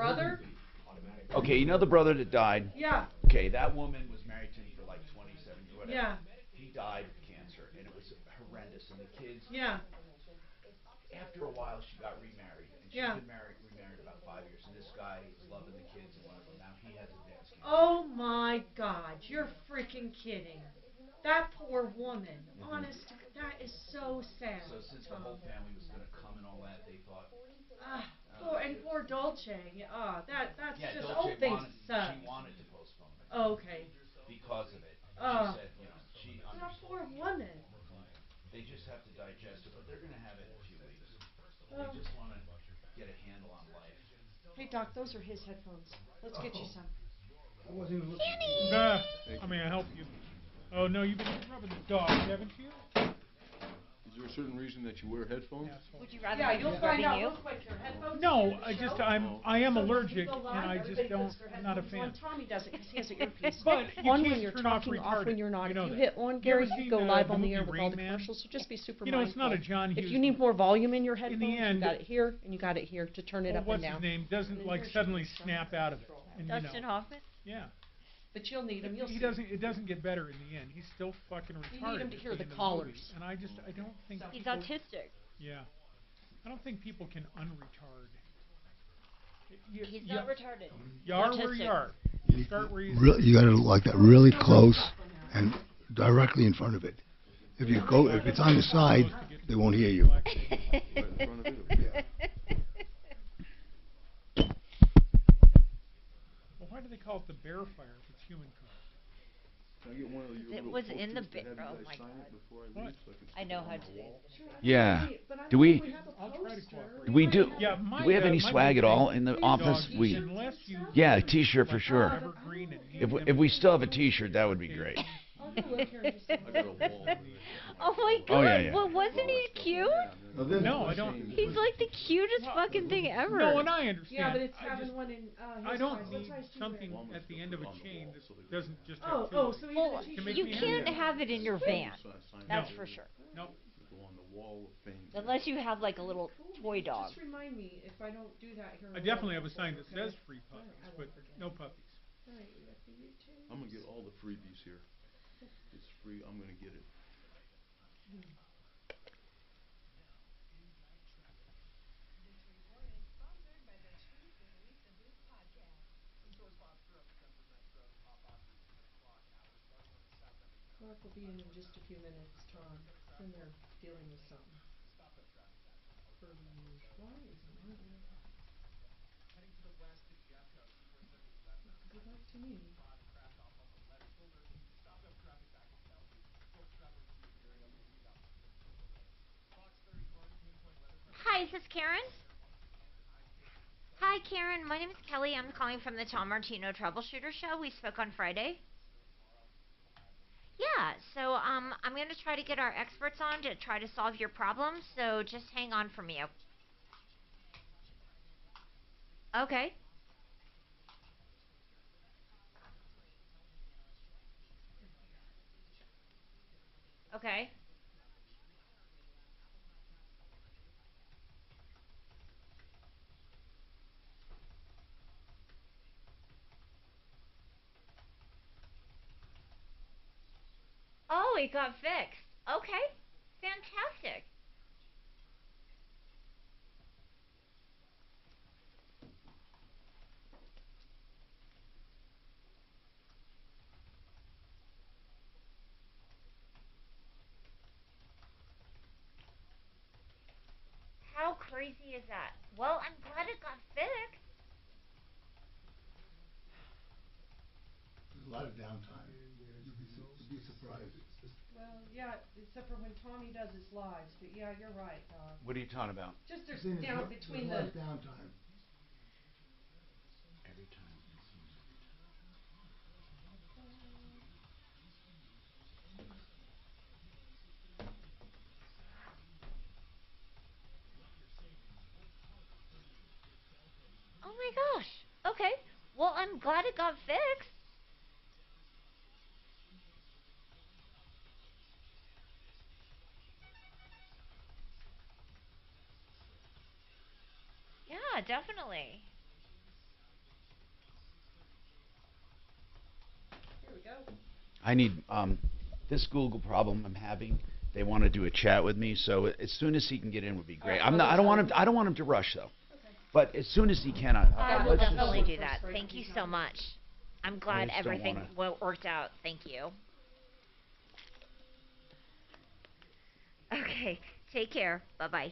brother? Okay, you know the brother that died? Yeah. Okay, that woman was married to him for like 27 years, whatever. Yeah. He died of cancer, and it was horrendous. And the kids, Yeah. after a while, she got remarried, and she's Yeah. been remarried about 5 years. And this guy is loving the kids and whatever. Now he has advanced cancer. Oh my God, you're freaking kidding. That poor woman. Honest, that is so sad. So since the whole family was going to come and all that, they thought. Poor Dolce. That's Yeah, just Dolce old things suck. she wanted to postpone it. Oh, okay. Because of it. Oh. She said, she That understood. poor woman. They just have to digest it, but they're going to have it in a few weeks. They Oh. just want to get a handle on life. Hey, Doc, those are his headphones. Let's get you some. How may I help you? Oh, no, you've been rubbing the dog, haven't you? Is there a certain reason that you wear headphones? Would you rather you'll find out real quick. Your headphones. No, I am allergic, and I just don't. I'm not a fan. Tommy does it because he has an earpiece. But you On can't when you're turn talking, off off when you're not. You know If you that. hit on, You Gary, ever you seen go live the on the movie air with all the Rain Man? commercials, so just be super You know, it's mindful. not a John Hughes If you need movie. more volume in your headphones, end- you got it here, and you got it here to turn it up and what's down. his name doesn't like suddenly snap out of it. And, Dustin Hoffman? Yeah. But you'll need him. You'll see. It doesn't get better in the end. He's still fucking retarded. You need him to hear at the end of callers. movie. And I don't think He's people, autistic. Yeah. I don't think people can unretard. He's not retarded. You are where you are. You start where you You got to look like that really close and directly in front of it. If it's on the side, they won't hear you. Right in front of it? Well, why do they call it the bear fire if it's human caused? Can I get one of your It little was in the posters to bit. have Oh you guys my sign God. it before I What? leave so I can I stick know it how on to the do wall? Yeah. Do we? I'll try to cooperate. Do we do? Yeah, Do we have any swag at all in the office? Unless you Yeah, a T-shirt for sure. evergreen and If we still have a T-shirt, that would be great. I'll go look here in just a I got a minute. wall. Oh my God! Oh, yeah. Well, wasn't he cute? No, I don't. He's like the cutest fucking thing ever. No, and I understand. Yeah, but it's I having just- one in I his don't size. What need size do you something wear? at the end of a chain that doesn't just have Oh, two. so even Well, a Can t-shirt. make you me can't happy. have it in your van. So I signed That's it. for sure. Nope. It'll go on the wall of fame. Unless you have like a little toy dog. Just remind me if I don't do that here. I definitely have a sign that says free puppies, but no puppies. Alright, we got the U-chain. I'm gonna get all the freebies here. It's free. I'm gonna get it. Mark will be in just a few minutes, Tom. Then they're dealing with something. Why is it not there? Good luck to me. Hi, is this Karen? Hi, Karen. My name is Kelly. I'm calling from the Tom Martino Troubleshooter Show. We spoke on Friday. Yeah, so I'm going to try to get our experts on to try to solve your problem, so just hang on for me. Okay. Okay. Oh, it got fixed. Okay. Fantastic. How crazy is that? Well, I'm glad it got fixed. There's a lot of downtime. You'd be surprised. Well, yeah, except for when Tommy does his lives. But yeah, you're right, Doc. What are you talking about? Just there's down between the. Downtime. Every time. Oh my gosh. Okay. Well, I'm glad it got fixed. Yeah, definitely. I need this Google problem I'm having. They want to do a chat with me, so as soon as he can get in would be great. I don't want him to rush though. But as soon as he can, I will let's just- definitely do that. Thank you so much. I'm glad just don't everything wanna- worked out. Thank you. Okay, take care. Bye-bye.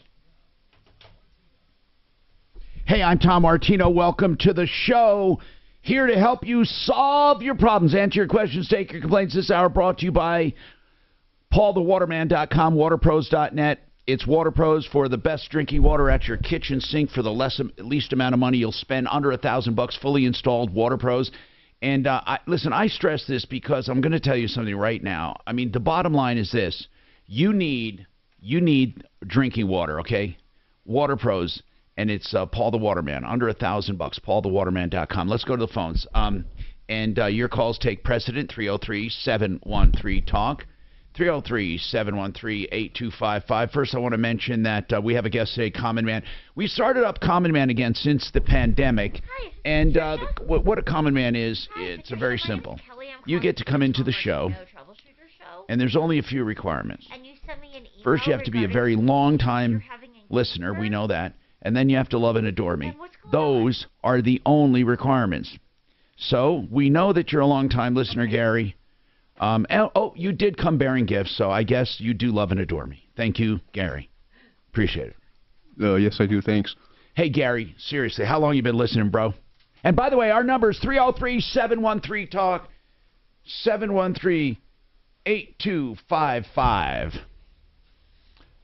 Hey, I'm Tom Martino. Welcome to the show. Here to help you solve your problems, answer your questions, take your complaints this hour. Brought to you by PaulTheWaterman.com, WaterPros.net. It's WaterPros for the best drinking water at your kitchen sink for the least amount of money you'll spend, under $1,000, fully installed WaterPros. And listen, I stress this because I'm going to tell you something right now. I mean, the bottom line is this: you need drinking water, okay? WaterPros. And it's Paul the Waterman, under $1,000, PaulTheWaterman.com. Let's go to the phones. And your calls take precedent, 303-713-TALK, 303-713-8255. First, I want to mention that we have a guest today, Common Man. We started up Common Man again since the pandemic. Hi, And what a Common Man is, it's very simple. You get to come into the show, Troubleshooter show, and there's only a few requirements. and you sent me an email. First, you have to be a very long-time listener. We know that. And then you have to love and adore me. Those are the only requirements. So we know that you're a long-time listener, Gary. You did come bearing gifts, so I guess you do love and adore me. Thank you, Gary. Appreciate it. Yes, I do. Thanks. Hey, Gary, seriously, how long you been listening, bro? And by the way, our number is 303-713-TALK, 713-8255.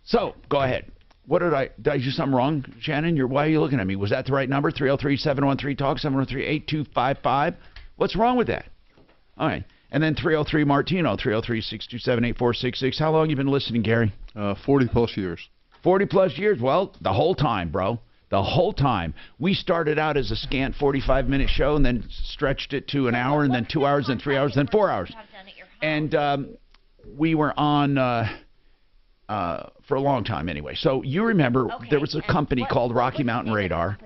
So, go ahead. Did I do something wrong, Shannon? Why are you looking at me? Was that the right number? 303-713-TALK, 713-8255? What's wrong with that? All right. And then 303-MARTINO, 303-627-8466. How long you been listening, Gary? 40-plus years. 40-plus years? Well, the whole time, bro. The whole time. We started out as a scant 45-minute show and then stretched it to an hour and then 2 hours and 3 hours and 4 hours. And we were on... for a long time anyway. So you remember there was a company called Rocky Mountain Radar.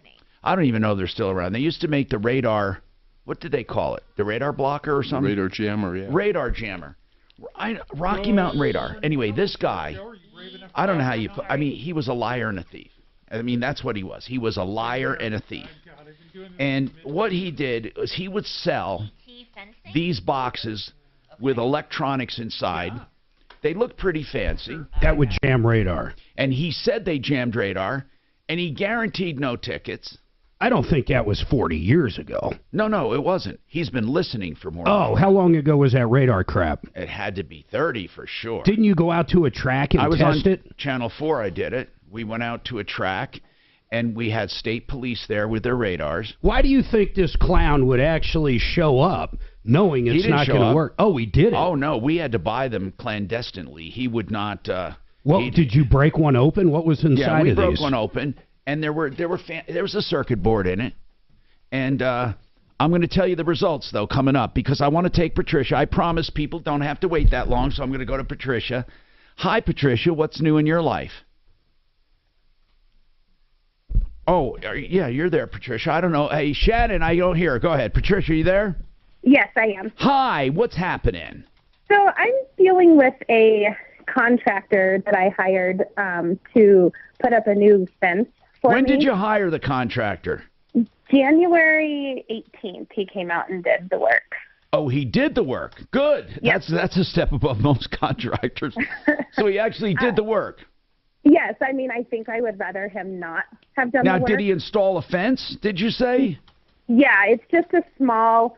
I don't even know if they're still around. They used to make the radar, what did they call it? The radar blocker or something? Radar jammer, yeah. Radar jammer. Rocky Mountain Radar. Anyway, this guy, I don't know how you put, I mean, he was a liar and a thief. I mean, that's what he was. He was a liar and a thief. And what he did was he would sell these boxes with electronics inside. They looked pretty fancy. That would jam radar. And he said they jammed radar, and he guaranteed no tickets. I don't think that was 40 years ago. No, it wasn't. He's been listening for more. Oh, how long ago was that radar crap? It had to be 30 for sure. Didn't you go out to a track and I was test on it? Channel 4, I did it. We went out to a track, and we had state police there with their radars. Why do you think this clown would actually show up knowing it's not going to work? Oh, he did it. Oh, no, we had to buy them clandestinely. He would not... did you break one open? What was inside of these? Yeah, we broke one open, and there was a circuit board in it. And I'm going to tell you the results, though, coming up, because I want to take Patricia. I promise people don't have to wait that long, so I'm going to go to Patricia. Hi, Patricia. What's new in your life? Oh, yeah, you're there, Patricia. I don't know. Hey, Shannon, I don't hear. Go ahead. Patricia, you there? Yes, I am. Hi, what's happening? So I'm dealing with a contractor that I hired to put up a new fence for me. When did you hire the contractor? January 18th, he came out and did the work. Oh, he did the work. Good. Yep. That's a step above most contractors. So he actually did the work. Yes, I mean, I think I would rather him not have done the work. Now, did he install a fence, did you say? Yeah, it's just a small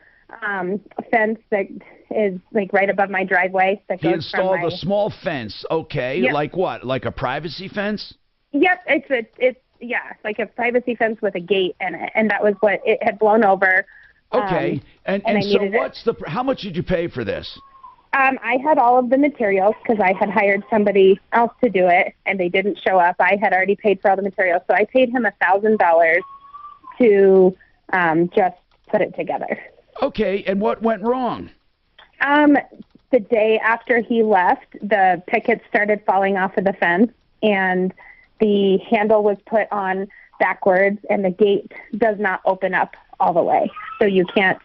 fence that is like right above my driveway. He installed a small fence, okay. Yep. Like what? Like a privacy fence? Yep, it's like a privacy fence with a gate in it, and that was what it had blown over. Okay, and so how much did you pay for this? I had all of the materials because I had hired somebody else to do it, and they didn't show up. I had already paid for all the materials, so I paid him $1,000 to just put it together. Okay, and what went wrong? The day after he left, the pickets started falling off of the fence, and the handle was put on backwards, and the gate does not open up all the way, so you can't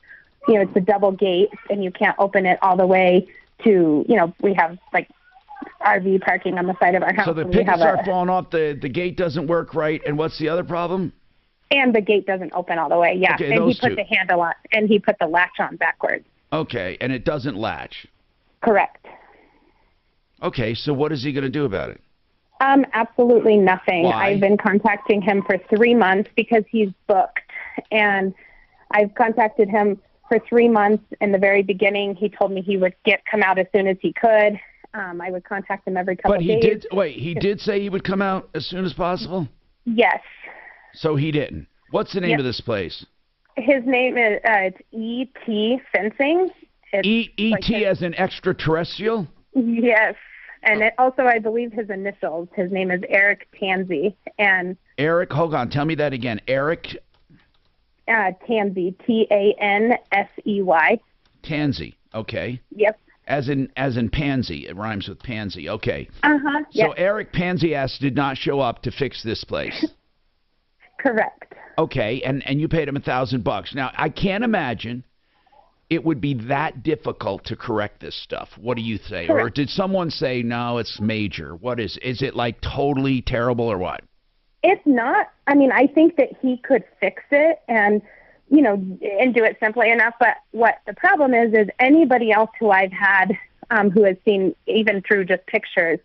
it's a double gate and you can't open it all the way to, we have like RV parking on the side of our house. So the pickets are falling off, the gate doesn't work right, and what's the other problem? And the gate doesn't open all the way, yeah. Okay, and those he put two. the handle on, and he put the latch on backwards. Okay, and it doesn't latch. Correct. Okay, so what is he going to do about it? Absolutely nothing. Why? I've been contacting him for 3 months because he's booked, and I've contacted him for 3 months. In the very beginning, he told me he would come out as soon as he could. I would contact him every couple But he days. he did say he would come out as soon as possible? Yes. So he didn't. What's the name of this place? His name is it's E.T. Fencing. E.T. as an extraterrestrial? Yes. And also, I believe his initials. His name is Eric Tansey. And Eric, hold on. Tell me that again. Eric? Tansey. Tansey. Tansey. Okay. Yep. As in pansy. It rhymes with pansy. Okay. Uh-huh. So Yes. Eric Pansy did not show up to fix this place. Correct. Okay, and you paid him $1,000. Now, I can't imagine it would be that difficult to correct this stuff. What do you say? Correct. Or did someone say, no, it's major? What is it like totally terrible or what? It's not. I mean, I think that he could fix it and do it simply enough. But what the problem is anybody else who I've had who has seen, even through just pictures,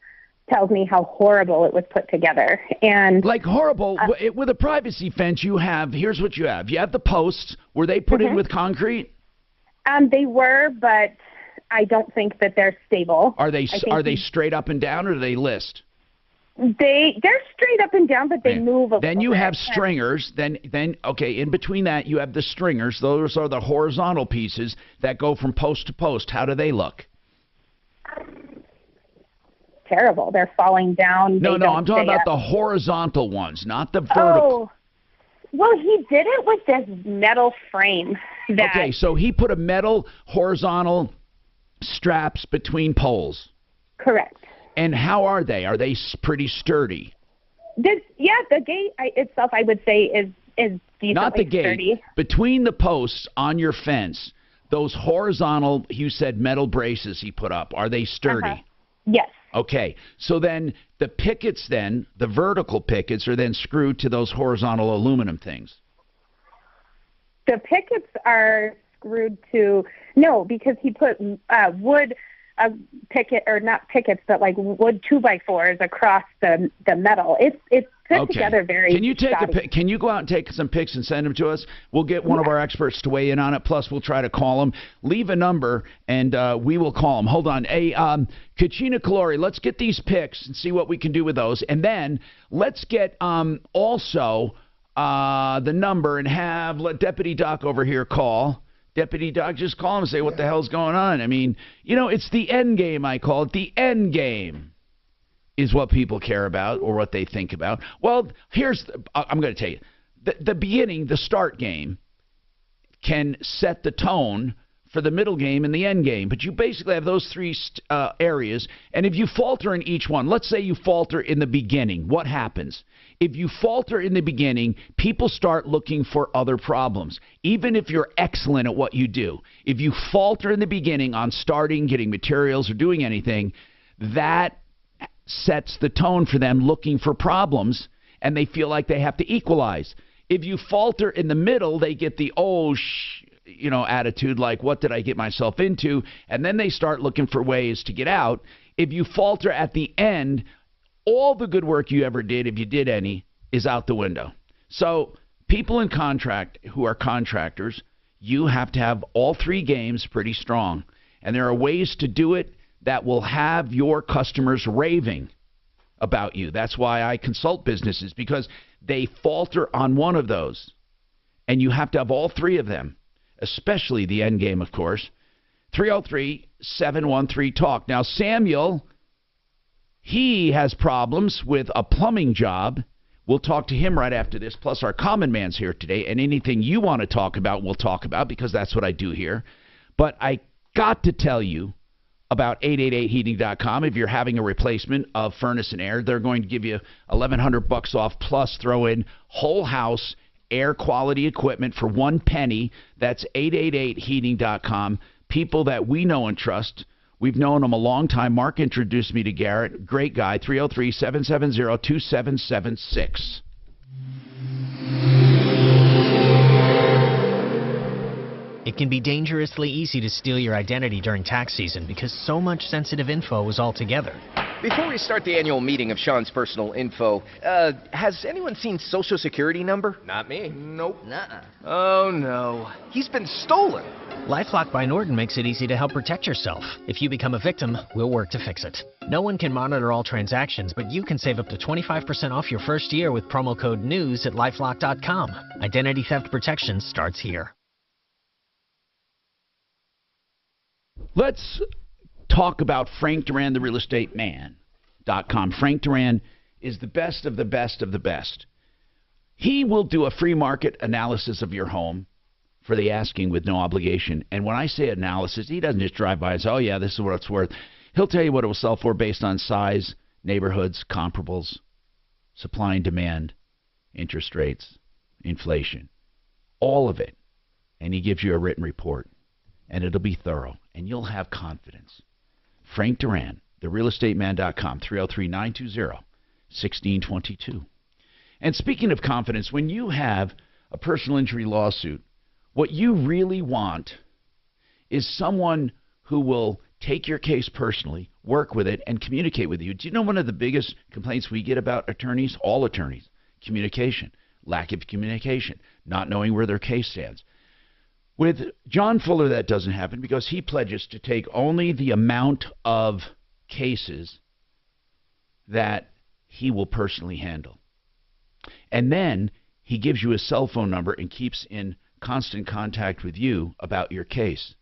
tells me how horrible it was put together. And like horrible, with a privacy fence here's what you have. You have the posts. Were they put in with concrete? They were, but I don't think that they're stable. Are they straight up and down, or do they list? They're straight up and down, but they move a Then little you bit. have stringers. Then okay, in between that you have the stringers. Those are the horizontal pieces that go from post to post. How do they look? Terrible. They're falling down. No, They don't I'm talking stay about up. the horizontal ones, not the vertical. Oh, well, he did it with this metal frame. Okay, so he put a metal horizontal straps between poles. Correct. And how are they? Are they pretty sturdy? The gate itself, I would say, is decently Not the gate. sturdy. Between the posts on your fence, those horizontal, you said metal braces he put up, are they sturdy? Uh-huh. Yes. Okay, so then the pickets the vertical pickets are then screwed to those horizontal aluminum things. The pickets are screwed to, no, because he put wood picket, or not pickets, but like wood 2x4s across the metal. It's put together very Can you take shoddy. Can you go out and take some pics and send them to us? We'll get one of our experts to weigh in on it. Plus, we'll try to call them. Leave a number, and we will call them. Hold on. Hey, Kachina Kalori, let's get these pics and see what we can do with those. And then let's get also the number and let Deputy Doc over here call. Deputy Doc, just call him and say what the hell's going on. I mean, it's the end game, I call it. The end game is what people care about or what they think about. Well, I'm going to tell you. The beginning, the start game, can set the tone for the middle game and the end game. But you basically have those three areas. And if you falter in each one, let's say you falter in the beginning, what happens? If you falter in the beginning, people start looking for other problems, even if you're excellent at what you do. If you falter in the beginning on starting, getting materials, or doing anything, that sets the tone for them looking for problems, and they feel like they have to equalize. If you falter in the middle, they get the attitude like, what did I get myself into? And then they start looking for ways to get out. If you falter at the end, all the good work you ever did, if you did any, is out the window. So people in contract who are contractors, you have to have all three games pretty strong. And there are ways to do it that will have your customers raving about you. That's why I consult businesses, because they falter on one of those. And you have to have all three of them, especially the end game, of course. 303-713-TALK. Now, Samuel, he has problems with a plumbing job. We'll talk to him right after this. Plus, our common man's here today, and anything you want to talk about, we'll talk about, because that's what I do here. But I got to tell you about 888heating.com. If you're having a replacement of furnace and air, they're going to give you $1,100 off, plus throw in whole house air quality equipment for 1 penny. That's 888heating.com. People that we know and trust. We've known him a long time. Mark introduced me to Garrett. Great guy. 303-770-2776. It can be dangerously easy to steal your identity during tax season because so much sensitive info is all together. Before we start the annual meeting of Sean's personal info, has anyone seen Social Security number? Not me. Nope. Nuh-uh. Oh, no. He's been stolen. LifeLock by Norton makes it easy to help protect yourself. If you become a victim, we'll work to fix it. No one can monitor all transactions, but you can save up to 25% off your first year with promo code NEWS at LifeLock.com. Identity theft protection starts here. Let's talk about Frank Duran, the real estate man.com. Frank Duran is the best of the best of the best. He will do a free market analysis of your home for the asking with no obligation. And when I say analysis, he doesn't just drive by and say, oh, yeah, this is what it's worth. He'll tell you what it will sell for based on size, neighborhoods, comparables, supply and demand, interest rates, inflation, all of it. And he gives you a written report. And it'll be thorough, and you'll have confidence. Frank Duran, therealestateman.com, 303-920-1622. And speaking of confidence, when you have a personal injury lawsuit, what you really want is someone who will take your case personally, work with it, and communicate with you. Do you know one of the biggest complaints we get about attorneys? All attorneys. Communication. Lack of communication. Not knowing where their case stands. With John Fuller, that doesn't happen because he pledges to take only the amount of cases that he will personally handle. And then he gives you his cell phone number and keeps in constant contact with you about your case.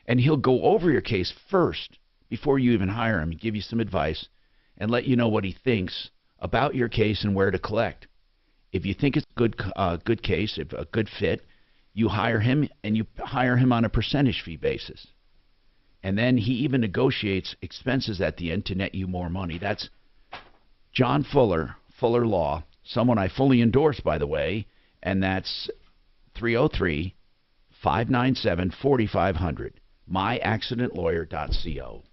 And he'll go over your case first before you even hire him and give you some advice and let you know what he thinks about your case and where to collect. If you think it's a good case, if a good fit, you hire him, and you hire him on a percentage fee basis. And then he even negotiates expenses at the end to net you more money. That's John Fuller, Fuller Law, someone I fully endorse, by the way, and that's 303-597-4500, myaccidentlawyer.co.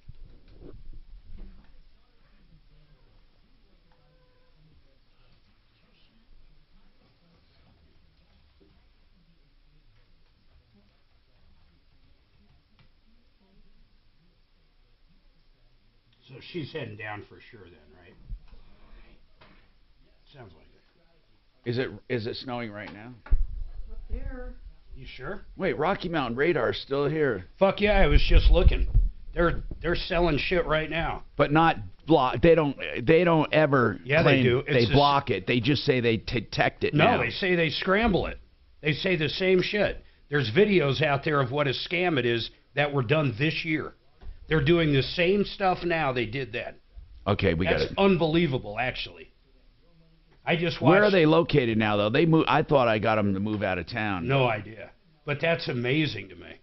So she's heading down for sure then, right? Sounds like it. Is it snowing right now? Up there. You sure? Wait, Rocky Mountain Radar is still here. Fuck yeah, I was just looking. They're selling shit right now. But not block. They don't ever Yeah, claim they do. they block it. They just say they detect it now. No, they say they scramble it. They say the same shit. There's videos out there of what a scam it is that were done this year. They're doing the same stuff now they did then. Okay, we got it. That's unbelievable, actually. I just watched. Where are they located now, though? They move. I thought I got them to move out of town. No idea. But that's amazing to me.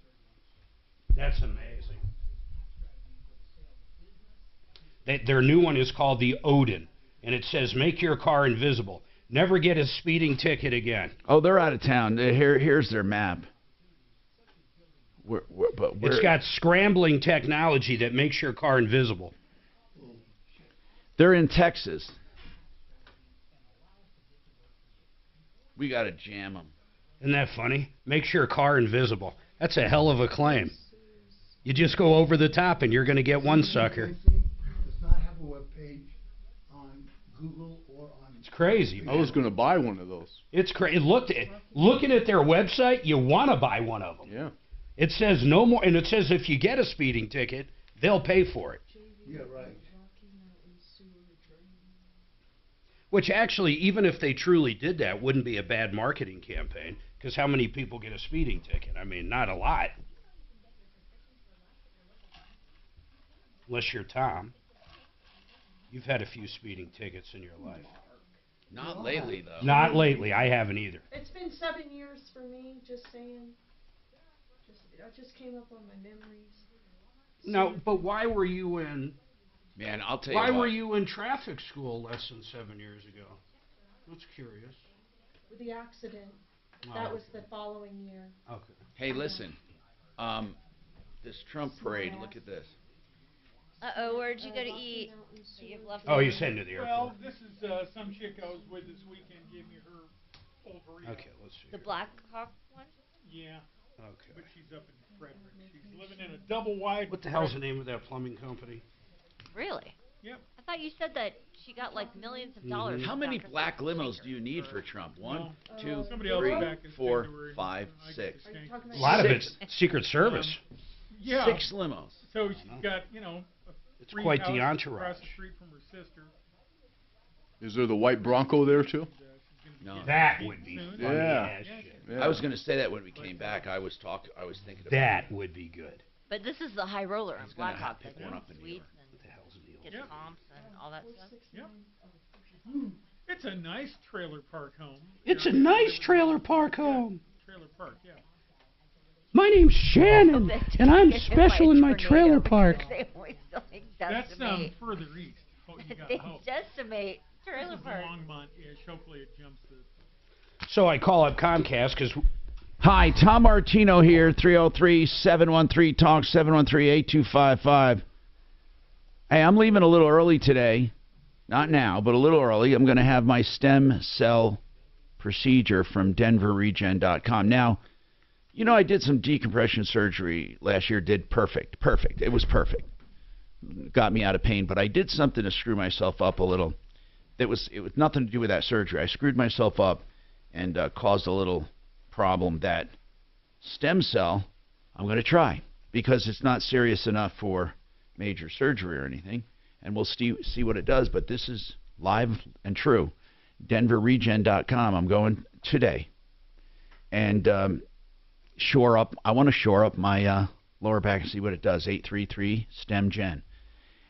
That's amazing. Their new one is called the Odin, and it says, make your car invisible. Never get a speeding ticket again. Oh, they're out of town. Here's their map. It's got scrambling technology that makes your car invisible. They're in Texas. We got to jam them. Isn't that funny? Makes your car invisible. That's a hell of a claim. You just go over the top and you're going to get one sucker. Does not have a web page on Google or on. It's crazy, man. I was going to buy one of those. It's crazy. Looking at their website, you want to buy one of them. Yeah. It says no more, and it says if you get a speeding ticket, they'll pay for it. Yeah, right. Which actually, even if they truly did that, wouldn't be a bad marketing campaign, because how many people get a speeding ticket? I mean, not a lot. Unless you're Tom. You've had a few speeding tickets in your life. Not lately, though. Not lately. I haven't either. It's been 7 years for me, just saying. It just came up on my memories. No, but why were you in... Man, I'll tell you Why what. were you in traffic school less than 7 years ago? That's curious. the accident. That was the following year. Okay. Hey, listen. This Trump parade. Look at this. Uh-oh, where'd you go to eat? So you've left Oh, you sent to the airport. Well, this is some chick I was with this weekend gave me her old burrito. Okay, let's see. The Black Hawk one? Yeah. Okay. But she's up in Frederick. She's living in a double wide. What the hell's the name of that plumbing company? Really? Yep. I thought you said that she got like millions of dollars. How many black limos do you need for Trump? One, two, Somebody else three, back in 4, February. 5, I 6. think. talking A about lot of Six. it's Secret Service. Yeah. 6 limos. So she's got, you know, It's three quite the houses entourage. across the street from her sister. Is there the white Bronco there too? No. That would be Soon. funny Yeah. as shit. Yeah. I was going to say that when we came back. I was thinking about That would be good. But this is the high roller on He's gonna Black Hawk. pick Like one up in New suites York. What the hell's the deal? and Yep. comps and all that stuff. Yep. It's a nice trailer park home. It's a You know, nice trailer park home. Trailer park, yeah. My name's Shannon, and I'm special in my trailer park. They always like That's decimate. further east. Oh, you got They hope. decimate trailer This is park. Longmont-ish. Hopefully it jumps the... So I call up Comcast because Hi, Tom Martino here, 303-713-TALK, 713-8255. Hey, I'm leaving a little early today. Not now, but a little early. I'm going to have my stem cell procedure from denverregen.com. Now, you know, I did some decompression surgery last year. Did perfect. It was perfect. Got me out of pain, but I did something to screw myself up a little. It was nothing to do with that surgery. I screwed myself up and caused a little problem. That stem cell I'm going to try because it's not serious enough for major surgery or anything, and we'll see what it does. But this is live and true. denverregen.com. I'm going today and shore up. I want to shore up my lower back and see what it does. 833 stem gen,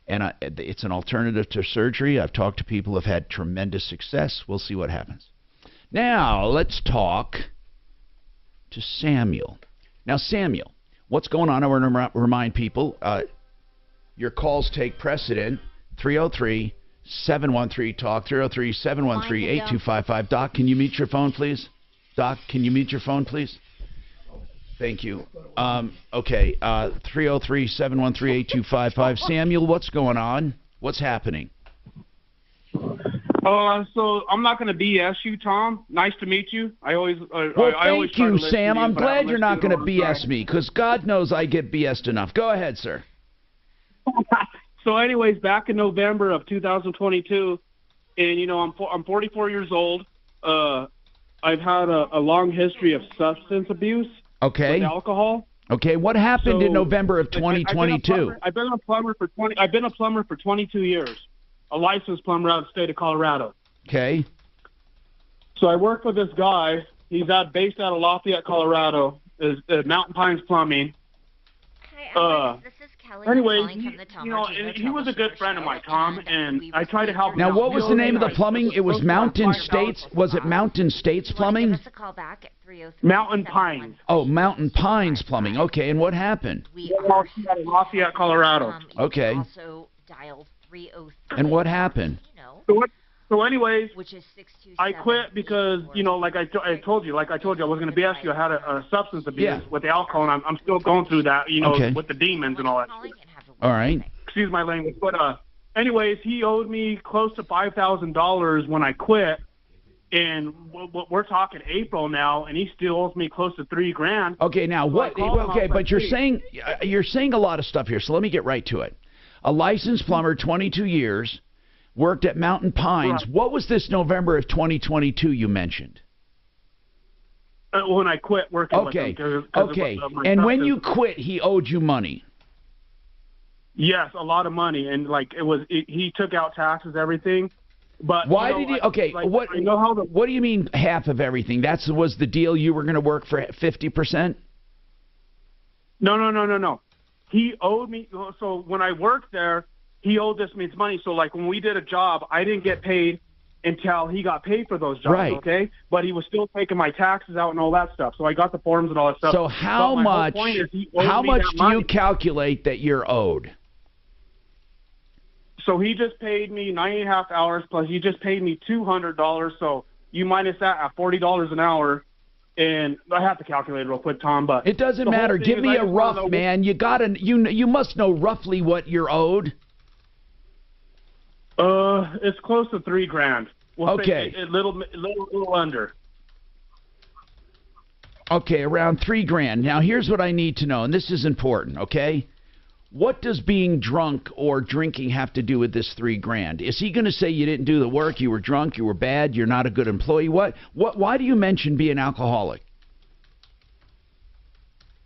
and it's an alternative to surgery. I've talked to people who've had tremendous success. We'll see what happens. Now let's talk to Samuel. Now, Samuel, what's going on? I want to remind people, your calls take precedent. 303-713-TALK, 303-713-8255. Doc, can you mute your phone, please? Doc, can you mute your phone, please? Thank you. Okay, 303-713-8255. Samuel, what's going on? What's happening? So I'm not going to BS you, Tom. Nice to meet you. I always, Well, I always thank try to you, listen Sam. to you, I'm but I glad haven't you're not listened going to to you in a long BS me, because God knows I get BS'd enough. Go ahead, sir. time. So, anyways, back in November of 2022, and you know, I'm 44 years old. I've had a long history of substance abuse Okay. with alcohol. Okay, what happened in So, November of 2022? I've been a plumber for 22 years. A licensed plumber out of the state of Colorado. Okay. So I work with this guy. He's based out of Lafayette, Colorado. Is Mountain Pines Plumbing. Hi, this is Kelly. I'm Anyways, calling from the Tom you know, Martino he was a good Troubleshooter friend of show, mine, Tom, and I tried to help him Now, out. what was the name of the Really plumbing? nice. It was Supposed to Mountain cost States. $5,000 Was it Mountain States Plumbing? Give us a call back at 303. Mountain Pines. Oh, Mountain Pines Plumbing. Okay, and what happened? We are Lafayette, Colorado. you Okay. can also dial 303. And what happened? You know, So anyways, which is 627. I quit because, you know, like I told you, I wasn't going to BS you. I had a substance abuse Yeah. with the alcohol, and I'm still going through that, you know, Okay. with the demons and all that. All right. Excuse my language, but anyways, he owed me close to $5,000 when I quit, and we're talking April now, and he still owes me close to $3,000. Okay, now So I what? called him Okay, up, but like, you're hey. saying a lot of stuff here. So let me get right to it. A licensed plumber, 22 years, worked at Mountain Pines. Right. What was this November of 2022 you mentioned? When I quit working with Okay. him. 'cause Okay. of my And when you substance. quit, he owed you money. Yes, a lot of money, and like he took out taxes, everything. But Why you know, did he? like- Okay. like, What? I know how the What do you mean half of everything? That was the deal. You were going to work for 50%. No. He owed me. So when I worked there, he owed this means money. So like when we did a job, I didn't get paid until he got paid for those jobs. Right. Okay. But he was still taking my taxes out and all that stuff. So I got the forms and all that stuff. So how But my whole much? point is he owed How me much that do you money. calculate that you're owed? So he just paid me 9.5 hours plus he just paid me $200. So you minus that at $40 an hour, and I have to calculate it real quick, Tom. But it doesn't the whole matter. thing Give is me I a just wanna rough, know- man. You must know roughly what you're owed. It's close to $3,000. We'll Okay. say a little under. Okay, around $3,000. Now, here's what I need to know, and this is important, okay? What does being drunk or drinking have to do with this $3,000? Is he going to say you didn't do the work, you were drunk, you were bad, you're not a good employee? Why do you mention being alcoholic?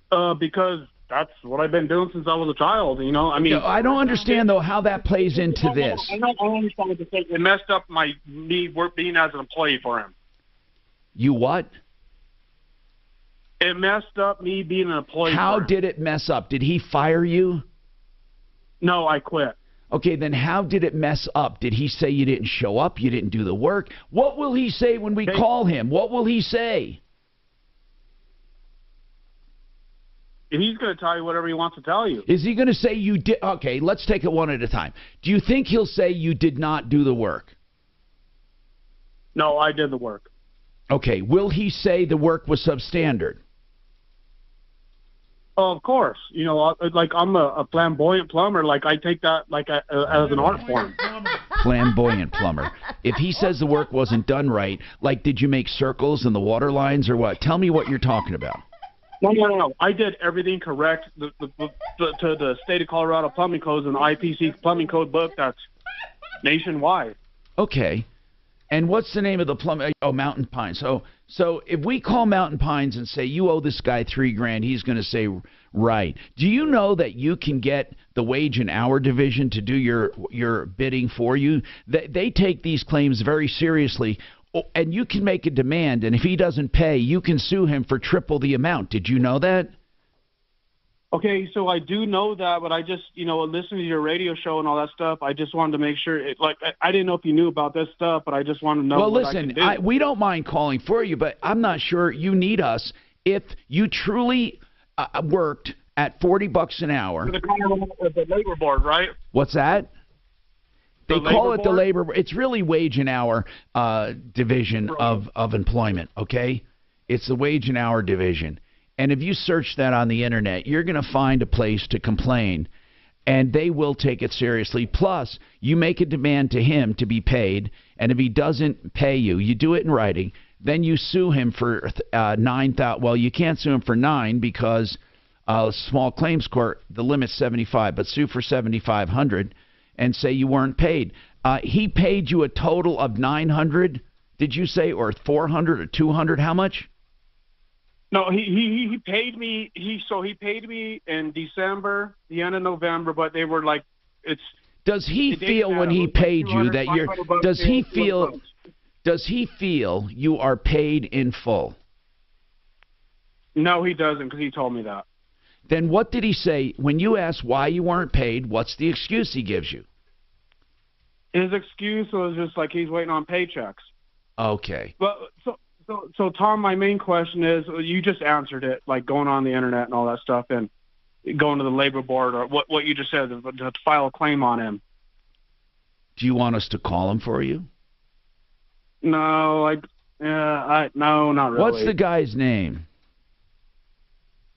Because that's what I've been doing since I was a child. You know, I mean, I don't understand though how that plays into this. I understand what to say. It messed up me being as an employee for him. You what? It messed up me being an employee. How for him. did it mess up? Did he fire you? No, I quit. Okay, then how did it mess up? Did he say you didn't show up, you didn't do the work? What will he say when we call him? What will he say? He's going to tell you whatever he wants to tell you. Is he going to say you did? Okay, let's take it one at a time. Do you think he'll say you did not do the work? No, I did the work. Okay, will he say the work was substandard? Oh, of course. You know, like I'm a flamboyant plumber. Like I take that like as an art form. Flamboyant plumber. If he says the work wasn't done right, like did you make circles in the water lines or what? Tell me what you're talking about. No. I did everything correct to the state of Colorado plumbing codes and the IPC plumbing code book that's nationwide. Okay. And what's the name of the plumber? Oh, Mountain Pines. So if we call Mountain Pines and say you owe this guy $3,000, he's going to say right. Do you know that you can get the wage and hour division to do your bidding for you? They take these claims very seriously. And you can make a demand, and if he doesn't pay, you can sue him for triple the amount. Did you know that? Okay, so I do know that, but I just, listening to your radio show and all that stuff, I just wanted to make sure, I didn't know if you knew about this stuff, but I just wanted to know what I can do. We don't mind calling for you, but I'm not sure you need us if you truly worked at $40 an hour. The labor board, right? What's that? They call it the labor. It's really wage and hour division of employment. Okay, it's the wage and hour division. And if you search that on the internet, you're going to find a place to complain, and they will take it seriously. Plus, you make a demand to him to be paid, and if he doesn't pay you, you do it in writing. Then you sue him for $9,000. Well, you can't sue him for $9,000 because small claims court the limit's $75,000, but sue for $7,500. And say you weren't paid. He paid you a total of $900, did you say, or $400 or $200? How much? No, he paid me. He paid me in December, the end of November, but they were like, it's. Does he feel when he paid you that you're? Does he feel you are paid in full? No, he doesn't, because he told me that. Then what did he say when you asked why you weren't paid? What's the excuse he gives you? His excuse was just like he's waiting on paychecks. Okay. But so Tom, my main question is, you just answered it, like going on the internet and all that stuff, and going to the labor board, or what you just said, to file a claim on him. Do you want us to call him for you? No, no, not really. What's the guy's name?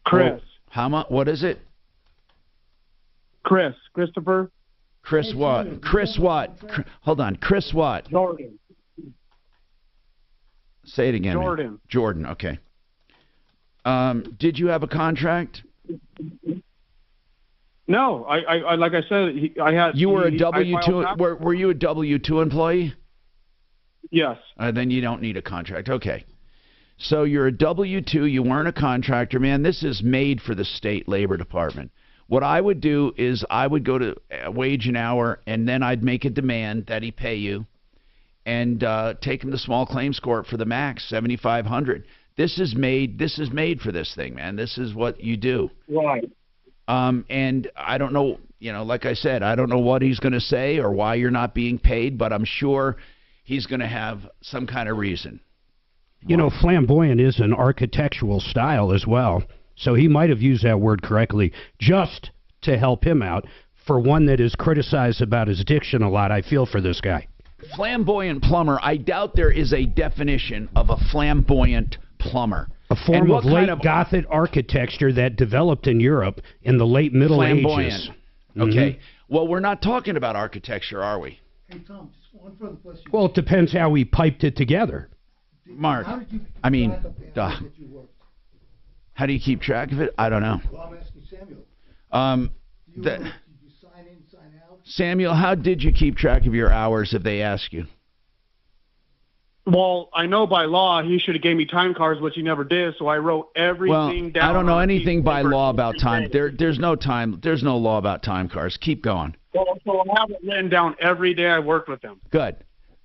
Chris. Well, how much? What is it? Christopher. Chris what? Chris what? Hold on. Chris what? Jordan. Say it again. Jordan. Man. Jordan. Okay. Did you have a contract? No, I like I said, I had. You were a W-2. Were you a W-2 employee? Yes. Then you don't need a contract. Okay. So you're a W-2. You weren't a contractor, man. This is made for the state labor department. What I would do is I would go to wage an hour, and then I'd make a demand that he pay you, and take him to small claims court for the max, $7,500. This is made for this thing, man. This is what you do. Right. And I don't know, like I said, I don't know what he's going to say or why you're not being paid, but I'm sure he's going to have some kind of reason. Flamboyant is an architectural style as well. So he might have used that word correctly just to help him out. For one that is criticized about his diction a lot, I feel for this guy. Flamboyant plumber. I doubt there is a definition of a flamboyant plumber. A form of late Gothic architecture that developed in Europe in the late Middle Ages. Okay. Well, we're not talking about architecture, are we? Hey, Tom, just one further question. Well, it depends how we piped it together. Mark, How did you I mean, track of the hours that you worked? how do you keep track of it? I don't know. Well, I'm asking Samuel. The, Did you sign in, sign out? Samuel, how did you keep track of your hours if they ask you? Well, I know by law he should have gave me time cards, which he never did. So I wrote everything down. I don't know on a piece anything of by paper law about every time. day. There's no time. There's no law about time cards. Keep going. So I have it written down every day I worked with him. Good.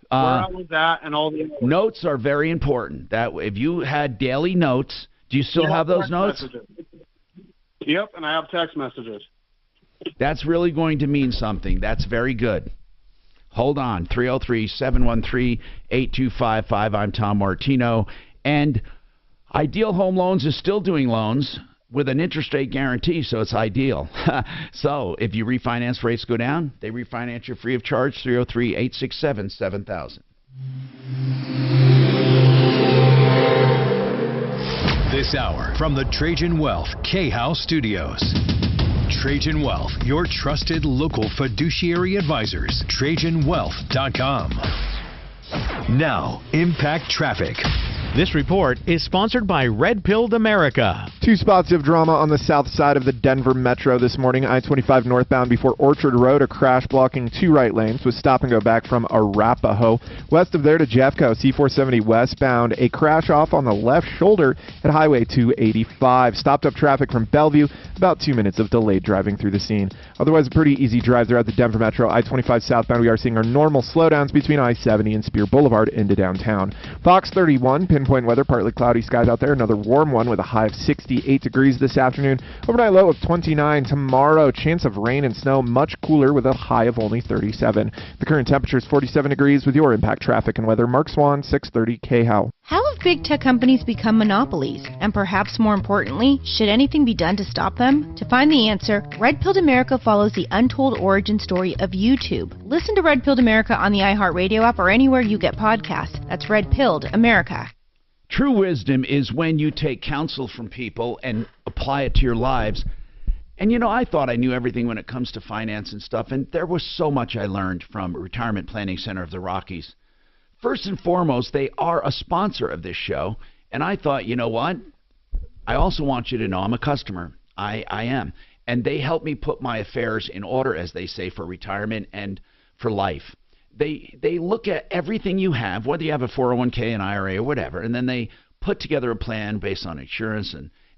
Where I was at and all the other Notes are very important. That if you had daily notes, do you still have those text notes? messages. Yep, and I have text messages. That's really going to mean something. That's very good. Hold on. 303-713-8255. I'm Tom Martino. And Ideal Home Loans is still doing loans with an interest rate guarantee, so it's ideal. So if you refinance, rates go down, they refinance you free of charge. 303-867-7000. This hour from the Trajan Wealth K-House Studios. Trajan Wealth, your trusted local fiduciary advisors. TrajanWealth.com. Now, Impact Traffic. This report is sponsored by Red Pilled America. Two spots of drama on the south side of the Denver Metro this morning. I-25 northbound before Orchard Road, a crash blocking two right lanes with stop and go back from Arapahoe. West of there to Jeffco, C-470 westbound, a crash off on the left shoulder at Highway 285. Stopped up traffic from Bellevue, about 2 minutes of delayed driving through the scene. Otherwise, a pretty easy drive throughout the Denver Metro. I-25 southbound, we are seeing our normal slowdowns between I-70 and Spear Boulevard into downtown. Fox 31, pinpoint weather, partly cloudy skies out there. Another warm one with a high of 68 degrees this afternoon. Overnight low of 29. Tomorrow, chance of rain and snow, much cooler with a high of only 37. The current temperature is 47 degrees with your Impact Traffic and Weather. Mark Swan, 630 KHOW. How have big tech companies become monopolies? And perhaps more importantly, should anything be done to stop them? To find the answer, Red Pilled America follows the untold origin story of YouTube. Listen to Red Pilled America on the iHeartRadio app or anywhere you get podcasts. That's Red Pilled America. True wisdom is when you take counsel from people and apply it to your lives. And, you know, I thought I knew everything when it comes to finance and stuff, and there was so much I learned from Retirement Planning Center of the Rockies. First and foremost, they are a sponsor of this show, and I thought, you know what? I also want you to know I'm a customer. I am. And they help me put my affairs in order, as they say, for retirement and for life. They look at everything you have, whether you have a 401k, an IRA, or whatever, and then they put together a plan based on insurance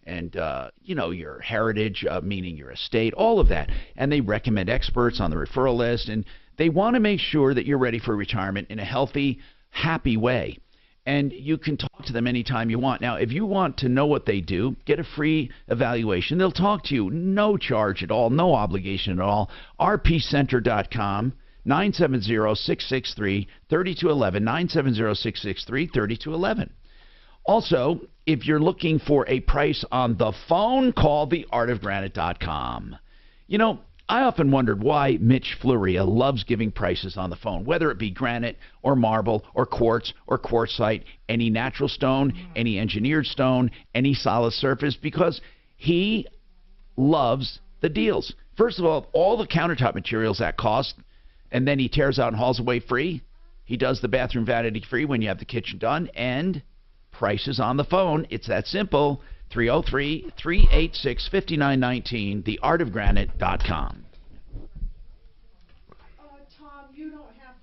and you know, your heritage, meaning your estate, all of that. And they recommend experts on the referral list, and they want to make sure that you're ready for retirement in a healthy, happy way. And you can talk to them anytime you want. Now, if you want to know what they do, get a free evaluation. They'll talk to you, no charge at all, no obligation at all. rpcenter.com. 970-663-3211, 970-663-3211. Also, if you're looking for a price on the phone, call theartofgranite.com. You know, I often wondered why Mitch Fluria loves giving prices on the phone, whether it be granite or marble or quartz or quartzite, any natural stone, any engineered stone, any solid surface, because he loves the deals. First of all the countertop materials at cost, and then he tears out and hauls away free. He does the bathroom vanity free when you have the kitchen done, and prices on the phone. It's that simple. 303-386-5919, theartofgranite.com. Tom, we don't have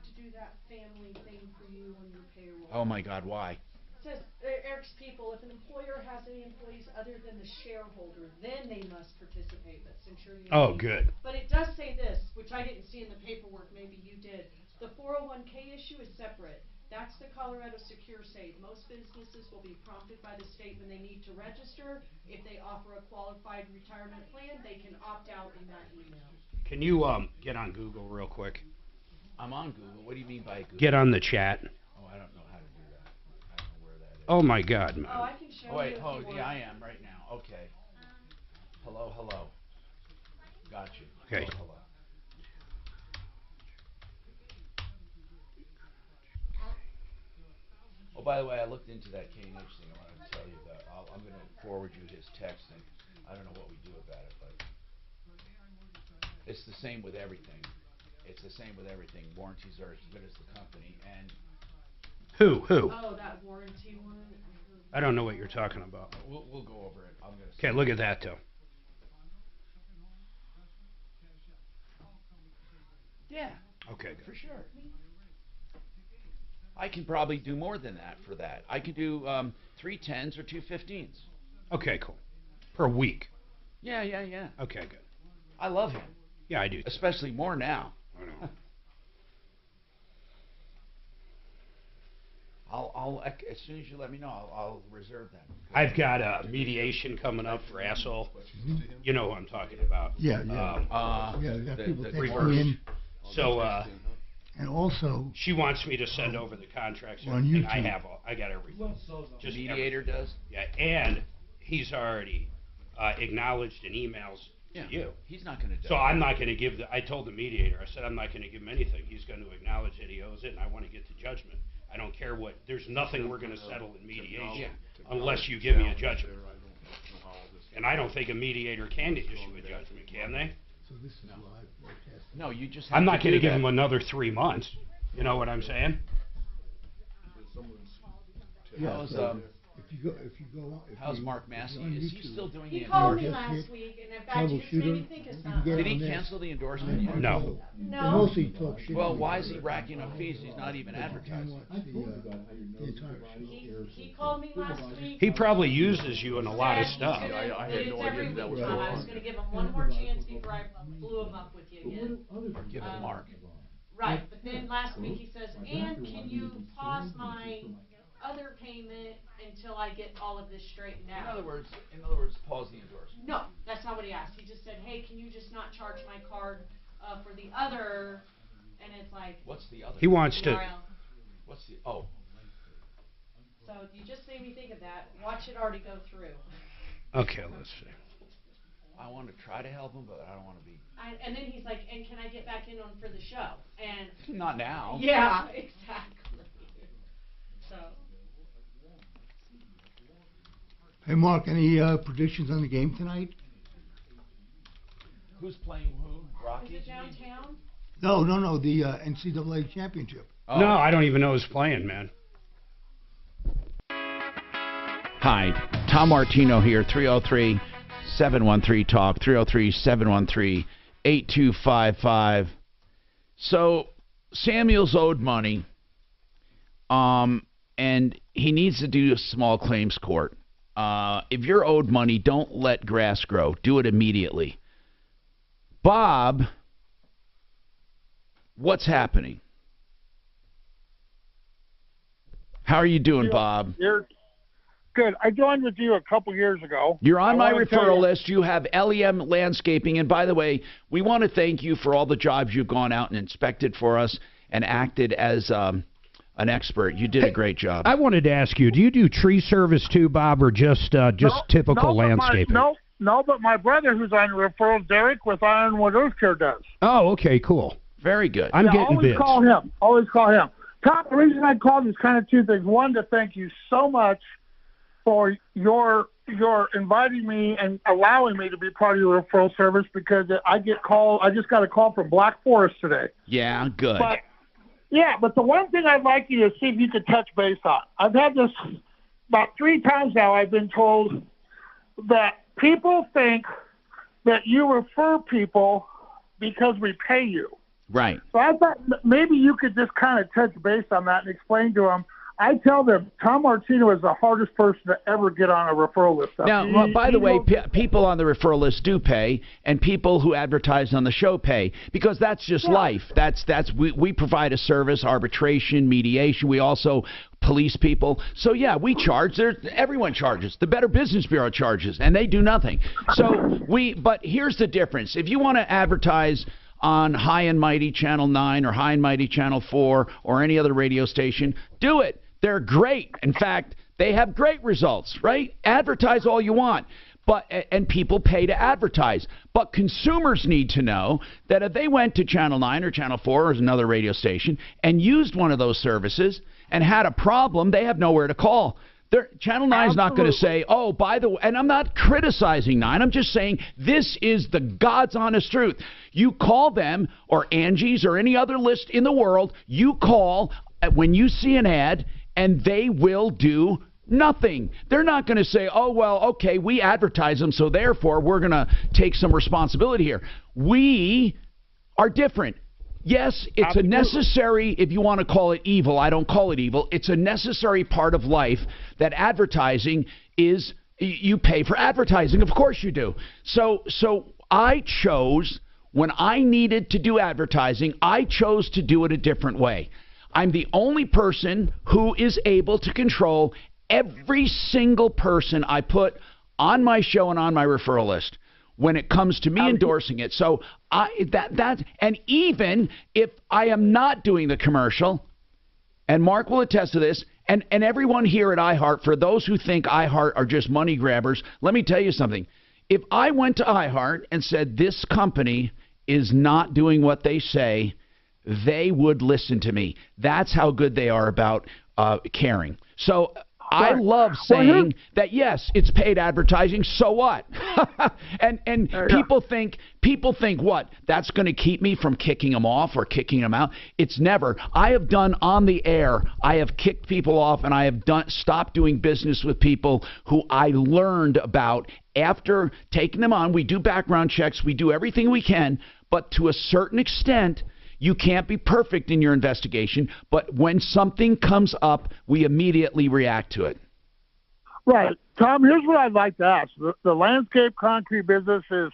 to do that family thing for you on your payroll. Oh my God, why? It says, Eric's people, if an employer has any employees other than the shareholder, then they must participate. But since you're good. But it does say this, which I didn't see in the paperwork, maybe you did. The 401k issue is separate. That's the Colorado Secure Save. Most businesses will be prompted by the state when they need to register. If they offer a qualified retirement plan, they can opt out in that email. Can you get on Google real quick? I'm on Google. What do you mean by Google? Get on the chat. Oh, I don't know how to do that. I don't know where that is. Oh my God. Oh, I can show Wait, you. Yeah, I am right now. Okay. Hello. Got you. Okay. Hello. Oh, by the way, I looked into that K&H thing. I wanted to tell you that. I'm going to forward you his text, and I don't know what we do about it, but it's the same with everything. It's the same with everything. Warranties are as good as the company, and Who? Oh, that warranty one. I don't know what you're talking about. we'll go over it. I'm going to. Okay, look at that though. Yeah. Okay, good. For sure. I can probably do more than that for that. I could do 3 10s or 2 15s. Okay, cool. Per week. Yeah. Okay, good. I love him. Yeah, I do. Especially more now. I know. I'll as soon as you let me know, I'll reserve that. I've got a mediation coming up for asshole. You know who I'm talking about. Yeah. People take me in. So, and also, she wants me to send over the contracts. on And YouTube. I got everything. Just mediator does. Yeah, and he's already acknowledged in emails to you. He's not going to do. So I'm not going to give I told the mediator. I said I'm not going to give him anything. He's going to acknowledge that he owes it, and I want to get to judgment. I don't care what. There's nothing we're going to settle in mediation unless you give me a judgment. And I don't think a mediator can issue a judgment, can they? So this is live broadcast. No, you just. Have I'm not to going to do give that. him another 3 months. You know what I'm saying? Yeah, How's so if you go on, how's Mark Massey? Is he still doing He the called me endorsement? last week, and in fact, he just made me think of something. Did he cancel the endorsement yet? No. No. Mostly talk shit. Well, why is he racking up fees? He's not even advertising. He called me last week. He probably uses you in a lot of Said stuff. he's gonna- I that had it's no every idea that week, was Tom. going I was on. going to give him one more chance before I blew him up with you again. Give him Mark. Right, but then last week he says, and can you pause my other payment until I get all of this straightened In out? other words, pause the endorsement. No, that's not what he asked. He just said, hey, can you just not charge my card for the other? And it's like, What's the other? He wants to. URL. What's the? Oh. So you just made me think of that. Watch it already go through. Okay, let's see. I want to try to help him, but I don't want to be. And then he's like, and can I get back in on for the show? And Not now. yeah, exactly. So. Hey, Mark, any predictions on the game tonight? Who's playing who? Rockies? Is it downtown? No, the NCAA championship. Oh. No, I don't even know who's playing, man. Hi, Tom Martino here, 303-713-TALK, 303-713-8255. So, Samuel's owed money, and he needs to do a small claims court. If you're owed money, don't let grass grow. Do it immediately. Bob, what's happening? How are you doing, Bob? You're good. I joined with you a couple years ago. You're on my wanna tell referral you- list. You have LEM Landscaping. And by the way, we want to thank you for all the jobs you've gone out and inspected for us and acted as an expert. You did a great job. I wanted to ask you, do you do tree service too, Bob, or just typical landscaping? No, but my brother, who's on referral, Derek, with Ironwood Earth Care, does. Oh, okay, cool. Very good. I'm getting always bids. Call him. Always call him. Tom, the reason I called is kind of two things. One, to thank you so much for your inviting me and allowing me to be part of your referral service, because I just got a call from Black Forest today. Yeah, good. But the one thing I'd like you to see if you could touch base on. I've had this about 3 times now. I've been told that people think that you refer people because we pay you. Right. So I thought maybe you could just kind of touch base on that and explain to them. I tell them Tom Martino is the hardest person to ever get on a referral list. Now, by the way, people on the referral list do pay, and people who advertise on the show pay, because that's just life. We provide a service, arbitration, mediation. We also police people. So yeah, we charge. Everyone charges. The Better Business Bureau charges, and they do nothing. But here's the difference. If you want to advertise on High and Mighty Channel 9 or High and Mighty Channel 4 or any other radio station, do it. They're great. In fact, they have great results, right? Advertise all you want, and people pay to advertise. But consumers need to know that if they went to Channel 9 or Channel 4 or another radio station and used one of those services and had a problem, they have nowhere to call. Channel 9 is not going to say, oh, by the way, and I'm not criticizing 9. I'm just saying this is the God's honest truth. You call them, or Angie's, or any other list in the world, you call when you see an ad, and they will do nothing. They're not going to say, oh, well, okay, we advertise them, so therefore we're going to take some responsibility here. We are different. Yes, it's a necessary, if you want to call it evil, I don't call it evil, it's a necessary part of life that advertising is, you pay for advertising, of course you do. So I chose, when I needed to do advertising, I chose to do it a different way. I'm the only person who is able to control every single person I put on my show and on my referral list when it comes to me endorsing it. So and even if I am not doing the commercial, and Mark will attest to this, and everyone here at iHeart, for those who think iHeart are just money grabbers, let me tell you something. If I went to iHeart and said this company is not doing what they say, they would listen to me. That's how good they are about caring. So I love saying that, yes, it's paid advertising, so what? and people think what? That's going to keep me from kicking them off or kicking them out? It's never. I have done on the air, I have kicked people off, and I have stopped doing business with people who I learned about after taking them on. We do background checks, we do everything we can, but to a certain extent, you can't be perfect in your investigation, but when something comes up, we immediately react to it. Right. Tom, here's what I'd like to ask. The landscape concrete business is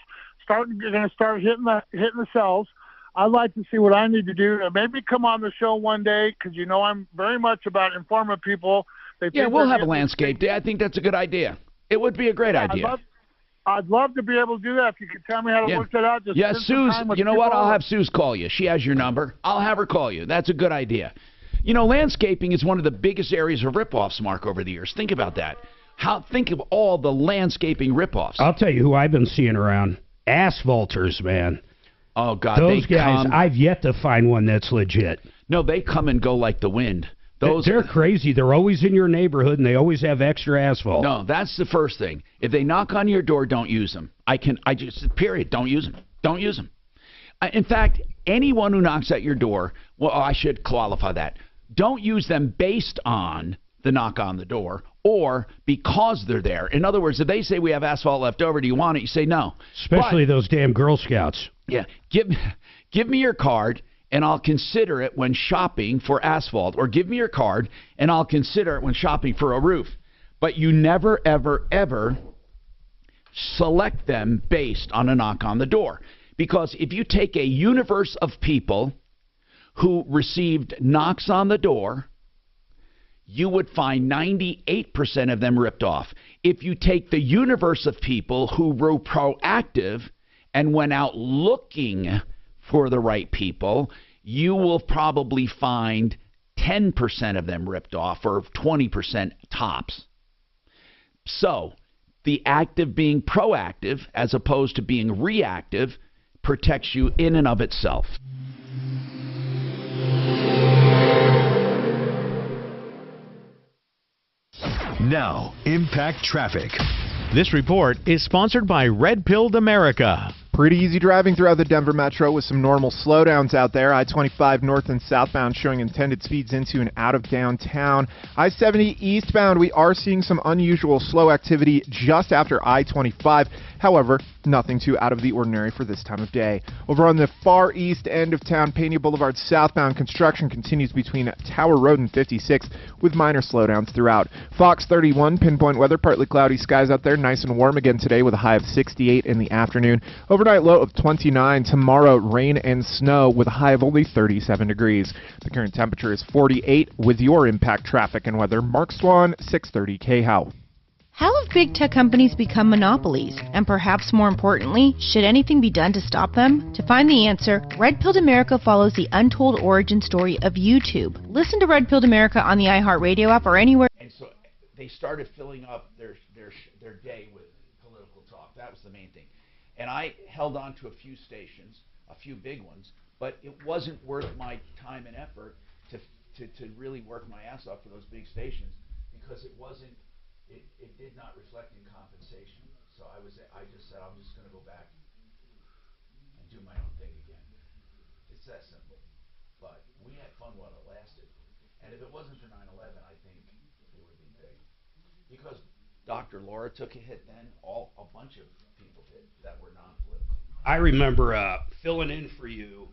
going to start hitting the shelves. I'd like to see what I need to do to maybe come on the show one day, because you know I'm very much about informing people. Yeah, we'll have a landscape day. I think that's a good idea. It would be a great idea. I'd love to be able to do that. If you could tell me how to work that out. Suze, you know what? I'll have Suze call you. She has your number. I'll have her call you. That's a good idea. You know, landscaping is one of the biggest areas of ripoffs, Mark, over the years. Think about that. Think of all the landscaping ripoffs. I'll tell you who I've been seeing around. Asphalters, man. Oh, God. Those guys, I've yet to find one that's legit. No, they come and go like the wind. They're crazy. They're always in your neighborhood, and they always have extra asphalt. No, that's the first thing. If they knock on your door, don't use them. Period. Don't use them. Don't use them. In fact, anyone who knocks at your door, well, I should qualify that. Don't use them based on the knock on the door or because they're there. In other words, if they say we have asphalt left over, do you want it? You say no. Especially those damn Girl Scouts. Yeah. Give me your card, and I'll consider it when shopping for asphalt. Or give me your card, and I'll consider it when shopping for a roof. But you never, ever, ever select them based on a knock on the door. Because if you take a universe of people who received knocks on the door, you would find 98% of them ripped off. If you take the universe of people who were proactive and went out looking for the right people, you will probably find 10% of them ripped off, or 20% tops. So the act of being proactive as opposed to being reactive protects you in and of itself. Now, Impact Traffic. This report is sponsored by Red Pilled America. Pretty easy driving throughout the Denver Metro with some normal slowdowns out there. I-25 north and southbound showing intended speeds into and out of downtown. I-70 eastbound, we are seeing some unusual slow activity just after I-25. However, nothing too out of the ordinary for this time of day. Over on the far east end of town, Pena Boulevard southbound, construction continues between Tower Road and 56 with minor slowdowns throughout. Fox 31, pinpoint weather, partly cloudy skies out there, nice and warm again today with a high of 68 in the afternoon. Overnight low of 29. Tomorrow, rain and snow with a high of only 37 degrees. The current temperature is 48 with your Impact Traffic and Weather. Mark Swan, 630 KHOW. How have big tech companies become monopolies? And perhaps more importantly, should anything be done to stop them? To find the answer, Red Pilled America follows the untold origin story of YouTube. Listen to Red Pilled America on the iHeartRadio app or anywhere. And so they started filling up their day with political talk. That was the main thing. And I held on to a few stations, a few big ones, but it wasn't worth my time and effort to really work my ass off for those big stations because it wasn't, it did not reflect in compensation. So I just said, I'm just going to go back and do my own thing again. It's that simple. But we had fun while it lasted. And if it wasn't for 9/11, I think it would be big. Because Dr. Laura took a hit then, a bunch of people did that were non-political. I remember filling in for you.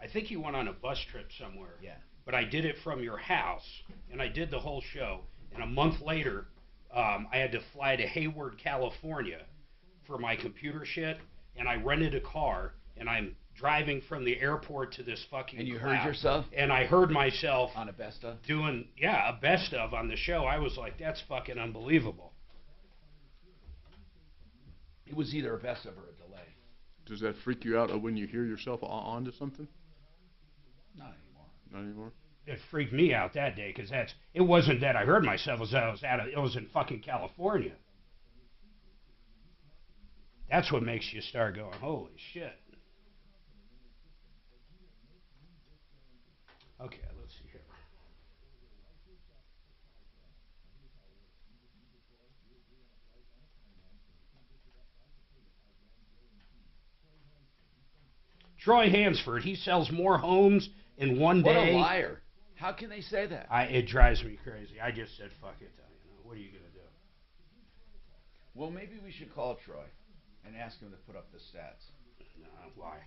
I think you went on a bus trip somewhere. Yeah. But I did it from your house, and I did the whole show. And a month later, I had to fly to Hayward, California for my computer shit, and I rented a car, and I'm driving from the airport to this fucking And you crowd. heard yourself? And I heard myself on a best of? Doing, a best of on the show. I was like, that's fucking unbelievable. It was either a best of or a delay. Does that freak you out when you hear yourself onto something? Not anymore. Not anymore? It freaked me out that day because it wasn't that I heard myself, it was that it was in fucking California. That's what makes you start going, holy shit. Okay, let's see here. Troy Hansford, he sells more homes in one day. What a liar. How can they say that? It drives me crazy. I just said, fuck it. What are you going to do? Well, maybe we should call Troy and ask him to put up the stats. No, why?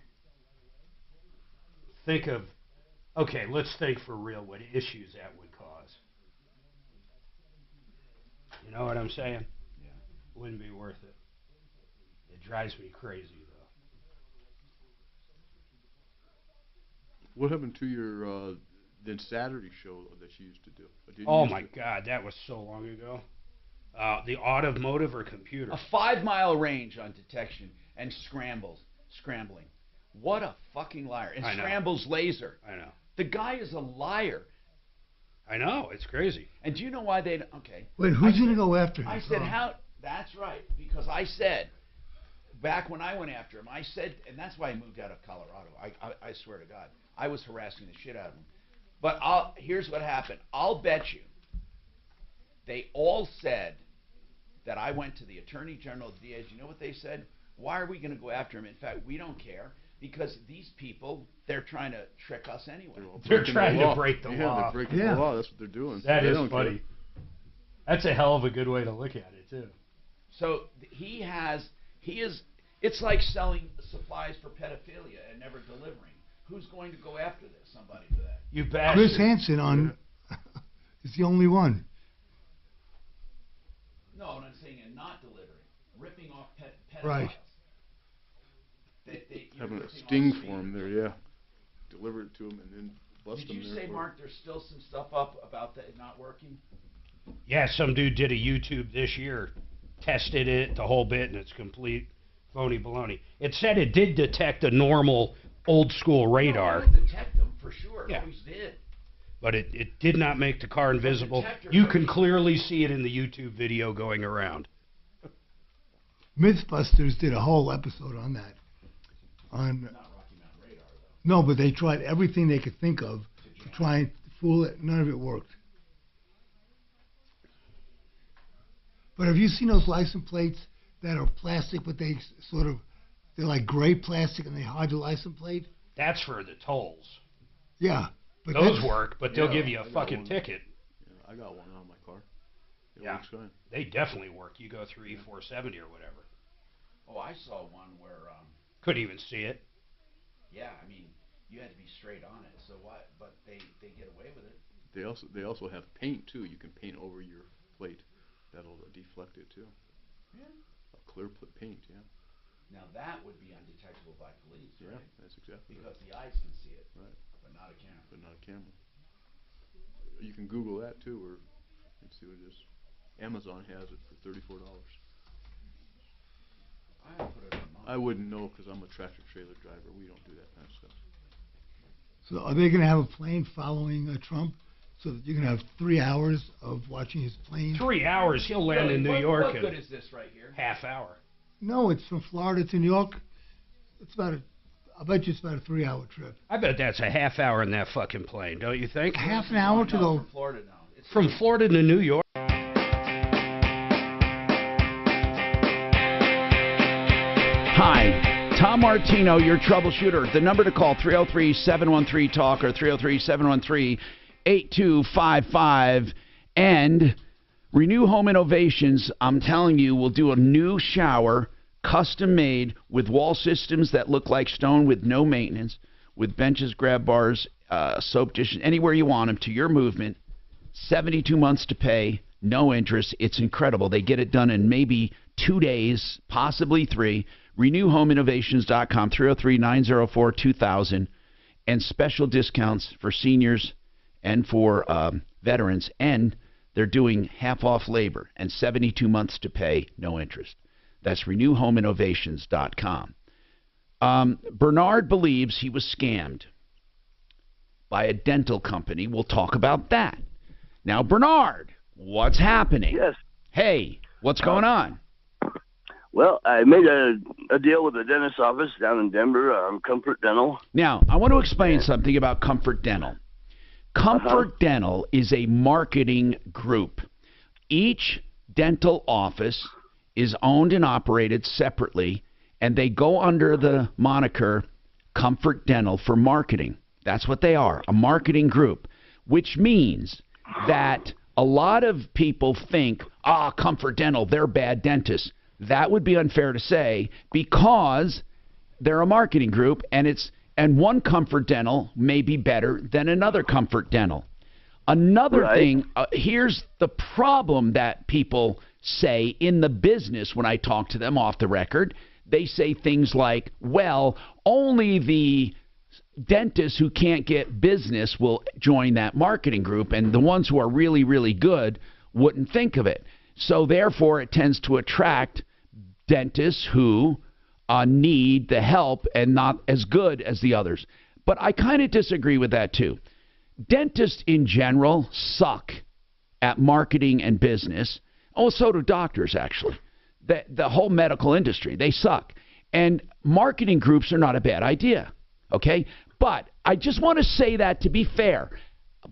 Think of, okay, let's think for real what issues that would cause. You know what I'm saying? Yeah. Wouldn't be worth it. It drives me crazy, though. What happened to your then Saturday show that you used to do? Oh my God, that was so long ago. The automotive or computer? A 5-mile range on detection and scrambling. What a fucking liar. And scrambles laser. I know. The guy is a liar. I know, it's crazy. And do you know why they, okay. Wait, who's going to go after him? I said, that's right, because I said, back when I went after him, I said, and that's why I moved out of Colorado. I swear to God. I was harassing the shit out of him. But here's what happened. I'll bet you they all said that I went to the Attorney General, the DAs. You know what they said? Why are we going to go after him? In fact, we don't care because these people, they're trying to trick us anyway. They're trying to break the law. Yeah, they're breaking the law. That's what they're doing. That is funny. That's a hell of a good way to look at it, too. So it's like selling supplies for pedophilia and never delivering. Who's going to go after this? Somebody for that. You bastard. Chris Hansen is the only one. No, I'm not saying and not delivering. Ripping off pedophiles. Right. Having a sting for him there, yeah. Deliver it to him and then bust him there. Did you say, Mark, there's still some stuff up about that not working? Yeah, some dude did a YouTube this year, tested it, the whole bit, and it's complete phony baloney. It said it did detect a normal old school radar. No, it would detect them for sure. It always did. But it did not make the car invisible. You can clearly see it in the YouTube video going around. Mythbusters did a whole episode on that. Not Rocky Mountain Radar, though. No, but they tried everything they could think of to try and fool it. None of it worked. But have you seen those license plates that are plastic, but they're like gray plastic and they hide the license plate? That's for the tolls. Yeah. But those work, but they'll give you a fucking ticket. Yeah, I got one on my car. It Yeah, works fine. they definitely work. You go through E470 or whatever. Oh, I saw one where couldn't even see it. Yeah, I mean, you had to be straight on it. So what? But they get away with it. They also have paint too. You can paint over your plate. That'll deflect it too. Yeah. A clear paint, yeah. Now that would be undetectable by police, Yeah, right? that's exactly Because right. the eyes can see it, Right. but not a camera. But not a camera. You can Google that too, or let's see what it is. Amazon has it for $34. I haven't put it on mine. I wouldn't know because I'm a tractor trailer driver. We don't do that kind of stuff. So are they going to have a plane following Trump so that you can have 3 hours of watching his plane? 3 hours, he'll land in New York What in good is this right here? half hour. No, it's from Florida to New York. It's about I bet you it's about a 3-hour trip. I bet that's a half hour in that fucking plane, don't you think? Half an hour to go. From Florida now. From Florida to New York. Hi, Tom Martino, your troubleshooter. The number to call, 303-713-TALK or 303-713-8255. And Renew Home Innovations, I'm telling you, will do a new shower, custom made, with wall systems that look like stone with no maintenance, with benches, grab bars, soap dishes, anywhere you want them, to your movement. 72 months to pay, no interest. It's incredible. They get it done in maybe 2 days, possibly 3. RenewHomeInnovations.com, 303-904-2000, and special discounts for seniors and for veterans. And they're doing half off labor and 72 months to pay, no interest. That's RenewHomeInnovations.com. Bernard believes he was scammed by a dental company. We'll talk about that. Now, Bernard, what's happening? Yes. Hey, what's going on? Well, I made a deal with the dentist's office down in Denver, Comfort Dental. Now, I want to explain something about Comfort Dental. Comfort Dental is a marketing group. Each dental office is owned and operated separately, and they go under the moniker Comfort Dental for marketing. That's what they are, a marketing group, which means that a lot of people think, Comfort Dental, they're bad dentists. That would be unfair to say because they're a marketing group, and one Comfort Dental may be better than another Comfort Dental. Another thing, here's the problem that people say in the business when I talk to them off the record. They say things like, well, only the dentists who can't get business will join that marketing group, and the ones who are really, really good wouldn't think of it. So therefore, it tends to attract dentists who need the help and not as good as the others. But I kind of disagree with that too. Dentists in general suck at marketing and business. Oh, so do doctors, actually. The whole medical industry, they suck. And marketing groups are not a bad idea, okay? But I just want to say that to be fair.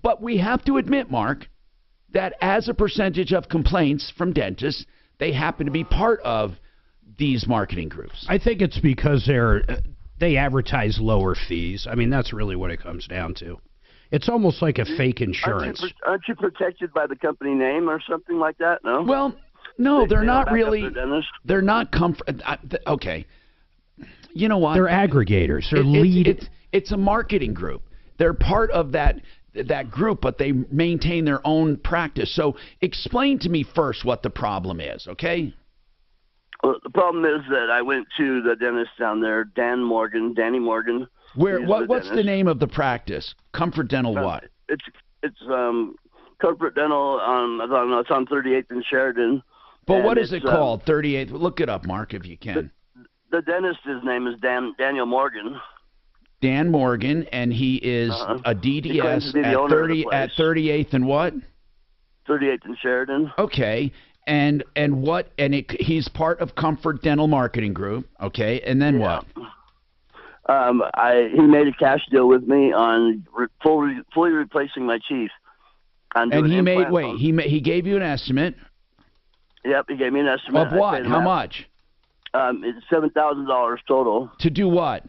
But we have to admit, Mark, that as a percentage of complaints from dentists, they happen to be part of these marketing groups. I think it's because they advertise lower fees. I mean, that's really what it comes down to. It's almost like a fake insurance. Aren't you protected by the company name or something like that? No. Well, no, they're not really. They're not okay. You know what? They're aggregators. They're it's a marketing group. They're part of that group, but they maintain their own practice. So explain to me first what the problem is, okay? Well, the problem is that I went to the dentist down there, Danny Morgan. What's the name of the practice? Comfort Dental what? It's Comfort Dental I don't know, it's on 38th and Sheridan. But what is it called? 38th. Look it up, Mark, if you can. The dentist's name is Daniel Morgan. Dan Morgan, and he is a DDS at 38th and what? 38th and Sheridan. Okay. And he's part of Comfort Dental Marketing Group, okay? And then what? He made a cash deal with me on fully replacing my teeth. And he gave you an estimate. Yep, he gave me an estimate. Of what? How much? It's $7,000 total. To do what?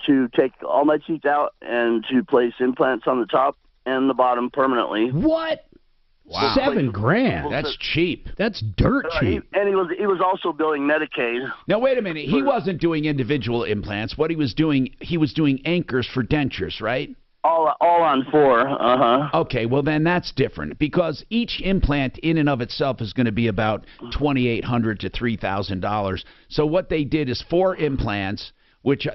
To take all my teeth out and to place implants on the top and the bottom permanently. What? Wow. $7,000. That's cheap. That's dirt cheap. And he was also billing Medicaid. Now wait a minute. He wasn't doing individual implants. What he was doing anchors for dentures, right? All on 4. Okay, well then that's different because each implant in and of itself is going to be about $2,800 to $3,000. So what they did is 4 implants, which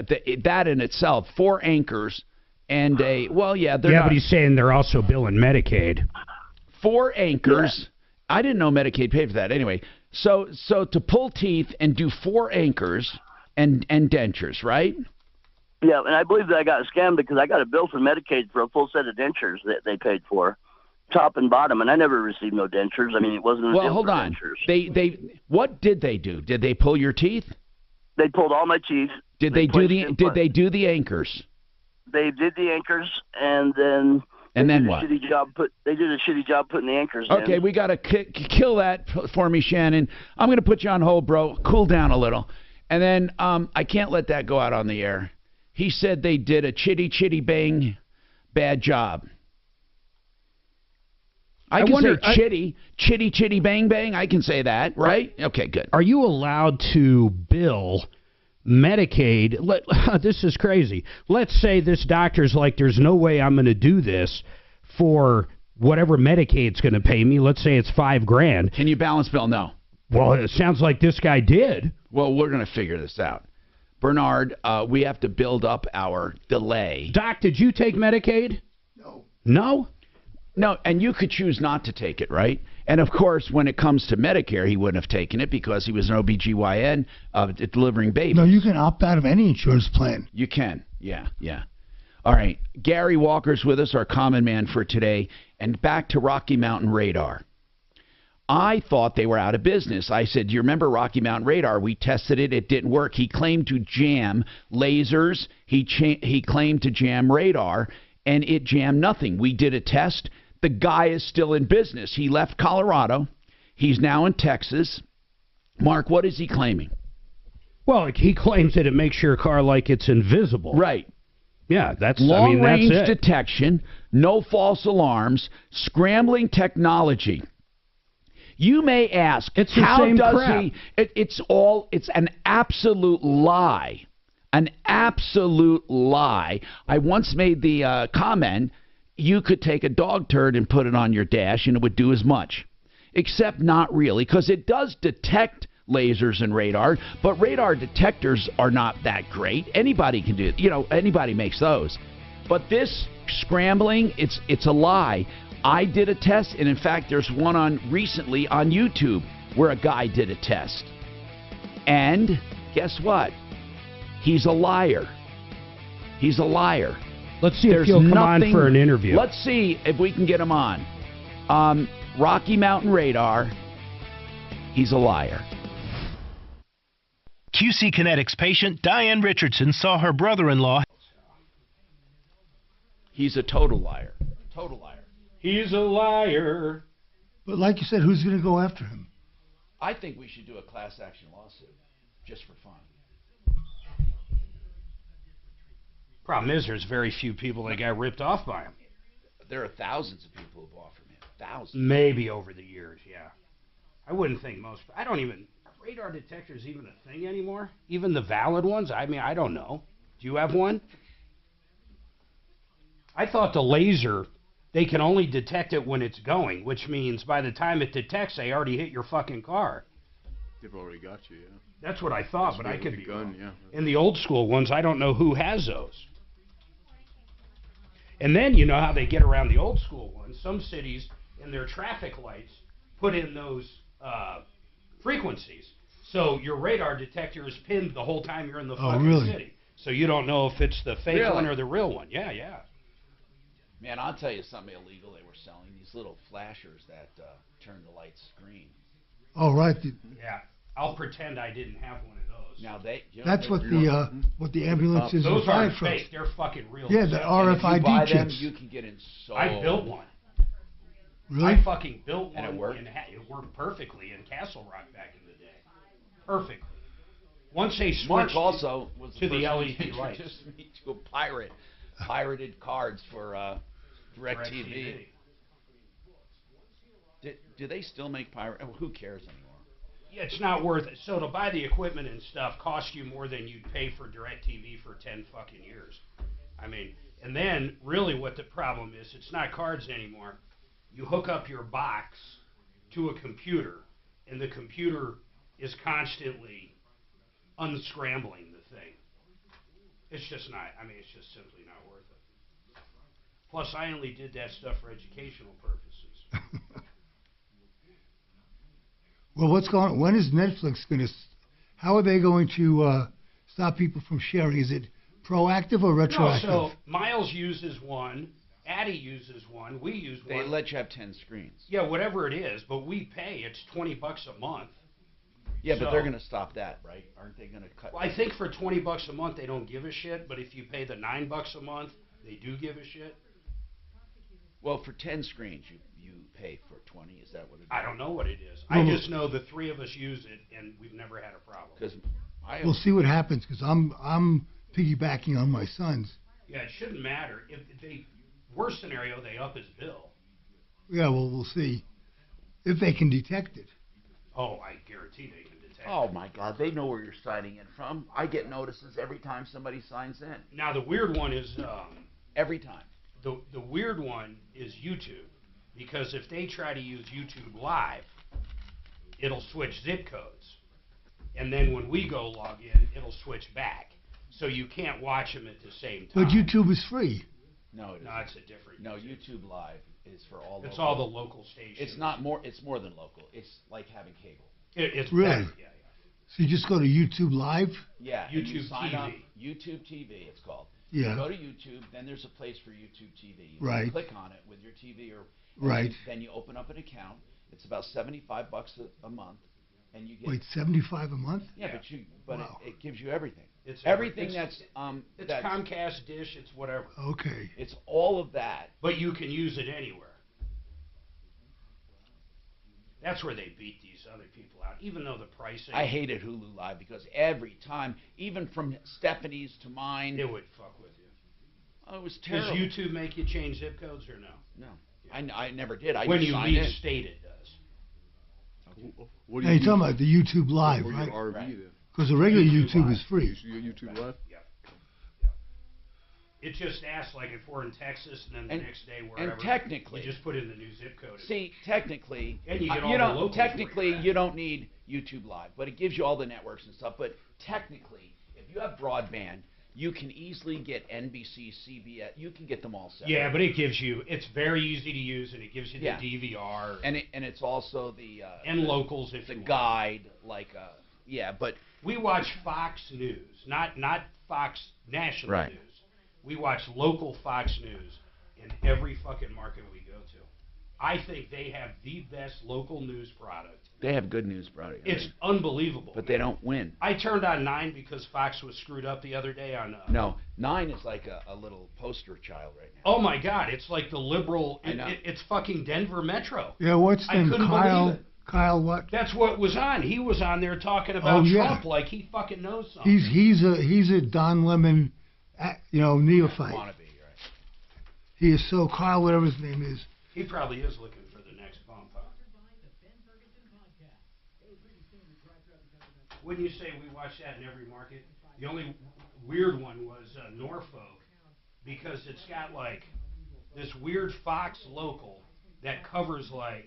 that in itself, 4 anchors, and but he's saying they're also billing Medicaid. 4 anchors. Yeah. I didn't know Medicaid paid for that. Anyway, so to pull teeth and do 4 anchors and dentures, right? Yeah, and I believe that I got scammed because I got a bill from Medicaid for a full set of dentures that they paid for, top and bottom, and I never received no dentures. I mean, it wasn't a deal hold for on. Dentures. They what did they do? Did they pull your teeth? They pulled all my teeth. Did they do the anchors? They did the anchors, and then what? They did a shitty job putting the anchors in. Okay, we got to kill that for me, Shannon. I'm going to put you on hold, bro. Cool down a little. And then I can't let that go out on the air. He said they did a chitty bang bad job. I can say chitty bang bang. I can say that, right? Okay, good. Are you allowed to bill Medicaid? This is crazy. Let's say this doctor's like, there's no way I'm going to do this for whatever Medicaid's going to pay me. Let's say it's $5,000. Can you balance bill? No. Well, it sounds like this guy did. Well, we're going to figure this out. Bernard, we have to build up our delay. Doc, did you take Medicaid? No. No? No, and you could choose not to take it, right? And, of course, when it comes to Medicare, he wouldn't have taken it because he was an OBGYN delivering babies. No, you can opt out of any insurance plan. You can, yeah. All right, Gary Walker's with us, our common man for today. And back to Rocky Mountain Radar. I thought they were out of business. I said, do you remember Rocky Mountain Radar? We tested it. It didn't work. He claimed to jam lasers. He claimed to jam radar, and it jammed nothing. We did a test. The guy is still in business. He left Colorado. He's now in Texas. Mark, what is he claiming? Well, he claims that it makes your car like it's invisible. Right. Yeah, that's long-range that's it. detection, no false alarms, scrambling technology. You may ask, it's the how same does crap. he? It's an absolute lie. An absolute lie. I once made the comment, you could take a dog turd and put it on your dash and it would do as much. Except not really, because it does detect lasers and radar, but radar detectors are not that great. Anybody can do it. Anybody makes those. But this scrambling, it's a lie. I did a test, and in fact, there's one recently on YouTube where a guy did a test. And guess what? He's a liar. He's a liar. Let's see if he'll come on for an interview. Let's see if we can get him on. Rocky Mountain Radar, he's a liar. QC Kinetics patient Diane Richardson saw her brother-in-law. He's a total liar. Total liar. He's a liar. But like you said, who's going to go after him? I think we should do a class action lawsuit, just for fun. Problem is, there's very few people that got ripped off by him. There are thousands of people who've offered me. Thousands. Maybe over the years, yeah. I wouldn't think most. Are radar detectors even a thing anymore? Even the valid ones? I mean, I don't know. Do you have one? I thought the laser, they can only detect it when it's going, which means by the time it detects, they already hit your fucking car. They've already got you, yeah. That's what I thought, but I could be gun, wrong. yeah. In the old school ones, I don't know who has those. And then you know how they get around the old school ones. Some cities, in their traffic lights, put in those frequencies. So your radar detector is pinned the whole time you're in the fucking city. So you don't know if it's the fake one or the real one. Yeah. Man, I'll tell you something illegal they were selling. These little flashers that turn the lights green. Oh, right. Yeah. I'll pretend I didn't have one of those. Now that's what the ambulances those are aren't from. fake. They're fucking real. Yeah, the RFID chips. You can get in so. I built one. Really? I fucking built one. And it worked? It worked perfectly in Castle Rock back in the day. Perfectly. Once they Mark switched also was to the LED introduced lights. me to a pirated cards for DirecTV. Do they still make pirate? Who cares anymore? Yeah, it's not worth it. So to buy the equipment and stuff cost you more than you'd pay for DirecTV for 10 fucking years. I mean, and then really what the problem is, it's not cards anymore. You hook up your box to a computer, and the computer is constantly unscrambling the thing. It's just not, it's just simply not worth it. Plus, I only did that stuff for educational purposes. Well, what's going on? When is Netflix going to... How are they going to stop people from sharing? Is it proactive or retroactive? No, so Miles uses one, Addie uses one, we use one. They let you have 10 screens. Yeah, whatever it is, but we pay. It's $20 a month. Yeah, but So- they're going to stop that, right? Aren't they going to cut? Well, I think for $20 a month they don't give a shit, but if you pay the $9 a month, they do give a shit. Well, for 10 screens, you pay for 20. Is that what it is? I don't know what it is. I just know the three of us use it, and we've never had a problem. Because We'll see what happens because I'm piggybacking on my sons. Yeah, it shouldn't matter. If they, worst scenario, they up his bill. Yeah, well, we'll see if they can detect it. Oh, I guarantee they can detect. Oh my God, they know where you're signing in from. I get notices every time somebody signs in. Now the weird one is every time. The weird one is YouTube, because if they try to use YouTube Live, it'll switch zip codes, and then when we go log in, it'll switch back, so you can't watch them at the same time. But YouTube is free. No, it isn't. No, it's a different. No, YouTube Live is for all. It's local. all the local stations. It's not more. It's more than local. It's like having cable. It's Really? better, yeah. So you just go to YouTube Live. Yeah, and you YouTube sign TV. up. YouTube TV, it's called. Yeah. You go to YouTube, then there's a place for YouTube TV. You Right. click on it with your TV or. Right. Then you open up an account. It's about $75 a month, and you get. Wait, 75 a month? Yeah, but Wow. it gives you everything. It's everything it's- that's It's that's, Comcast, Dish, it's whatever. Okay. It's all of that. But you can use it anywhere. That's where they beat these other people out, even though the pricing. I hated Hulu Live because every time, even from Stephanie's to mine, It would fuck with you. oh, it was Does terrible. YouTube make you change zip codes or no? No, I never did. I When just you signed leave in. state, it does. What Now you're talking about the YouTube Live, Or right? your RV then. Because the regular YouTube Live. is free. YouTube Live? It just asks, like, if we're in Texas and then the And- next day and wherever. technically- You just put in the new zip code. See, technically, And you get all you the don't. locals Technically, where you're at. you don't need YouTube Live, but it gives you all the networks and stuff. But technically, if you have broadband, you can easily get NBC, CBS. You can get them all set. Yeah, but it gives you, it's very easy to use, and it gives you the Yeah. DVR. and it's also the And locals if the you want. guide, like yeah, but We watch Fox News, not Fox National Right. News. We watch local Fox News in every fucking market we go to. I think they have the best local news product. they have good news product. It's unbelievable. but they don't win. I turned on 9 because Fox was screwed up the other day on. No, 9 is like a little poster child right now. Oh my God! It's like the liberal. I know. It's fucking Denver Metro. Yeah, what's I name? couldn't believe it. Kyle what? That's what was on. He was on there talking about Oh, yeah. Trump like he fucking knows something. He's a Don Lemon, neophyte. Wannabe, right? He is so Kyle, whatever his name is. He probably is looking for the next bump. Huh? Wouldn't you say we watch that in every market? The only weird one was Norfolk, because it's got like this weird Fox local that covers like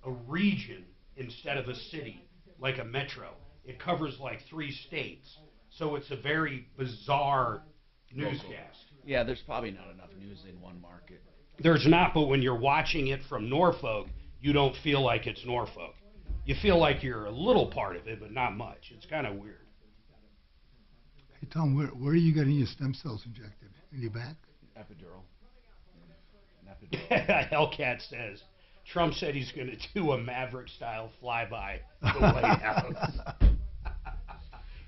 a region instead of a city, like a metro. It covers like 3 states, so it's a very bizarre newscast. Yeah, there's probably not enough news in one market. There's not, but when you're watching it from Norfolk, you don't feel like it's Norfolk. You feel like you're a little part of it, but not much. It's kind of weird. Hey Tom, where are you getting your stem cells injected? In your back? Epidural. An epidural. Hellcat says, Trump said he's going to do a Maverick-style flyby the White House.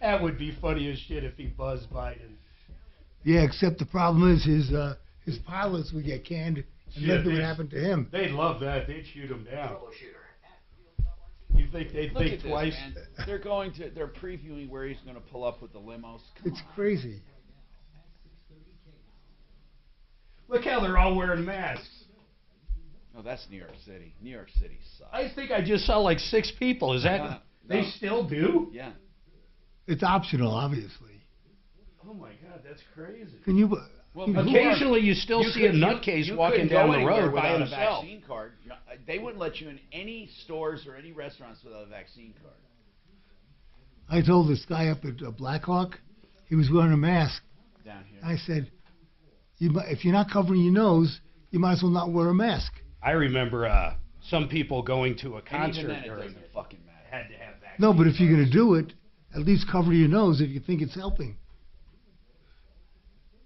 That would be funny as shit if he buzzed Biden. Yeah, except the problem is his pilots would get canned and Shit, nothing would happen to him. They'd love that. They'd shoot him down. You think they'd Look think at this, twice? man. They're previewing where he's going to pull up with the limos. It's crazy. Look how they're all wearing masks. No, that's New York City. New York City sucks. I think I just saw like 6 people. Is that they No. still do? Yeah. It's optional, obviously. Oh my God, that's crazy. Can you? Well, who occasionally you still see a nutcase you walking couldn't go down the anywhere road by without himself. a vaccine card. They wouldn't let you in any stores or any restaurants without a vaccine card. I told this guy up at Blackhawk, he was wearing a mask. Down here. I said, if you're not covering your nose, you might as well not wear a mask. I remember some people going to a And concert even then, it during doesn't fucking matter. had to have vaccine. No, but if you're going to do it, at least cover your nose if you think it's helping.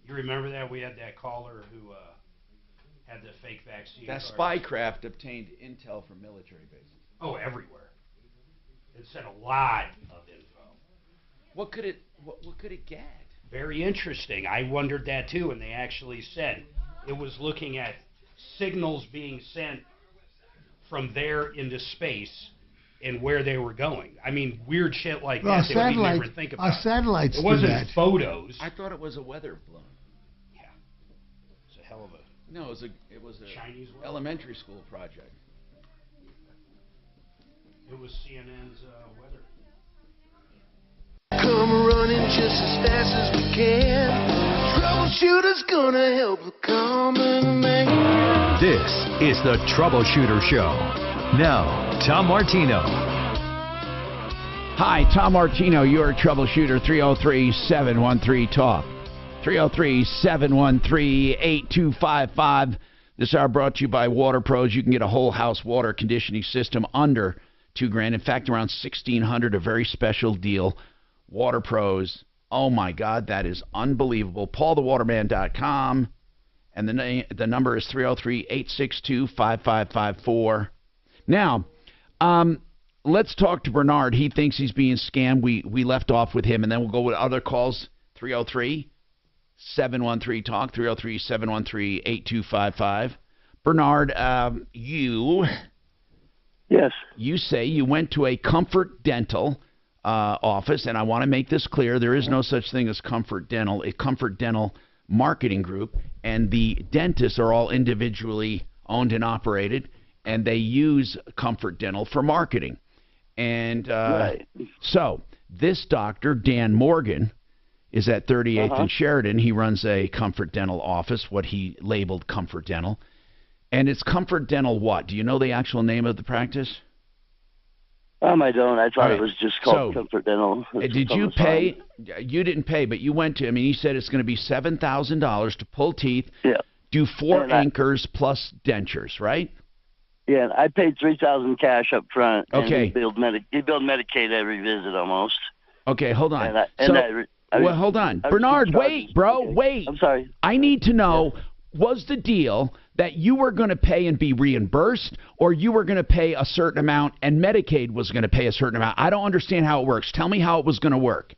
You remember that? We had that caller who had the fake vaccine That card. spycraft obtained intel from military bases. Oh, everywhere. It said a lot of info. What could it get? Very interesting. I wondered that too, and they actually said it was looking at signals being sent from there into space and where they were going. I mean, weird shit like Well, that that we never think about. Our satellites it do wasn't that. photos. I thought it was a weather balloon. Yeah. It's a hell of a... No, it was a Chinese weather? elementary school project. It was CNN's weather. Come running just as fast as we can. Troubleshooter's gonna help the common man. This is the Troubleshooter Show. Now, Tom Martino. Hi, Tom Martino, your troubleshooter, 303-713-TALK. 303-713-8255. This hour brought to you by Water Pros. You can get a whole house water conditioning system under $2,000. In fact, around $1,600, a very special deal. Water Pros. Oh, my God, that is unbelievable. PaulTheWaterman.com. And the number is 303-862-5554. Now, let's talk to Bernard. He thinks he's being scammed. We left off with him, and then we'll go with other calls. 303-713-TALK, 303-713-8255. Bernard, Yes. You say you went to a Comfort Dental office, and I want to make this clear. There is no such thing as Comfort Dental, a Comfort Dental marketing group, and the dentists are all individually owned and operated, and they use Comfort Dental for marketing. And so this doctor, Dan Morgan, is at 38th and Sheridan. He runs a Comfort Dental office, what he labeled Comfort Dental. And it's Comfort Dental what? Do you know the actual name of the practice? I don't. I thought it was just called Comfort Dental. Did you pay? You didn't pay, but you went to, he said it's going to be $7,000 to pull teeth, do 4 anchors plus dentures, right? Yeah, and I paid $3,000 cash up front. And Okay. he billed Medicaid every visit almost. Okay, hold on. And Hold on. Bernard, wait, bro, wait. I'm sorry. I need to know, was the deal that you were going to pay and be reimbursed, or you were going to pay a certain amount and Medicaid was going to pay a certain amount? I don't understand how it works. Tell me how it was going to work.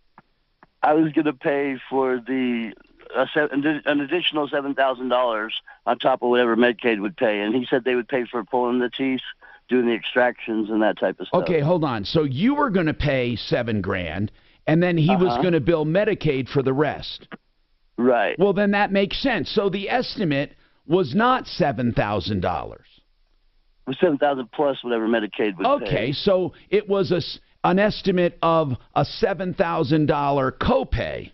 I was going to pay for an additional $7,000 on top of whatever Medicaid would pay, and he said they would pay for pulling the teeth, doing the extractions, and that type of stuff. Okay, hold on. So you were going to pay $7,000, and then he was going to bill Medicaid for the rest. Right. Well, then that makes sense. So the estimate was not $7,000. It was $7,000 plus whatever Medicaid would pay. Okay, so it was an estimate of a $7,000 copay.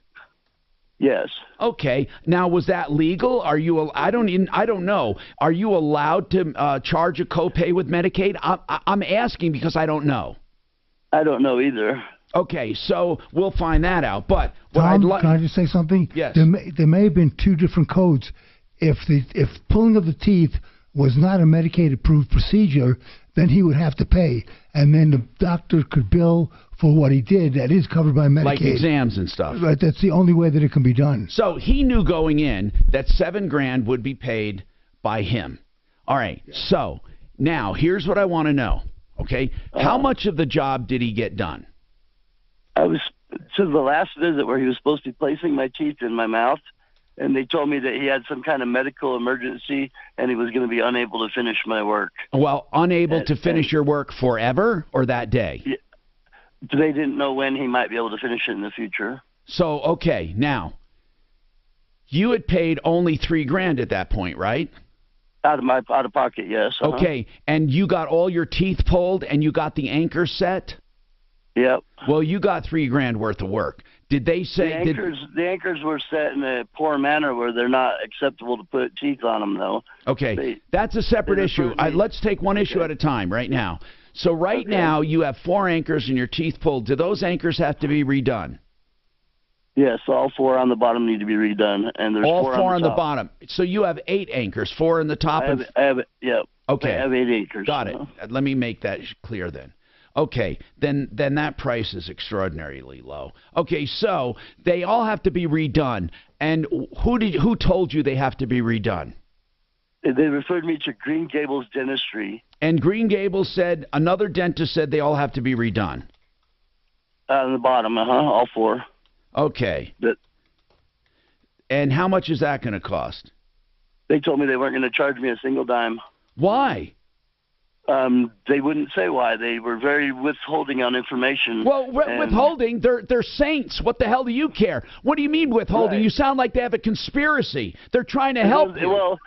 Yes. Okay. Now, was that legal? Are you? I don't know. Are you allowed to charge a copay with Medicaid? I'm asking because I don't know. I don't know either. Okay, so we'll find that out. But what Tom, I'd like, can I just say something? Yes. There may have been 2 different codes. If pulling of the teeth was not a Medicaid-approved procedure, then he would have to pay, and then the doctor could bill for what he did. That is covered by Medicaid, like exams and stuff. Right. That's the only way that it can be done. So he knew going in that $7,000 would be paid by him. All right. So now here's what I want to know. Okay, how much of the job did he get done? I was to the last visit where he was supposed to be placing my teeth in my mouth, and they told me that he had some kind of medical emergency and he was going to be unable to finish my work. Well, unable to finish your work forever or that day? Yeah, they didn't know when he might be able to finish it in the future. So, okay, now, you had paid only $3,000 at that point, right? Out of pocket, yes. Okay, and you got all your teeth pulled and you got the anchor set? Yep. Well, you got $3,000 worth of work. Did they say the anchors were set in a poor manner where they're not acceptable to put teeth on them, though? Okay, that's a separate issue. Let's take one issue at a time right now. So right now you have 4 anchors and your teeth pulled. Do those anchors have to be redone? Yes, all 4 on the bottom need to be redone, and there's all 4 on the bottom. So you have 8 anchors, 4 in the top. I have Okay. I have 8 anchors. Got it. Let me make that clear then. Okay, then that price is extraordinarily low. Okay, so they all have to be redone. And who told you they have to be redone? They referred me to Green Gables Dentistry. And Green Gables said, another dentist said they all have to be redone. On the bottom, all 4. Okay. But and how much is that going to cost? they told me they weren't going to charge me a single dime. Why? They wouldn't say why. They were very withholding on information. Well, withholding, they're saints. What the hell do you care? What do you mean withholding? Right. You sound like they have a conspiracy. They're trying to help you. Well,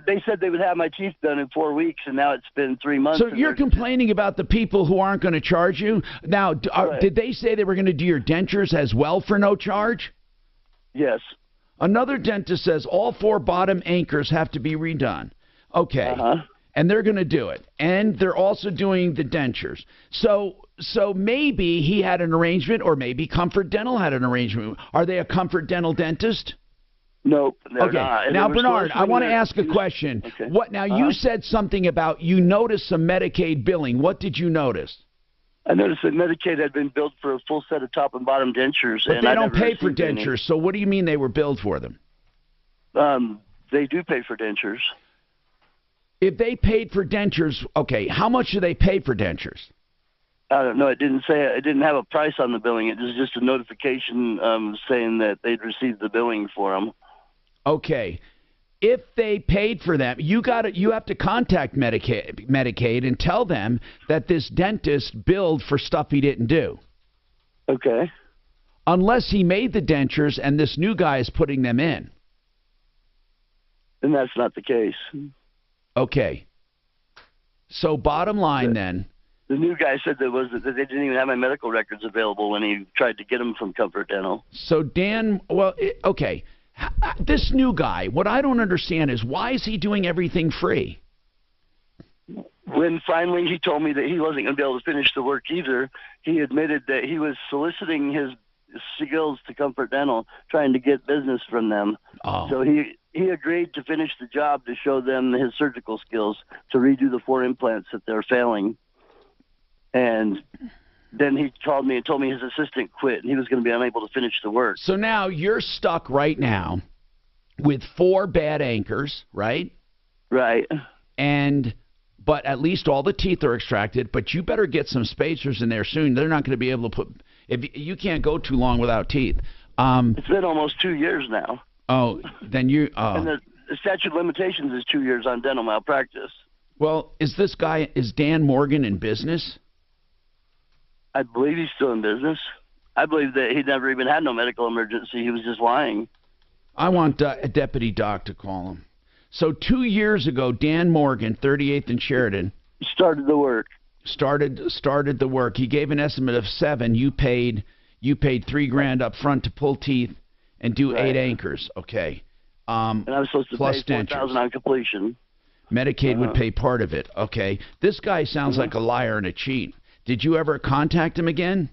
they said they would have my teeth done in 4 weeks, and now it's been 3 months. So you're complaining about the people who aren't going to charge you? Now, did they say they were going to do your dentures as well for no charge? Yes. Another dentist says all 4 bottom anchors have to be redone. Okay. And they're going to do it. And they're also doing the dentures. So maybe he had an arrangement, or maybe Comfort Dental had an arrangement. Are they a Comfort Dental dentist? Nope, they're okay. not. Now, Bernard, I want to ask a question. Okay. What? Now, you said something about you noticed some Medicaid billing. What did you notice? I noticed that Medicaid had been billed for a full set of top and bottom dentures. But and they I don't never pay for received any. dentures. So what do you mean they were billed for them? They do pay for dentures. If they paid for dentures, okay, how much do they pay for dentures? I don't know. It didn't say. It didn't have a price on the billing. It was just a notification saying that they'd received the billing for them. Okay. If they paid for them, you have to contact Medicaid and tell them that this dentist billed for stuff he didn't do. Okay. Unless he made the dentures and this new guy is putting them in. And that's not the case. Okay. So bottom line then. The new guy said that they didn't even have my medical records available when he tried to get them from Comfort Dental. So Dan, okay. This new guy, what I don't understand is why is he doing everything free? When finally he told me that he wasn't going to be able to finish the work either, he admitted that he was soliciting his skills to Comfort Dental, trying to get business from them. Oh. So he agreed to finish the job to show them his surgical skills to redo the 4 implants that they're failing. And then he called me and told me his assistant quit and he was going to be unable to finish the work. So now you're stuck right now with 4 bad anchors, right? Right. But at least all the teeth are extracted, but you better get some spacers in there soon. They're not going to be able to put, if you can't go too long without teeth. It's been almost 2 years now. Oh, then you, And the statute of limitations is 2 years on dental malpractice. Well, is Dan Morgan in business? I believe he's still in business. I believe that he never even had no medical emergency. He was just lying. I want a deputy doc to call him. So 2 years ago, Dan Morgan, 38th and Sheridan, started the work. Started the work. He gave an estimate of 7. You paid $3,000 up front to pull teeth and do 8 anchors. Okay. And I was supposed to plus pay $4,000 on completion. Medicaid would pay part of it. Okay. This guy sounds like a liar and a cheat. Did you ever contact him again?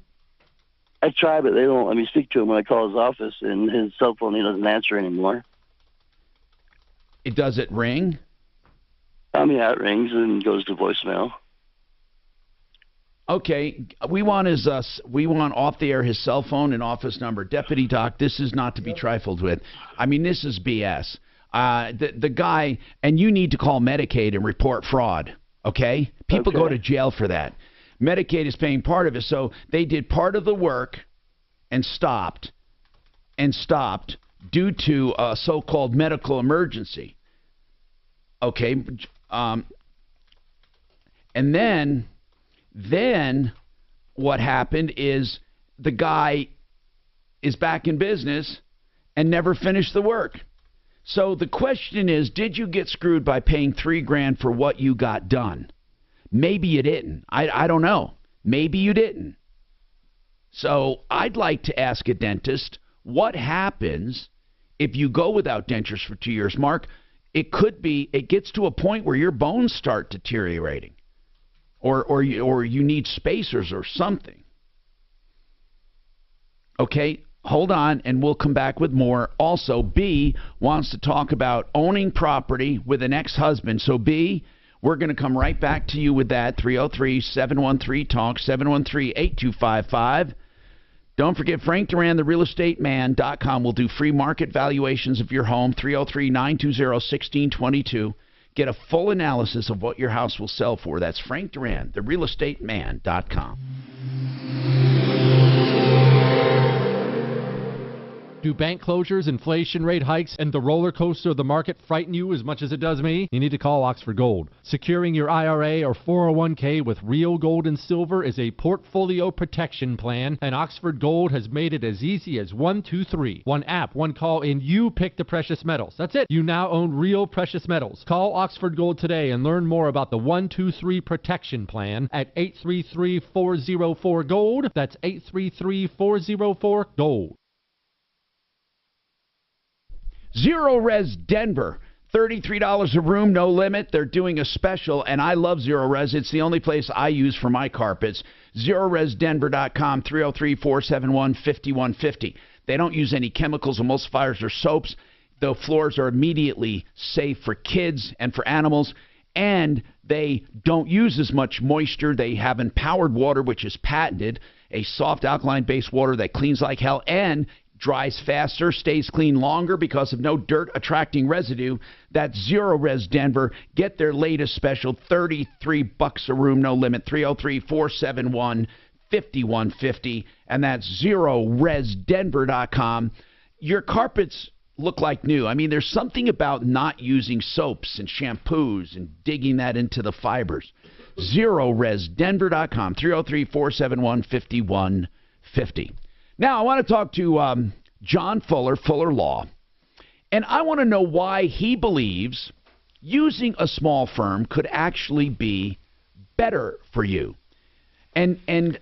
I tried, but they don't let me speak to him when I call his office, and his cell phone, he doesn't answer anymore. Does it ring? Yeah, it rings and goes to voicemail. Okay, we want off the air his cell phone and office number. Deputy Doc, this is not to be trifled with. I mean, this is BS. The guy, and you need to call Medicaid and report fraud, okay? People go to jail for that. Medicaid is paying part of it, so they did part of the work and stopped due to a so-called medical emergency. Okay, and then what happened is the guy is back in business and never finished the work. So the question is, did you get screwed by paying $3,000 for what you got done? Maybe you didn't. I don't know. Maybe you didn't. So I'd like to ask a dentist, what happens if you go without dentures for 2 years? Mark, it gets to a point where your bones start deteriorating. Or you need spacers or something. Okay, hold on, and we'll come back with more. Also, B wants to talk about owning property with an ex-husband. So, B, we're going to come right back to you with that. 303-713-TALK, 713-8255. Don't forget, Frank Duran, therealestateman.com, will do free market valuations of your home, 303-920-1622. Get a full analysis of what your house will sell for. That's Frank Duran, therealestateman.com. Do bank closures, inflation rate hikes, and the roller coaster of the market frighten you as much as it does me? You need to call Oxford Gold. Securing your IRA or 401k with real gold and silver is a portfolio protection plan, and Oxford Gold has made it as easy as 1, 2, 3. One app, one call, and you pick the precious metals. That's it. You now own real precious metals. Call Oxford Gold today and learn more about the 1, 2, 3 protection plan at 833-404-GOLD. That's 833-404-GOLD. Zero Res Denver, $33 a room, no limit. They're doing a special, and I love Zero Res. It's the only place I use for my carpets. ZeroResDenver.com, 303-471-5150. They don't use any chemicals, emulsifiers, or soaps. The floors are immediately safe for kids and for animals, and they don't use as much moisture. They have empowered water, which is patented, a soft alkaline-based water that cleans like hell and dries faster, stays clean longer because of no dirt attracting residue. That's Zero Res Denver. Get their latest special, $33 a room, no limit, 303-471-5150, and that's ZeroResDenver.com. Your carpets look like new. I mean, there's something about not using soaps and shampoos and digging that into the fibers. ZeroResDenver.com, 303-471-5150. Now, I want to talk to John Fuller, Fuller Law, and I want to know why he believes using a small firm could actually be better for you. And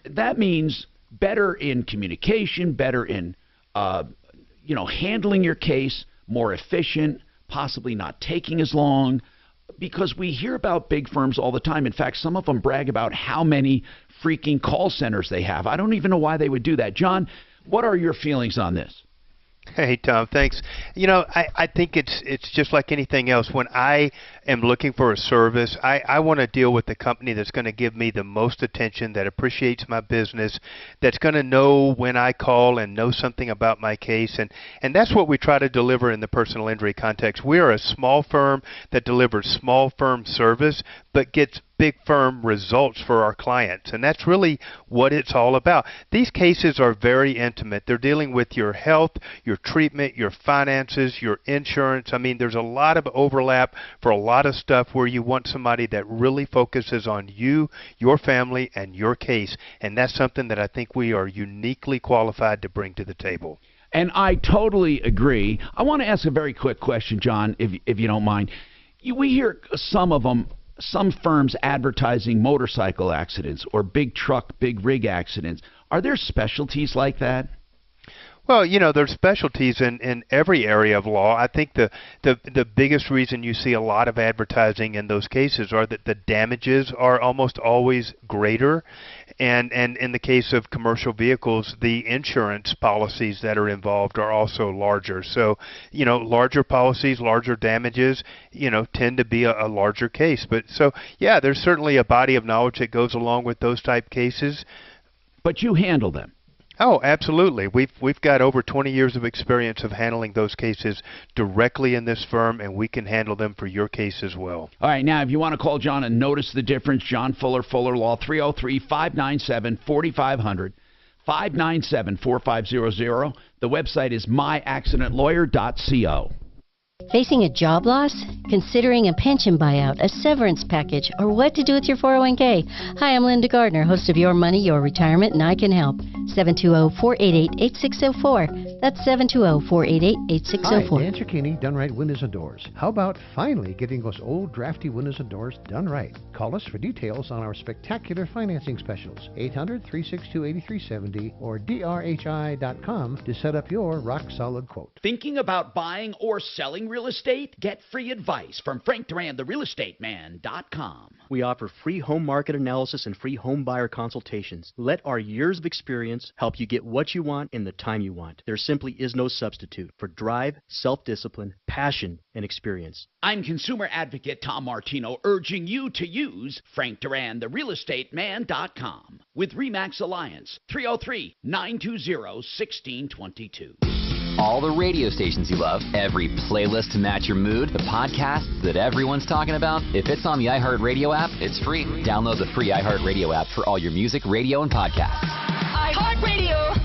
that means better in communication, better in, handling your case, more efficient, possibly not taking as long, because we hear about big firms all the time. In fact, some of them brag about how many freaking call centers they have. I don't even know why they would do that. John, what are your feelings on this? Hey, Tom, thanks. I think it's just like anything else. When I am looking for a service, I want to deal with the company that's going to give me the most attention, that appreciates my business, that's going to know when I call and know something about my case. And that's what we try to deliver in the personal injury context. We are a small firm that delivers small firm service, but gets big firm results for our clients. And that's really what it's all about. These cases are very intimate. They're dealing with your health, your treatment, your finances, your insurance. I mean, there's a lot of overlap for a lot of stuff where you want somebody that really focuses on you, your family, and your case. And that's something that I think we are uniquely qualified to bring to the table. And I totally agree. I want to ask a very quick question, John, if you don't mind. We hear some firms advertising motorcycle accidents or big truck, big rig accidents. Are there specialties like that? Well, there's specialties in every area of law. I think the biggest reason you see a lot of advertising in those cases are that the damages are almost always greater. And in the case of commercial vehicles, the insurance policies that are involved are also larger. So, larger policies, larger damages, tend to be a larger case. But so, yeah, there's certainly a body of knowledge that goes along with those type cases. But you handle them. Oh, absolutely. We've got over 20 years of experience of handling those cases directly in this firm, and we can handle them for your case as well. All right, now if you want to call John and notice the difference, John Fuller, Fuller Law, 303-597-4500, 597-4500. The website is myaccidentlawyer.co. Facing a job loss? Considering a pension buyout, a severance package, or what to do with your 401k? Hi, I'm Linda Gardner, host of Your Money, Your Retirement, and I can help. 720-488-8604. That's 720-488-8604. Hi, Dan Cicchini, Done Right Windows and Doors. How about finally getting those old drafty windows and doors done right? Call us for details on our spectacular financing specials. 800-362-8370 or drhi.com to set up your rock-solid quote. Thinking about buying or selling real estate? Get free advice from Frank Duran, therealestateman.com. We offer free home market analysis and free home buyer consultations. Let our years of experience help you get what you want in the time you want. There simply is no substitute for drive, self-discipline, passion, and experience. I'm consumer advocate Tom Martino, urging you to use Frank Duran, therealestateman.com with RE/MAX Alliance, 303-920-1622. All the radio stations you love, every playlist to match your mood, the podcasts that everyone's talking about. If it's on the iHeartRadio app, it's free. Download the free iHeartRadio app for all your music, radio, and podcasts. iHeartRadio.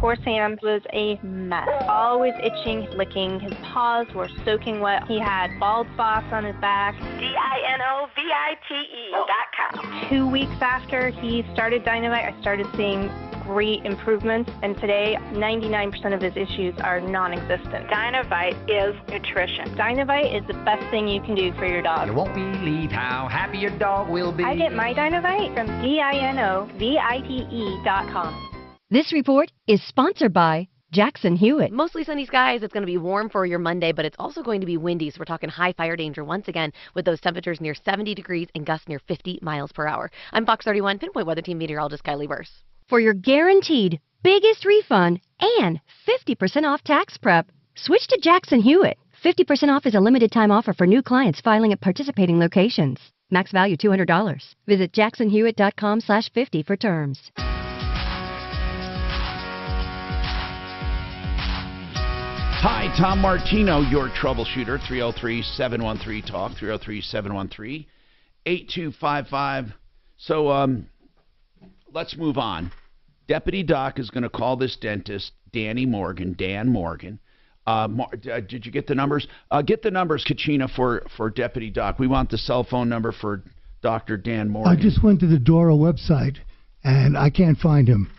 Poor Sam was a mess. Always itching, licking. His paws were soaking wet. He had bald spots on his back. DINOVITE.com. 2 weeks after he started Dynamite, I started seeing great improvements, and today 99% of his issues are non-existent. Dynavite is nutrition. Dynavite is the best thing you can do for your dog. You won't believe how happy your dog will be. I get my Dynavite from DINOVITE.com. This report is sponsored by Jackson Hewitt. Mostly sunny skies. It's going to be warm for your Monday, but it's also going to be windy. So we're talking high fire danger once again with those temperatures near 70 degrees and gusts near 50 miles per hour. I'm Fox 31 Pinpoint Weather Team meteorologist Kylie Burse. For your guaranteed biggest refund and 50% off tax prep, switch to Jackson Hewitt. 50% off is a limited time offer for new clients filing at participating locations. Max value $200. Visit jacksonhewitt.com/50 for terms. Hi, Tom Martino, your troubleshooter, 303-713-TALK, 303-713-8255. So, let's move on. Deputy Doc is going to call this dentist, Dan Morgan. Did you get the numbers? Get the numbers, Kachina, for Deputy Doc. We want the cell phone number for Dr. Dan Morgan. I just went to the Dora website, and I can't find him.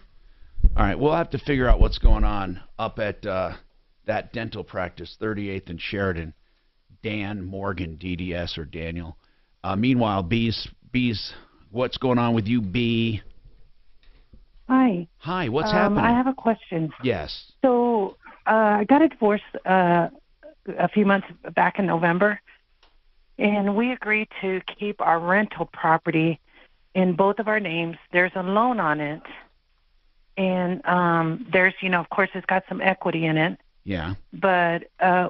All right, we'll have to figure out what's going on up at that dental practice, 38th and Sheridan. Dan Morgan, DDS, or Daniel. Meanwhile, Bees, what's going on with you, B? Hi. Hi, what's happening? I have a question. Yes. So I got a divorce a few months back in November, and we agreed to keep our rental property in both of our names. There's a loan on it, and there's, of course, it's got some equity in it. Yeah. But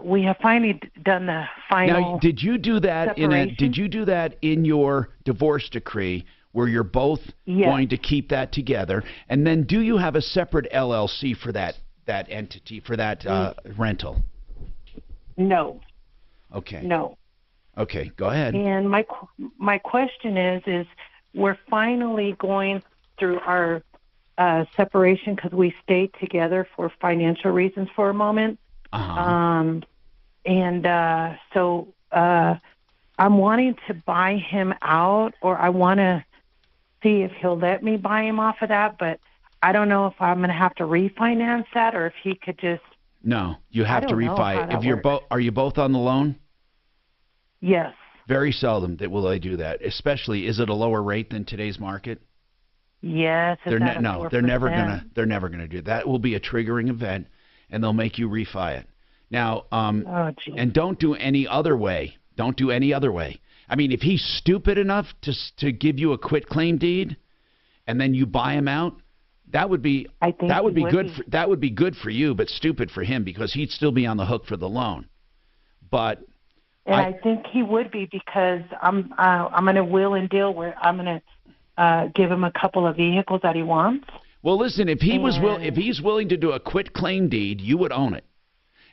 we have finally done the final. Now, did you do that separation? in your divorce decree, where you're both going to keep that together? And then do you have a separate LLC for that entity, for that rental? No. Okay. No. Okay, go ahead. And my question is we're finally going through our separation because we stayed together for financial reasons for a moment. So I'm wanting to buy him out, or I want to see if he'll let me buy him off of that, but I don't know if I'm going to have to refinance that or if he could just. No, you have to refi it. If you're are you both on the loan? Yes. Very seldom will they do that. Especially, is it a lower rate than today's market? Yes. They're never gonna do that. That will be a triggering event, and they'll make you refi it. Now, and don't do any other way. Don't do any other way. I mean, if he's stupid enough to give you a quitclaim deed, and then you buy him out, that would be good for you, but stupid for him because he'd still be on the hook for the loan. But I think he would be because I'm going to will and deal where I'm going to give him a couple of vehicles that he wants. Well, listen, if he's willing to do a quitclaim deed, you would own it.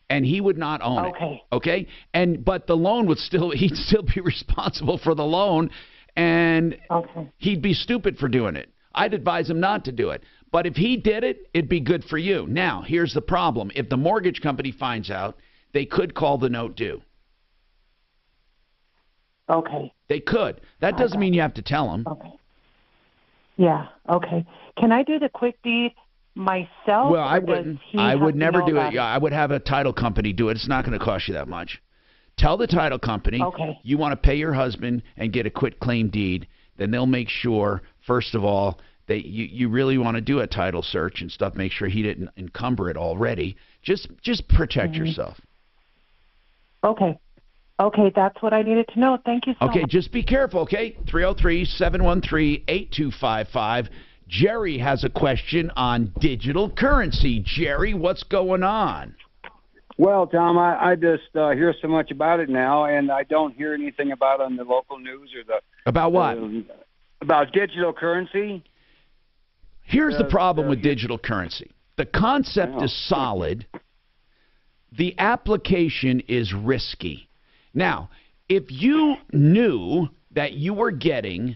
And he would not own it. Okay. But the loan he'd still be responsible for the loan, and he'd be stupid for doing it. I'd advise him not to do it. But if he did it, it'd be good for you. Now, here's the problem. If the mortgage company finds out, they could call the note due. Okay. They could. That doesn't mean you have to tell them. Okay. Yeah. Okay. Can I do the quick deed myself? Well, I wouldn't. I would never do it. Yeah, I would have a title company do it. It's not going to cost you that much. Tell the title company you want to pay your husband and get a quitclaim deed. Then they'll make sure, first of all, that you really want to do a title search and stuff. Make sure he didn't encumber it already. Just protect yourself. Okay. Okay, that's what I needed to know. Thank you so much. Okay, just be careful, okay? 303-713-8255. Jerry has a question on digital currency. Jerry, what's going on? Well, Tom, I just hear so much about it now, and I don't hear anything about it on the local news or the... About what? About digital currency. Here's the problem with digital currency. The concept is solid. The application is risky. Now, if you knew that you were getting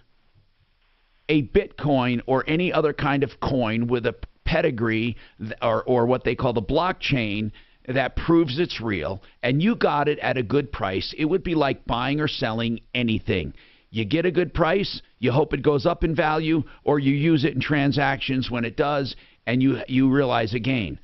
a Bitcoin or any other kind of coin with a pedigree or what they call the blockchain that proves it's real, and you got it at a good price, it would be like buying or selling anything. You get a good price, you hope it goes up in value, or you use it in transactions when it does, and you realize a gain.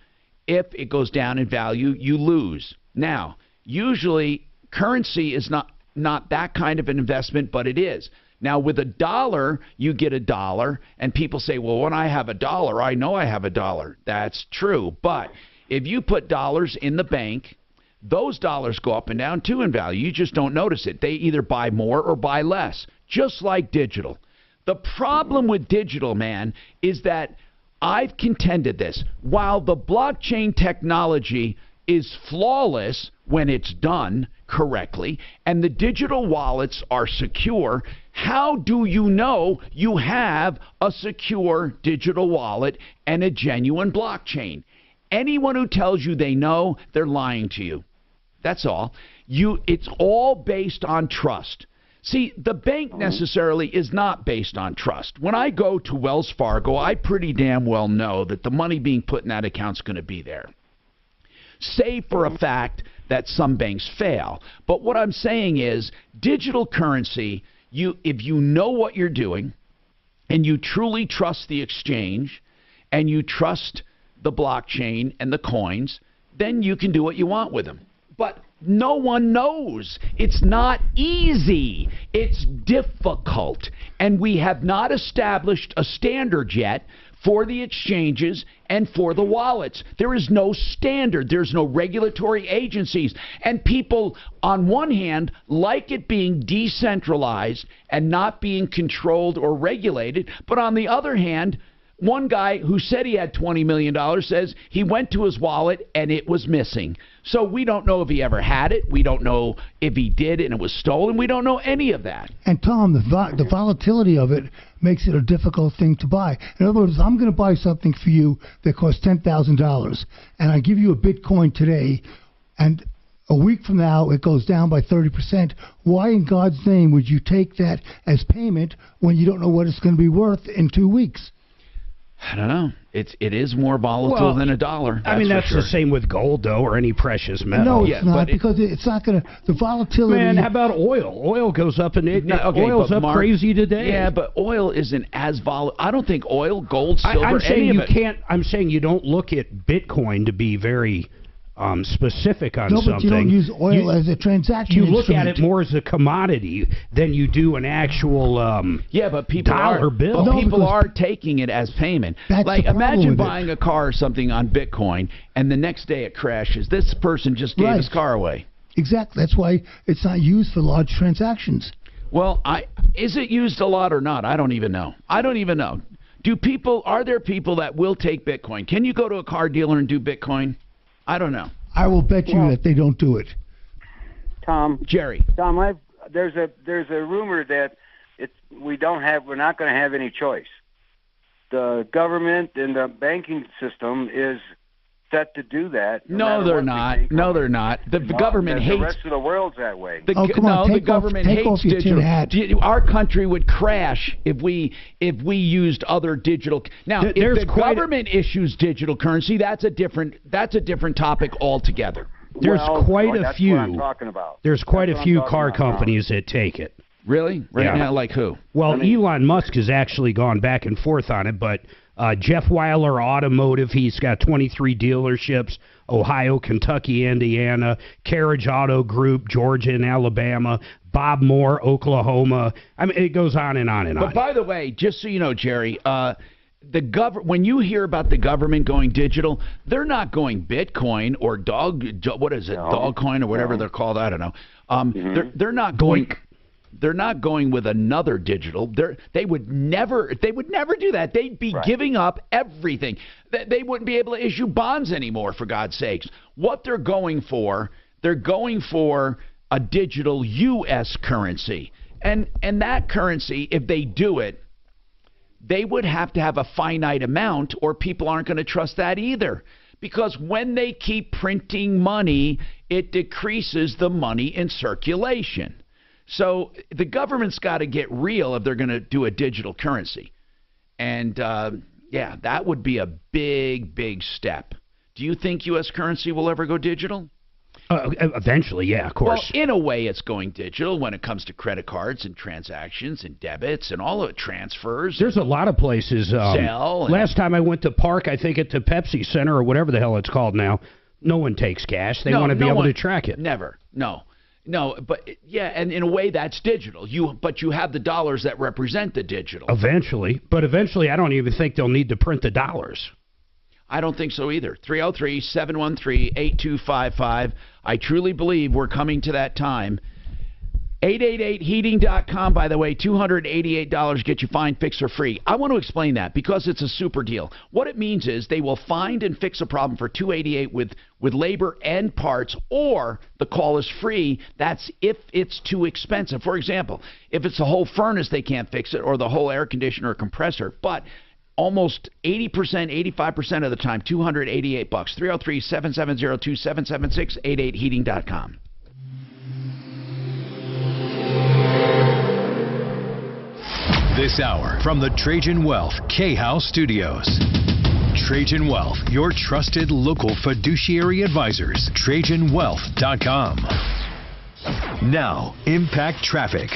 If it goes down in value, you lose. Now, usually currency is not that kind of an investment, but it is. Now, with a dollar, you get a dollar, and people say, well, when I have a dollar, I know I have a dollar. That's true. But if you put dollars in the bank, those dollars go up and down, too, in value. You just don't notice it. They either buy more or buy less, just like digital. The problem with digital, man, is that I've contended this. While the blockchain technology is flawless when it's done correctly, and the digital wallets are secure, how do you know you have a secure digital wallet and a genuine blockchain? Anyone who tells you they know, they're lying to you. That's all. It's all based on trust. See, the bank necessarily is not based on trust. When I go to Wells Fargo, I pretty damn well know that the money being put in that account's going to be there. Say for a fact that some banks fail. But what I'm saying is digital currency, if you know what you're doing and you truly trust the exchange and you trust the blockchain and the coins, then you can do what you want with them. But no one knows. It's not easy. It's difficult. And we have not established a standard yet for the exchanges and for the wallets. There is no standard. There's no regulatory agencies. And people, on one hand, like it being decentralized and not being controlled or regulated. But on the other hand, one guy who said he had $20 million says he went to his wallet and it was missing. So we don't know if he ever had it. We don't know if he did and it was stolen. We don't know any of that. And Tom, the volatility of it makes it a difficult thing to buy. In other words, I'm going to buy something for you that costs $10,000, and I give you a Bitcoin today, and a week from now it goes down by 30%. Why in God's name would you take that as payment when you don't know what it's going to be worth in 2 weeks? I don't know. It is more volatile than a dollar. I mean, that's for sure. the same with gold, though, or any precious metal. No, it's not, because it's not going to, the volatility. Man, how about oil? Oil goes up and oil's up crazy today. Yeah, but oil isn't as volatile. I don't think oil, gold, silver, I'm saying any of you it. can't. I'm saying you don't look at Bitcoin to be very specific on something. No, but you don't use oil as a transaction You look instrument. at it more as a commodity than you do an actual but people dollar bill. But people are taking it as payment. That's Like, the problem imagine with buying a car or something on Bitcoin, and the next day it crashes. This person just gave his car away. Exactly. That's why it's not used for large transactions. Well, is it used a lot or not? I don't even know. Are there people that will take Bitcoin? Can you go to a car dealer and do Bitcoin? I don't know. I will bet you that they don't do it. Tom. Jerry. Tom, there's a rumor that we're not going to have any choice. The government and the banking system is set to do that. No, they're not. No, they're not. The government hates. The rest of the world's that way. The government hates digital. Our country would crash if we used other digital. Now, if the government issues digital currency, that's a different topic altogether. There's quite a that's few. What I'm talking about. There's quite a few car companies that take it. Really? Right now, like who? Well, Elon Musk has actually gone back and forth on it, but Jeff Weiler Automotive, he's got 23 dealerships, Ohio, Kentucky, Indiana, Carriage Auto Group, Georgia and Alabama, Bob Moore, Oklahoma. I mean, it goes on and on and on. But by the way, just so you know, Jerry, when you hear about the government going digital, they're not going Bitcoin or Dogcoin or whatever they're called. I don't know. They're not going. They're not going with another digital. They would never do that. They'd be giving up everything. They wouldn't be able to issue bonds anymore, for God's sakes. What they're going for a digital U.S. currency. And that currency, if they do it, they would have to have a finite amount, or people aren't going to trust that either. Because when they keep printing money, it decreases the money in circulation. So the government's got to get real if they're going to do a digital currency. And, Yeah, that would be a big, big step. Do you think U.S. currency will ever go digital? Eventually, yeah, of course. Well, in a way, it's going digital when it comes to credit cards and transactions and debits and all of it, transfers. There's a lot of places. Zelle. Last time I went to Park, I think at the Pepsi Center or whatever the hell it's called now, no one takes cash. They want to be able to track it. Never. No, but yeah, and in a way that's digital. But you have the dollars that represent the digital. Eventually, I don't even think they'll need to print the dollars. I don't think so either. 303-713-8255. I truly believe we're coming to that time. 888heating.com, by the way, $288 get you find, fix, or free. I want to explain that because it's a super deal. What it means is they will find and fix a problem for $288 with labor and parts, or the call is free. That's if it's too expensive. For example, if it's the whole furnace, they can't fix it, or the whole air conditioner or compressor. But almost 80%, 85% of the time, $288. 303-770-2776, 88heating.com. This hour from the Trajan Wealth K-House Studios. Trajan Wealth, your trusted local fiduciary advisors. TrajanWealth.com. Now, Impact Traffic.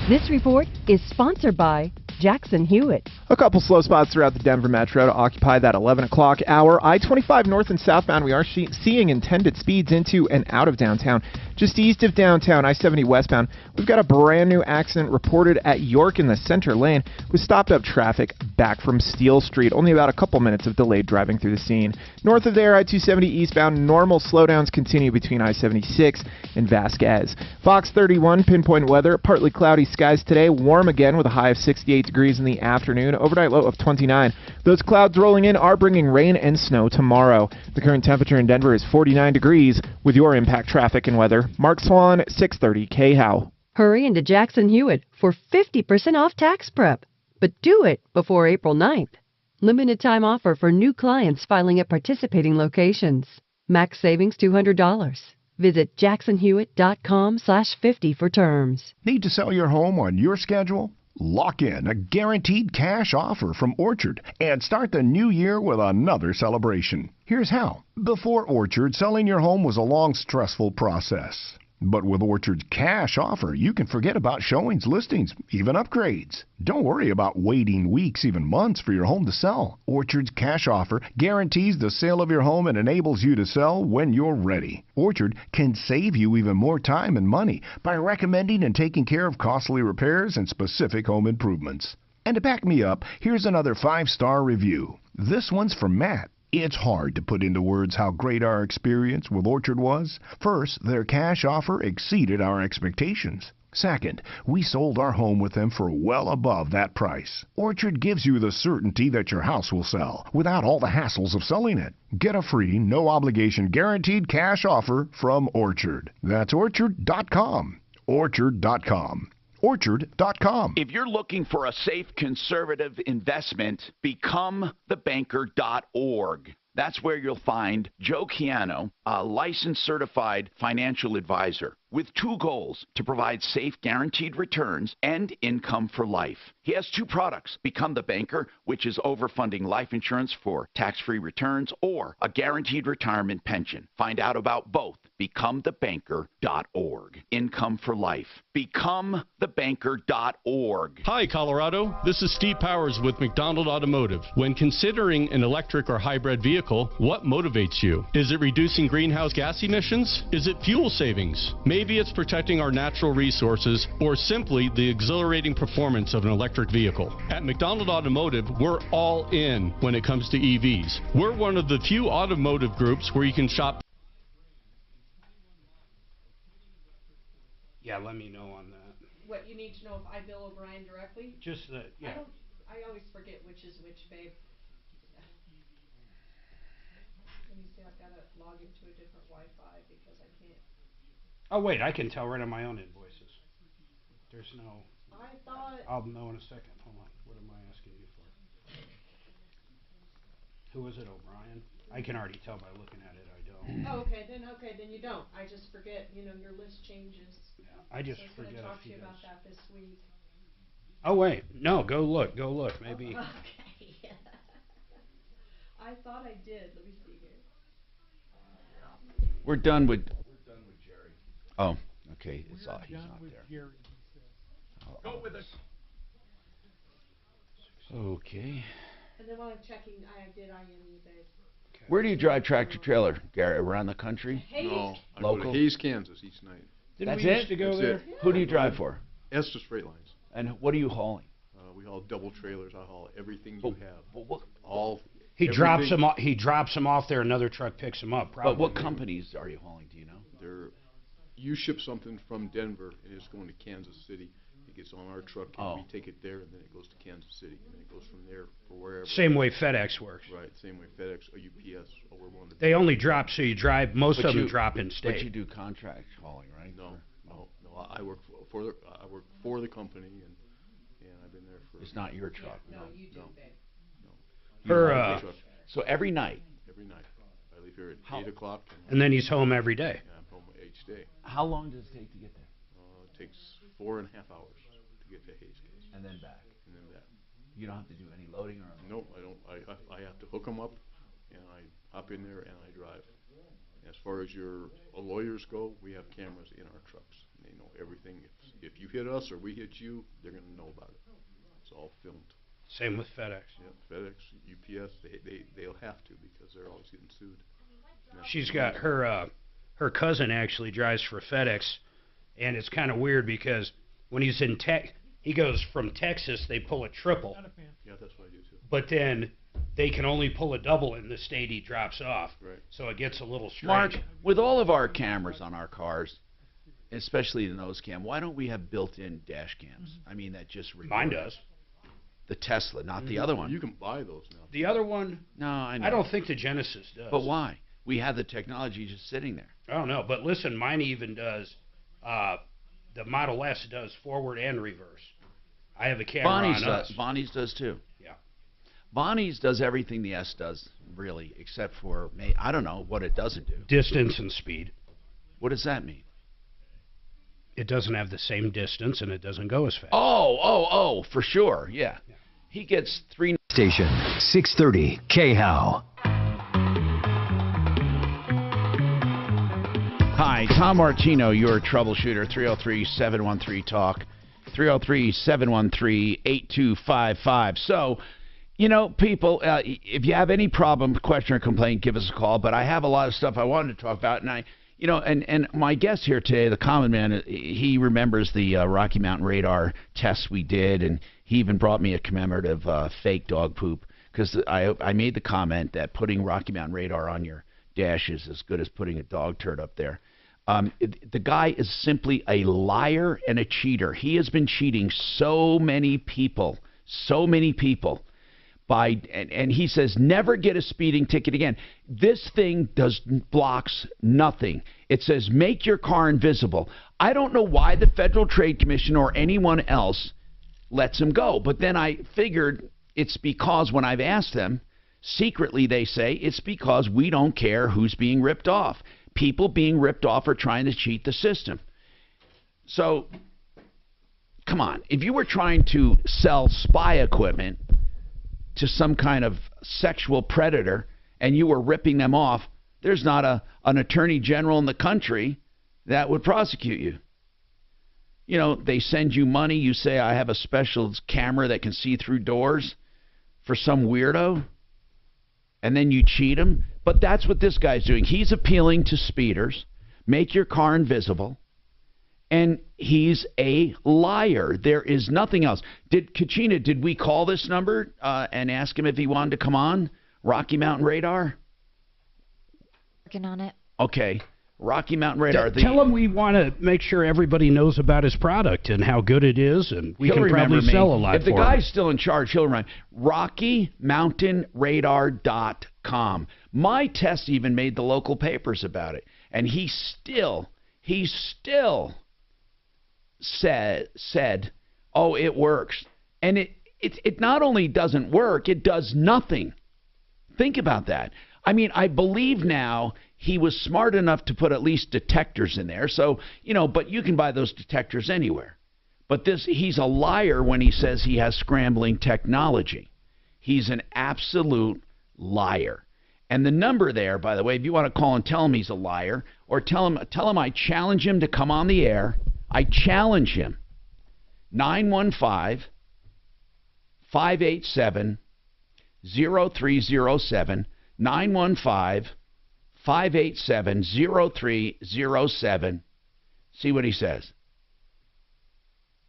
This report is sponsored by Jackson Hewitt. A couple slow spots throughout the Denver metro to occupy that 11 o'clock hour. I-25 north and southbound, we are seeing intended speeds into and out of downtown. Just east of downtown, I-70 westbound, we've got a brand new accident reported at York in the center lane with stopped up traffic back from Steel Street. Only about a couple minutes of delayed driving through the scene. North of there, I-270 eastbound, normal slowdowns continue between I-76 and Vasquez. Fox 31, pinpoint weather, partly cloudy skies today, warm again with a high of 68 degrees in the afternoon, overnight low of 29. Those clouds rolling in are bringing rain and snow tomorrow. The current temperature in Denver is 49 degrees. With your Impact Traffic and weather, Mark Swan, 630 KHOW. Hurry into Jackson Hewitt for 50% off tax prep, but do it before April 9th. Limited time offer for new clients filing at participating locations. Max savings $200. Visit jacksonhewitt.com/50 for terms. Need to sell your home on your schedule? Lock in a guaranteed cash offer from Orchard and start the new year with another celebration. Here's how. Before Orchard, selling your home was a long, stressful process. But with Orchard's cash offer, you can forget about showings, listings, even upgrades. Don't worry about waiting weeks, even months for your home to sell. Orchard's cash offer guarantees the sale of your home and enables you to sell when you're ready. Orchard can save you even more time and money by recommending and taking care of costly repairs and specific home improvements. And to back me up, here's another 5-star review. This one's from Matt. It's hard to put into words how great our experience with Orchard was. First, their cash offer exceeded our expectations. Second, we sold our home with them for well above that price. Orchard gives you the certainty that your house will sell without all the hassles of selling it. Get a free, no-obligation, guaranteed cash offer from Orchard. That's Orchard.com. Orchard.com. Orchard.com. If you're looking for a safe, conservative investment, becomethebanker.org. That's where you'll find Joe Chiano, a licensed certified financial advisor, with 2 goals: to provide safe, guaranteed returns and income for life. He has 2 products: Become the Banker, which is overfunding life insurance for tax-free returns, or a guaranteed retirement pension. Find out about both. becomethebanker.org. Income for life. becomethebanker.org. Hi, Colorado. This is Steve Powers with McDonald Automotive. When considering an electric or hybrid vehicle, what motivates you? Is it reducing greenhouse gas emissions? Is it fuel savings? Maybe it's protecting our natural resources, or simply the exhilarating performance of an electric vehicle. At McDonald Automotive, we're all in when it comes to EVs. We're one of the few automotive groups where you can shop. Yeah, let me know on that. What, you need to know if I bill O'Brien directly? Just that, yeah. I always forget which is which, babe. Let me see, I've got to log into a different Wi-Fi because I can't. Oh, wait, I can tell right on my own invoices. There's no... I thought... I'll know in a second. Hold on. What am I asking you for? Who is it, O'Brien? I can already tell by looking at it. I don't. Oh, okay, then you don't. I just forget, your list changes. Yeah, I just forget I was going to talk a to you few about that this week. Oh, wait. No, go look. Maybe. Okay. I thought I did. Let me see here. We're done with Jerry. Oh, okay. He's not there. Go with it. Okay. And then while I'm checking, I did IM you guys. Where do you drive tractor trailer, Gary? Around the country? No, I local. go to Hayes, Kansas each night. That's it. That's it. Who do you drive for? Estes Freight Lines. And what are you hauling? We haul double trailers. I haul everything you have. All. He drops them off. He drops them off there. Another truck picks them up. Probably. But what companies are you hauling? Do you know? You ship something from Denver and it's going to Kansas City. It gets on our truck and we take it there, and then it goes to Kansas City, and then it goes from there for wherever. Same way FedEx works. Right. Same way FedEx or UPS or we're one of the. They only drop, so you drive. Most of them drop in state. But you do contract hauling, right? No. I work for the company, and I've been there for. It's not your truck. No, you do. No. So every night. Every night. I leave here at 8 o'clock. And then he's home every day. Yeah, I'm home each day. How long does it take to get there? It takes 4.5 hours to get to Hayes. And then back. And then back. You don't have to do any loading or. No, I don't. I have to hook them up, and I hop in there and I drive. As far as your lawyers go, we have cameras in our trucks. They know everything. If you hit us or we hit you, they're going to know about it. It's all filmed. Same with FedEx. Yeah, FedEx, UPS, they'll have to because they're always getting sued. She's got her cousin actually drives for FedEx, and it's kind of weird because when he's in he goes from Texas, they pull a triple. Yeah, that's what I do too. But then they can only pull a double in the state he drops off. Right. So it gets a little strange. Mark, with all of our cameras on our cars, especially the nose cam, why don't we have built-in dash cams? I mean, that just record. Mine does. The Tesla, not the other one. You can buy those now. The other one? No, I know. I don't think the Genesis does. But why? We have the technology just sitting there. I don't know. But listen, mine even does. The Model S does forward and reverse. I have a camera on us. Bonnie's does too. Yeah. Bonnie's does everything the S does, really, except for, I don't know what it doesn't do. Distance and speed. What does that mean? It doesn't have the same distance, and it doesn't go as fast. Oh, for sure, yeah. He gets 3... Station 630 KHOW. Hi, Tom Martino, your troubleshooter, 303-713-TALK, 303-713-8255. So, people, if you have any problem, question, or complaint, give us a call. But I have a lot of stuff I wanted to talk about, and and my guest here today, the Common Man, he remembers the Rocky Mountain radar tests we did, and he even brought me a commemorative fake dog poop, because I made the comment that putting Rocky Mountain radar on your dash is as good as putting a dog turd up there. The guy is simply a liar and a cheater. He has been cheating so many people, and he says, never get a speeding ticket again. This thing blocks nothing. It says, make your car invisible. I don't know why the Federal Trade Commission or anyone else lets him go. But then I figured it's because when I've asked them, secretly they say it's because we don't care who's being ripped off. People being ripped off are trying to cheat the system. So, come on. If you were trying to sell spy equipment to some kind of sexual predator and you were ripping them off, there's not an attorney general in the country that would prosecute you. They send you money. You say, I have a special camera that can see through doors for some weirdo. And then you cheat him. But that's what this guy's doing. He's appealing to speeders. Make your car invisible. And he's a liar. There is nothing else. Kachina, did we call this number and ask him if he wanted to come on? Rocky Mountain Radar? Working on it. Okay. Rocky Mountain Radar. Tell him we want to make sure everybody knows about his product and how good it is, and we can probably sell a lot for him. If the guy's still in charge, he'll remember. RockyMountainRadar.com. My test even made the local papers about it, and he still said, oh, it works. And it not only doesn't work, it does nothing. Think about that. I mean, I believe now he was smart enough to put at least detectors in there. So, but you can buy those detectors anywhere. But he's a liar when he says he has scrambling technology. He's an absolute liar. And the number there, by the way, if you want to call and tell him he's a liar, or tell him I challenge him to come on the air. I challenge him. 915-587-0307. 915-587-0307. See what he says.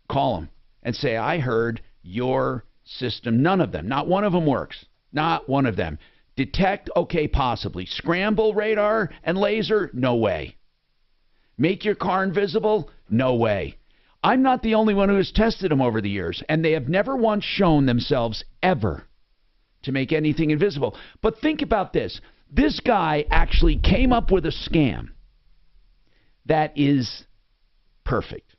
Call him and say, I heard your system. None of them. Not one of them works. Not one of them. Detect, okay, possibly. Scramble radar and laser? No way. Make your car invisible? No way. I'm not the only one who has tested them over the years, and they have never once shown themselves ever to make anything invisible. But think about this. This guy actually came up with a scam that is perfect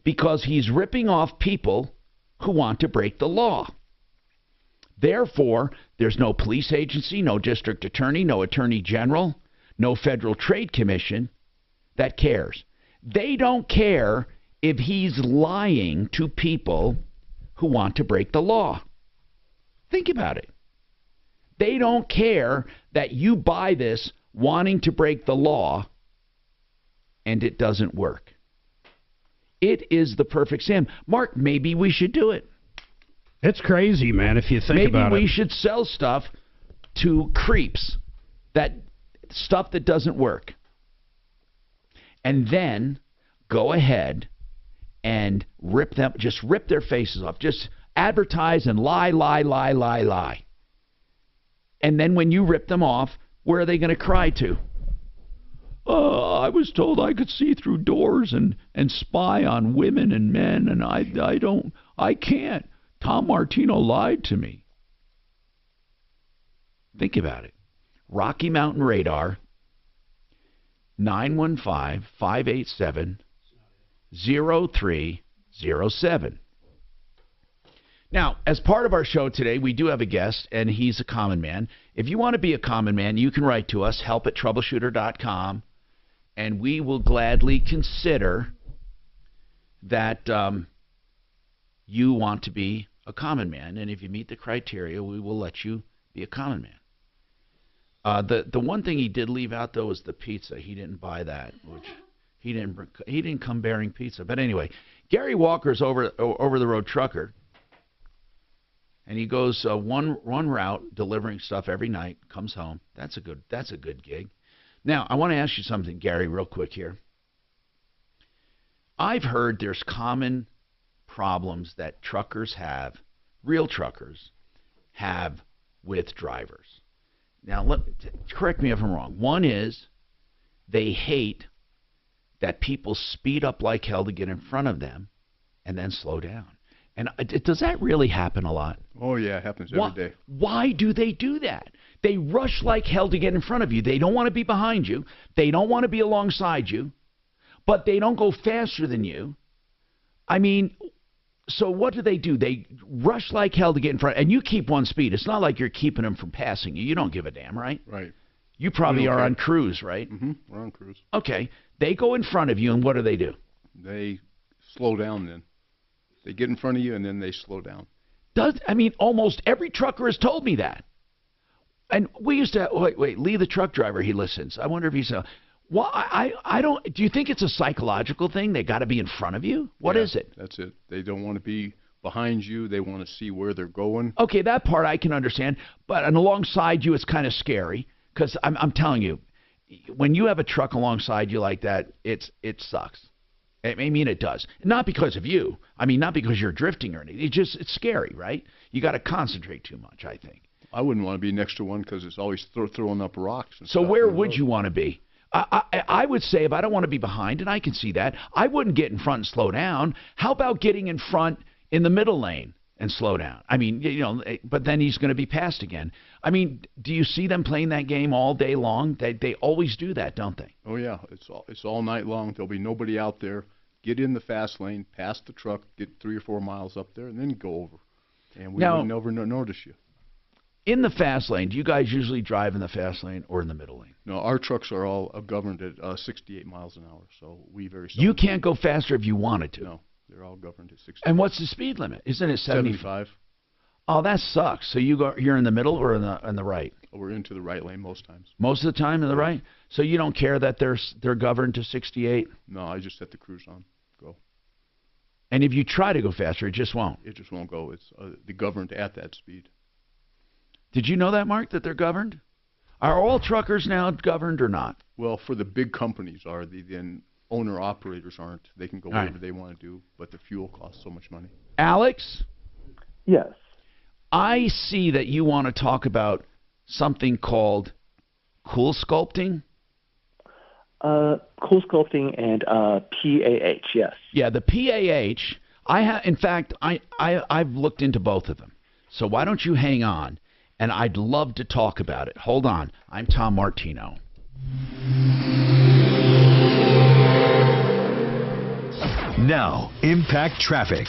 because he's ripping off people who want to break the law. Therefore, there's no police agency, no district attorney, no attorney general, no Federal Trade Commission that cares. They don't care if he's lying to people who want to break the law. Think about it. They don't care that you buy this wanting to break the law and it doesn't work. It is the perfect scam. Mark, maybe we should do it. It's crazy, man, if you think about it. Maybe we should sell stuff to creeps, that stuff that doesn't work. And then go ahead and rip their faces off. Just advertise and lie. And then when you rip them off, where are they going to cry to? I was told I could see through doors and spy on women and men, and I can't. Tom Martino lied to me. Think about it. Rocky Mountain Radar, 915-587-0307. Now, as part of our show today, we do have a guest, and he's a common man. If you want to be a common man, you can write to us, help@troubleshooter.com, and we will gladly consider that you want to be a common man, and if you meet the criteria, we will let you be a common man. The one thing he did leave out, though, was the pizza. He didn't buy that, which he didn't come bearing pizza. But anyway, Gary Walker's over the road trucker. And he goes one route, delivering stuff every night, comes home. That's a good gig. Now, I want to ask you something, Gary, real quick here. I've heard there's common problems that truckers have, real truckers have, with drivers. Now, correct me if I'm wrong. One is they hate that people speed up like hell to get in front of them and then slow down. And does that really happen a lot? Oh, yeah, it happens every day. Why do they do that? They rush like hell to get in front of you. They don't want to be behind you. They don't want to be alongside you. But they don't go faster than you. I mean, so what do? They rush like hell to get in front. And you keep one speed. It's not like you're keeping them from passing you. You don't give a damn, right? Right. You probably are on cruise, right? Mm-hmm. We're on cruise. Okay. They go in front of you, and what do? They slow down then. They get in front of you, and then they slow down. Almost every trucker has told me that. And we used to, wait, Lee, the truck driver, he listens. I wonder if he's I don't, do you think it's a psychological thing? They got to be in front of you? What is it? That's it. They don't want to be behind you. They want to see where they're going. Okay, that part I can understand. But alongside you, it's kind of scary. Because I'm telling you, when you have a truck alongside you like that, it sucks. I mean, it does. Not because of you. I mean, not because you're drifting or anything. It's scary, right? You got to concentrate too much, I think. I wouldn't want to be next to one because it's always throwing up rocks. So where would you want to be? I would say if I don't want to be behind, and I can see that, I wouldn't get in front and slow down. How about getting in front in the middle lane and slow down? I mean, but then he's going to be passed again. I mean, do you see them playing that game all day long? They always do that, don't they? Oh, yeah. It's all night long. There'll be nobody out there. Get in the fast lane, pass the truck, get 3 or 4 miles up there, and then go over. And we would never notice you. In the fast lane, do you guys usually drive in the fast lane or in the middle lane? No, our trucks are all governed at 68 miles an hour, so we very seldom. You can't go faster if you wanted to. No, they're all governed at 68. And what's the speed limit? Isn't it 75? Oh, that sucks. So you're in the middle or in the right? We're into the right lane most times. Most of the time in the right. So you don't care that they're governed to 68. No, I just set the cruise on. Go. And if you try to go faster, it just won't. It just won't go. It's they're governed at that speed. Did you know that, Mark, that they're governed? Are all truckers now governed or not? Well, for the big companies are. Then owner-operators aren't. They can go whatever they want to do, but the fuel costs so much money. Alex? Yes. I see that you want to talk about something called cool sculpting. Cool sculpting and PAH, yes. Yeah, the PAH. In fact, I've looked into both of them. So why don't you hang on? And I'd love to talk about it. Hold on. I'm Tom Martino. Now, Impact Traffic.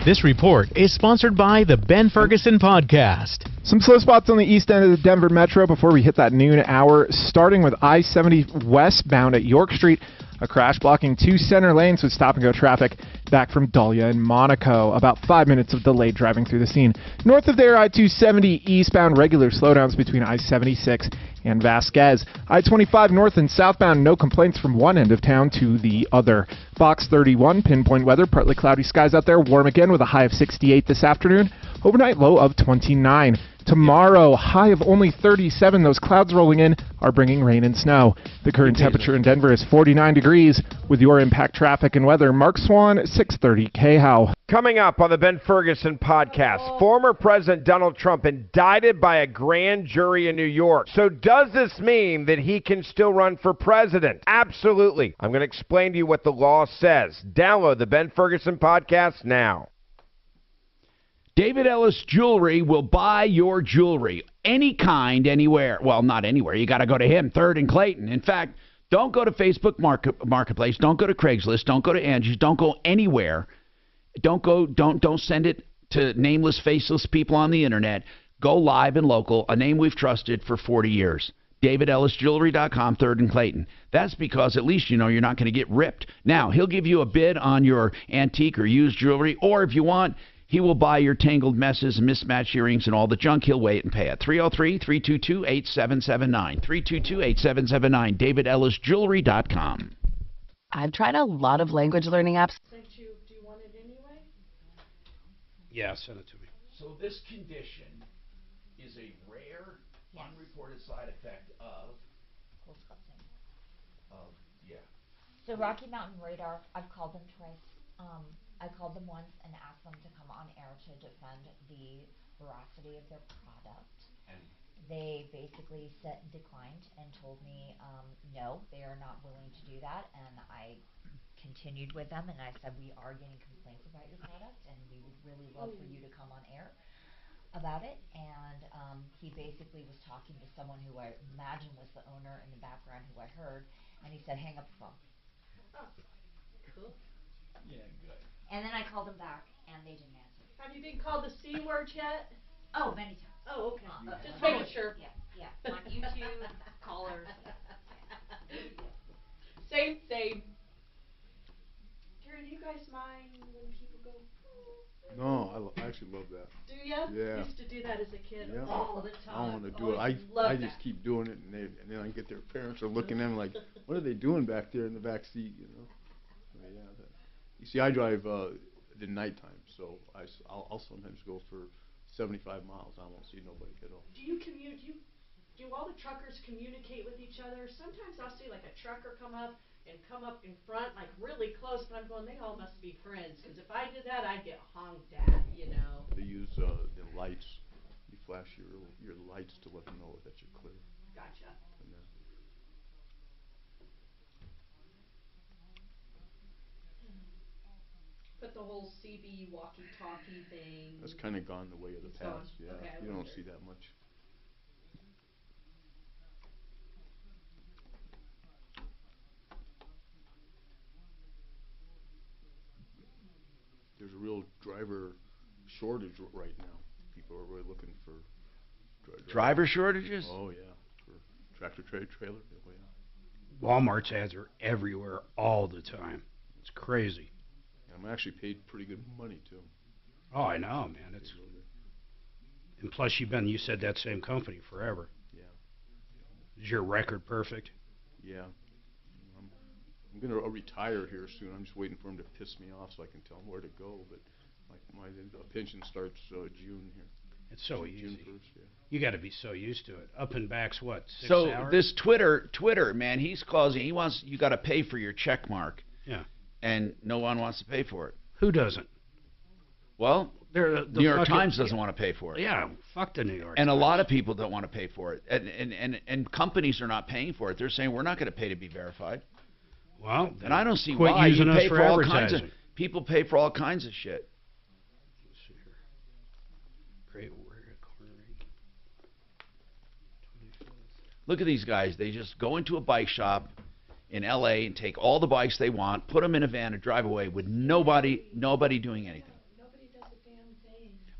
This report is sponsored by the Ben Ferguson Podcast. Some slow spots on the east end of the Denver Metro before we hit that noon hour, starting with I-70 westbound at York Street. A crash blocking 2 center lanes with stop-and-go traffic back from Dahlia and Monaco. About 5 minutes of delayed driving through the scene. North of there, I-270 eastbound, regular slowdowns between I-76 and Vasquez. I-25 north and southbound, no complaints from one end of town to the other. Fox 31, pinpoint weather, partly cloudy skies out there, warm again with a high of 68 this afternoon. Overnight low of 29. Tomorrow, high of only 37. Those clouds rolling in are bringing rain and snow. The current temperature in Denver is 49 degrees. With your Impact Traffic and weather, Mark Swan, 630 KHOW. Coming up on the Ben Ferguson Podcast, former President Donald Trump indicted by a grand jury in New York. So does this mean that he can still run for president? Absolutely. I'm going to explain to you what the law says. Download the Ben Ferguson Podcast now. David Ellis Jewelry will buy your jewelry, any kind, anywhere. Well, not anywhere. You got to go to him, 3rd and Clayton. In fact, don't go to Facebook Marketplace. Don't go to Craigslist. Don't go to Angie's. Don't go anywhere. Don't send it to nameless, faceless people on the internet. Go live and local, a name we've trusted for 40 years. DavidEllisJewelry.com, 3rd and Clayton. That's because at least you know you're not going to get ripped. Now, he'll give you a bid on your antique or used jewelry, or if you want, he will buy your tangled messes, mismatched earrings, and all the junk. He'll wait and pay it. 303-322-8779. 322-8779. DavidEllisJewelry.com. I've tried a lot of language learning apps. Do you want it anyway? Yeah, send it to me. So this condition is a rare, unreported side effect of... So Rocky Mountain Radar, I've called them twice. I called them once and asked them to come on air to defend the veracity of their product. And they basically declined and told me no, they are not willing to do that. And I continued with them and I said, we are getting complaints about your product and we would really love for you to come on air about it. And he basically was talking to someone who I imagine was the owner in the background who I heard, and he said, hang up the phone. Oh, cool. Yeah, good. And then I called them back, and they didn't answer. Have you been called the C word yet? Oh, many times. Oh, okay. Just totally. making sure. Yeah. On YouTube, callers. Same. Karen, do you guys mind when people go? No, I actually love that. Do ya? Yeah. Used to do that as a kid Yeah. all the time. I don't want to do it. I just keep doing it, and then I get their parents are looking at them like, what are they doing back there in the back seat? You know. But yeah. You see, I drive at nighttime, so I'll sometimes go for 75 miles. I won't see nobody at all. Do you do all the truckers communicate with each other? Sometimes I'll see like a trucker come up in front, like really close, but I'm going, they all must be friends, because if I did that, I'd get honked at, you know. They use the lights. You flash your lights to let them know that you're clear. Gotcha. But the whole CB walkie-talkie thing. That's kind of gone the way of the past. Yeah, okay, you don't see that much. There's a real driver shortage right now. People are really looking for driver shortages? Oh yeah, for tractor trailer. Oh, yeah. Walmart's ads are everywhere all the time. It's crazy. I'm actually paid pretty good money too. Oh, I know, man. It's And plus, you said that same company forever. Yeah. Is your record perfect? Yeah. I'm going to retire here soon. I'm just waiting for him to piss me off so I can tell him where to go. But my pension starts June here. It's so easy. June 1st, yeah. You got to be so used to it. Up and back's what, 6 so hours? This Twitter, man, he's causing. He wants you got to pay for your check mark. Yeah. And no one wants to pay for it. Who doesn't? Well, the New York Times doesn't want to pay for it. Yeah, fuck the New York And Times. a lot of people don't want to pay for it. And companies are not paying for it. They're saying we're not going to pay to be verified. Well, and I don't see quit why. using You us pay for for all kinds of advertising. people pay for all kinds of shit. Let's see here. Great Warrior Cornering. Look at these guys. They just go into a bike shop in L.A. and take all the bikes they want, put them in a van and drive away with nobody doing anything.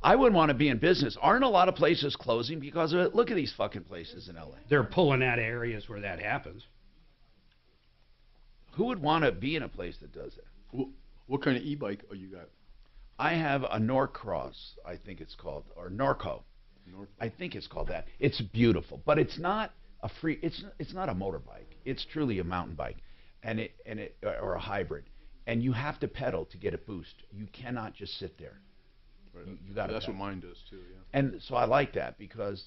I wouldn't want to be in business. Aren't a lot of places closing because of it? Look at these fucking places in L.A. They're pulling out of areas where that happens. Who would want to be in a place that does that? What kind of e-bike you got? I have a Norcross, I think it's called, or Norco. I think it's called that. It's beautiful, but it's not a free. It's not a motorbike. It's truly a mountain bike, or a hybrid, and you have to pedal to get a boost. You cannot just sit there. Right. You got That's what mine does too. Yeah. And so I like that because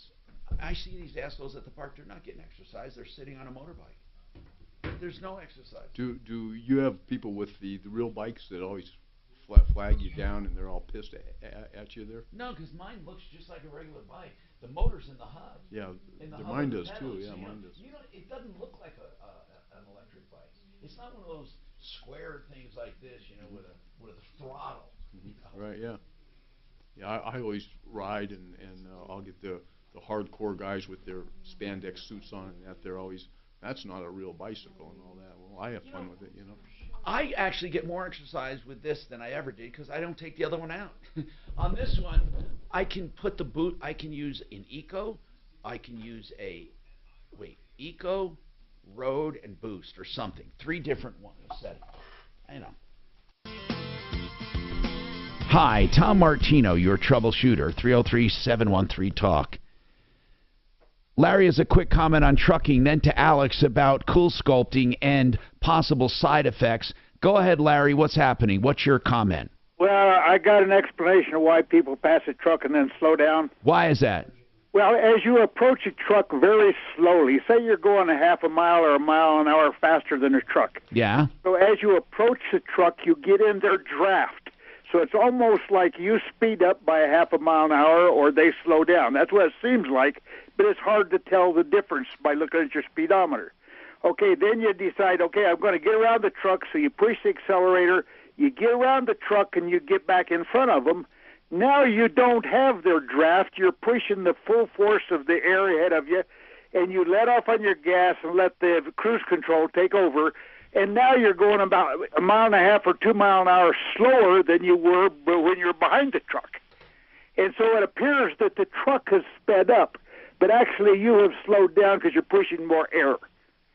I see these assholes at the park. They're not getting exercise. They're sitting on a motorbike. There's no exercise. Do you have people with the real bikes that always flag you down and they're all pissed at you there? No, because mine looks just like a regular bike. The motor's in the hub. Yeah, and mine does pedals, too. so Yeah, mine does. It doesn't look like an electric bike. It's not one of those square things like this, with a throttle. Right. Yeah. Yeah. I always ride and I'll get the hardcore guys with their spandex suits on and they're always. That's not a real bicycle and all that. Well, I have fun with it, I actually get more exercise with this than I ever did because I don't take the other one out. On this one, I can put the boot. I can use an Eco. I can use Eco, Road, and Boost or something. 3 different ones. I know. Hi, Tom Martino, your troubleshooter. 303-713-TALK. Larry has a quick comment on trucking, then to Alex about cool sculpting and possible side effects. Go ahead, Larry. What's happening? What's your comment? Well, I got an explanation of why people pass a truck and then slow down. Why is that? Well, as you approach a truck very slowly, say you're going a half a mile or a mile an hour faster than a truck. Yeah. So as you approach the truck, you get in their draft. So it's almost like you speed up by a half a mile an hour or they slow down. That's what it seems like, but it's hard to tell the difference by looking at your speedometer. Okay, then you decide, okay, I'm going to get around the truck, so you push the accelerator, you get around the truck, and you get back in front of them. Now you don't have their draft. You're pushing the full force of the air ahead of you, and you let off on your gas and let the cruise control take over, and now you're going about a mile and a half or 2 mile an hour slower than you were when you're behind the truck. And so it appears that the truck has sped up, but actually you have slowed down because you're pushing more air.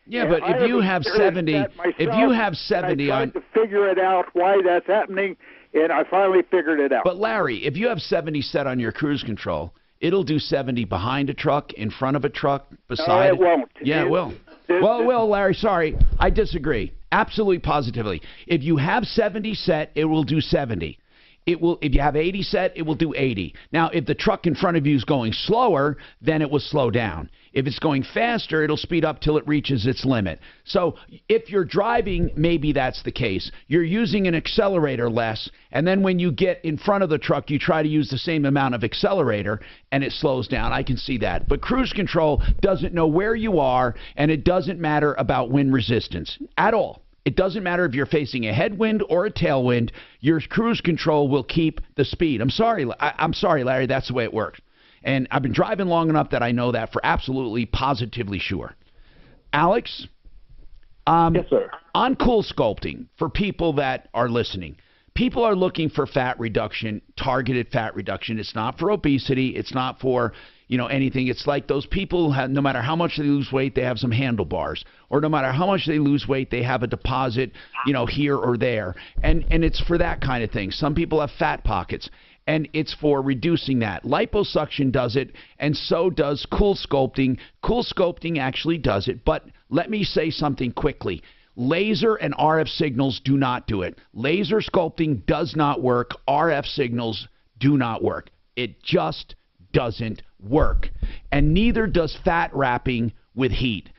Yeah, but if you have 70, I tried to figure it out why that's happening, and I finally figured it out. But Larry, if you have 70 set on your cruise control, it'll do 70 behind a truck, in front of a truck, beside. No, it won't. Yeah, it will. Well, Larry, sorry, I disagree. Absolutely, positively. If you have 70 set, it will do 70. It will. If you have 80 set, it will do 80. Now, if the truck in front of you is going slower, then it will slow down. If it's going faster, it'll speed up till it reaches its limit. So if you're driving, maybe that's the case. You're using an accelerator less, and then when you get in front of the truck, you try to use the same amount of accelerator, and it slows down. I can see that. But cruise control doesn't know where you are, and it doesn't matter about wind resistance at all. It doesn't matter if you're facing a headwind or a tailwind. Your cruise control will keep the speed. I'm sorry, Larry. That's the way it works. And I've been driving long enough that I know that for absolutely, positively sure. Alex? Yes, sir. On cool sculpting, for people that are listening, people are looking for fat reduction, targeted fat reduction. It's not for obesity. It's not for, anything. It's like those people who no matter how much they lose weight, they have some handlebars. Or no matter how much they lose weight, they have a deposit, here or there. And it's for that kind of thing. Some people have fat pockets. and it's for reducing that. Liposuction does it, and so does Cool Sculpting. Cool Sculpting actually does it, but let me say something quickly. Laser and RF signals do not do it. Laser sculpting does not work. RF signals do not work. It just doesn't work. And neither does fat wrapping with heat.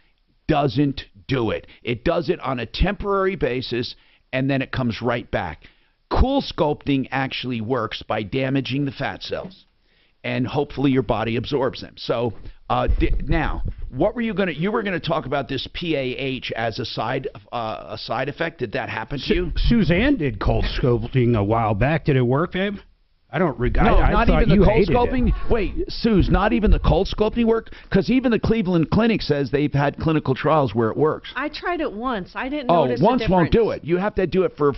Doesn't do it. It does it on a temporary basis, and then it comes right back. Cool Sculpting actually works by damaging the fat cells, and hopefully your body absorbs them. So now, what were you going to? You were going to talk about this PAH as a side effect. Did that happen to you? Suzanne did cold sculpting a while back. Did it work, babe? I don't. No, I not thought even you the cold hated sculpting. it. Wait, Suze, not even the cold sculpting work? Because even the Cleveland Clinic says they've had clinical trials where it works. I tried it once. I didn't Oh, notice once the won't difference. do it. You have to do it for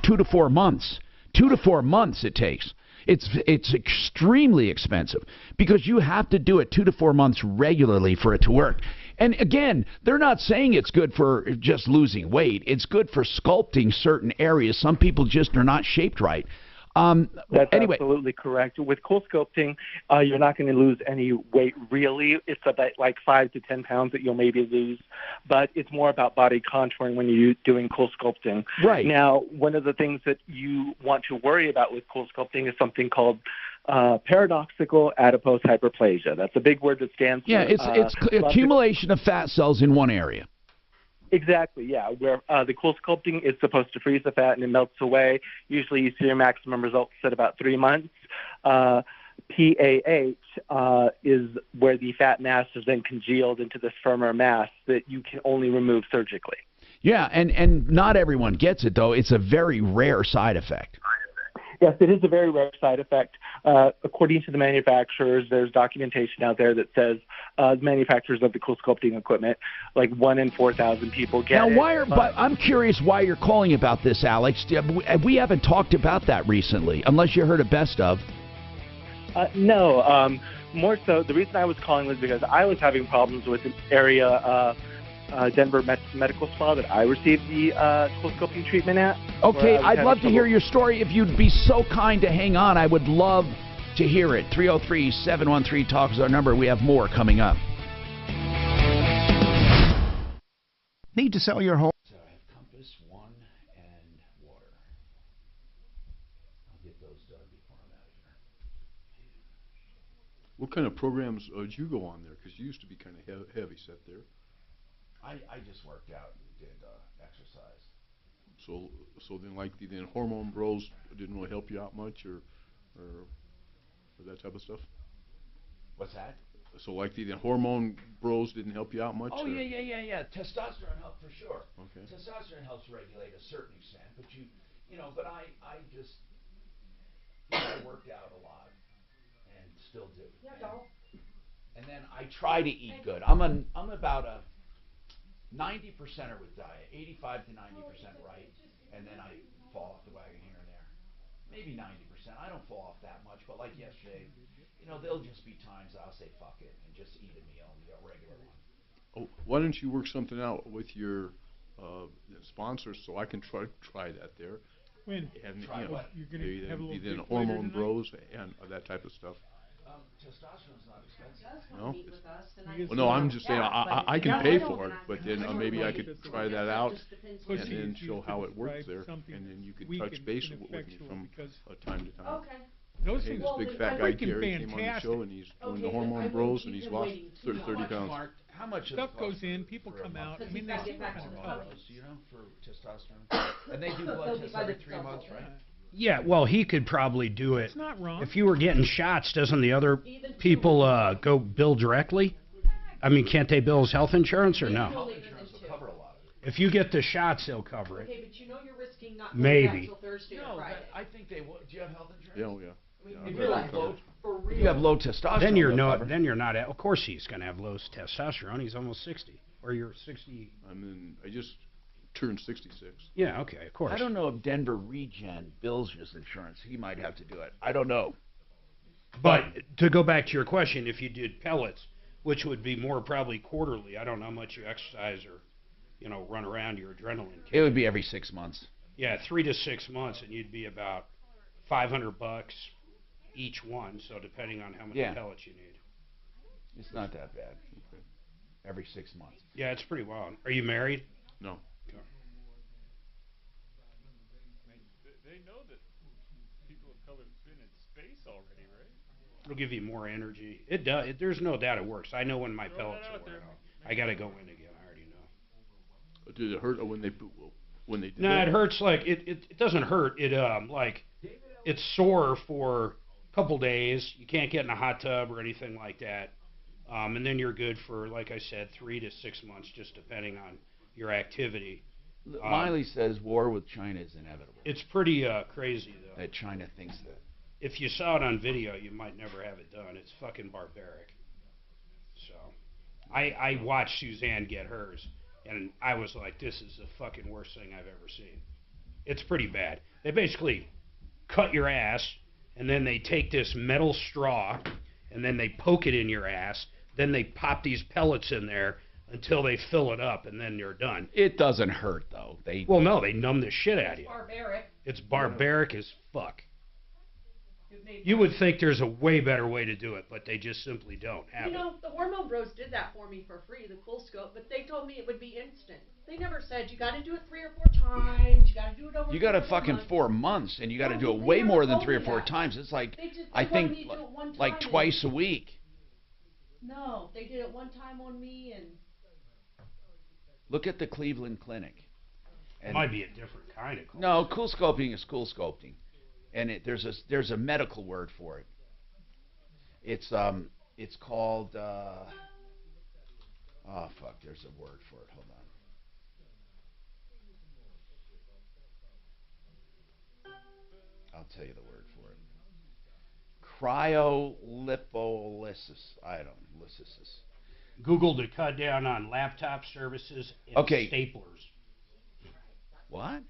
2 to 4 months. 2 to 4 months it takes. It's extremely expensive because you have to do it 2 to 4 months regularly for it to work. And again, they're not saying it's good for just losing weight. It's good for sculpting certain areas. Some people just are not shaped right. That's anyway. absolutely correct. With cool sculpting, you're not going to lose any weight really. It's about like 5 to 10 pounds that you'll maybe lose, but it's more about body contouring when you're doing cool sculpting. Right. Now, one of the things that you want to worry about with cool sculpting is something called paradoxical adipose hyperplasia. That's a big word that stands for... Yeah, it's accumulation of fat cells in one area. Exactly, yeah, where the cool sculpting is supposed to freeze the fat and it melts away. Usually you see your maximum results at about 3 months. PAH is where the fat mass is then congealed into this firmer mass that you can only remove surgically. Yeah, and not everyone gets it, though. It's a very rare side effect. Yes, it is a very rare side effect. According to the manufacturers, there's documentation out there that says the manufacturers of the cool sculpting equipment, like 1 in 4,000 people get now, it. but I'm curious why you're calling about this, Alex. We haven't talked about that recently, unless you heard a best of. No, more so, the reason I was calling was because I was having problems with an area Denver Medical Spa that I received the cool sculpting treatment at. Okay, I'd love to hear your story. If you'd be so kind to hang on, I would love to hear it. 303-713-TALK is our number. We have more coming up. Need to sell your home? So I have Compass, One, and Water. I'll get those done before I'm out of here. What kind of programs do you go on there? Because you used to be kind of heavy set there. I just worked out and did exercise. So then, like the hormone bros didn't really help you out much, or that type of stuff. What's that? So like the hormone bros didn't help you out much. Oh or? yeah. Testosterone helps for sure. Okay. Testosterone helps regulate a certain extent, but but I just I worked out a lot and still do. Yeah, and then I try to eat good. I'm about a 90%er with diet, 85 to 90% right, and then I fall off the wagon here and there. Maybe 90%. I don't fall off that much, but like yesterday, there'll just be times I'll say fuck it and just eat a meal, a regular one. Oh, why don't you work something out with your sponsors so I can try that there? When? And, you're going to have a little then hormone bros and that type of stuff. Testosterone's not expensive. No? Well, no, I'm just saying I can pay for it, but then maybe I could try that out and then show how it works there, and then you could touch base with me from time to time. Okay. Those Hey, things this big fat guy freaking Gary came on the show and he's doing the hormone bros and he's lost 30 pounds. How much stuff goes in, people come out. I mean, they see what kind of colors. For testosterone? And they do blood tests every 3 months, right? Yeah, well, he could probably do it. It's not wrong. If you were getting shots, doesn't the other people go bill directly? I mean, can't they bill his health insurance or no? Health insurance will cover a lot of it. If you get the shots, they'll cover it. Okay, but you're risking not Maybe. going back till Thursday or Friday. I think they will. Do you have health insurance? Yeah, yeah. If you have low testosterone, then you're not. Of course, he's going to have low testosterone. He's almost 60, or you're 60. I just turned 66. Yeah, okay, of course. I don't know if Denver Regen bills his insurance. He might have to do it. I don't know. But to go back to your question, if you did pellets, which would be more probably quarterly, I don't know how much you exercise or, run around your adrenaline. It would be every 6 months. Yeah, 3 to 6 months, and you'd be about $500 each one, so depending on how many Yeah. pellets you need. It's not that bad. Every 6 months. Yeah, it's pretty wild. Are you married? No. Okay. They know that people of color have been in space already, right? It'll give you more energy. It does. There's no doubt it works. I know when my pellets are wearing out. I got to go in again. I already know. Did it hurt when they did No, that? it hurts like it doesn't hurt. It like it's sore for a couple days. You can't get in a hot tub or anything like that. And then you're good for, like I said, 3 to 6 months, just depending on your activity. Miley says war with China is inevitable. It's pretty crazy, though. That China thinks that. If you saw it on video, you might never have it done. It's fucking barbaric. So, I watched Suzanne get hers, and I was like, this is the fucking worst thing I've ever seen. It's pretty bad. They basically cut your ass, and then they take this metal straw, and then they poke it in your ass. Then they pop these pellets in there until they fill it up, and then you're done. It doesn't hurt, though. Well, no, they numb the shit out of you. Barbaric. It's barbaric as fuck. You would think there's a way better way to do it, but they just simply don't have You know, the Hormone Bros did that for me for free, the Cool Scope, but they told me it would be instant. They never said you got to do it 3 or 4 times. You got to do it over. You got to 4 fucking months. 4 months, and you got to No, do it they way never more than told 3 or me 4 that. times. It's like They I wanted think me to do it one like time twice a week. No, they did it one time on me, and Look at the Cleveland Clinic. It might be a different kind of. No, cool scoping is cool sculpting, and there's a medical word for it. It's called oh fuck, there's a word for it. Hold on. I'll tell you the word for it. Cryolipolysis. I don't know. Lysis. Google to cut down on laptop services and Okay. staplers. What?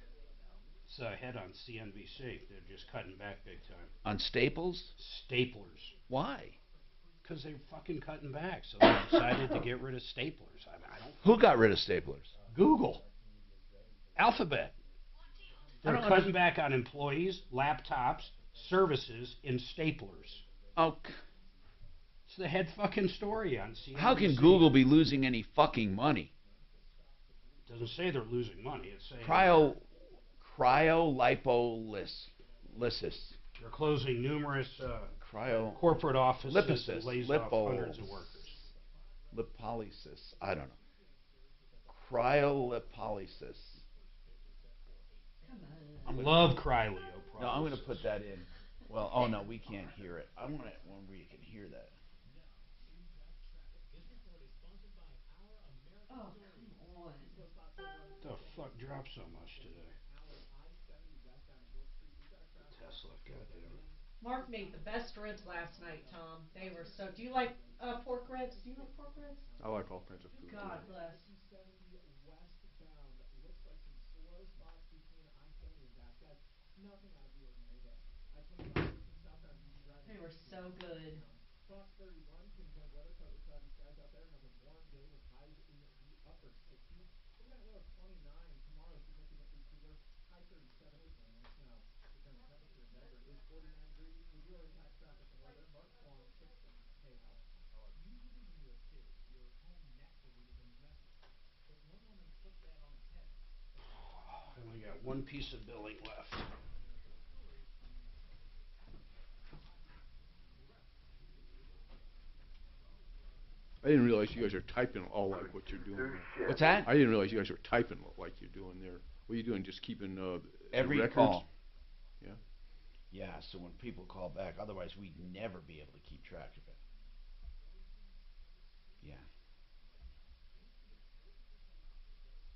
It's ahead on CNBC. They're just cutting back big time. On staples? Staplers. Why? Because they're fucking cutting back, so they decided to get rid of staplers. I don't. Who got rid of staplers? Google. Alphabet. I They're don't cutting understand. back on employees, laptops, services, and staplers. Oh, It's the head fucking story on CNBC. how can Google be losing any fucking money? It doesn't say they're losing money. It's saying Cryolipolysis. they're closing numerous corporate offices liposis. and lays off hundreds of workers. Lipolysis. I don't know. Cryolipolysis. Love cryo. No, I'm going to put that in. Well, oh no, we can't hear it. I want it one where you can hear that. oh, come on. The fuck dropped so much today? Tesla, goddamn. Mark made the best ribs last night, Tom. They were so. Do you like pork ribs? Do you like pork ribs? I like all kinds of food. God bless. They were so good. I only got one piece of billing left. I didn't realize you guys are typing all like what you're doing. What's that? I didn't realize you guys are typing like you're doing there. What are you doing? Just keeping Every records? call. Yeah. Yeah, so when people call back, otherwise we'd never be able to keep track of it. Yeah.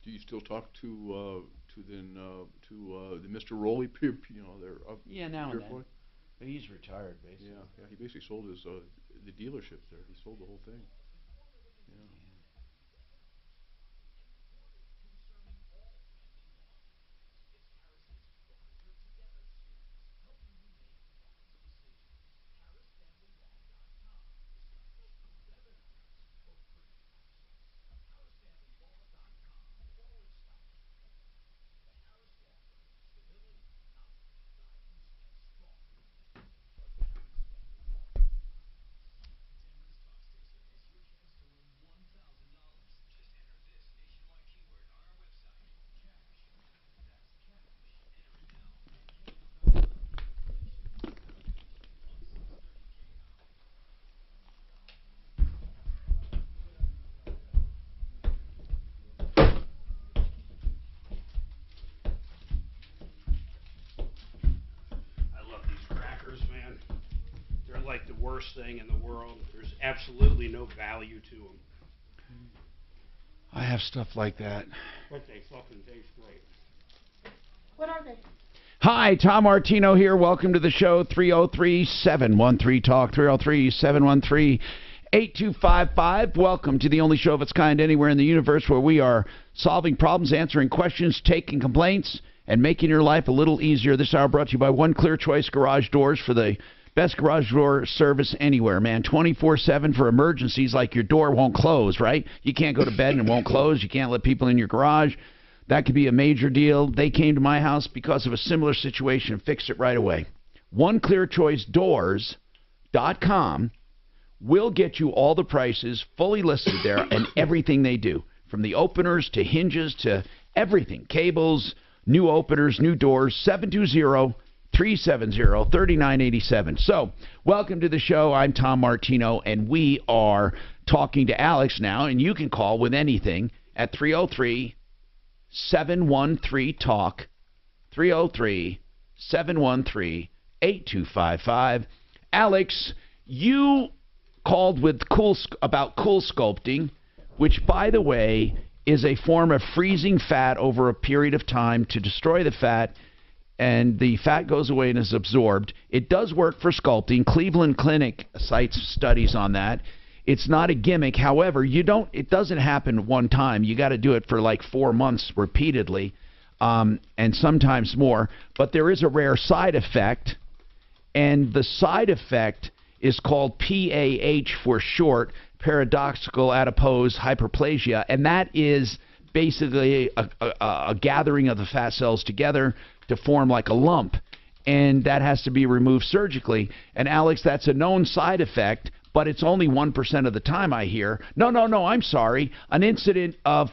Do you still talk to the Mr. Rowley? You know, they're up. Yeah, now and then. Pure But he's retired, basically. Yeah, yeah. He basically sold his the dealership there. He sold the whole thing. Yeah. like the worst thing in the world. There's absolutely no value to them. I have stuff like that. But they fucking taste great. What are they? Hi, Tom Martino here. Welcome to the show. 303-713-TALK. 303-713-8255. Welcome to the only show of its kind anywhere in the universe where we are solving problems, answering questions, taking complaints, and making your life a little easier. This hour brought to you by One Clear Choice Garage Doors, for the best garage door service anywhere, man. 24/7 for emergencies, like your door won't close, right? You can't go to bed and it won't close. You can't let people in your garage. That could be a major deal. They came to my house because of a similar situation and fixed it right away. OneClearChoiceDoors.com will get you all the prices fully listed there and everything they do, from the openers to hinges to everything. Cables, new openers, new doors. 720-370-3987. So, welcome to the show. I'm Tom Martino, and we are talking to Alex now, and you can call with anything at 303-713-TALK, 303-713-8255. Alex, you called with about cool sculpting, which, by the way, is a form of freezing fat over a period of time to destroy the fat, and the fat goes away and is absorbed. It does work for sculpting. Cleveland Clinic cites studies on that. It's not a gimmick. However, it doesn't happen one time. You got to do it for like 4 months repeatedly, and sometimes more. But there is a rare side effect, and the side effect is called PAH for short, paradoxical adipose hyperplasia, and that is basically a gathering of the fat cells together to form like a lump, and that has to be removed surgically. And Alex, that's a known side effect, but it's only 1% of the time I hear. No, I'm sorry. An incident of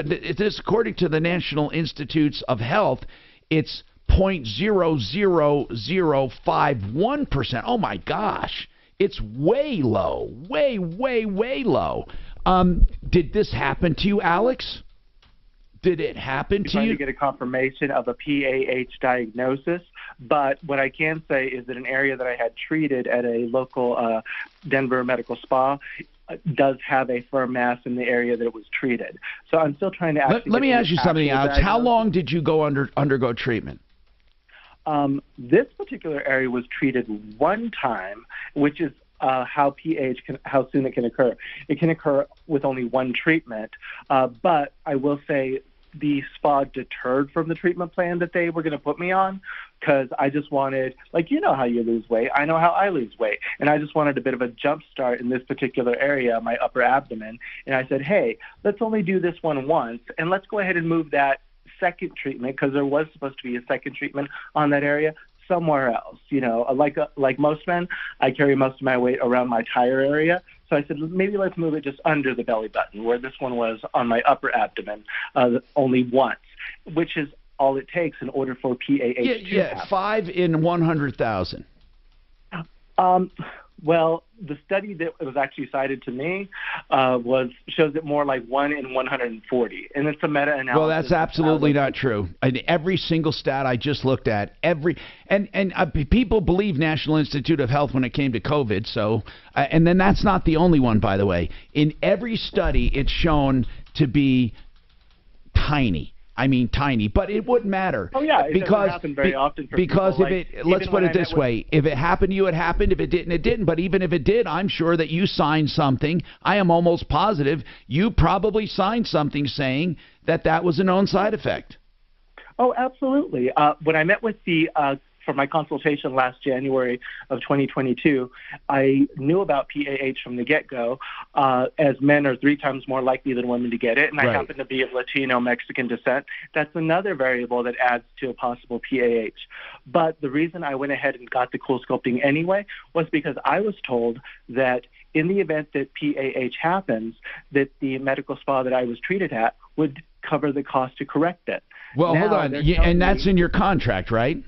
this, according to the National Institutes of Health, it's 0.00051%. Oh my gosh. It's way low. Way low. Did this happen to you, Alex? Did it happen to you? Trying to get a confirmation of a PAH diagnosis, but what I can say is that an area that I had treated at a local Denver medical spa does have a firm mass in the area that it was treated. So I'm still trying to Let me ask you something, Alex. How long did you go undergo treatment? This particular area was treated one time, which is how soon it can occur. It can occur with only one treatment, but I will say the spa deterred from the treatment plan that they were going to put me on, because I just wanted, like, you know how you lose weight. I know how I lose weight, and I just wanted a bit of a jump start in this particular area, my upper abdomen. And I said, hey, let's only do this one once, and let's go ahead and move that second treatment, because there was supposed to be a second treatment on that area, somewhere else. You know, like most men, I carry most of my weight around my tire area. So I said, maybe let's move it just under the belly button, where this one was on my upper abdomen, only once, which is all it takes in order for PAH to happen. 5 in 100,000. Well, the study that was actually cited to me shows it more like 1 in 140, and it's a meta-analysis. Well, that's absolutely not true. Every single stat I just looked at, people believe National Institute of Health when it came to COVID. So, and then that's not the only one, by the way. In every study, it's shown to be tiny. I mean, tiny, but it wouldn't matter. Oh yeah, it doesn't happen very often for because people. Let's put it this way: if it happened to you, it happened. If it didn't, it didn't. But even if it did, I'm sure that you signed something. I am almost positive you probably signed something saying that was a known side effect. Oh, absolutely. When I met with for my consultation last January of 2022, I knew about PAH from the get-go, as men are 3 times more likely than women to get it, and I happen to be of Latino Mexican descent. That's another variable that adds to a possible PAH. But the reason I went ahead and got the cool sculpting anyway was because I was told that in the event that PAH happens, that the medical spa that I was treated at would cover the cost to correct it. Well, hold on, and that's in your contract, right?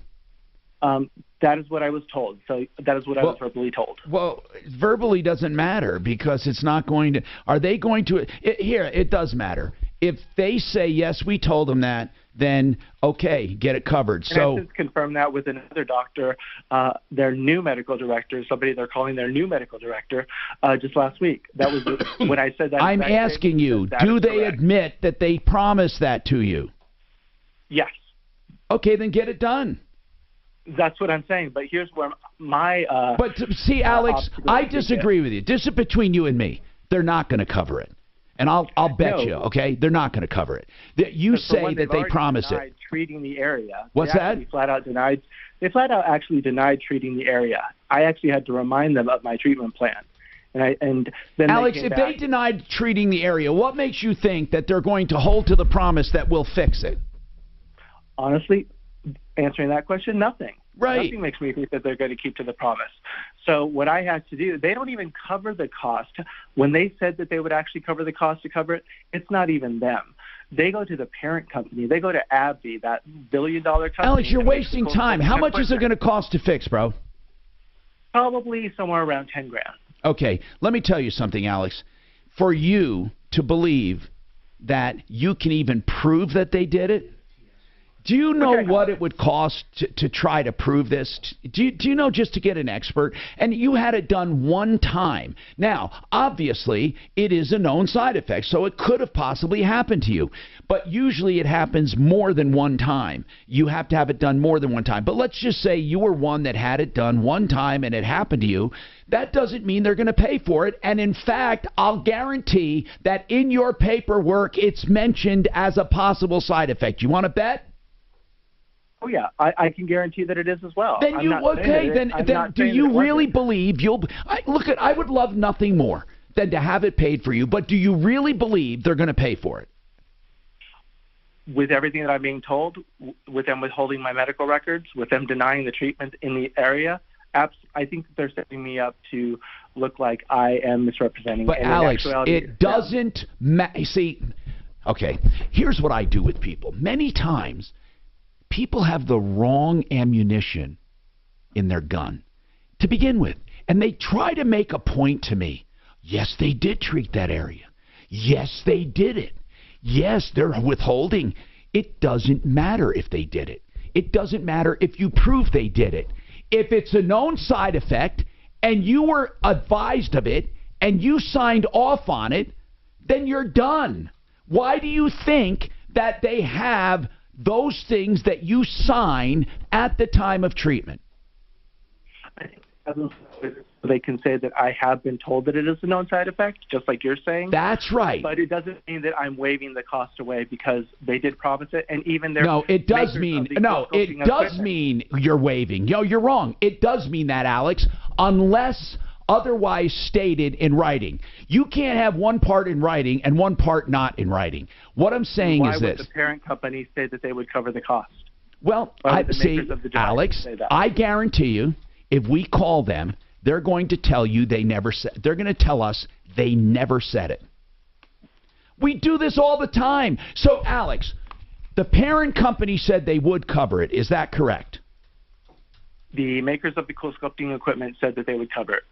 That is what I was told. So that is what I was verbally told. Well, verbally doesn't matter, because it's not going to. Are they going to? It does matter. If they say, yes, we told them that, then okay, get it covered. And I just confirmed that with another doctor, their new medical director, somebody they're calling their new medical director, just last week. That was when I said that. I'm asking you, do they admit that they promised that to you? Yes. Okay, then get it done. That's what I'm saying. But here's where my But see, Alex, I disagree with you. This is between you and me. They're not going to cover it. And I'll bet you, okay, they're not going to cover it. You say that they promise it. Treating the area. What's that? They flat out actually denied treating the area. I actually had to remind them of my treatment plan. And then Alex, if they denied treating the area, what makes you think that they're going to hold to the promise that we'll fix it? Honestly, answering that question, nothing. Right. Nothing makes me think that they're going to keep to the promise. So what I had to do, they don't even cover the cost. When they said that they would actually cover the cost to cover it, it's not even them. They go to the parent company. They go to AbbVie, that billion-dollar company. Alex, you're wasting time. How much is it going to cost to fix, bro? Probably somewhere around $10,000. Okay, let me tell you something, Alex. For you to believe that you can even prove that they did it, do you know what it would cost to try to prove this? Do you know, just to get an expert? And you had it done one time. Now, obviously, it is a known side effect, so it could have possibly happened to you. But usually it happens more than one time. You have to have it done more than one time. But let's just say you were one that had it done one time and it happened to you. That doesn't mean they're going to pay for it. And in fact, I'll guarantee that in your paperwork, it's mentioned as a possible side effect. You want to bet? Oh, yeah, I can guarantee that it is as well. Then do you really believe you'll... I would love nothing more than to have it paid for you, but do you really believe they're going to pay for it? With everything that I'm being told, with them withholding my medical records, with them denying the treatment in the area, I think that they're setting me up to look like I am misrepresenting. But Alex, it doesn't see, okay, here's what I do with people. Many times, people have the wrong ammunition in their gun to begin with. And they try to make a point to me. Yes, they did treat that area. Yes, they did it. Yes, they're withholding. It doesn't matter if they did it. It doesn't matter if you prove they did it. If it's a known side effect and you were advised of it and you signed off on it, then you're done. Why do you think that they have those things that you sign at the time of treatment? They can say that I have been told that it is a known side effect, just like you're saying. That's right. But it doesn't mean that I'm waiving the cost away because they did promise it, and even their it does mean you're waiving. No, you're wrong. It does mean that, Alex, unless otherwise stated in writing. You can't have one part in writing and one part not in writing. What I'm saying is this. Why would the parent company say that they would cover the cost? Well, Alex, I guarantee you, if we call them, they're going to tell you they never said. They're going to tell us they never said it. We do this all the time. So, Alex, the parent company said they would cover it. Is that correct? The makers of the cool sculpting equipment said that they would cover it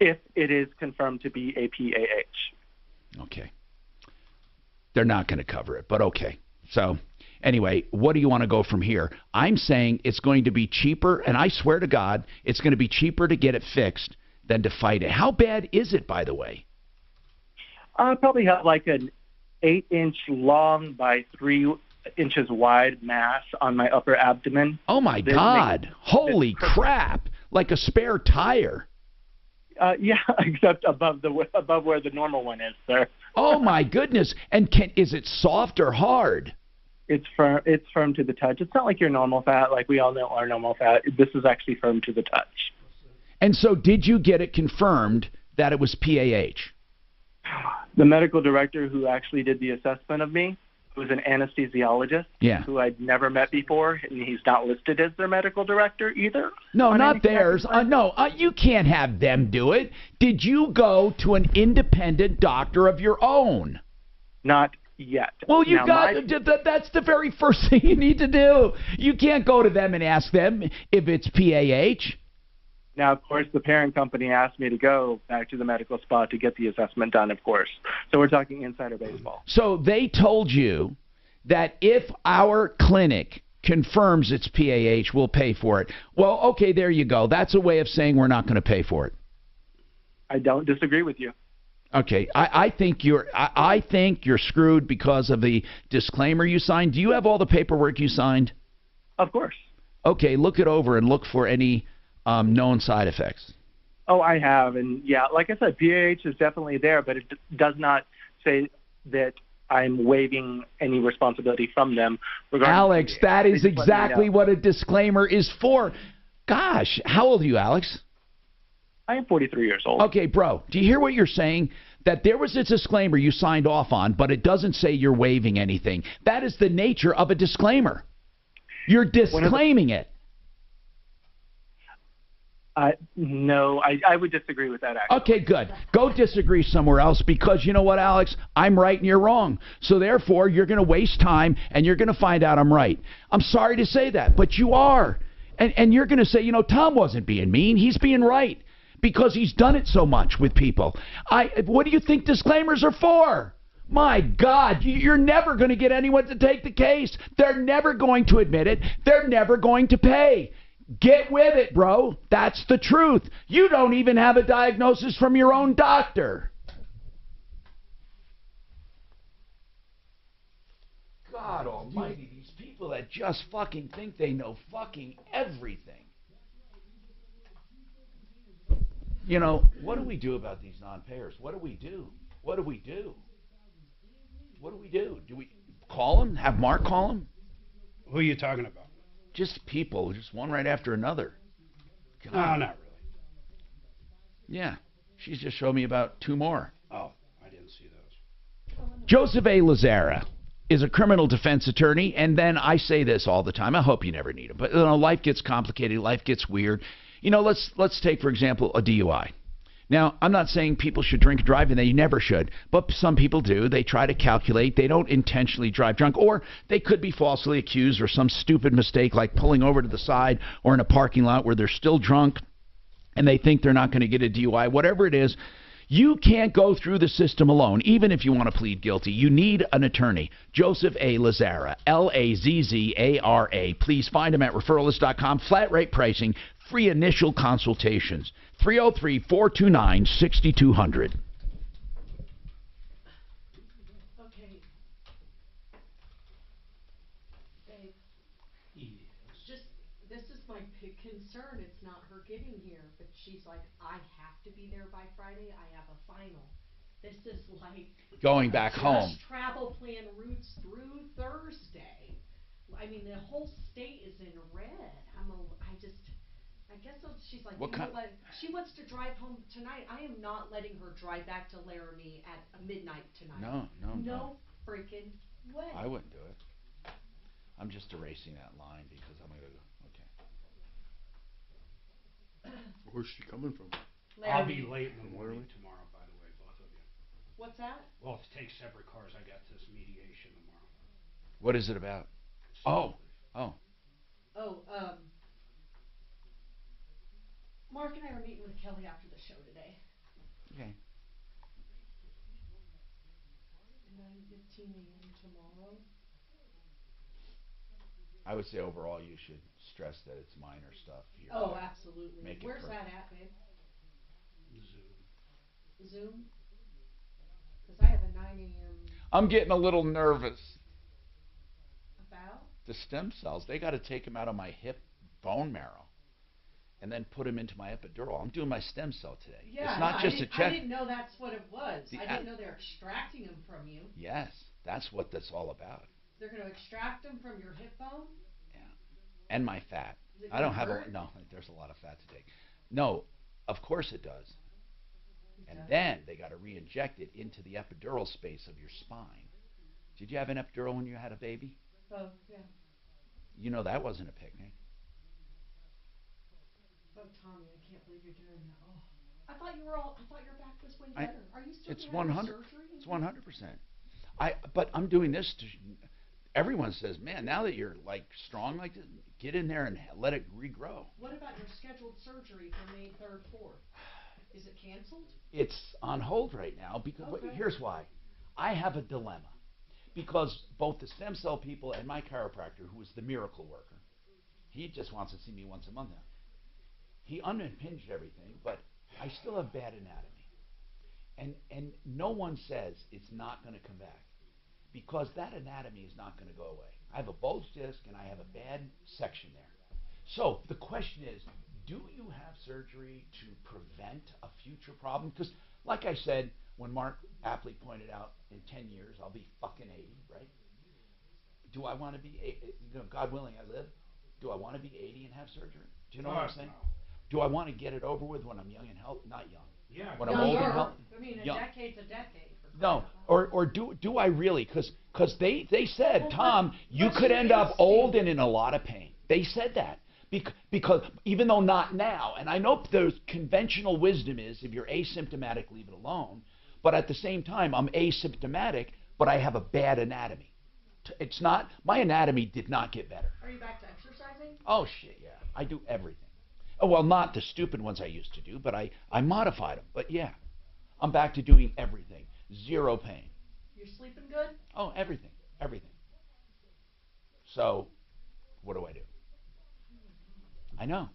if it is confirmed to be a PAH. Okay. They're not going to cover it, but okay. So, anyway, what do you want to go from here? I'm saying it's going to be cheaper, and I swear to God, it's going to be cheaper to get it fixed than to fight it. How bad is it, by the way? I probably have like an 8-inch long by 3 inches wide mass on my upper abdomen. Oh, my God. Holy crap. Like a spare tire. Yeah, except above where the normal one is, sir. Oh, my goodness. And is it soft or hard? It's firm. It's firm to the touch. It's not like your normal fat, like we all know our normal fat. This is actually firm to the touch. And so did you get it confirmed that it was PAH? The medical director who actually did the assessment of me, who was an anesthesiologist, who I'd never met before, and he's not listed as their medical director either. No, not theirs. You can't have them do it. Did you go to an independent doctor of your own? Not yet. Well, that's the very first thing you need to do. You can't go to them and ask them if it's PAH. Now, of course, the parent company asked me to go back to the medical spa to get the assessment done, of course. So we're talking insider baseball. So they told you that if our clinic confirms it's PAH, we'll pay for it. Well, okay, there you go. That's a way of saying we're not going to pay for it. I don't disagree with you. Okay, I think you're screwed because of the disclaimer you signed. Do you have all the paperwork you signed? Of course. Okay, look it over and look for any known side effects. Oh, I have. And yeah, like I said, PAH is definitely there, but it does not say that I'm waiving any responsibility from them. Alex, PAH. that is They just let me exactly know. what a disclaimer is for. Gosh, how old are you, Alex? I am 43 years old. Okay, bro, do you hear what you're saying? That there was a disclaimer you signed off on, but it doesn't say you're waiving anything. That is the nature of a disclaimer. You're disclaiming it. No, I would disagree with that, actually. Okay, good. Go disagree somewhere else because you know what, Alex? I'm right and you're wrong. So therefore, you're going to waste time and you're going to find out I'm right. I'm sorry to say that, but you are. And you're going to say, you know, Tom wasn't being mean. He's being right because he's done it so much with people. What do you think disclaimers are for? My God, you're never going to get anyone to take the case. They're never going to admit it. They're never going to pay. Get with it, bro. That's the truth. You don't even have a diagnosis from your own doctor. God almighty, these people that just fucking think they know fucking everything. You know, what do we do about these non-payers? What do we do? What do we do? What do we do? Do we call them? Have Mark call them? Who are you talking about? Just people, just one right after another. No, not really. Yeah. She's just showed me about two more. Oh, I didn't see those. Joseph A. Lazara is a criminal defense attorney, and then I say this all the time. I hope you never need him. But you know, life gets complicated. Life gets weird. You know, let's take, for example, a DUI. Now, I'm not saying people should drink and drive, and they never should. But some people do. They try to calculate. They don't intentionally drive drunk. Or they could be falsely accused or some stupid mistake like pulling over to the side or in a parking lot where they're still drunk and they think they're not going to get a DUI. Whatever it is, you can't go through the system alone, even if you want to plead guilty. You need an attorney. Joseph A. Lazara, Lazzara. Please find him at referralist.com. Flat rate pricing. Free initial consultations. 303-429-6200. Okay. Babe. Just, this is my big concern. It's not her getting here, but she's like, I have to be there by Friday. I have a final. This is like Going back home. Travel plan routes through Thursday. I mean, the whole state is in red. I guess she's like, she wants to drive home tonight. I am not letting her drive back to Laramie at midnight tonight. No freaking way. I wouldn't do it. I'm just erasing that line because I'm going to go, okay. Where's she coming from? I'll be late in the morning tomorrow, by the way, both of you. What's that? We'll have to take separate cars. I got this mediation tomorrow. What is it about? Oh. Mark and I are meeting with Kelly after the show today. Okay. 9:15 a.m. tomorrow. I would say overall you should stress that it's minor stuff here. Oh, absolutely. Make it Where's perfect. that at, babe? Zoom? Because I have a 9 a.m. I'm getting a little nervous. About? The stem cells, they got to take them out of my hip bone marrow and then put them into my epidural. I'm doing my stem cell today. Yeah, it's not just a check. I didn't know that's what it was. I didn't know they're extracting them from you. Yes, that's what that's all about. They're going to extract them from your hip bone? And my fat. I don't have there's a lot of fat to take. No, of course it does. And then they got to re-inject it into the epidural space of your spine. Did you have an epidural when you had a baby? Oh, yeah. You know that wasn't a picnic. Oh, Tommy, I can't believe you're doing that. Oh, I thought your back was way better. Are you still It's having 100. surgery? It's 100%. But I'm doing this to everyone says, man, now that you're like strong like this, get in there and let it regrow. What about your scheduled surgery for May 3rd, 4th? Is it canceled? It's on hold right now because here's why. I have a dilemma because both the stem cell people and my chiropractor, who is the miracle worker, he just wants to see me once a month now. He unimpinged everything, but I still have bad anatomy. And no one says it's not going to come back because that anatomy is not going to go away. I have a bulge disc and I have a bad section there. So the question is, do you have surgery to prevent a future problem? Because like I said, when Mark aptly pointed out, in 10 years, I'll be fucking 80, right? Do I want to be, God willing, I live? Do I want to be 80 and have surgery? Do you know what I'm saying? Do I want to get it over with when I'm young and healthy? Not young. Yeah. When I'm old and healthy? I mean, a decade's a decade. No, or do I really? Because they said, Tom, you could end up old and in a lot of pain. They said that. Because even though not now, and I know the conventional wisdom is if you're asymptomatic, leave it alone. But at the same time, I'm asymptomatic, but I have a bad anatomy. It's not, my anatomy did not get better. Are you back to exercising? Oh, shit, yeah. I do everything. Oh, well, not the stupid ones I used to do, but I modified them. But yeah, I'm back to doing everything. Zero pain. You're sleeping good? Oh, everything. So, what do? I know.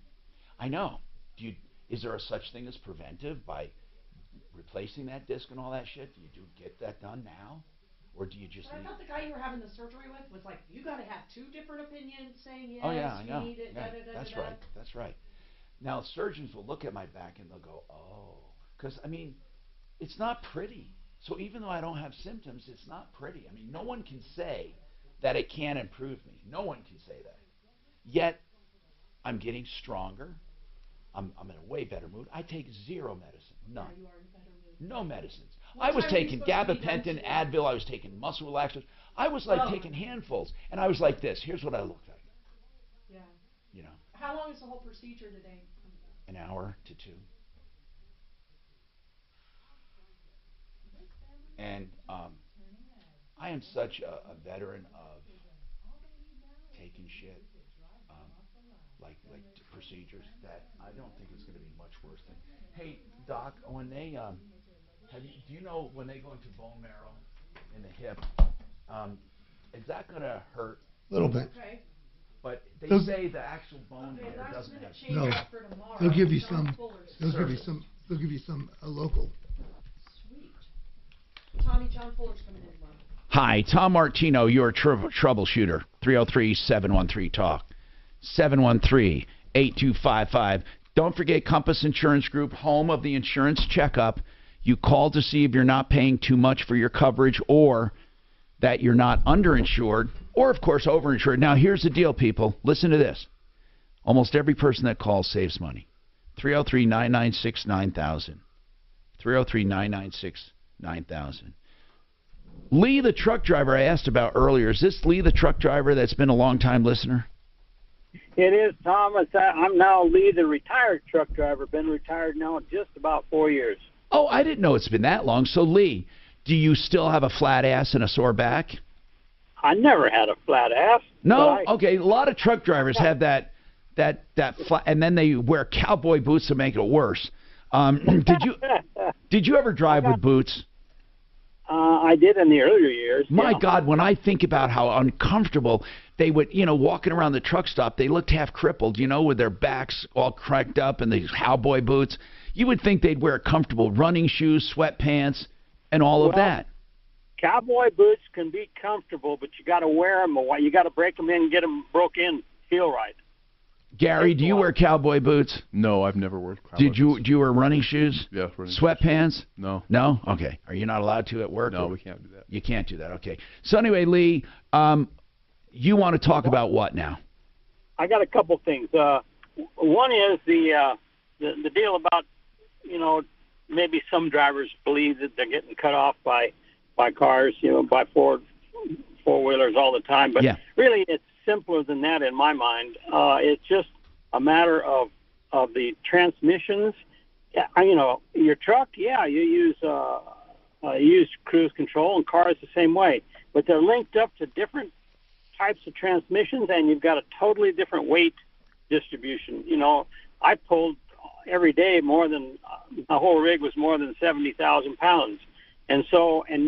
Is there a such thing as preventive by replacing that disc and all that shit? Do you get that done now? Or do you just I thought the guy you were having the surgery with was like, you got to have 2 different opinions saying yes, oh, yeah, I know. you need it, Yeah, that's right. Now, surgeons will look at my back and they'll go, oh. Because, I mean, it's not pretty. So even though I don't have symptoms, it's not pretty. I mean, no one can say that it can't improve me. No one can say that. Yet, I'm getting stronger. I'm in a way better mood. I take zero medicine. None. Yeah, you are in a better mood. No medicines. I was taking gabapentin, Advil. I was taking muscle relaxers. I was like taking handfuls. And I was like this. Here's what I looked like. Yeah. You know. How long is the whole procedure today? An hour to 2. And I am such a veteran of taking shit, like procedures, that I don't think it's going to be much worse than. Hey, Doc, when they do you know when they go into bone marrow in the hip, is that going to hurt? A little bit. Okay. But they say the actual bone here doesn't have. No, they'll give you some. They'll give you some. They'll give you some local. Sweet. Tommy John Fuller's coming in tomorrow. Hi, Tom Martino, your troubleshooter. 303-713-TALK. 713-8255. Don't forget Compass Insurance Group, home of the insurance checkup. You call to see if you're not paying too much for your coverage or that you're not underinsured or, of course, overinsured. Now, here's the deal, people. Listen to this. Almost every person that calls saves money. 303-996-9000. 303-996-9000. Lee, the truck driver I asked about earlier, is this Lee, the truck driver that's been a long-time listener? It is, Thomas. I'm now Lee, the retired truck driver. Been retired now just about 4 years. Oh, I didn't know it's been that long. So, Lee, do you still have a flat ass and a sore back? I never had a flat ass. No? Okay, a lot of truck drivers have that flat, and then they wear cowboy boots to make it worse. Did you ever drive with boots? I did in the earlier years. My God, when I think about how uncomfortable they would, walking around the truck stop, they looked half crippled, with their backs all cracked up and these cowboy boots. You would think they'd wear comfortable running shoes, sweatpants, and all of that. Cowboy boots can be comfortable, but you got to wear them. You got to break them in and get them broke in, feel right. Gary, do you wear cowboy boots? No, I've never worn cowboy boots. Do you wear running shoes? Yeah, running sweatpants? Shoes. No. No? Okay. Are you not allowed to at work? No, we can't do that. You can't do that. Okay. So anyway, Lee, you want to talk about what now? I got a couple things. One is the deal about, maybe some drivers believe that they're getting cut off by cars, by four-wheelers all the time. But really, it's simpler than that in my mind. It's just a matter of the transmissions. Your truck, you use cruise control, and cars the same way, but they're linked up to different types of transmissions, and you've got a totally different weight distribution. You know, I pulled every day more than my whole rig was more than 70,000 pounds, and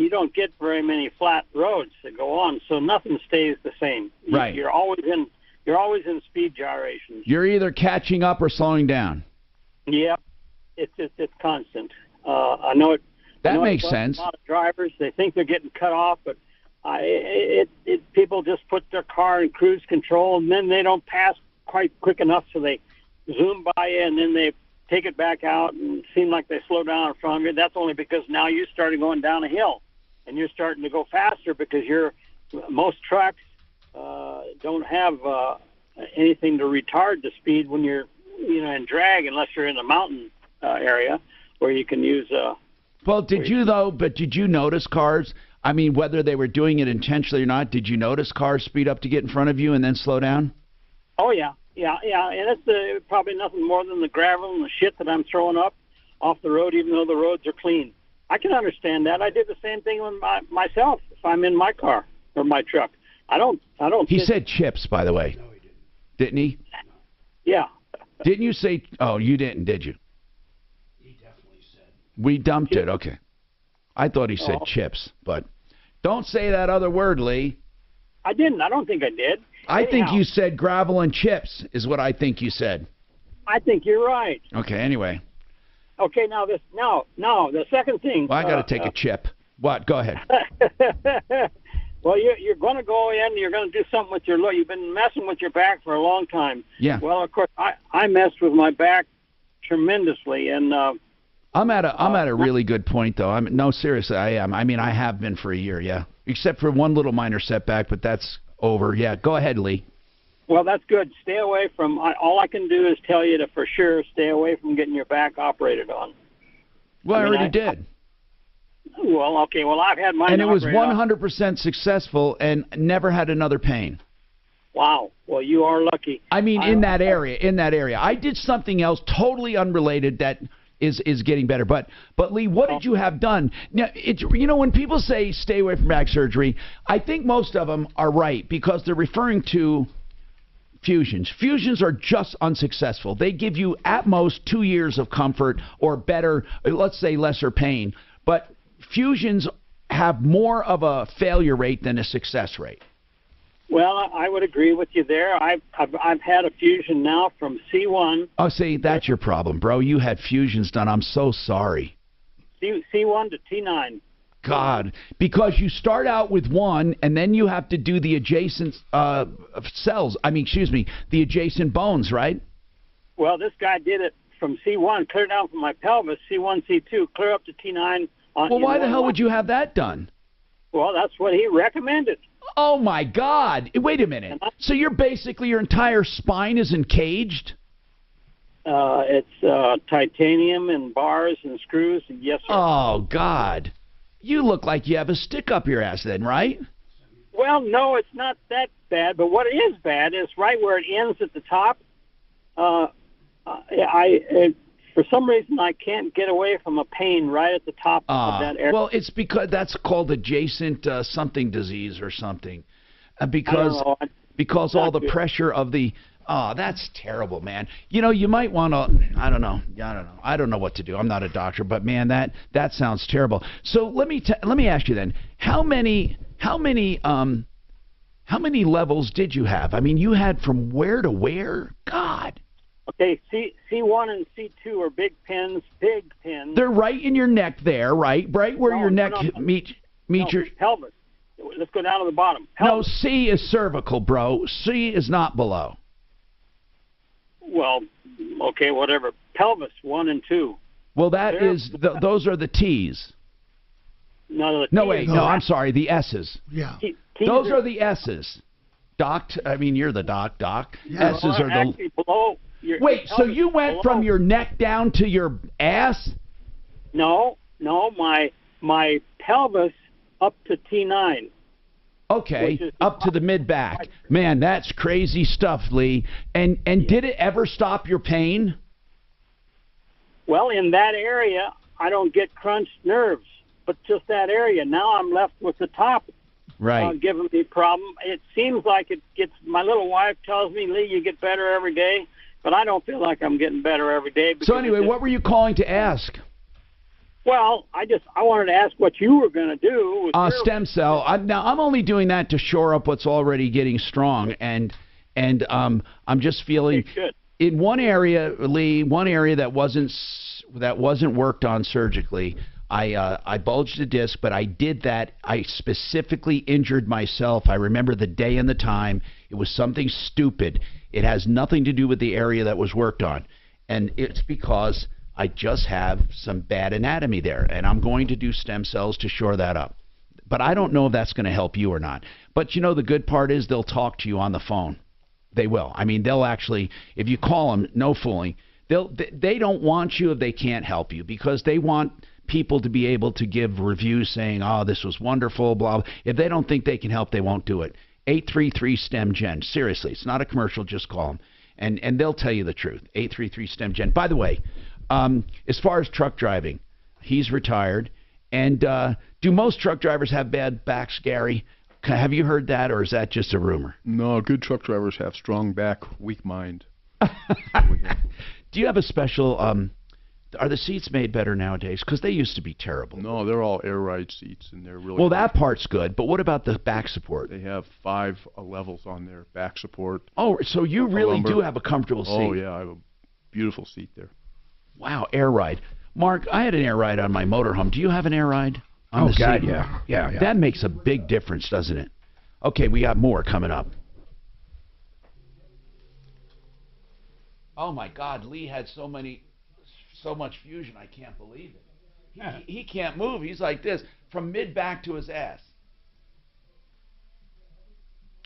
you don't get very many flat roads that go on, so nothing stays the same. Right. You're always in speed gyrations. You're either catching up or slowing down. Yeah, it's constant. I know it. That I know makes it sense. A lot of drivers, they think they're getting cut off, but people just put their car in cruise control, and then they don't pass quite quick enough, so they zoom by you, and then they take it back out and seem like they slow down in front of you. That's only because now you started going down a hill, and you're starting to go faster because most trucks don't have anything to retard the speed when you're in drag, unless you're in the mountain area where you can use. Well, did you notice cars? I mean, whether they were doing it intentionally or not, did you notice cars speed up to get in front of you and then slow down? Oh yeah, and it's probably nothing more than the gravel and the shit that I'm throwing up off the road, even though the roads are clean. I can understand that. I did the same thing with myself if I'm in my car or my truck. I don't. He said chips, by the way. No, he didn't. Didn't he? Yeah. Didn't you say? Oh, you didn't, did you? He definitely said. We dumped it. Okay. I thought he said chips, but don't say that other word, Lee. I didn't. I don't think I did. I think you said gravel and chips is what I think you said. I think you're right. Okay. Anyway. Okay. Now the second thing. Well, I got to take a chip. What? Go ahead. Well, you're going to go in. You're going to do something with your load. You've been messing with your back for a long time. Yeah. Well, of course, I messed with my back tremendously, and I'm at a really good point, though. No, seriously, I am. I mean, I have been for a year, yeah. Except for one little minor setback, but that's over. Yeah, go ahead, Lee. Well, that's good. Stay away from. All I can do is tell you to for sure stay away from getting your back operated on. Well, I already did. Well, okay. Well, I've had mine. And it was operated 100% successful and never had another pain. Wow. Well, you are lucky. I mean, in that area. I did something else totally unrelated that is getting better. But Lee, what did you have done? Now, when people say stay away from back surgery, I think most of them are right because they're referring to fusions. Fusions are just unsuccessful. They give you at most 2 years of comfort or better, let's say lesser pain. But fusions have more of a failure rate than a success rate. Well, I would agree with you there. I've had a fusion now from C1. Oh, see, that's your problem, bro. You had fusions done. I'm so sorry. C1 to T9. God, because you start out with one, and then you have to do the adjacent cells. The adjacent bones, right? Well, this guy did it from C1, clear down from my pelvis, C1, C2, clear up to T9. Well, why the hell would you have that done? Well, that's what he recommended. Oh, my God. Wait a minute. So your entire spine is encaged? It's titanium and bars and screws. Yes, sir. Oh, God. You look like you have a stick up your ass then, right? Well, no, it's not that bad. But what is bad is right where it ends at the top. For some reason, I can't get away from a pain right at the top of that area. Well, it's because that's called adjacent something disease or something. Because all the pressure of the... Oh, that's terrible, man. You might want to... I don't know. I don't know what to do. I'm not a doctor, but man, that sounds terrible. So let me ask you then. How many levels did you have? I mean, you had from where to where? God. Okay, C1 and C2 are big pins. They're right in your neck there, right? Right where your neck meets your... pelvis. Let's go down to the bottom. Pelvis. No, C is cervical, bro. C is not below. Well, okay, whatever. Pelvis, 1 and 2. Well, those are the T's. No, I'm sorry, the S's. Yeah. Those are the S's. Doc, I mean, you're the doc. Yeah. S's are the... Actually, below... Wait, so you went from your neck down to your ass? No, my pelvis up to T9. Okay, up to the mid-back. Man, that's crazy stuff, Lee. And did it ever stop your pain? Well, in that area, I don't get crunched nerves, but just that area. Now I'm left with the top Right. giving me problem. It seems like it gets. My little wife tells me, Lee, you get better every day, but I don't feel like I'm getting better every day. So anyway, what were you calling to ask? Well, I wanted to ask what you were going to do. With your Stem cell. Now I'm only doing that to shore up what's already getting strong, and I'm just feeling in one area, Lee, one area that wasn't worked on surgically. I bulged a disc, but I did that. I specifically injured myself. I remember the day and the time. It was something stupid. It has nothing to do with the area that was worked on, and it's because I just have some bad anatomy there, and I'm going to do stem cells to shore that up. But I don't know if that's going to help you or not. But you know, the good part is they'll talk to you on the phone. They will. I mean, they'll actually, if you call them, no fooling, they don't want you if they can't help you, because they want people to be able to give reviews saying, oh, this was wonderful, blah, blah. If they don't think they can help, they won't do it. 833-STEM-GEN. Seriously, it's not a commercial. Just call them, and they'll tell you the truth. 833-STEM-GEN. By the way, as far as truck driving, he's retired. And do most truck drivers have bad backs, Gary? Have you heard that, or is that just a rumor? No, good truck drivers have strong back, weak mind. Do you have a special... are the seats made better nowadays? Because they used to be terrible. No, they're all air ride seats, and they're really... Well, that part's good, but what about the back support? They have 5 levels on their back support. Oh, so you really do have a comfortable seat. Oh, yeah, I have a beautiful seat there. Wow, air ride. Mark, I had an air ride on my motorhome. Do you have an air ride on the God, seat? yeah. That makes a big difference, doesn't it? Okay, we got more coming up. Oh, my God, Lee had so much fusion, I can't believe it. He can't move. He's like this, from mid-back to his ass.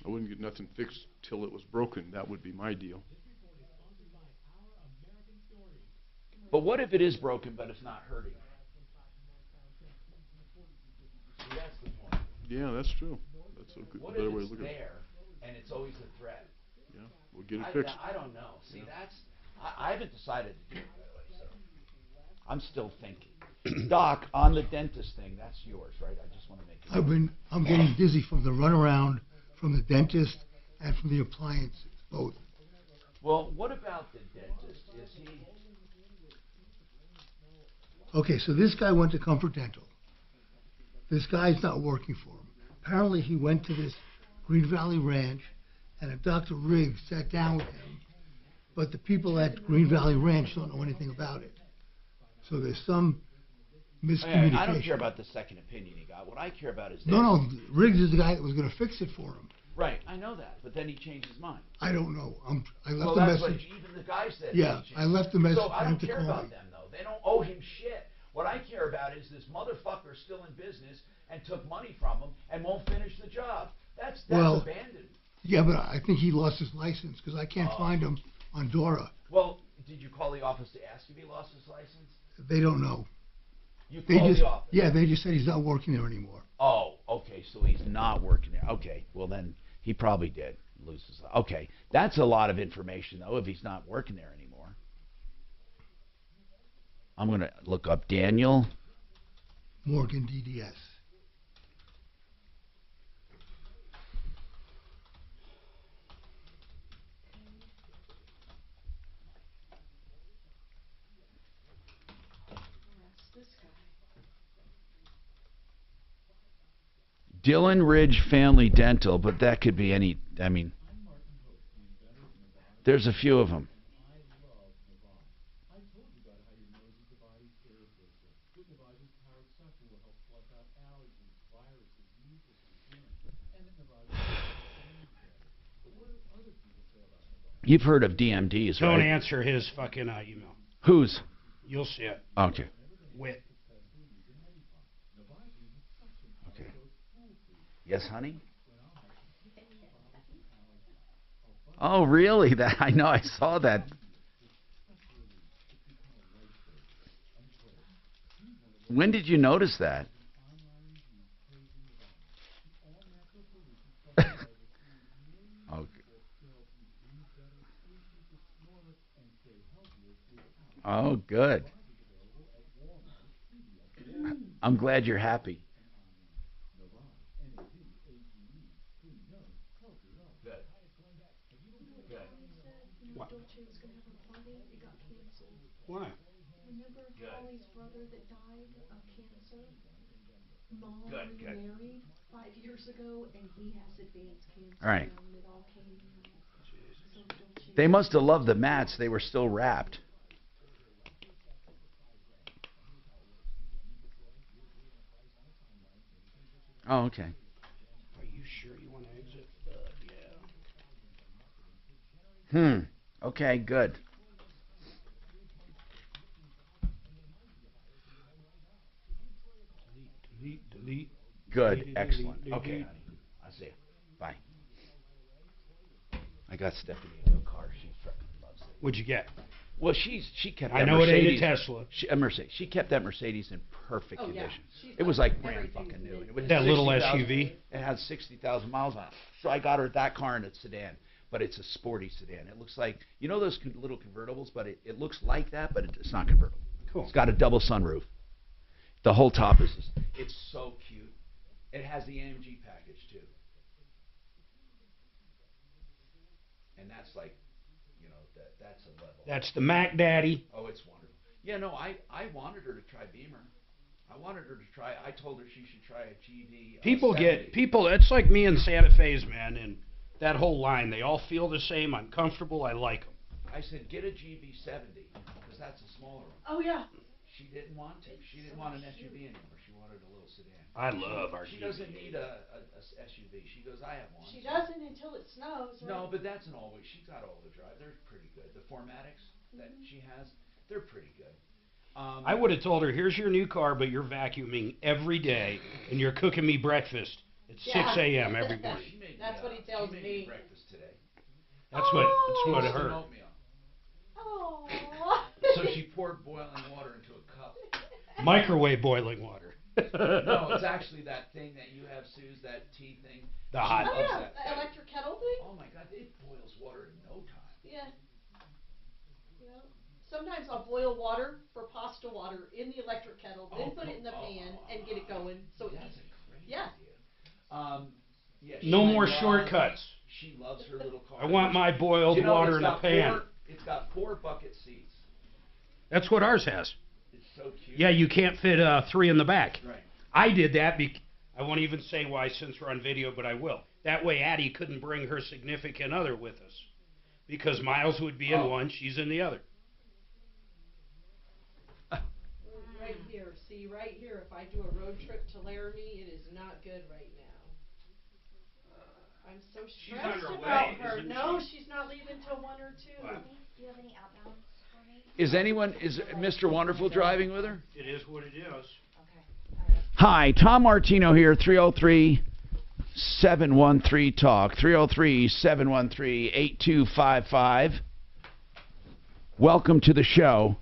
I wouldn't get nothing fixed till it was broken. That would be my deal. But what if it is broken, but it's not hurting? See, that's the point. Yeah, that's true. That's a good, better way to look at it. What if it's there, and it's always a threat? Yeah, we'll get it fixed. I don't know. See, I haven't decided to do it, by the way, so I'm still thinking. Doc, on the dentist thing, that's yours, right? I just want to make it. I'm getting dizzy from the runaround, from the dentist, and from the appliances, both. Well, what about the dentist? Is he... Okay, so this guy went to Comfort Dental. This guy's not working for him. Apparently he went to this Green Valley Ranch, and a Dr. Riggs sat down with him, but the people at Green Valley Ranch don't know anything about it. So there's some miscommunication. I don't care about the second opinion he got. What I care about is this. No, Riggs is the guy that was going to fix it for him. Right, I know that, but then he changed his mind. I don't know. I left Well, the that's message. what even the guy said. Yeah, I left the message So I for him don't to care call about me. them, though. They don't owe him shit. What I care about is this motherfucker still in business and took money from him and won't finish the job. That's Well, abandoned. Yeah, but I think he lost his license because I can't find him on Dora. Well, did you call the office to ask if he lost his license? They don't know. You They called just, the office? yeah, they just said he's not working there anymore. Oh, okay, so he's not working there. Okay, well then he probably did lose his license. Okay, that's a lot of information, though, if he's not working there anymore. I'm going to look up Daniel Morgan DDS. Dillon Ridge Family Dental, but that could be any, I mean, there's a few of them. You've heard of DMDs, right? Don't answer his fucking email. Whose? You'll see it. Okay. Wit. Okay. Yes, honey? Oh, really? That I know. I saw that. When did you notice that? Okay. Oh, good. I'm glad you're happy. What? Why? Remember Holly's brother that died of cancer? Mom Good. remarried 5 years ago, and he has advanced cancer. All right. now, and it all came out. So Dolce They must have loved the mats. They were still wrapped. Oh, okay. Are you sure you want to exit? Yeah. Okay, good. Delete. Good. Delete, Excellent. delete, Okay, delete. honey. I'll see you. Bye. I got Stephanie a new car. She freaking loves it. What'd you get? Well, she kept. I that know it ain't a Mercedes- Tesla. A Mercedes. She kept that Mercedes in perfect Oh, yeah. condition. She's It was got like brand everything fucking new. in It was That little 60,000 SUV? It had 60,000 miles on it. So I got her that car in a sedan, but it's a sporty sedan. It looks like, you know those little convertibles, but it looks like that, but it's not convertible. Cool. It's got a double sunroof. The whole top is just, it's so cute. It has the AMG package too. And that's like, you know, that's a level. That's the Mac Daddy. Oh, it's wonderful. Yeah, no, I wanted her to try Beamer. I wanted her to try, I told her she should try a GV. People, it's like me and Santa Fe's, man, and that whole line. They all feel the same. I'm comfortable. I like them. I said, get a GV70, because that's a smaller one. Oh, yeah. She didn't want to. She didn't want an SUV anymore. She wanted a little sedan. I love our She GV. doesn't need a SUV. She goes, I have one. She doesn't until it snows. Right? No, but that's an always. She's got all-wheel drive. They're pretty good. The 4MATICs that she has, they're pretty good. I would have told her, here's your new car, but you're vacuuming every day, and you're cooking me breakfast at 6 a.m. every morning. That's what he tells she made me. breakfast today. That's what it hurt. Oatmeal. Oh. So she poured boiling water into a cup. Microwave boiling water. No, it's actually that thing that you have, Suze, that tea thing. The hot. Oh, yeah, the electric kettle thing? Oh, my God, it boils water in no time. Yeah. Yeah. Sometimes I'll boil water for pasta water in the electric kettle, then put it in the pan and get it going. So That's it's, a great yeah. idea. Yeah, No she more loves- shortcuts. She loves her little car. I want my boiled You know, water it's in a got pan. It's got 4 bucket seats. That's what ours has. It's so cute. Yeah, you can't fit 3 in the back. Right. I did that. I won't even say why since we're on video, but I will. That way Addie couldn't bring her significant other with us. Because Miles would be in one, she's in the other. Right here. See, right here, if I do a road trip to Laramie, it is not good right now. I'm so on stressed her about way, her. isn't No, she? she's not leaving till 1 or 2. Do you have any outbounds for me? Is Mr. Wonderful driving with her? It is what it is. Hi, Tom Martino here, 303-713-TALK, 303-713-8255. Welcome to the show.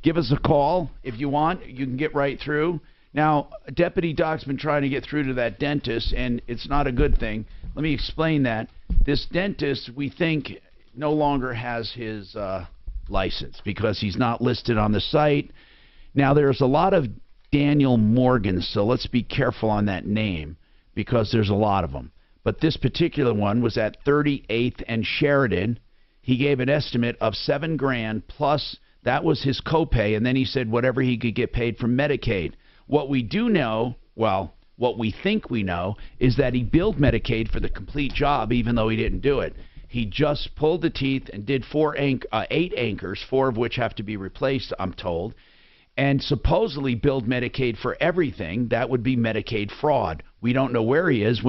Give us a call if you want. You can get right through. Now, Deputy Doc's been trying to get through to that dentist, and it's not a good thing. Let me explain that. This dentist, we think, no longer has his license because he's not listed on the site. Now, there's a lot of Daniel Morgan, so let's be careful on that name because there's a lot of them. But this particular one was at 38th and Sheridan. He gave an estimate of $7,000 plus that was his copay, and then he said whatever he could get paid from Medicaid. What we do know, well, what we think we know, is that he billed Medicaid for the complete job even though he didn't do it. He just pulled the teeth and did 8 anchors, 4 of which have to be replaced, I'm told, and supposedly billed Medicaid for everything. That would be Medicaid fraud. We don't know where he is.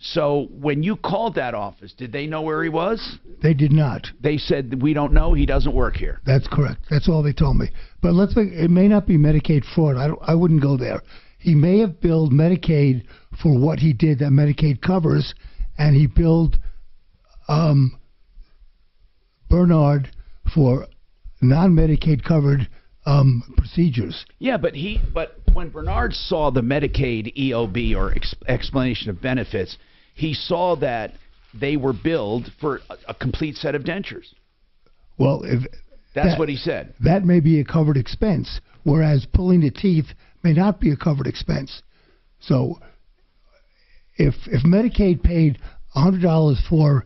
So when you called that office, did they know where he was? They did not. They said, we don't know, he doesn't work here. That's correct. That's all they told me. But it may not be Medicaid fraud. I wouldn't go there. He may have billed Medicaid for what he did that Medicaid covers, and he billed Bernard for non-Medicaid covered procedures. Yeah, but when Bernard saw the Medicaid EOB, or explanation of benefits, he saw that they were billed for a complete set of dentures. Well, that's what he said. That may be a covered expense, whereas pulling the teeth may not be a covered expense. So if Medicaid paid $100 for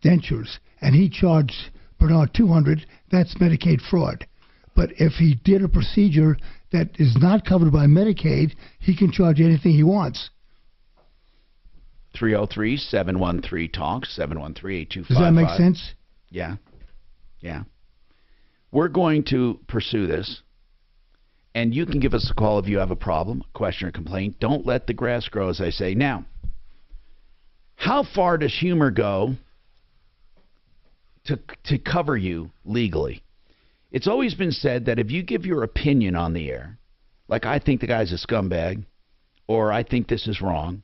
dentures, and he charged Bernard $200, that's Medicaid fraud. But if he did a procedure that is not covered by Medicaid, he can charge anything he wants. 303-713-TALK, 713-8255. Does that make sense? Yeah. Yeah. We're going to pursue this, and you can give us a call if you have a problem, a question, or complaint. Don't let the grass grow, as I say. Now, how far does humor go to cover you legally? It's always been said that if you give your opinion on the air, like I think the guy's a scumbag, or I think this is wrong,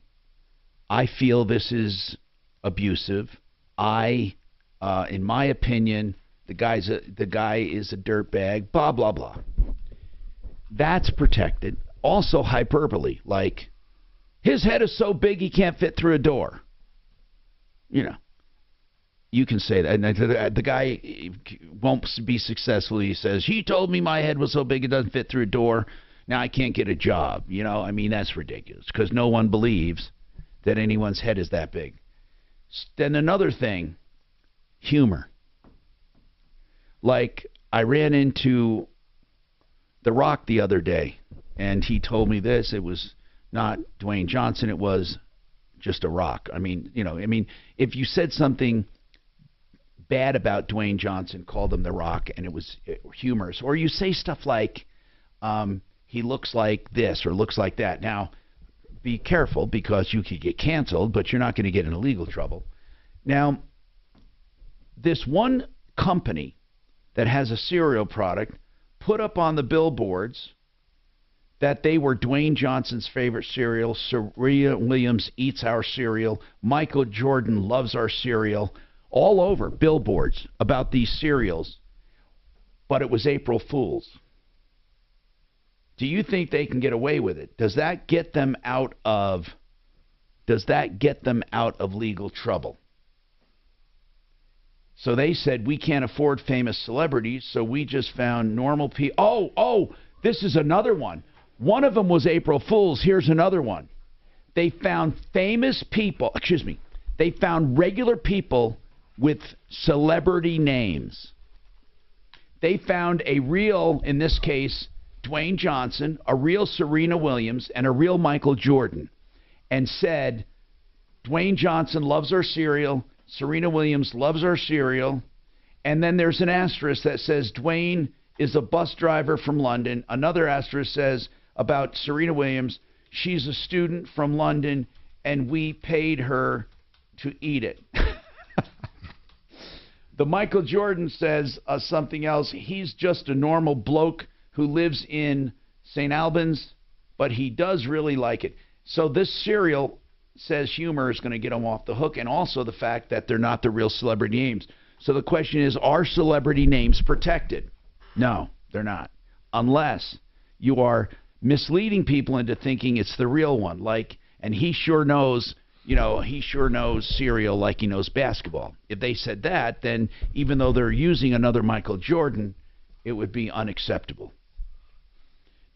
I feel this is abusive, in my opinion, the guy is a dirtbag, blah, blah, blah. That's protected. Also hyperbole, like, his head is so big he can't fit through a door. You know, you can say that. And the guy won't be successful. He says, he told me my head was so big it doesn't fit through a door. Now I can't get a job. You know, I mean, that's ridiculous because no one believes that anyone's head is that big. Then another thing, humor. Like, I ran into The Rock the other day, and he told me this. It was not Dwayne Johnson. It was just a rock. I mean, you know, if you said something bad about Dwayne Johnson, called him The Rock, and it was humorous. Or you say stuff like, he looks like this or looks like that. Now, be careful because you could get canceled, but you're not going to get into legal trouble. Now, this one company that has a cereal product put up on the billboards that they were Dwayne Johnson's favorite cereal, Serena Williams eats our cereal, Michael Jordan loves our cereal, all over billboards about these cereals, but it was April Fool's. Do you think they can get away with it? Does that get them out of legal trouble? So they said, we can't afford famous celebrities, so we just found normal people. Oh, this is another one. One of them was April Fool's. Here's another one. They found famous people, they found regular people with celebrity names. They found a real, in this case, Dwayne Johnson, a real Serena Williams, and a real Michael Jordan, and said, Dwayne Johnson loves our cereal, Serena Williams loves our cereal, and then there's an asterisk that says Dwayne is a bus driver from London. Another asterisk says about Serena Williams, she's a student from London, and we paid her to eat it. The Michael Jordan says something else. He's just a normal bloke who lives in St. Albans, but he does really like it. So this cereal says humor is going to get them off the hook, and also the fact that they're not the real celebrity names. So the question is, are celebrity names protected? No, they're not. Unless you are misleading people into thinking it's the real one. Like, and he sure knows, he sure knows cereal like he knows basketball. If they said that, then even though they're using another Michael Jordan, it would be unacceptable.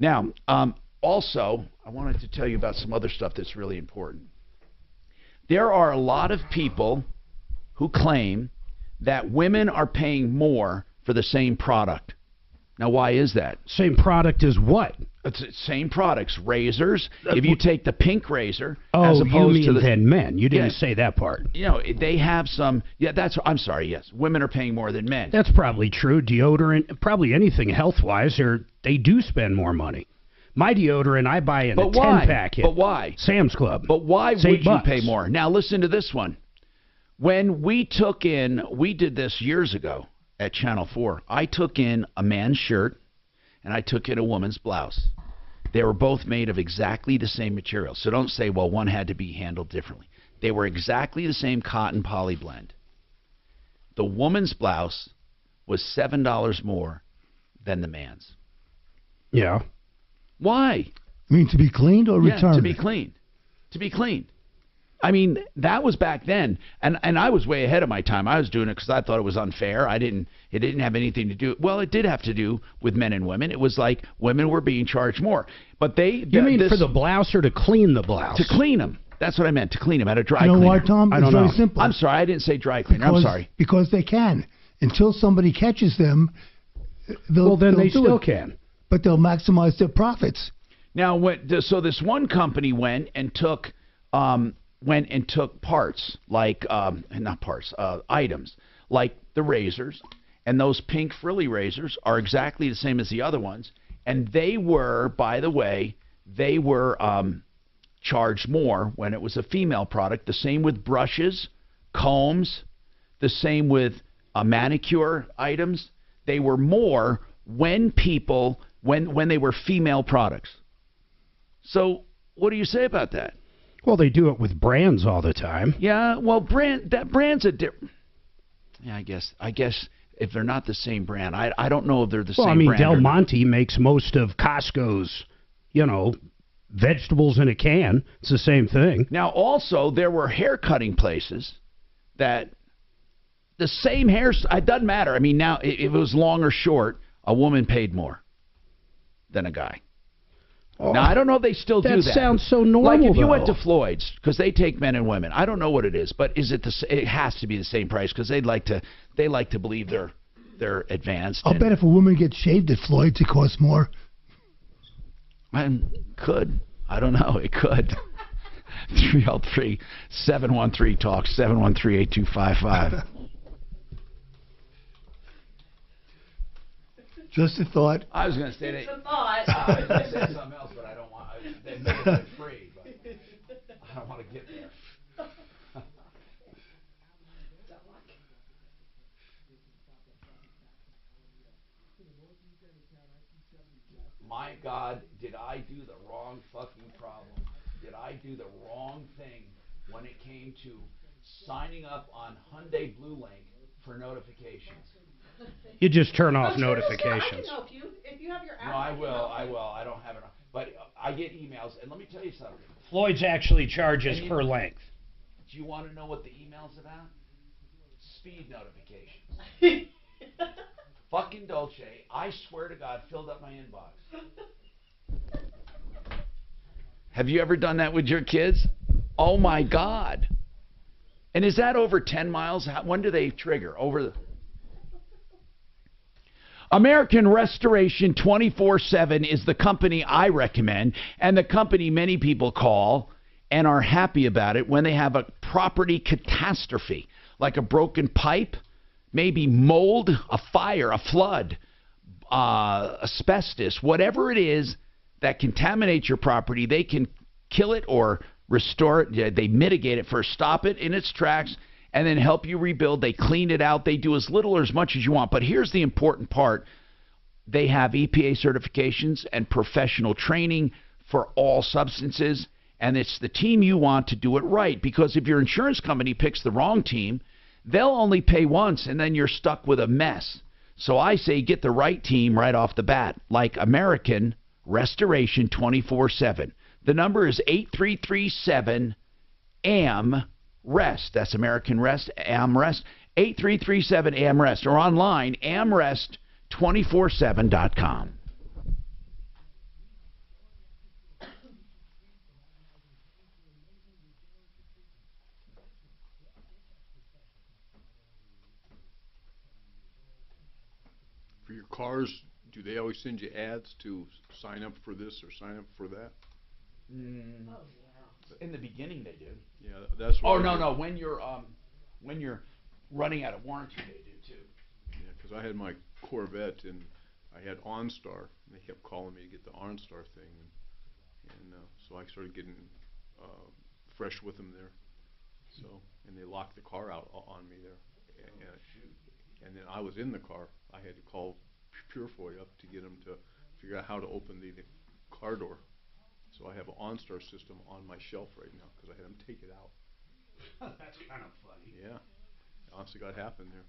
Now, also, I wanted to tell you about some other stuff that's really important. There are a lot of people who claim that women are paying more for the same product. Now, why is that? Same product as what? It's the same products. Razors. If you take the pink razor, as opposed you mean to the than men. You didn't say that part. They have some. Yeah, I'm sorry. Yes, women are paying more than men. That's probably true. Deodorant, probably anything health-wise, they do spend more money. My deodorant I buy in a 10-pack. But why? Sam's Club. But why would you pay more? Now listen to this one. When we did this years ago at Channel 4. I took in a man's shirt and I took in a woman's blouse. They were both made of exactly the same material. So don't say, well, one had to be handled differently. They were exactly the same cotton poly blend. The woman's blouse was $7 more than the man's. Yeah. Why? I mean, to be cleaned or returned? To be cleaned. To be cleaned. I mean, that was back then, and I was way ahead of my time. I was doing it because I thought it was unfair. It didn't have anything to do. Well, it did have to do with men and women. It was like women were being charged more. But You mean for the blouse or to clean the blouse? To clean them. That's what I meant, to clean them at a dry You know cleaner. why, Tom? I It's don't very know. simple. I'm sorry, I didn't say dry cleaner. I'm sorry. Because they can. Until somebody catches them, they'll they do still it. can. But they'll maximize their profits. Now, so this one company went and took parts like not parts, items like the razors, and those pink frilly razors are exactly the same as the other ones, and they were, by the way, charged more when it was a female product. The same with brushes, combs, the same with manicure items. They were more when they were female products. So what do you say about that? Well, they do it with brands all the time. Yeah, well, brand's a different. Yeah, I guess if they're not the same brand, I don't know if they're the same brand. Well, I mean, Del Monte makes most of Costco's, vegetables in a can. It's the same thing. Now, also, there were hair cutting places that the same hair. It doesn't matter. I mean, now if it was long or short, a woman paid more than a guy. Oh, now, I don't know if they still do that. That sounds so normal. Like if you though. went to Floyd's, because they take men and women. I don't know what it is, but is it it has to be the same price because they like to believe they're advanced. I'll bet if a woman gets shaved at Floyd's, it costs more. Could. I don't know. It could. 303-713-TALK, 713-8255. Just a thought. I was going to say Just a thought. I was going to say something else, but I don't want. They make it free, but I don't want to get there. My God, did I do the wrong fucking problem? Did I do the wrong thing when it came to signing up on Hyundai Blue Link for notifications? You just turn off I can notifications. help you if you have your app. No, I will. I don't have it on. But I get emails, and let me tell you something. Floyd's actually charges per length. Do you want to know what the email's about? Speed notifications. Fucking Dolce, I swear to God, filled up my inbox. Have you ever done that with your kids? Oh my God. And is that over 10 miles? When do they trigger? Over the American Restoration 24/7 is the company I recommend, and the company many people call and are happy about it when they have a property catastrophe, like a broken pipe, maybe mold, a fire, a flood, asbestos, whatever it is that contaminates your property. They can kill it or restore it. They mitigate it first, stop it in its tracks, and then help you rebuild. They clean it out. They do as little or as much as you want. But here's the important part. They have EPA certifications and professional training for all substances, and it's the team you want to do it right. Because if your insurance company picks the wrong team, they'll only pay once, and then you're stuck with a mess. So I say get the right team right off the bat, like American Restoration 24/7. The number is 8337-AM-REST. That's American Rest, AM-REST, 8337-AM-REST, or online, amrest247.com. For your cars, do they always send you ads to sign up for this or sign up for that? In the beginning, they do. Yeah, that's what. Oh no, when you're running out of warranty, they do too. Yeah, because I had my Corvette and I had OnStar, and they kept calling me to get the OnStar thing, and so I started getting fresh with them there. So, and they locked the car out on me there, and then I was in the car. I had to call Purefoy up to get them to figure out how to open the car door. So I have an OnStar system on my shelf right now because I had them take it out. That's kind of funny. Yeah, honestly, got happened there.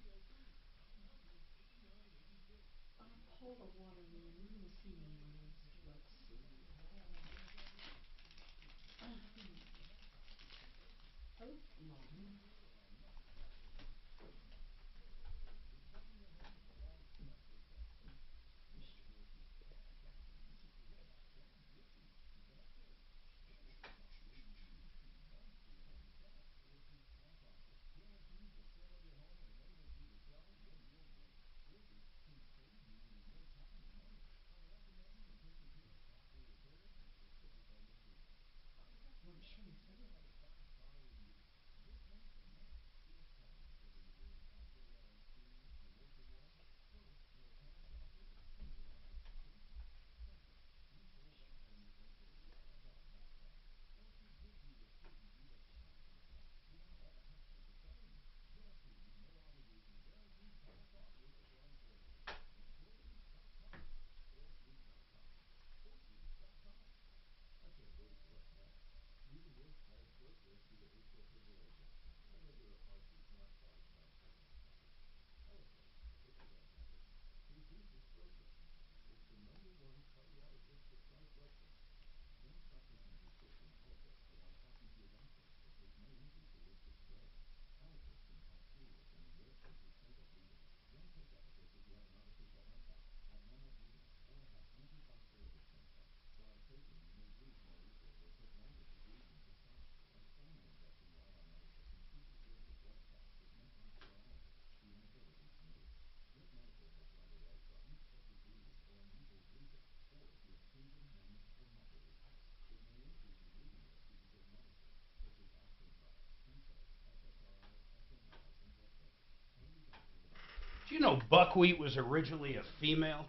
you know buckwheat was originally a female?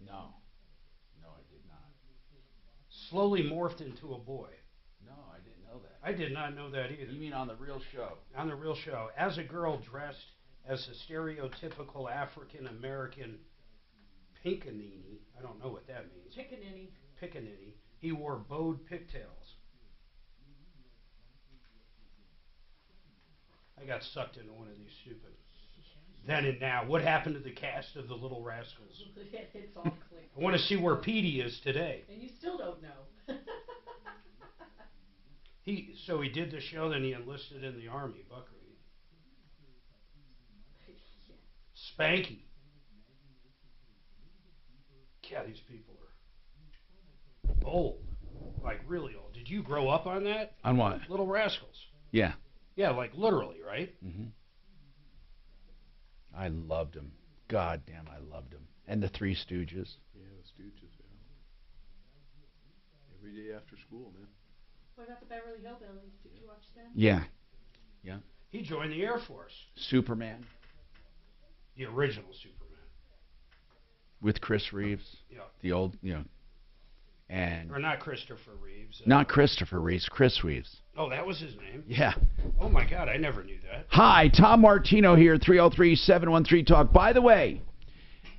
No. No, I did not. Slowly morphed into a boy. No, I didn't know that. I did not know that either. You mean on the real show? On the real show. As a girl dressed as a stereotypical African-American pinkanini, I don't know what that means. Pickaninny. He wore bowed pigtails. I got sucked into one of these stupid. Then and now. What happened to the cast of The Little Rascals? It's all clear. I want to see where Petey is today. And you still don't know. So he did the show, then he enlisted in the Army, Buckwheat. Spanky. Yeah, these people are old. Like, really old. Did you grow up on that? On what? Little Rascals. Yeah. Yeah, like literally, right? Mm-hmm. I loved him. God damn, I loved him. And the Three Stooges. Yeah, the Stooges, yeah. Every day after school, man. What about the Beverly Hillbillies? Did you watch them? Yeah. Yeah. He joined the Air Force. Superman. The original Superman. With Chris Reeves. Yeah. The old, and Or not Christopher Reeves. not Christopher Reeves, Chris Reeves. Oh, that was his name? Yeah. Oh, my God, I never knew that. Hi, Tom Martino here, 303-713-TALK. By the way,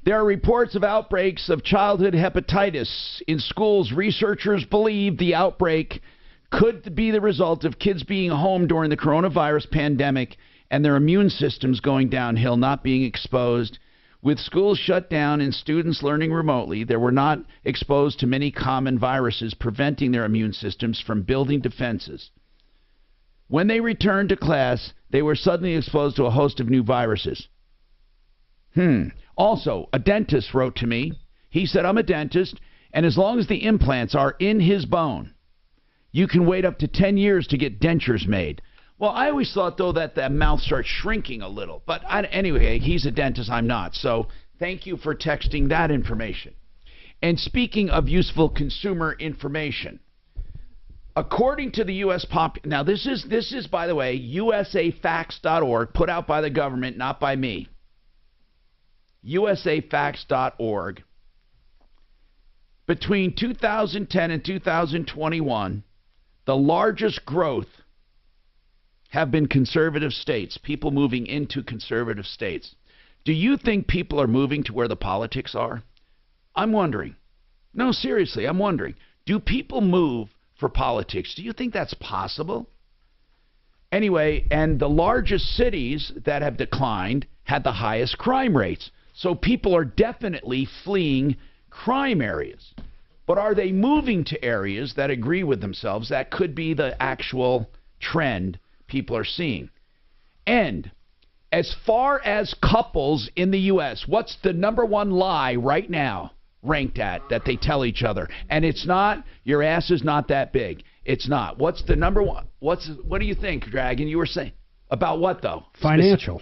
there are reports of outbreaks of childhood hepatitis in schools. Researchers believe the outbreak could be the result of kids being home during the coronavirus pandemic and their immune systems going downhill, not being exposed. With schools shut down and students learning remotely, they were not exposed to many common viruses, preventing their immune systems from building defenses. When they returned to class, they were suddenly exposed to a host of new viruses. Also, a dentist wrote to me. He said, I'm a dentist, and as long as the implants are in his bone, you can wait up to 10 years to get dentures made. Well, I always thought, though, that the mouth starts shrinking a little. But anyway, he's a dentist. I'm not. So thank you for texting that information. And speaking of useful consumer information, according to the U.S. Now, this is, by the way, usafacts.org, put out by the government, not by me. usafacts.org. Between 2010 and 2021, the largest growth have been conservative states, people moving into conservative states. Do you think people are moving to where the politics are? I'm wondering. No, seriously, I'm wondering. Do people move for politics? Do you think that's possible? Anyway, and the largest cities that have declined had the highest crime rates. So people are definitely fleeing crime areas. But are they moving to areas that agree with themselves? That could be the actual trend people are seeing. And as far as couples in the U.S., what's the number one lie right now ranked at that they tell each other? And it's not, your ass is not that big. It's not. What's the number one? What do you think, Dragon? You were saying. About what, though? Financial.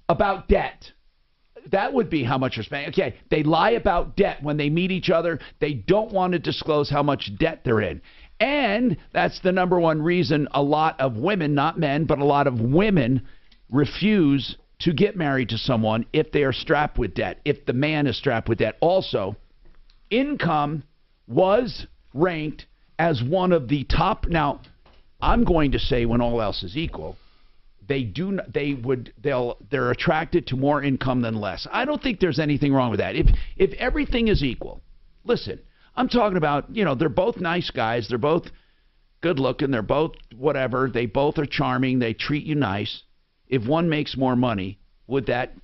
About debt. That would be how much you're spending. Okay, they lie about debt when they meet each other. They don't want to disclose how much debt they're in. And that's the number one reason a lot of women, not men, but a lot of women refuse to get married to someone if they are strapped with debt, if the man is strapped with debt. Also, income was ranked as one of the top. Now, I'm going to say when all else is equal, they're attracted to more income than less. I don't think there's anything wrong with that. If everything is equal, listen, I'm talking about, they're both nice guys. They're both good looking. They're both whatever. They both are charming. They treat you nice. If one makes more money, would that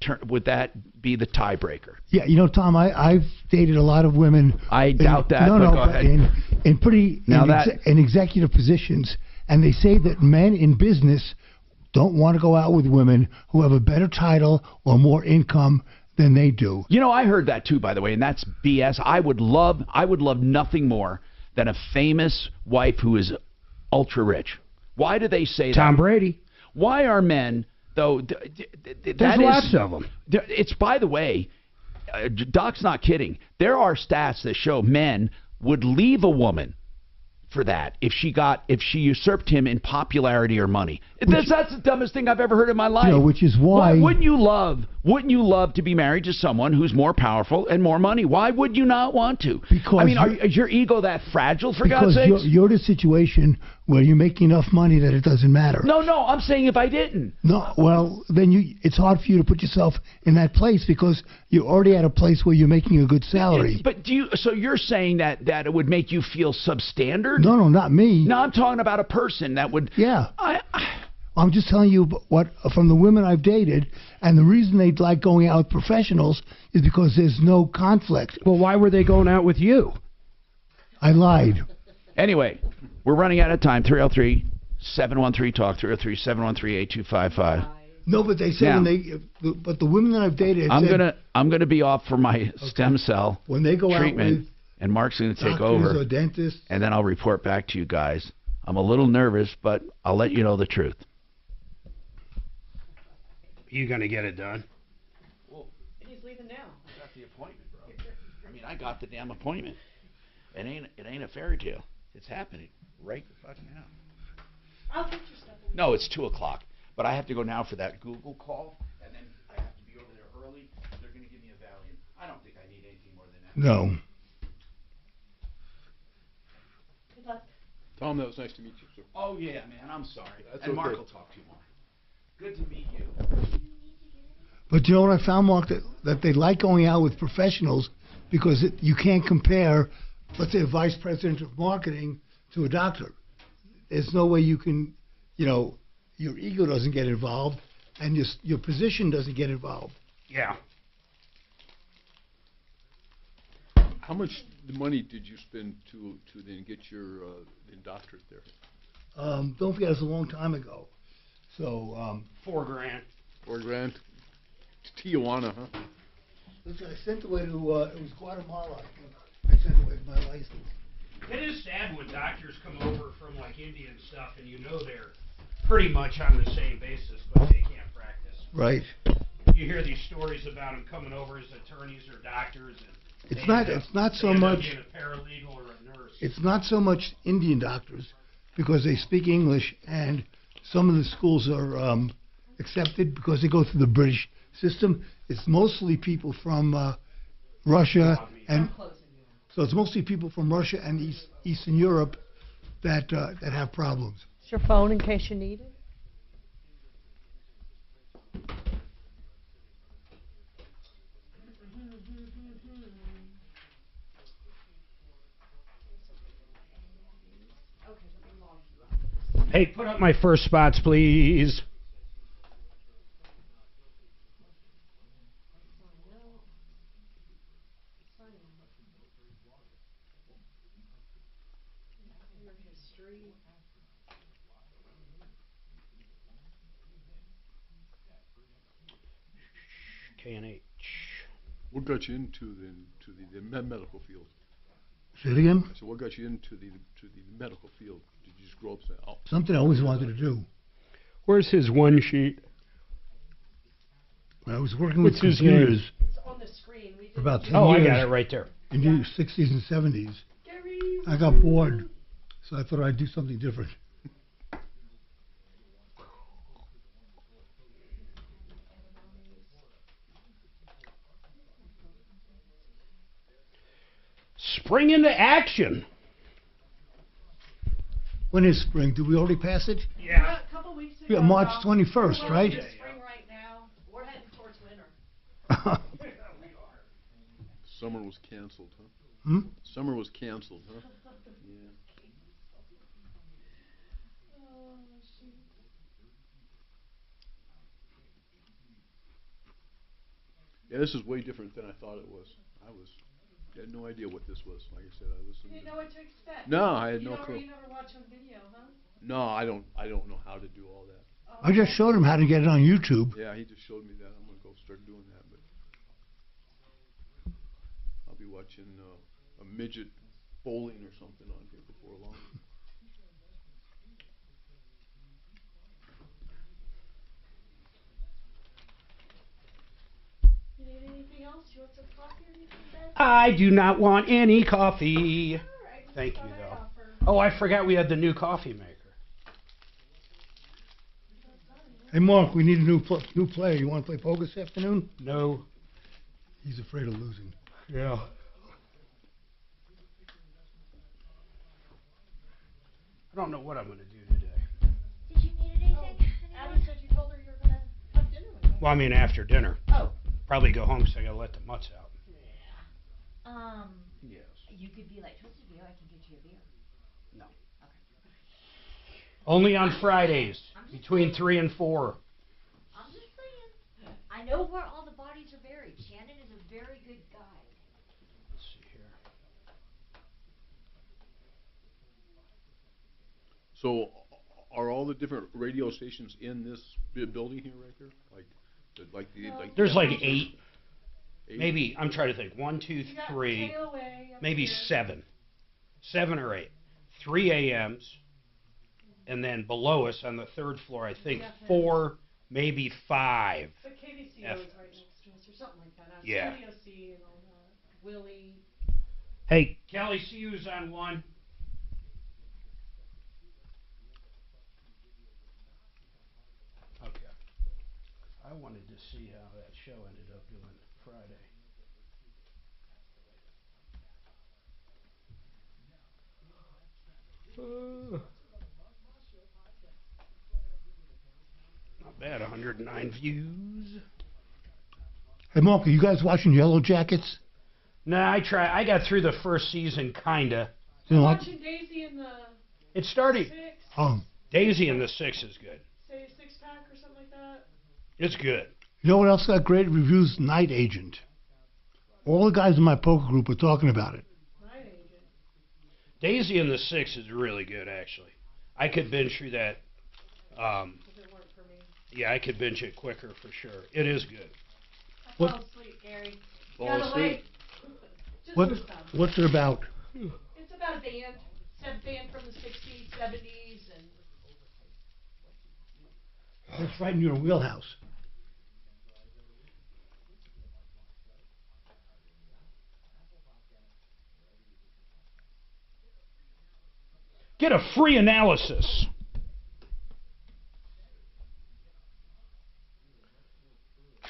be the tiebreaker? Yeah, Tom, I've dated a lot of women. I doubt that. No, go ahead. In executive positions, and they say that men in business don't want to go out with women who have a better title or more income than they do. I heard that too, by the way, and that's BS. I would love nothing more than a famous wife who is ultra rich. Why do they say that? Tom Brady. Why are men, though? There's lots of them. It's, by the way, Doc's not kidding. There are stats that show men would leave a woman for that if she usurped him in popularity or money. That's the dumbest thing I've ever heard in my life. Which is why wouldn't you love to be married to someone who's more powerful and more money? Why would you not want to? Because I mean, is your ego that fragile, for God's sakes? Because you're in a situation where you're making enough money that it doesn't matter. No, I'm saying if I didn't. No, well, then it's hard for you to put yourself in that place because you're already at a place where you're making a good salary. But so you're saying that it would make you feel substandard? No, not me. No, I'm talking about a person that would. Yeah. I'm just telling you what from the women I've dated, and the reason they like going out with professionals is because there's no conflict. Well, why were they going out with you? I lied. Anyway, we're running out of time. 303-713-TALK, 303-713-8255. No, but they say but the women that I've dated. I'm gonna be off for my stem cell when they go treatment, out with and Mark's gonna take doctors over, or dentists, and then I'll report back to you guys. I'm a little nervous, but I'll let you know the truth. You gonna get it done? Well, he's leaving now. I got the appointment, bro. I mean, I got the damn appointment. It ain't a fairy tale. It's happening right fucking now. I'll get your stuff. No, it's 2:00, but I have to go now for that Google call, and then I have to be over there early. They're gonna give me a Valium. I don't think I need anything more than that. No. Good luck. Tom, that was nice to meet you, sir. Oh yeah, man. I'm sorry. That's and Mark okay. will talk to you more. Good to meet you. But you know what I found, Mark, that they like going out with professionals because you can't compare, let's say, a vice president of marketing to a doctor. There's no way you can, your ego doesn't get involved, and your position doesn't get involved. Yeah. How much money did you spend to then get your doctorate there? Don't forget, it was a long time ago. So $4,000. $4,000. Tijuana, huh? Listen, I sent away to it was Guatemala. I think I sent away my license. It is sad when doctors come over from like India and stuff, and they're pretty much on the same basis, but they can't practice. Right. You hear these stories about them coming over as attorneys or doctors, and It's not so much being a paralegal or a nurse. It's not so much Indian doctors because they speak English, and some of the schools are accepted because they go through the British system. It's mostly people from Russia, and so it's mostly people from Russia and Eastern Europe that have problems. It's your phone in case you need it. Hey, put up my first spots, please. K&H. What got you into the medical field? Say it again? So what got you into the medical field? Did you just grow up saying, oh? Something I always wanted to do. Where's his one sheet? I was working with What's his computers name? It's on the screen. for about 10 Oh, years. I got it right there. In the 60s and 70s. I got bored, so I thought I'd do something different. Spring into action. When is spring? Did we already pass it? Yeah. A couple weeks ago. Yeah, March 21st, right? It's spring right now. We're heading towards winter. Summer was canceled, huh? Hmm? Summer was canceled, huh? Yeah. Yeah, this is way different than I thought it was. I had no idea what this was. Like I said, I listened. You didn't know what to expect. No, I had no clue. You never watch on video, huh? No, I don't know how to do all that. I just showed him how to get it on YouTube. Yeah, he just showed me that. I'm gonna go start doing that, but I'll be watching a midget bowling or something on here before long. You need anything else? You want some coffee or anything, Ben? I do not want any coffee. All right. Thank you, though. Oh, I forgot we had the new coffee maker. Hey, Mark, we need a new player. You want to play poker this afternoon? No. He's afraid of losing. Yeah. I don't know what I'm going to do today. Did you need anything? Abby said you told her you were going to have dinner with her. Well, I mean after dinner. Oh. Probably go home because I got to let the mutts out. Yes. You could be like Twisted Beer. I can get you a beer. No. Okay. Only on Fridays, between 3 and 4. I'm just saying. I know where all the bodies are buried. Shannon is a very good guide. Let's see here. So, are all the different radio stations in this building here, right here? There's like 8. Maybe, I'm trying to think. 1, 2, 3, maybe 7. 7 or 8. 3 AMs. And then below us on the 3rd floor, I think 4, maybe 5. But KBCO is right next to us or something like that. Yeah. Studio C and all that. Willie. Hey, Kelly, see who's on 1. Okay. I wanted to see how that show ended up doing Friday. Not bad, 109 views. Hey, Mark, are you guys watching Yellow Jackets? Nah, I got through the first season, kinda. You know what? Watching Daisy in the It started. 6. Daisy in the 6 is good. Say a 6-pack or something like that. It's good. You know what else got great reviews? Night Agent. All the guys in my poker group are talking about it. Night Agent. Daisy in the 6 is really good, actually. I could binge through that. If it weren't for me. Yeah, I could binge it quicker for sure. It is good. I What- fall asleep, Gary. Fall Gotta asleep? wait. Just What? for stuff. What's it about? It's about a band. It's a band from the 60s, 70s, and It's right in your wheelhouse. Get a free analysis.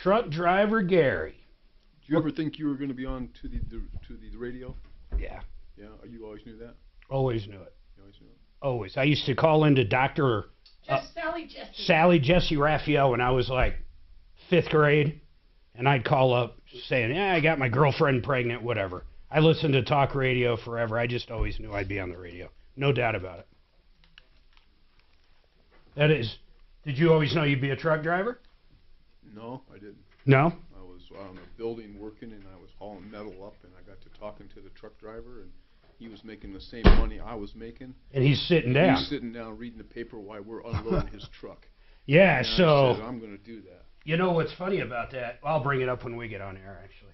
Truck driver Gary. Did you ever think you were going to be on to the radio? Yeah. Yeah, you always knew that? Always knew it. You always knew it? Always. I used to call into Dr. Sally Jesse Raphael when I was like 5th grade, and I'd call up saying, yeah, I got my girlfriend pregnant, whatever. I listened to talk radio forever. I just always knew I'd be on the radio. No doubt about it. That is, did you always know you'd be a truck driver? No, I didn't. No? I was on a building working, and I was hauling metal up, and I got to talking to the truck driver, and he was making the same money I was making. And he's sitting down. He's sitting down reading the paper while we're unloading his truck. Yeah, and so... I said, I'm going to do that. You know what's funny about that? I'll bring it up when we get on air, actually.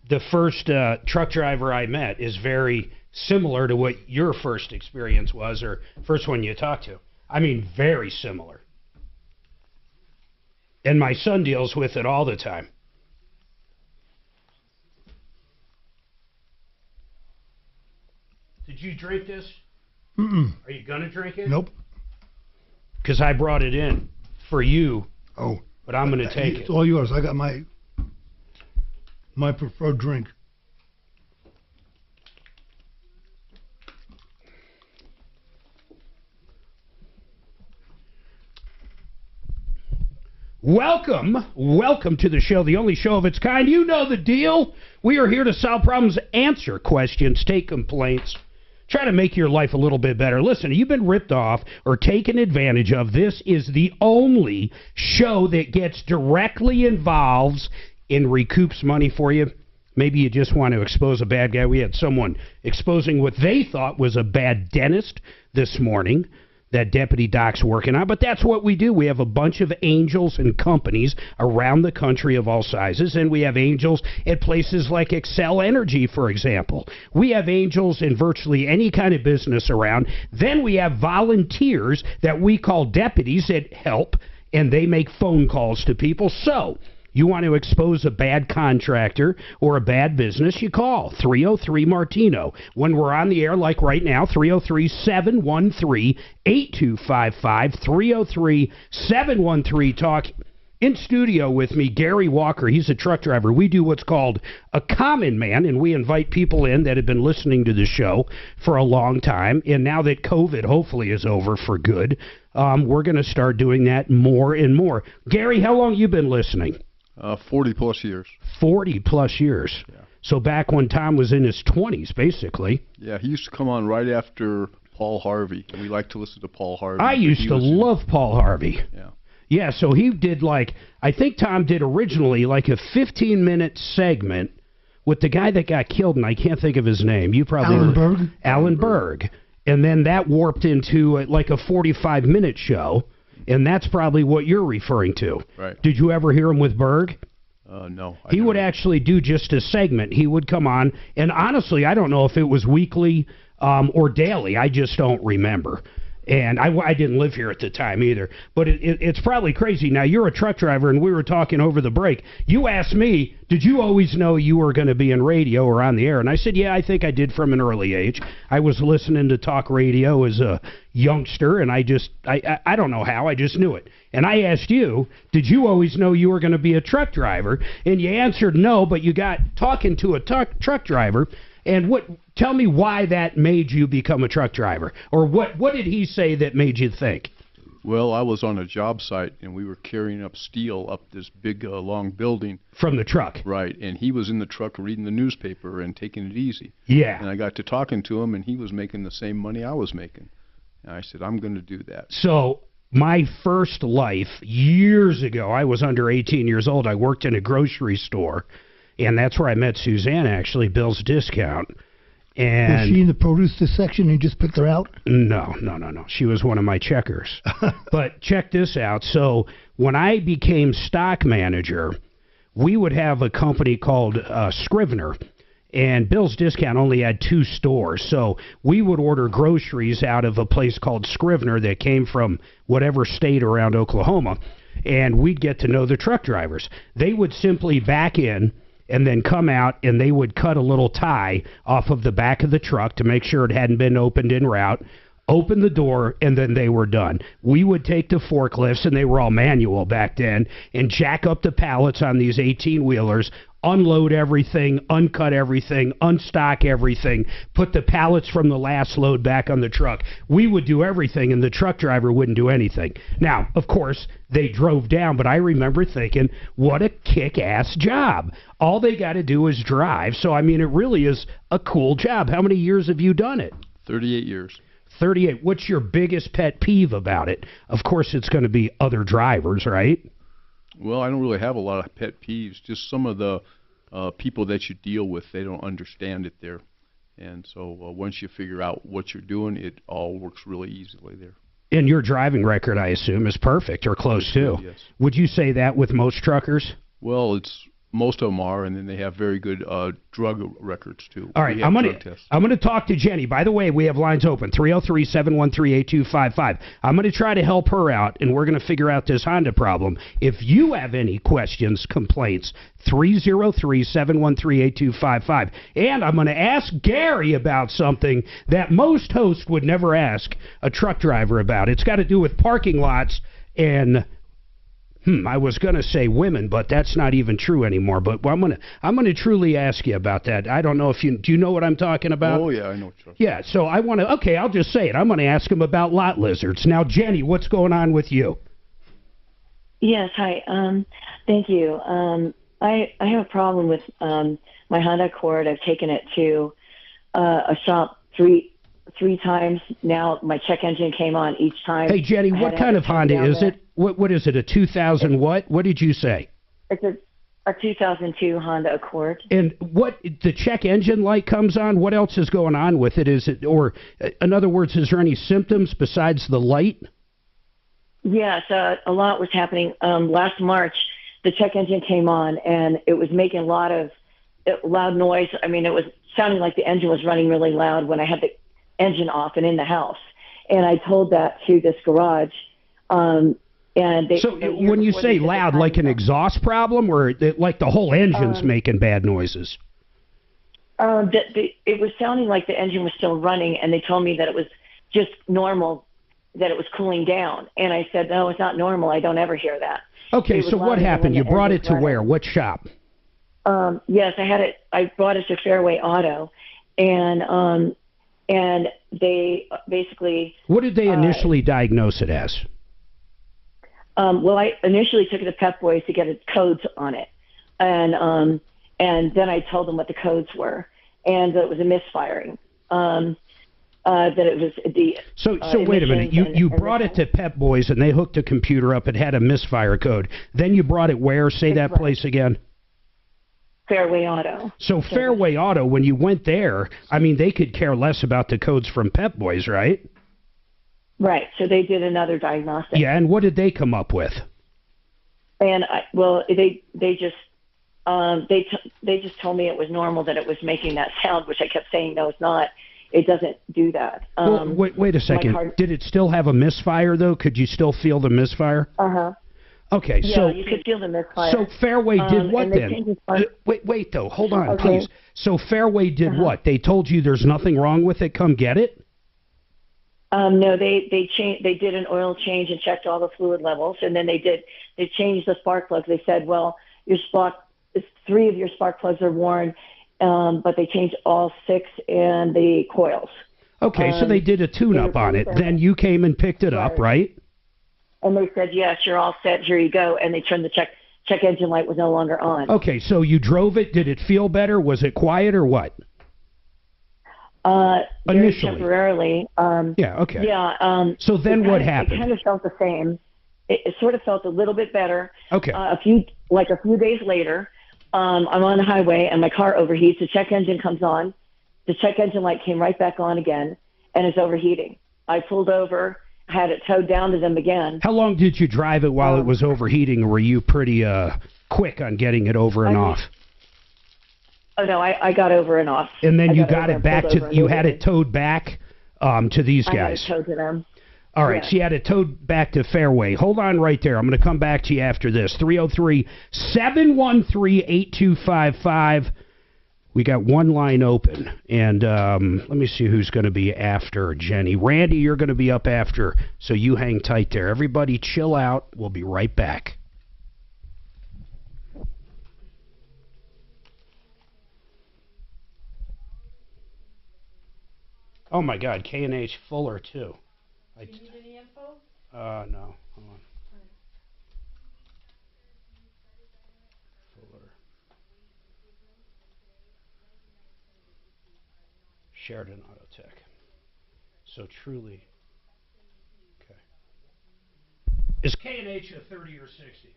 The first truck driver I met is very similar to what your first experience was, or first one you talked to. I mean, very similar. And my son deals with it all the time. Did you drink this? Mm-mm. Are you going to drink it? Nope. Because I brought it in for you. Oh. But I'm going to take it. It's all yours. I got my preferred drink. Welcome to the show, the only show of its kind. You know the deal. We are here to solve problems, answer questions, take complaints, try to make your life a little bit better. Listen, you've been ripped off or taken advantage of. This is the only show that gets directly involved in recoups money for you. Maybe you just want to expose a bad guy. We had someone exposing what they thought was a bad dentist this morning that Deputy Doc's working on, but that's what we do. We have a bunch of angels and companies around the country of all sizes, and we have angels at places like Excel Energy, for example. We have angels in virtually any kind of business around. Then we have volunteers that we call deputies that help, and they make phone calls to people. So You want to expose a bad contractor or a bad business, you call 303-MARTINO. When we're on the air like right now, 303-713-8255, 303-713-TALK. In studio with me, Gary Walker. He's a truck driver. We do what's called a common man, and we invite people in that have been listening to the show for a long time. And now that COVID hopefully is over for good, we're going to start doing that more and more. Gary, how long you been listening? 40-plus years. 40-plus years. Yeah. So back when Tom was in his 20s, basically. Yeah, he used to come on right after Paul Harvey, and we like to listen to Paul Harvey. I used to love Paul Harvey. Yeah. Yeah, so he did I think Tom did originally a 15-minute segment with the guy that got killed, and I can't think of his name. You probably Alan Berg? Alan Berg. And then that warped into a 45-minute show, and that's probably what you're referring to. Right. Did you ever hear him with Berg? No. He would actually do just a segment. He would come on, and honestly, I don't know if it was weekly or daily. I just don't remember. And I didn't live here at the time either. But it's probably crazy. Now, you're a truck driver, and we were talking over the break. You asked me, did you always know you were going to be in radio or on the air? And I said, yeah, I think I did from an early age. I was listening to talk radio as a youngster, and I don't know how. I just knew it. And I asked you, did you always know you were going to be a truck driver? And you answered no, but you got talking to a truck driver. And tell me why that made you become a truck driver, or what did he say that made you think? Well, I was on a job site, and we were carrying up steel up this big, long building. From the truck. Right, and he was in the truck reading the newspaper and taking it easy. Yeah. And I got to talking to him, and he was making the same money I was making. And I said, I'm going to do that. So my first life, years ago, I was under 18 years old. I worked in a grocery store. And that's where I met Suzanne, actually, Bill's Discount. And was she in the produce section and just picked her out? No. She was one of my checkers. But check this out. So when I became stock manager, we would have a company called Scrivener. And Bill's Discount only had 2 stores. So we would order groceries out of a place called Scrivener that came from whatever state around Oklahoma. And we'd get to know the truck drivers. They would simply back in and then come out, and they would cut a little tie off of the back of the truck to make sure it hadn't been opened en route, open the door, and then they were done. We would take the forklifts, and they were all manual back then, and jack up the pallets on these 18-wheelers, unload everything, uncut everything, unstock everything, put the pallets from the last load back on the truck. We would do everything, and the truck driver wouldn't do anything. Now, of course, they drove down, but I remember thinking, what a kick-ass job. All they got to do is drive. So, I mean, it really is a cool job. How many years have you done it? 38 years. 38. What's your biggest pet peeve about it? Of course, it's going to be other drivers, right? Well, I don't really have a lot of pet peeves. Just some of the people that you deal with, they don't understand it there. And so once you figure out what you're doing, it all works really easily there. And your driving record, I assume, is perfect or close to. Yes. Would you say that with most truckers? Well, most of them are, and then they have very good drug records, too. All right, I'm gonna talk to Jenny. By the way, we have lines open, 303-713-8255. I'm going to try to help her out, and we're going to figure out this Honda problem. If you have any questions, complaints, 303-713-8255. And I'm going to ask Gary about something that most hosts would never ask a truck driver about. It's got to do with parking lots and I was going to say women, but that's not even true anymore. But I'm gonna truly ask you about that. I don't know if do you know what I'm talking about? Oh, yeah, I know what you're talking about. Yeah, so I want to, okay, I'll just say it. I'm going to ask him about lot lizards. Now, Jenny, what's going on with you? Yes, hi. Thank you. I have a problem with my Honda Accord. I've taken it to a shop three times now. My check engine came on each time. Hey, Jenny, what kind of Honda is it? What is it, a 2000 what? What did you say? It's a 2002 Honda Accord. And what, the check engine light comes on? What else is going on with it? Is it, or in other words, is there any symptoms besides the light? Yes, a lot was happening. Last March, the check engine came on, and it was making a lot of loud noise. I mean, it was sounding like the engine was running really loud when I had the engine off and in the house. And I told that to this garage, And so when you say loud, like an exhaust problem, or like the whole engine's making bad noises? It was sounding like the engine was still running, and they told me that it was just normal, that it was cooling down. And I said, no, it's not normal. I don't ever hear that. Okay, so what happened? You brought it to where? What shop? Yes, I had it. I brought it to Fairway Auto, and they basically. What did they initially diagnose it as? Well, I initially took it to Pep Boys to get its codes on it, and then I told them what the codes were, and that it was a misfiring. That it was the. So wait a minute. You brought it to Pep Boys, and they hooked a computer up. It had a misfire code. Then you brought it where? Say that place again. Fairway Auto. So Fairway Auto, when you went there, I mean, they could care less about the codes from Pep Boys, right? Right. So they did another diagnostic. Yeah, and what did they come up with? And they just told me it was normal that it was making that sound, which I kept saying, no, it's not. It doesn't do that. Well, wait a second. Did it still have a misfire, though? Could you still feel the misfire? Uh-huh. Okay, yeah, so you could feel the misfire. So Fairway did what then? Wait, though. Hold on, please. So Fairway did what? They told you there's nothing wrong with it. Come get it. No, they changed. They did an oil change and checked all the fluid levels, and then they changed the spark plugs. They said, well, your 3 of your spark plugs are worn, but they changed all 6 and the coils. Okay, so they did a tune-up on it. Then you came and picked it up, right? And they said, yes, you're all set. Here you go. And they turned the check engine light was no longer on. Okay, so you drove it. Did it feel better? Was it quiet or what? Initially. Temporarily. Yeah, okay. Yeah. So then what happened? It kind of felt the same. It sort of felt a little bit better. Okay. A few days later, I'm on the highway and my car overheats. The check engine comes on. The check engine light came right back on again, and it's overheating. I pulled over, had it towed down to them again. How long did you drive it while it was overheating? Or were you pretty quick on getting it over and off? Oh no, I got over and off. And then you got it back to you had it towed back to these guys. I had it towed to them. All right, Yeah. so you had it towed back to Fairway. Hold on right there. I'm going to come back to you after this. 303-713-8255. We got one line open, and let me see who's going to be after Jenny. Randy, you're going to be up after, so you hang tight there. Everybody chill out. We'll be right back. Oh, my God, K&H Fuller, too. Do you need any info? No. Hold on. Fuller. Sheridan Auto Tech. So truly. Okay. Is K&H a 30 or 60?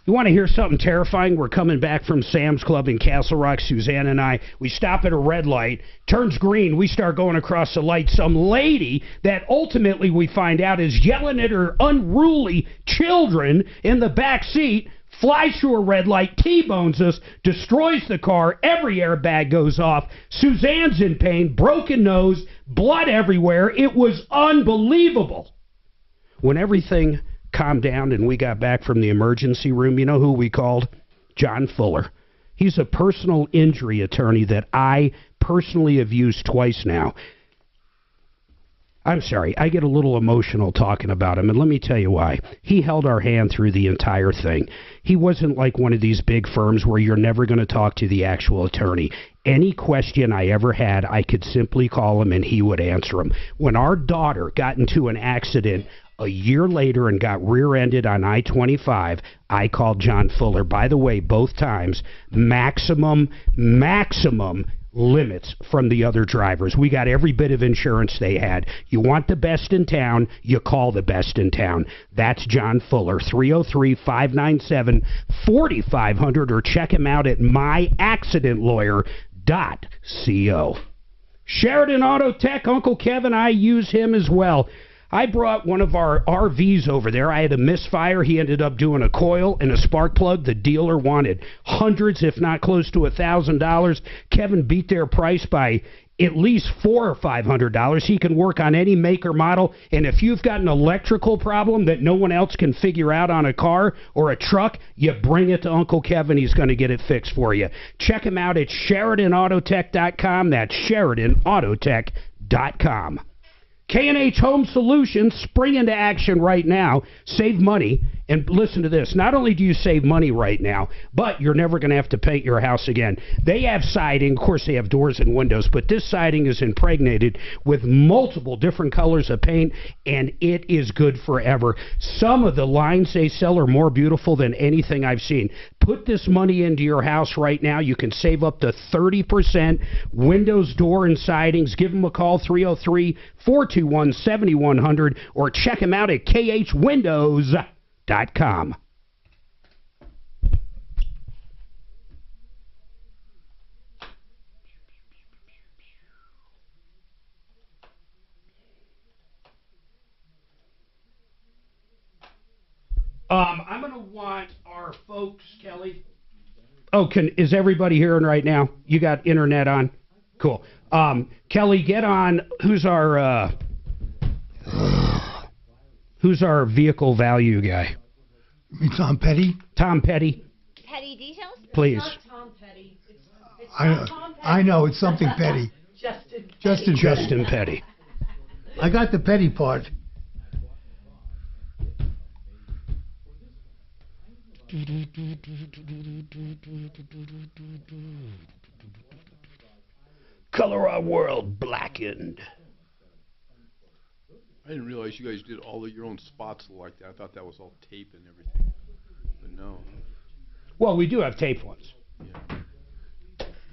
You want to hear something terrifying? We're coming back from Sam's Club in Castle Rock, Suzanne and I. We stop at a red light, turns green, we start going across the light. Some lady that ultimately we find out is yelling at her unruly children in the back seat, flies through a red light, T-bones us, destroys the car, every airbag goes off. Suzanne's in pain, broken nose, blood everywhere. It was unbelievable. When everything calmed down and we got back from the emergency room, you know who we called? John Fuller. He's a personal injury attorney that I personally have used twice now. I'm sorry, I get a little emotional talking about him, and let me tell you why. He held our hand through the entire thing. He wasn't like one of these big firms where you're never going to talk to the actual attorney. Any question I ever had, I could simply call him and he would answer them. When our daughter got into an accident a year later and got rear-ended on I-25, I called John Fuller. By the way, both times, maximum limits from the other drivers. We got every bit of insurance they had. You want the best in town, you call the best in town. That's John Fuller, 303-597-4500, or check him out at myaccidentlawyer.co. Sheridan Auto Tech, Uncle Kevin, I use him as well. I brought one of our RVs over there. I had a misfire. He ended up doing a coil and a spark plug. The dealer wanted hundreds, if not close to $1,000. Kevin beat their price by at least $400 or $500. He can work on any make or model. And if you've got an electrical problem that no one else can figure out on a car or a truck, you bring it to Uncle Kevin. He's going to get it fixed for you. Check him out at SheridanAutotech.com. That's SheridanAutotech.com. K&H Home Solutions, spring into action right now. Save money. And listen to this. Not only do you save money right now, but you're never going to have to paint your house again. They have siding. Of course, they have doors and windows, but this siding is impregnated with multiple different colors of paint, and it is good forever. Some of the lines they sell are more beautiful than anything I've seen. Put this money into your house right now. You can save up to 30%. Windows, door, and sidings. Give them a call, 303-421-7100, or check them out at khwindows.com. I'm going to want our folks, Kelly. Oh, is everybody hearing right now? You got internet on? Cool. Kelly, get on. Who's our vehicle value guy? You mean Tom Petty? Tom Petty. Petty details? Please. It's not Tom Petty. It's not Tom Petty. I know, it's something petty. Justin Petty. I got the petty part. Color our world blackened. I didn't realize you guys did all of your own spots like that. I thought that was all tape and everything. But no. Well, we do have taped ones. Yeah.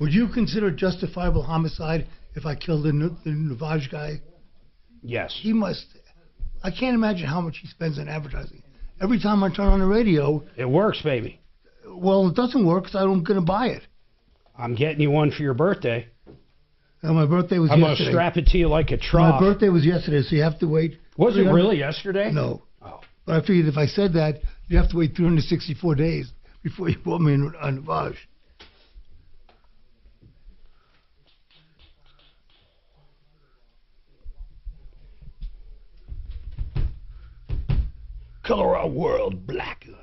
Would you consider justifiable homicide if I killed the Navage guy? Yes. He must. I can't imagine how much he spends on advertising. Every time I turn on the radio... It works, baby. Well, it doesn't work because I'm going to buy it. I'm getting you one for your birthday. And my birthday was I'm yesterday. going to strap it to you like a trough. My birthday was yesterday, so you have to wait. Was it really yesterday? No. Oh. But I figured if I said that, you have to wait 364 days before you put me on Navage. Color our world blackened.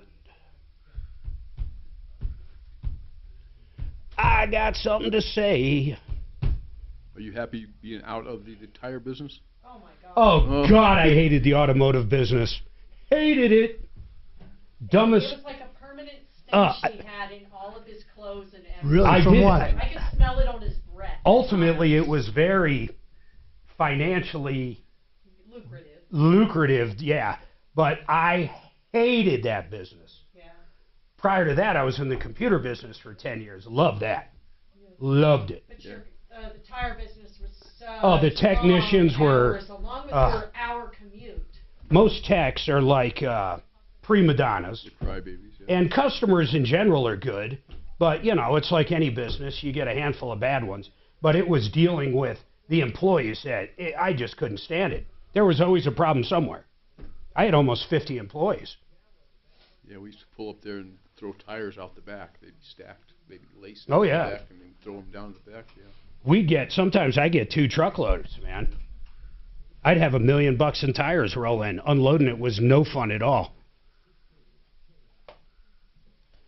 I got something to say. Are you happy being out of the tire business? Oh, my God. Oh, God, I hated the automotive business. Hated it. Dumbest. It was like a permanent stench he had in all of his clothes and everything. Really? From what? I could smell it on his breath. Ultimately, it was very financially lucrative, yeah. But I hated that business. Yeah. Prior to that, I was in the computer business for 10 years. Loved that. Loved it. But the tire business was so Oh, the technicians were... along with your hour commute. Most techs are like prima donnas. Crybabies, yeah. And customers in general are good. But, you know, it's like any business. You get a handful of bad ones. But it was dealing with the employees that I just couldn't stand it. There was always a problem somewhere. I had almost 50 employees. Yeah, we used to pull up there and throw tires out the back. They'd be stacked, maybe laced Oh, out yeah. the back and then throw them down the back, yeah. Sometimes I get 2 truckloads, man. I'd have $1 million in tires roll in. Unloading it was no fun at all.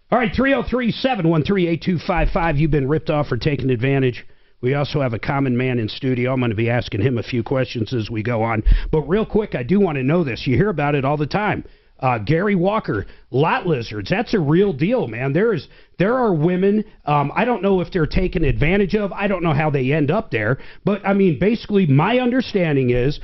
All right, 303-713-8255. You've been ripped off or taken advantage. We also have a common man in studio. I'm going to be asking him a few questions as we go on. But real quick, I do want to know this. You hear about it all the time. Gary Walker, lot lizards. That's a real deal, man. There are women, I don't know if they're taken advantage of. I don't know how they end up there. But, I mean, basically my understanding is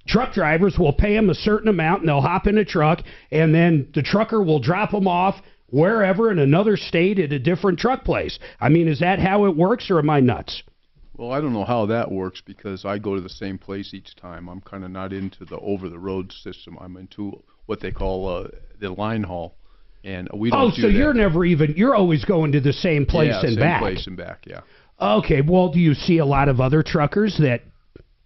truck drivers will pay them a certain amount, and they'll hop in a truck, and then the trucker will drop them off wherever in another state at a different truck place. I mean, is that how it works, or am I nuts? Well, I don't know how that works because I go to the same place each time. I'm kind of not into the over-the-road system. I'm into what they call the line haul, and we don't do so that. you're always going to the same place and back. Yeah, same place and back, yeah. Okay, well, do you see a lot of other truckers that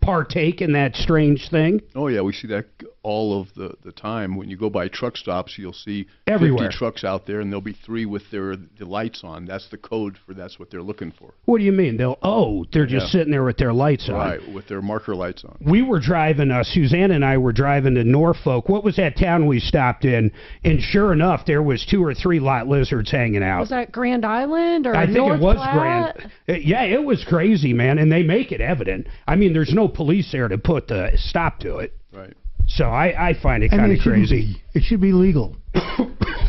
partake in that strange thing? Oh yeah, we see that all of the time. When you go by truck stops, you'll see Everywhere. 50 trucks out there, and there'll be 3 with the lights on. That's the code for that's what they're looking for. What do you mean? They're just sitting there with their lights on. Right, with their marker lights on. We were driving, Suzanne and I were driving to Norfolk. What was that town we stopped in? And sure enough, there was 2 or 3 lot lizards hanging out. Was that Grand Island or I think North it was Platte? Grand. Yeah, it was crazy, man, and they make it evident. I mean, there's no police there to put the stop to it. Right. So I find it kind of crazy. It should be legal.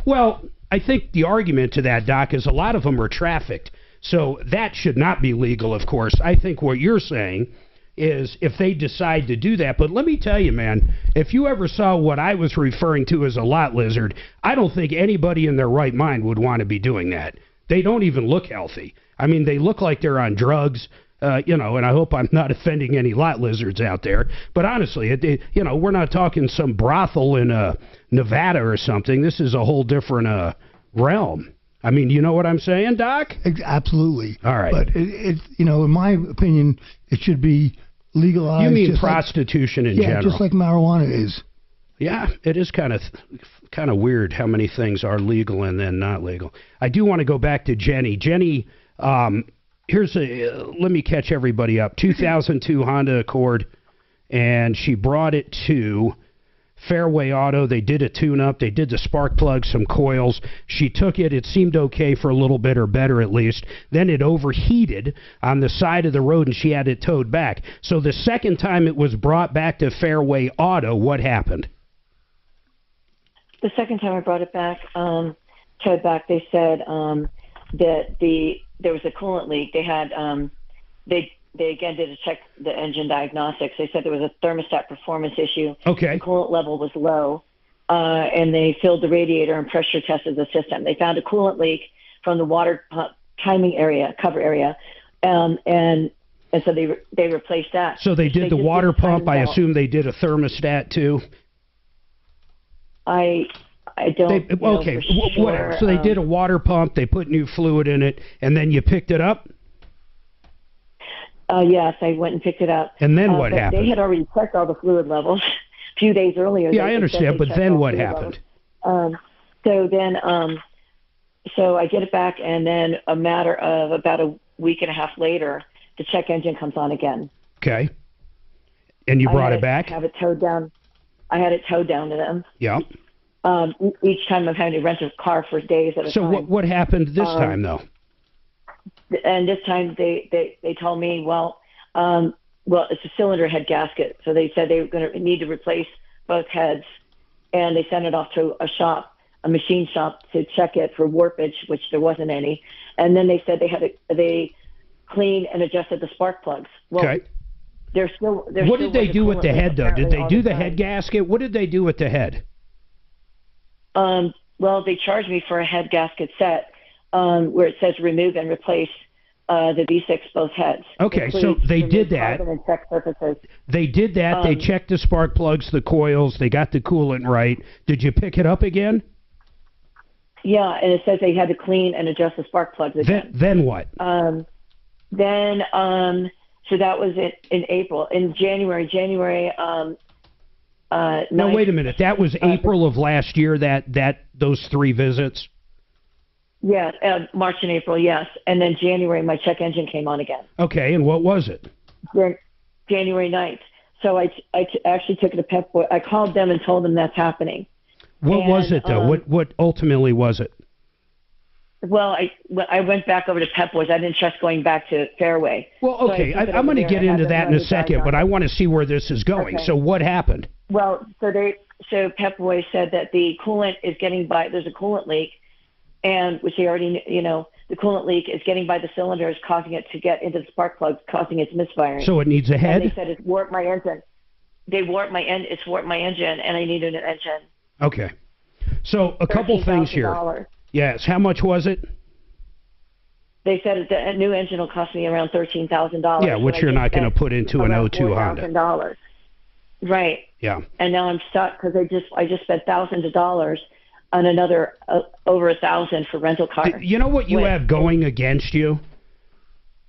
Well, I think the argument to that, Doc, is a lot of them are trafficked. So that should not be legal, of course. I think what you're saying is if they decide to do that. But let me tell you, man, if you ever saw what I was referring to as a lot lizard, I don't think anybody in their right mind would want to be doing that. They don't even look healthy. I mean, they look like they're on drugs. And I hope I'm not offending any lot lizards out there. But honestly, we're not talking some brothel in Nevada or something. This is a whole different realm. I mean, you know what I'm saying, Doc? Absolutely. All right. But in my opinion, it should be legalized. You mean prostitution in general? Yeah, just like marijuana is. Yeah, it is kind of weird how many things are legal and then not legal. I do want to go back to Jenny. Jenny, let me catch everybody up. 2002 Honda Accord, and she brought it to Fairway Auto. They did a tune-up. They did the spark plugs, some coils. She took it. It seemed okay for a little bit, or better at least. Then it overheated on the side of the road, and she had it towed back. So the second time it was brought back to Fairway Auto, what happened? The second time I brought it back, towed back, they said that there was a coolant leak. They had they again did a check the engine diagnostics. They said there was a thermostat performance issue. Okay. The coolant level was low, and they filled the radiator and pressure tested the system. They found a coolant leak from the water pump timing area, cover area, and so they replaced that. So they did the water pump. I assume they did a thermostat too. I don't know for sure. Whatever. So they did a water pump. They put new fluid in it, and then you picked it up. Yes, I went and picked it up. And then what happened? They had already checked all the fluid levels a few days earlier. Yeah, I understand, but then what happened? So I get it back, and then a matter of about a week and a half later, the check engine comes on again. Okay. And you brought it back? Have it towed down. I had it towed down to them. Yeah. Each time I'm having to rent a car for days at a time. So what happened this time, though? And this time they told me, well, it's a cylinder head gasket. So they said they were going to need to replace both heads, and they sent it off to a machine shop to check it for warpage, which there wasn't any. And then they said they cleaned and adjusted the spark plugs. Well, okay. What did they do with the head, though? Did they do the head gasket? What did they do with the head? Well, they charged me for a head gasket set where it says remove and replace the V6 both heads. Okay, so they did that. And check surfaces. They did that. They checked the spark plugs, the coils. They got the coolant right. Did you pick it up again? Yeah, and it says they had to clean and adjust the spark plugs again. Then what? So that was in April. In January. No, wait a minute. That was April of last year. Those 3 visits. Yeah, March and April, yes. And then January, my check engine came on again. Okay, and what was it? January 9th. So I actually took it to Pep Boys. I called them and told them that's happening. What was it, though? What ultimately was it? Well, I went back over to Pep Boys. I didn't trust going back to Fairway. Well, okay, so I'm going to get into that in a second, but I want to see where this is going. Okay. So what happened? Well, so Pep Boys said that the coolant is getting by. There's a coolant leak, and which they already, the coolant leak is getting by the cylinders, causing it to get into the spark plugs, causing its misfiring. So it needs a head? And they said it's warped my engine. It's warped my engine, and I needed an engine. Okay. So a couple things here. Yes. How much was it? They said a new engine will cost me around $13,000. Yeah, which you're not going to put into an 02 Honda. Right. Yeah. And now I'm stuck because I just spent thousands of dollars on another over $1,000 for rental cars. You know what you have going against you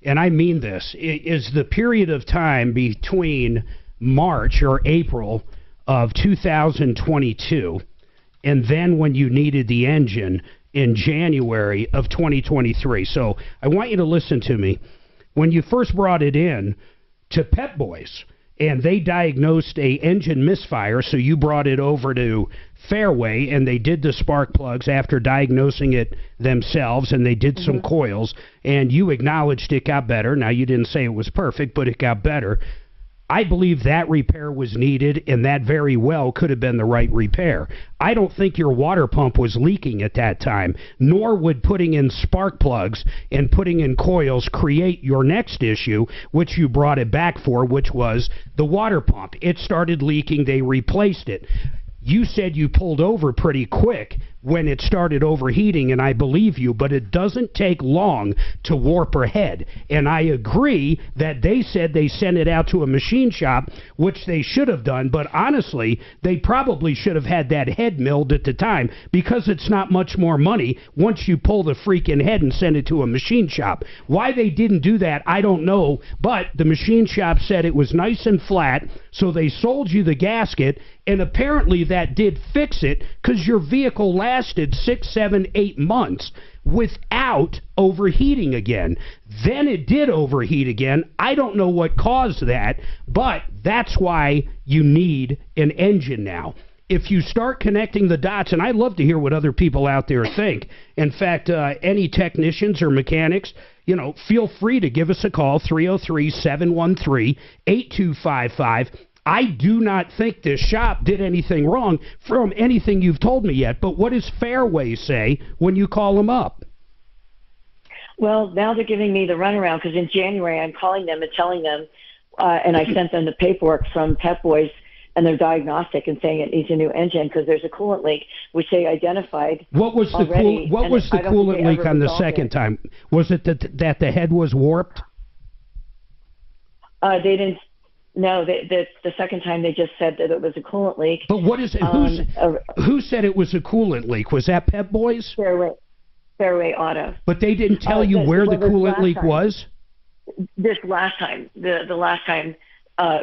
and I mean this, is the period of time between March or April of 2022 and then when you needed the engine in January of 2023. So I want you to listen to me. When you first brought it in to Pep Boys, and they diagnosed a engine misfire, so you brought it over to Fairway, and they did the spark plugs after diagnosing it themselves, and they did some coils, and you acknowledged it got better. Now, you didn't say it was perfect, but it got better. I believe that repair was needed, and that very well could have been the right repair. I don't think your water pump was leaking at that time, nor would putting in spark plugs and putting in coils create your next issue, which you brought it back for, which was the water pump. It started leaking. They replaced it. You said you pulled over pretty quick when it started overheating, and I believe you, but it doesn't take long to warp her head. And I agree that they said they sent it out to a machine shop, which they should have done, but honestly, they probably should have had that head milled at the time, because it's not much more money once you pull the freaking head and send it to a machine shop. Why they didn't do that, I don't know, but the machine shop said it was nice and flat, so they sold you the gasket, and apparently that did fix it, because your vehicle lasted 6, 7, 8 months without overheating again. Then it did overheat again. I don't know what caused that, but that's why you need an engine now. If you start connecting the dots, and I'd love to hear what other people out there think. In fact, any technicians or mechanics, feel free to give us a call, 303-713-8255. I do not think this shop did anything wrong from anything you've told me yet, but what does Fairway say when you call them up? Well, now they're giving me the runaround, because in January I'm calling them and telling them, and I sent them the paperwork from Pep Boys and their diagnostic and saying it needs a new engine because there's a coolant leak, which they identified. What was the coolant leak on the second time? Was it that the head was warped? They didn't. No, the second time they just said that it was a coolant leak. But what is it? Who said it was a coolant leak? Was that Pep Boys? Fairway Auto. But they didn't tell you where the coolant leak was? This last time, the last time,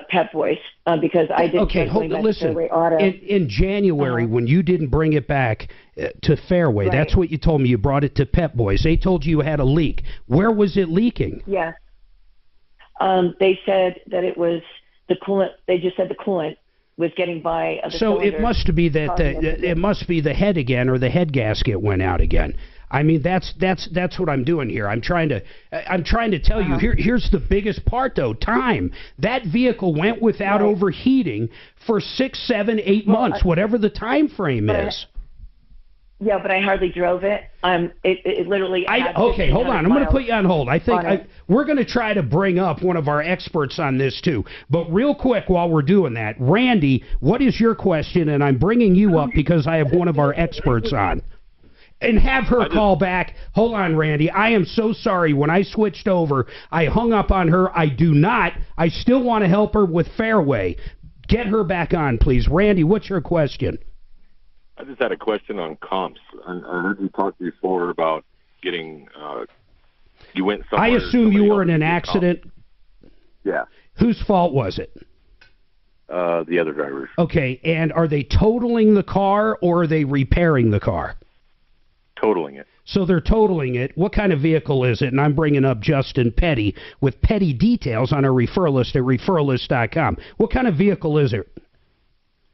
Pep Boys, because I didn't. Okay, listen. Fairway Auto. In January, when you didn't bring it back to Fairway, that's what you told me. You brought it to Pep Boys. They told you had a leak. Where was it leaking? Yes. They said that it was the coolant. They just said the coolant was getting by. So it must be that it must be the head again, or the head gasket went out again. I mean, that's what I'm doing here. I'm trying to tell you. Here's the biggest part, though. Time. That vehicle went without overheating for 6, 7, 8 months, whatever the time frame is. Yeah, but I hardly drove it. It literally. Okay, hold on. I'm going to put you on hold. I think we're going to try to bring up one of our experts on this too. But real quick, while we're doing that, Randy, what is your question? And I'm bringing you up because I have one of our experts on. And have her call back. Hold on, Randy. I am so sorry. When I switched over, I hung up on her. I still want to help her with Fairway. Get her back on, please. Randy, what's your question? I just had a question on comps. I heard you talk before about getting, you went somewhere. I assume you were in an accident? Yeah. Whose fault was it? The other drivers. Okay, and are they totaling the car or are they repairing the car? Totaling it. So they're totaling it. What kind of vehicle is it? And I'm bringing up Justin Petty with Petty details on our referral list at referralist.com. What kind of vehicle is it?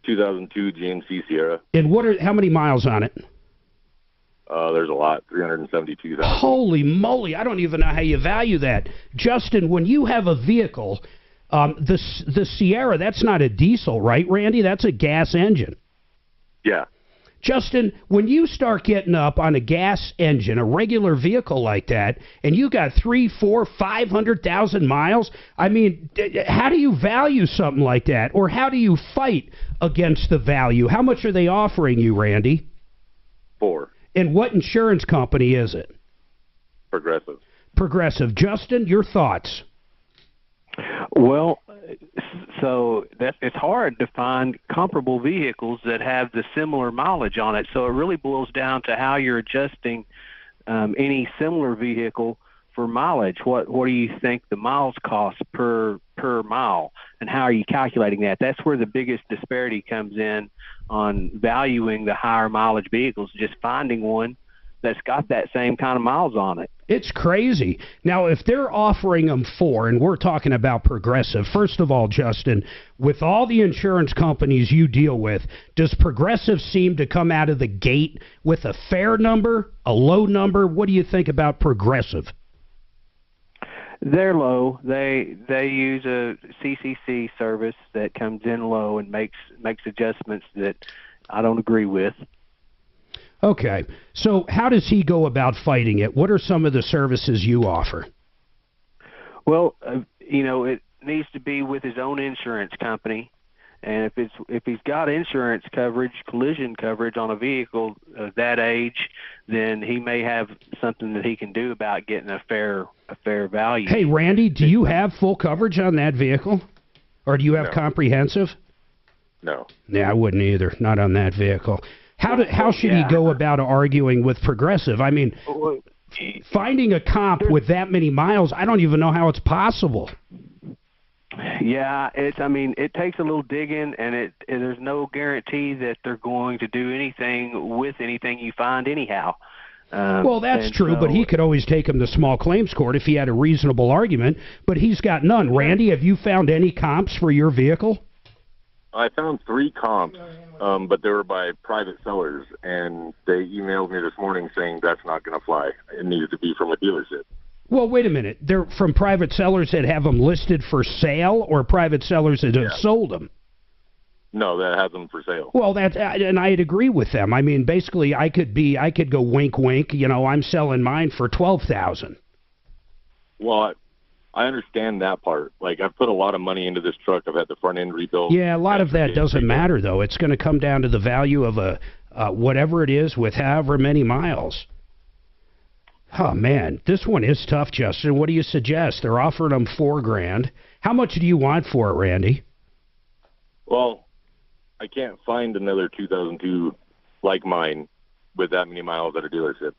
2002 GMC Sierra. And how many miles on it? There's a lot, 372,000. Holy moly, I don't even know how you value that. Justin, when you have a vehicle, the Sierra, that's not a diesel, right, Randy? That's a gas engine. Yeah. Justin, when you start getting up on a gas engine, a regular vehicle like that, and you got 300,000, 400,000, 500,000 miles, I mean, how do you value something like that? Or how do you fight against the value? How much are they offering you, Randy? 4. And what insurance company is it? Progressive. Progressive. Justin, your thoughts? Well, so it's hard to find comparable vehicles that have the similar mileage on it. So it really boils down to how you're adjusting any similar vehicle for mileage. What do you think the miles cost per mile, and how are you calculating that? That's where the biggest disparity comes in on valuing the higher mileage vehicles. Just finding one that's got that same kind of miles on it. It's crazy. Now, if they're offering them for, and we're talking about Progressive, first of all, Justin, with all the insurance companies you deal with, does Progressive seem to come out of the gate with a fair number, a low number? What do you think about Progressive? They're low. They use a CCC service that comes in low and makes adjustments that I don't agree with. Okay, so how does he go about fighting it? What are some of the services you offer? Well, it needs to be with his own insurance company, and if he's got insurance coverage, collision coverage on a vehicle of that age, then he may have something that he can do about getting a fair value. Hey, Randy, do you have full coverage on that vehicle, or do you have comprehensive? No. Yeah, I wouldn't either. Not on that vehicle. How should he go about arguing with Progressive? I mean, finding a comp with that many miles, I don't even know how it's possible. Yeah, it takes a little digging, and there's no guarantee that they're going to do anything with anything you find anyhow. Well, that's true, but he could always take him to small claims court if he had a reasonable argument, but he's got none. Randy, have you found any comps for your vehicle? I found 3 comps, but they were by private sellers, and they emailed me this morning saying that's not going to fly. It needed to be from a dealership. Well, wait a minute. They're from private sellers that have them listed for sale, or private sellers that have sold them? No, that has them for sale. Well, and I'd agree with them. I mean, basically, I could go wink, wink. I'm selling mine for $12,000. Well, I understand that part. Like, I've put a lot of money into this truck. I've had the front end rebuilt. Yeah, a lot of that doesn't matter, though. It's going to come down to the value of a whatever it is with however many miles. Oh, man, this one is tough, Justin. What do you suggest? They're offering them $4,000. How much do you want for it, Randy? Well, I can't find another 2002 like mine with that many miles at a dealership.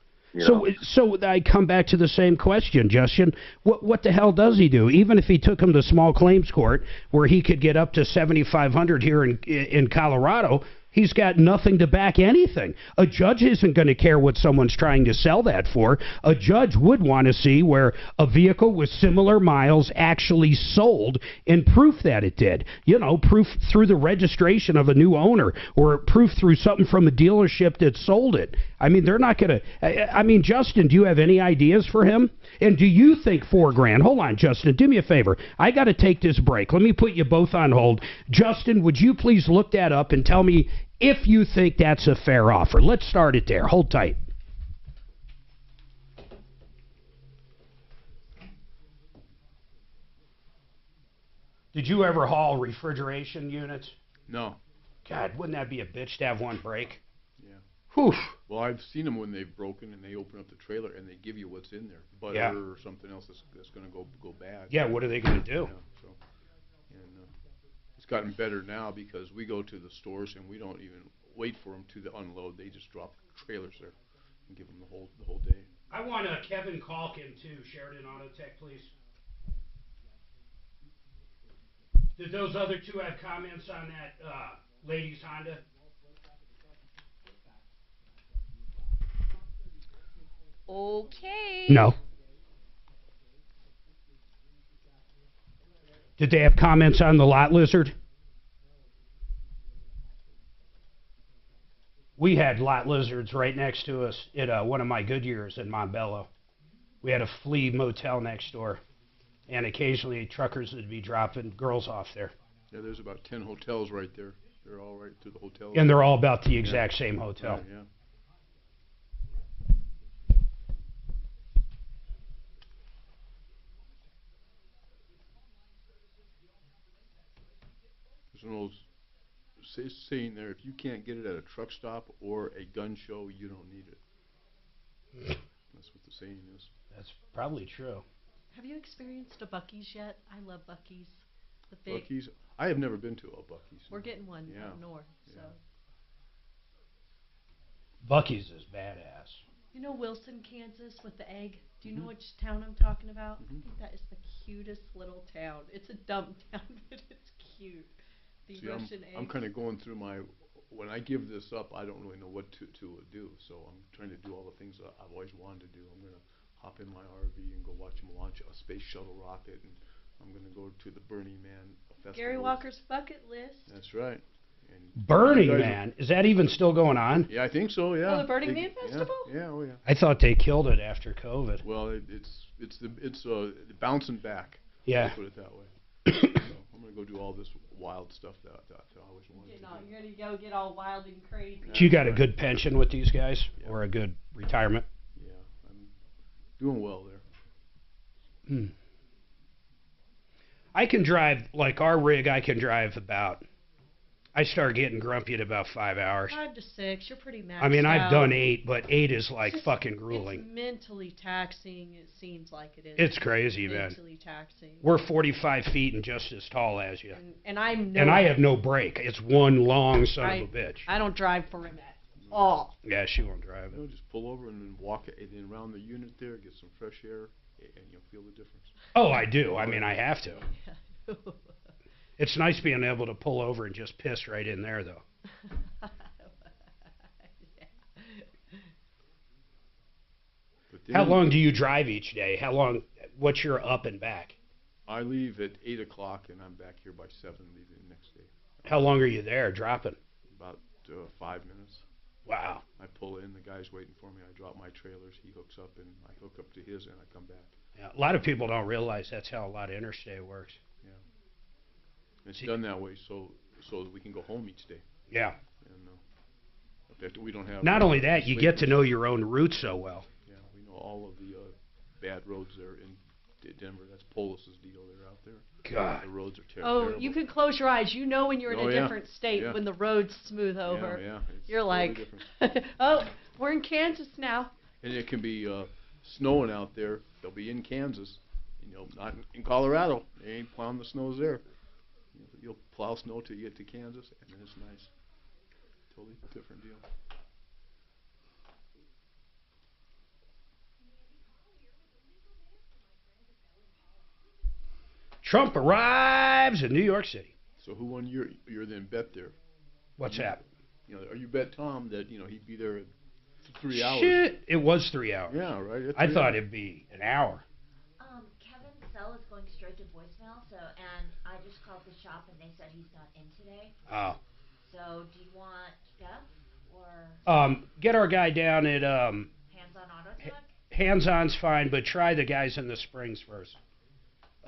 So I come back to the same question, Justin. What the hell does he do? Even if he took him to small claims court, where he could get up to $7,500 here in Colorado, he's got nothing to back anything. A judge isn't going to care what someone's trying to sell that for. A judge would want to see where a vehicle with similar miles actually sold and proof that it did. Proof through the registration of a new owner, or proof through something from a dealership that sold it. I mean, they're not going to... I mean, Justin, do you have any ideas for him? And do you think $4,000... Hold on, Justin. Do me a favor. I got to take this break. Let me put you both on hold. Justin, would you please look that up and tell me if you think that's a fair offer? Let's start it there. Hold tight. Did you ever haul refrigeration units? No. God, wouldn't that be a bitch to have one break? Yeah. Whew. Well, I've seen them when they've broken and they open up the trailer and they give you what's in there, butter or something else that's going to go bad. Yeah, what are they going to do? Yeah, and it's gotten better now because we go to the stores and we don't even wait for them to unload. They just drop trailers there and give them the whole day. I want Kevin Calkin too. Sheridan Auto Tech, please. Did those other two have comments on that ladies Honda? Okay. No. Did they have comments on the lot lizard? We had lot lizards right next to us at one of my Goodyears in Montbello. We had a flea motel next door, and occasionally truckers would be dropping girls off there. Yeah, there's about 10 hotels right there. They're all right to the hotel. And they're all about the exact same hotel. Yeah. There's an old saying there, if you can't get it at a truck stop or a gun show, you don't need it. That's what the saying is. That's probably true. Have you experienced a Buc-ee's yet? I love Buc-ee's. The big. Buc-ee's? I have never been to a Buc-ee's. We're getting one up north. So. Buc-ee's is badass. You know Wilson, Kansas, with the egg? Do you know which town I'm talking about? I think that is the cutest little town. It's a dumb town, but it's cute. The See, Russian egg. I'm kind of going through my, when I give this up, I don't really know what to do. So I'm trying to do all the things that I've always wanted to do. I'm going to hop in my RV and go watch them launch a space shuttle rocket, and I'm going to go to the Burning Man festival. Gary Walker's bucket list. That's right. And Burning Man, is that even still going on? Yeah, I think so. Yeah. Oh, the Burning Man Festival? Yeah. Oh, yeah. I thought they killed it after COVID. Well, it's bouncing back. Yeah. Let's put it that way. So I'm gonna go do all this wild stuff that I always wanted to do. You're going to go get all wild and crazy. So you got a good pension with these guys, or a good retirement? Yeah, I'm doing well there. Hmm. I can drive, like our rig, I can drive about, I start getting grumpy at about 5 hours. 5 to 6, you're pretty maxed I mean, I've out. done 8, but 8 is like It's fucking grueling. It's mentally taxing, it seems like it is. It's crazy, man. Mentally taxing. We're 45 feet and just as tall as you. And I'm no. And I have no brake. It's one long son of a bitch. I don't drive for him at all. Yeah, she won't drive it. Just pull over and then walk it, and then around the unit there, get some fresh air, and you'll feel the difference. Oh, I do. I mean, I have to. It's nice being able to pull over and just piss right in there, though. How long do you drive each day? How long? What's your up and back? I leave at 8 o'clock, and I'm back here by 7, leaving the next day. How long are you there dropping? About 5 minutes. Wow. I pull in, the guy's waiting for me. I drop my trailers, he hooks up, and I hook up to his, and I come back. Yeah, a lot of people don't realize that's how a lot of interstate works. Yeah. It's done that way so that we can go home each day. Yeah. And in fact, we don't have. Not only that, you get to know your own route so well. Yeah, we know all of the bad roads there in Denver. That's Polis's deal. They're out there. God. The roads are Oh, terrible. you can close your eyes. You know when you're in a different state Yeah. when the road's smooth over. Yeah. It's You're like, totally oh, we're in Kansas now. And it can be snowing out there. They'll be in Kansas. Not in Colorado. They ain't plowing the snows there. You'll plow snow till you get to Kansas, and then it's nice. Totally different deal. Trump arrives in New York City. So who won your then bet there? What's that? Or you bet Tom that he'd be there at 3 hours. Shit, it was 3 hours. Yeah, right. I thought it'd be an hour. Kevin's cell is going straight to voicemail, and I just called the shop and they said he's not in today. Oh. So do you want Jeff or Get our guy down at Hands-On Auto Tech? Hands-On's fine, but try the guys in the Springs first.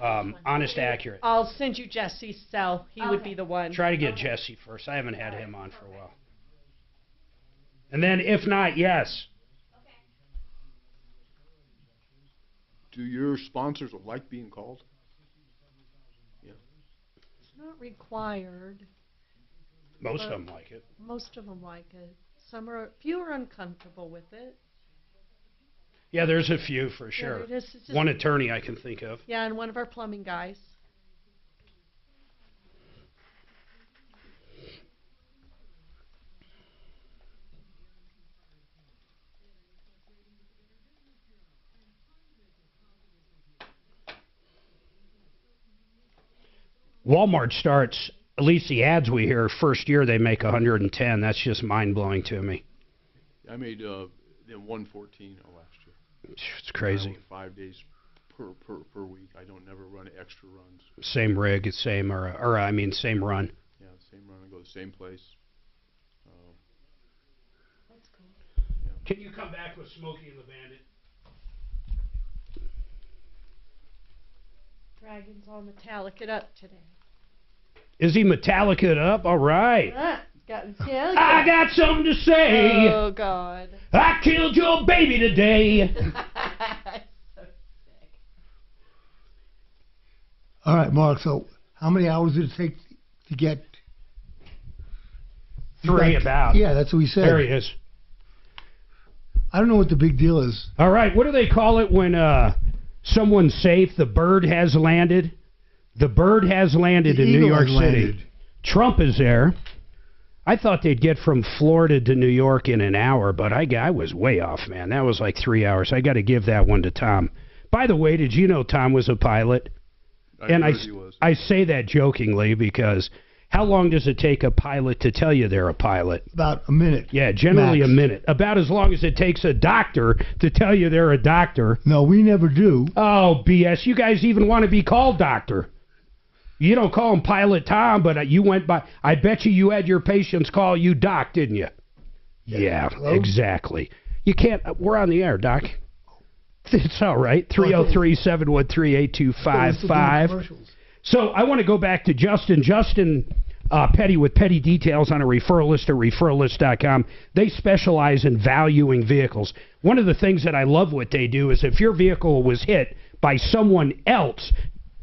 Honest Accurate. I'll send you Jesse's cell. He would be the one. Try to get Jesse first. I haven't had him on for a while. And then if not, yes. Do your sponsors like being called? Yeah. It's not required. Most of them like it. Most of them like it. Few are uncomfortable with it. Yeah, there's a few for sure. It is. It's just one attorney I can think of. Yeah, and one of our plumbing guys. Walmart starts, at least the ads we hear, first year they make 110. That's just mind-blowing to me. I made 114 last year. It's crazy. 5 days per week. I don't never run extra runs. Same rig, same same run. Yeah, same run. I go to the same place. That's cool. Yeah. Can you come back with Smokey and the Bandit? Dragon's all metallic it up today. Is he Metallica up? All right. Got Metallica. I got something to say. Oh, God. I killed your baby today. So sick. All right, Mark, so how many hours did it take to get... 3 about. Yeah, that's what we said. There he is. I don't know what the big deal is. All right, what do they call it when someone's safe? The bird has landed. The bird has landed in New York City. Trump is there. I thought they'd get from Florida to New York in an hour, but I was way off, man. That was like 3 hours. I got to give that one to Tom. By the way, did you know Tom was a pilot? I say that jokingly because how long does it take a pilot to tell you they're a pilot? About a minute. Yeah, generally max. a minute. About as long as it takes a doctor to tell you they're a doctor. No, we never do. Oh, BS. You guys even want to be called doctor. You don't call him Pilot Tom, but you went by. I bet you had your patients call you Doc, didn't you? Yeah, exactly. You can't. We're on the air, Doc. It's all right. 303-713-8255. So I want to go back to Justin. Justin Petty with Petty Details on a referral list at referrallist.com. They specialize in valuing vehicles. One of the things that I love what they do is if your vehicle was hit by someone else,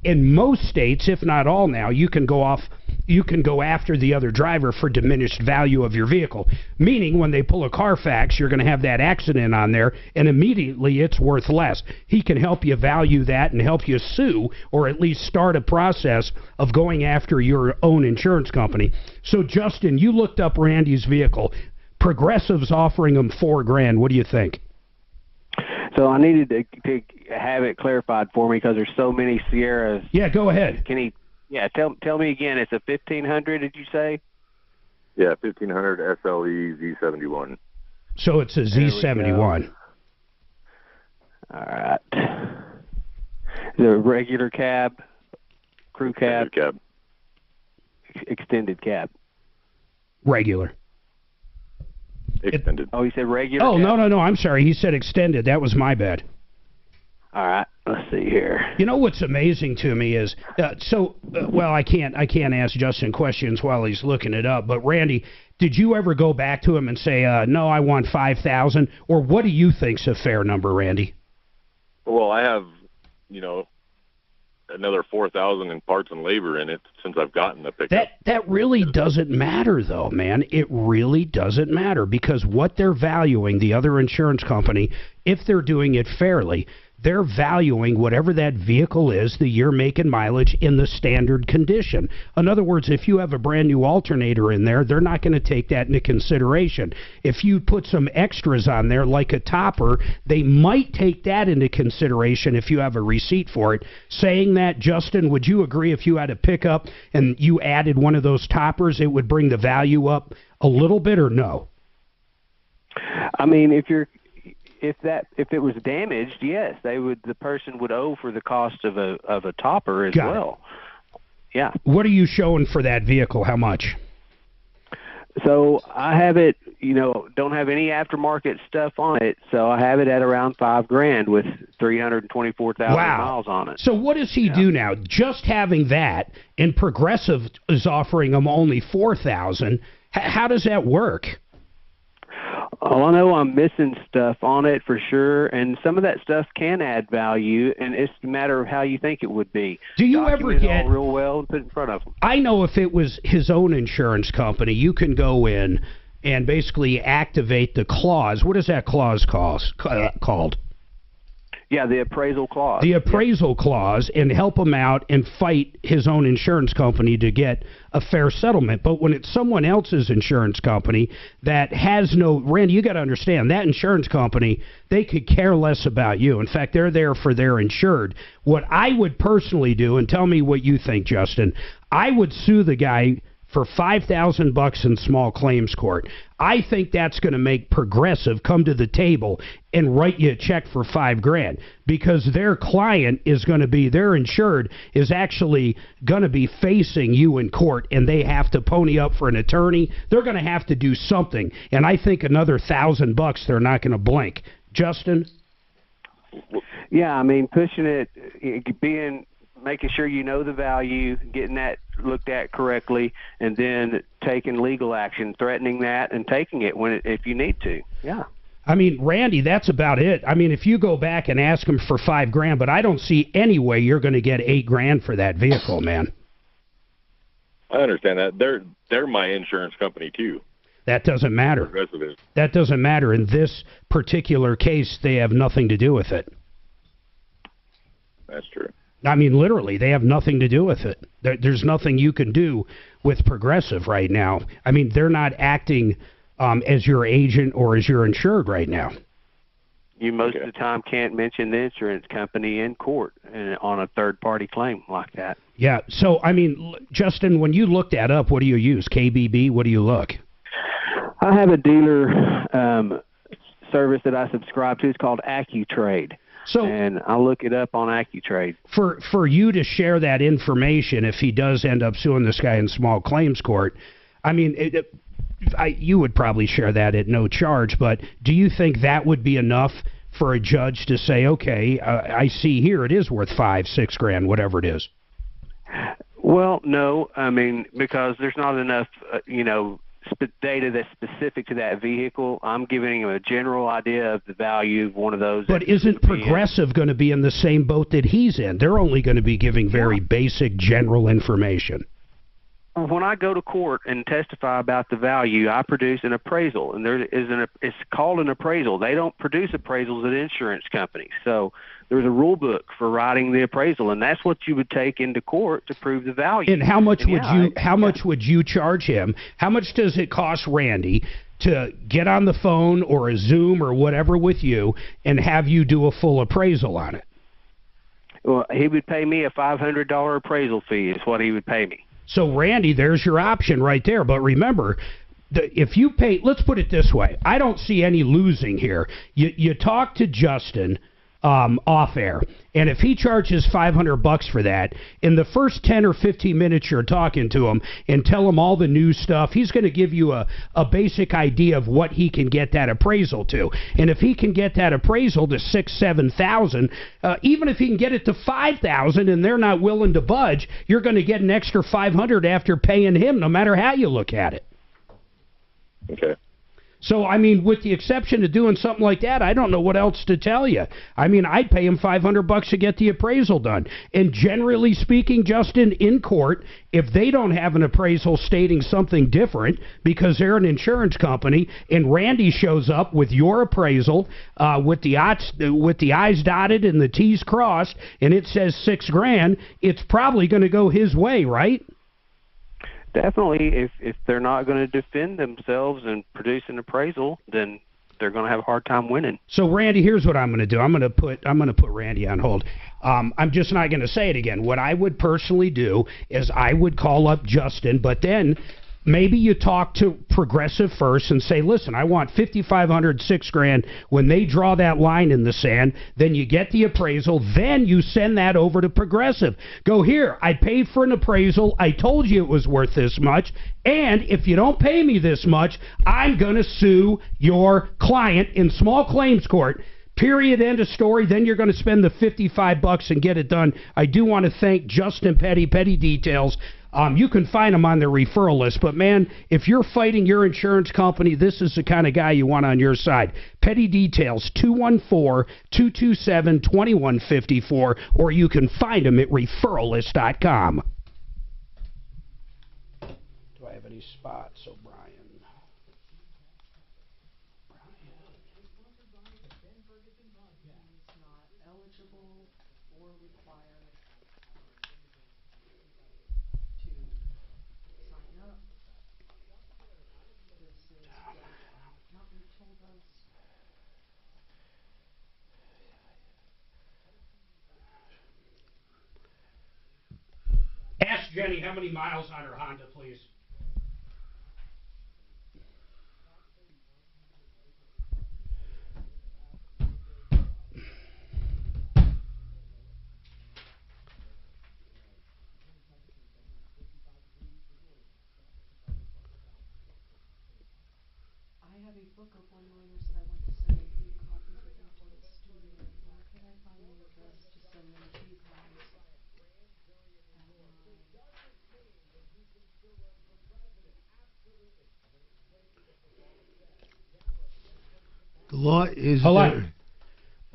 in most states, if not all now, you can go after the other driver for diminished value of your vehicle. Meaning when they pull a Carfax, you're going to have that accident on there, and immediately it's worth less. He can help you value that and help you sue, or at least start a process of going after your own insurance company. So, Justin, you looked up Randy's vehicle. Progressive's offering him $4,000. What do you think? So I needed to have it clarified for me because there's so many Sierras. Yeah, go ahead. Can he? Yeah, tell me again. It's a 1500. Did you say? Yeah, 1500 SLE Z71. So it's a Z71. All right. Is it a regular cab, crew cab, extended cab? Regular. Extended. Oh, you said regular? Oh, cab? no. I'm sorry. He said extended. That was my bad. All right. Let's see here. You know what's amazing to me is, well, I can't ask Justin questions while he's looking it up. But Randy, did you ever go back to him and say, no, I want 5,000, or what do you think's a fair number, Randy? Well, I have, another 4,000 in parts and labor in it since I've gotten the pickup. That really doesn't matter, though, man. It really doesn't matter because what they're valuing, the other insurance company, if they're doing it fairly, they're valuing whatever that vehicle is, the year, make, and mileage in the standard condition. In other words, if you have a brand new alternator in there, they're not going to take that into consideration. If you put some extras on there, like a topper, they might take that into consideration if you have a receipt for it. Saying that, Justin, would you agree if you had a pickup and you added one of those toppers, it would bring the value up a little bit, or no? I mean, if it was damaged, yes, the person would owe for the cost of a topper as well. Yeah. What are you showing for that vehicle? How much? So I have it, don't have any aftermarket stuff on it, so I have it at around $5,000 with 324,000 miles on it. So what does he do now? Just having that, and Progressive is offering him only $4,000. How does that work? Well, I know I'm missing stuff on it for sure, and some of that stuff can add value, and it's a matter of how you think it would be. Do you ever get all real well and put it in front of them? I know if it was his own insurance company, you can go in and basically activate the clause. What is that clause called? Yeah, the appraisal clause. The appraisal clause, and help him out and fight his own insurance company to get a fair settlement. But when it's someone else's insurance company that has no... Randy, you got to understand, that insurance company, they could care less about you. In fact, they're there for their insured. What I would personally do, and tell me what you think, Justin, I would sue the guy for $5,000 in small claims court. I think that's going to make Progressive come to the table and write you a check for $5,000 because their client is going to be, their insured is actually going to be facing you in court, and they have to pony up for an attorney. They're going to have to do something, and I think another $1,000 they're not going to blink. Justin? Yeah, I mean, pushing it, making sure you know the value, getting that looked at correctly, and then taking legal action, threatening that, and taking it if you need to. Yeah. I mean, Randy, that's about it. I mean, if you go back and ask him for $5,000, but I don't see any way you're going to get $8,000 for that vehicle, man. I understand that. They're my insurance company too. That doesn't matter. Progressive is. That doesn't matter. In this particular case, they have nothing to do with it. That's true. I mean, literally, they have nothing to do with it. There's nothing you can do with Progressive right now. I mean, they're not acting as your agent or as your insured right now. You most of the time can't mention the insurance company in court on a third-party claim like that. Yeah. So, I mean, Justin, when you look that up, what do you use? KBB? What do you look? I have a dealer service that I subscribe to. It's called AccuTrade. And I look it up on AccuTrade. For you to share that information, if he does end up suing this guy in small claims court, I mean, you would probably share that at no charge, but do you think that would be enough for a judge to say, okay, I see here it is worth $5-6 grand, whatever it is? Well, no. I mean, because there's not enough, data that's specific to that vehicle. I'm giving him a general idea of the value of one of those. But isn't Progressive going to be in the same boat that he's in? They're only going to be giving very basic general information. When I go to court and testify about the value, I produce an appraisal, and it's called an appraisal. They don't produce appraisals at insurance companies. So there's a rule book for writing the appraisal, and that's what you would take into court to prove the value. And how much would you charge him? How much does it cost Randy to get on the phone or a Zoom or whatever with you and have you do a full appraisal on it? Well, he would pay me a $500 appraisal fee is what he would pay me. So, Randy, there's your option right there. But remember, if you pay, let's put it this way. I don't see any losing here. You talk to Justin off air, and if he charges $500 for that, in the first 10 or 15 minutes you're talking to him and tell him all the new stuff, he's going to give you a basic idea of what he can get that appraisal to. And if he can get that appraisal to $6,000-7,000, even if he can get it to $5,000 and they're not willing to budge, you're going to get an extra $500 after paying him, no matter how you look at it. Okay. So, I mean, with the exception of doing something like that, I don't know what else to tell you. I mean, I'd pay him $500 to get the appraisal done. And generally speaking, Justin, in court, if they don't have an appraisal stating something different because they're an insurance company and Randy shows up with your appraisal with the I's dotted and the T's crossed and it says $6 grand, it's probably going to go his way, right? Definitely, if they're not going to defend themselves and produce an appraisal, then they're going to have a hard time winning. So, Randy, here's what I'm going to do. I'm going to put Randy on hold. I'm just not going to say it again. What I would personally do is I would call up Justin, but then maybe you talk to Progressive first and say, listen, I want $5,500, $6 grand. When they draw that line in the sand, then you get the appraisal. Then you send that over to Progressive. Go, here, I paid for an appraisal. I told you it was worth this much. And if you don't pay me this much, I'm going to sue your client in small claims court. Period, end of story. Then you're going to spend the $55 and get it done. I do want to thank Justin Petty Details. You can find him on the referral list. But, man, if you're fighting your insurance company, this is the kind of guy you want on your side. Petty Details, 214-227-2154, or you can find him at referrallist.com. Do I have any spots, O'Brien? Ask Jenny how many miles on her Honda, please. I have a book of one-liners that I want to send a few copies of them to the studio. Where can I find the address to send them to you guys? The law is there.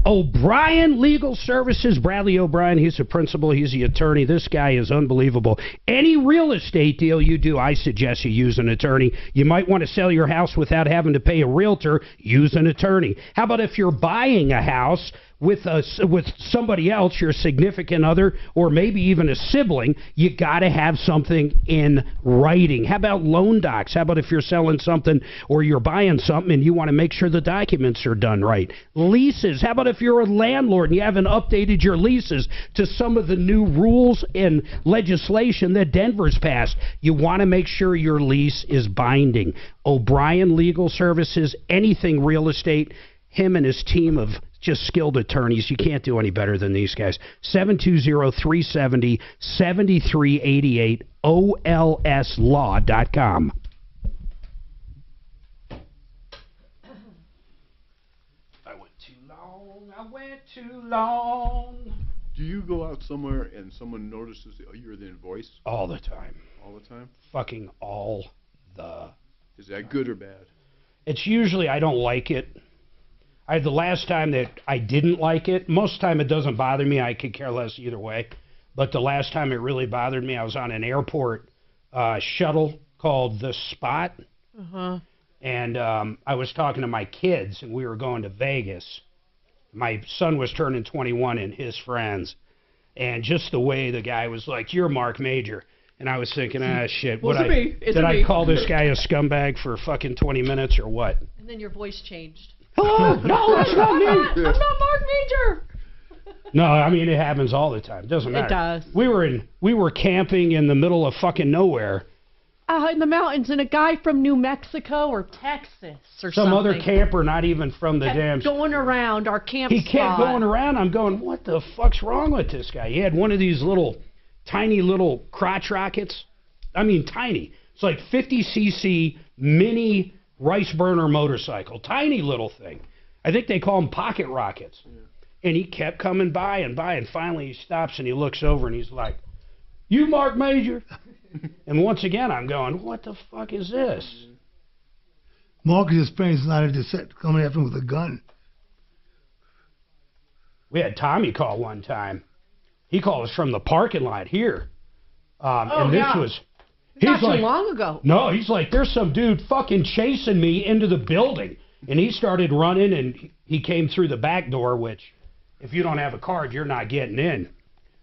O'Brien Legal Services, Bradley O'Brien, he's the principal, he's the attorney. This guy is unbelievable. Any real estate deal you do, I suggest you use an attorney. You might want to sell your house without having to pay a realtor, use an attorney. How about if you're buying a house with somebody else, your significant other, or maybe even a sibling, you got to have something in writing. How about loan docs? How about if you're selling something or you're buying something and you want to make sure the documents are done right? Leases. How about if you're a landlord and you haven't updated your leases to some of the new rules and legislation that Denver's passed? You want to make sure your lease is binding. O'Brien Legal Services, anything real estate, him and his team of just skilled attorneys. You can't do any better than these guys. 720-370-7388, olslaw.com. I went too long. Do you go out somewhere and someone notices that you're the voice? All the time. All the time? Fucking all the... Is that good or bad? It's usually I don't like it. The last time that I didn't like it, most time it doesn't bother me. I could care less either way. But the last time it really bothered me, I was on an airport shuttle called The Spot. Uh-huh. And I was talking to my kids, and we were going to Vegas. My son was turning 21 and his friends. And just the way the guy was like, "You're Mark Major." And I was thinking, shit. Did I call this guy a scumbag for fucking 20 minutes or what? And then your voice changed. Hello? No, that's not me. I'm not Mark Major. No, I mean, it happens all the time. It doesn't matter. It does. We were camping in the middle of fucking nowhere. In the mountains, and a guy from New Mexico or Texas or Some something. other camper, not even from the kept damn... going around our camp He kept going around. I'm going, what the fuck's wrong with this guy? He had one of these tiny little crotch rockets. I mean, tiny. It's like 50cc mini rice burner motorcycle. Tiny little thing. I think they call them pocket rockets. Yeah. And he kept coming by, and finally he stops and he looks over and he's like, "You Mark Major?" And once again, I'm going, what the fuck is this? Mark is friends not at the set coming after him with a gun. We had Tommy call one time. He called us from the parking lot here. And this was... Not too long ago. No, he's like, there's some dude fucking chasing me into the building. And he started running, and he came through the back door, which, if you don't have a card, you're not getting in.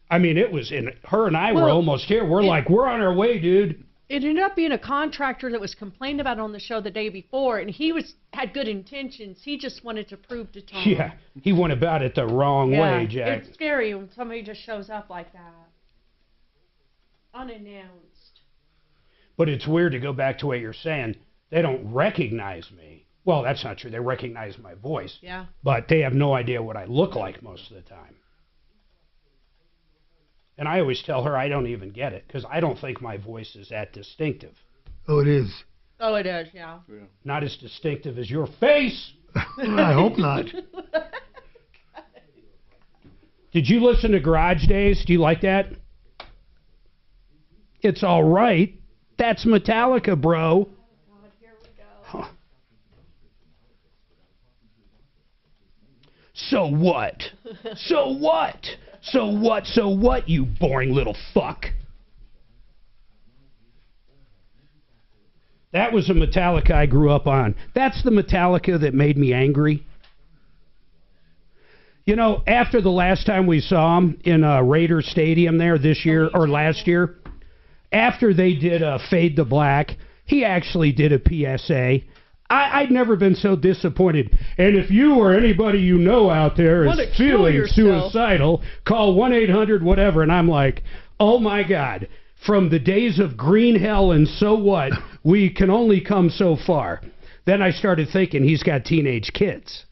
I mean, it was in... Her and I were almost here. We're like, we're on our way, dude. It ended up being a contractor that was complained about on the show the day before, and he had good intentions. He just wanted to prove to Tom. Yeah, he went about it the wrong way, Jack. It's scary when somebody just shows up like that. Unannounced. But it's weird to go back to what you're saying. They don't recognize me. Well, that's not true. They recognize my voice. Yeah. But they have no idea what I look like most of the time. And I always tell her I don't even get it, because I don't think my voice is that distinctive. Oh, it is. Oh, it is, yeah. Not as distinctive as your face. I hope not. Did you listen to Garage Days? Do you like that? It's all right. That's Metallica, bro. God, here we go. Huh. So what? So what? So what? So what, you boring little fuck? That was a Metallica I grew up on. That's the Metallica that made me angry. You know, after the last time we saw him in Raider Stadium there this year, or last year, after they did Fade to Black, he actually did a PSA. I'd never been so disappointed. And if you or anybody you know out there is feeling suicidal, call 1-800-whatever. And I'm like, oh my God, from the days of Green Hell and So What, we can only come so far. Then I started thinking he's got teenage kids.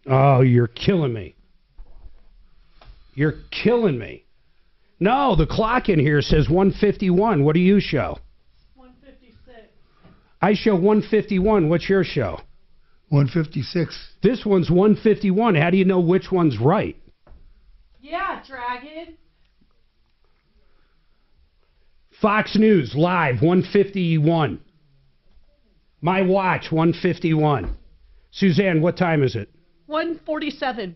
Oh, you're killing me. You're killing me. No, the clock in here says 151. What do you show? 156. I show 151. What's your show? 156. This one's 151. How do you know which one's right? Yeah, Dragon. Fox News, live, 151. My watch, 151. Suzanne, what time is it? 147.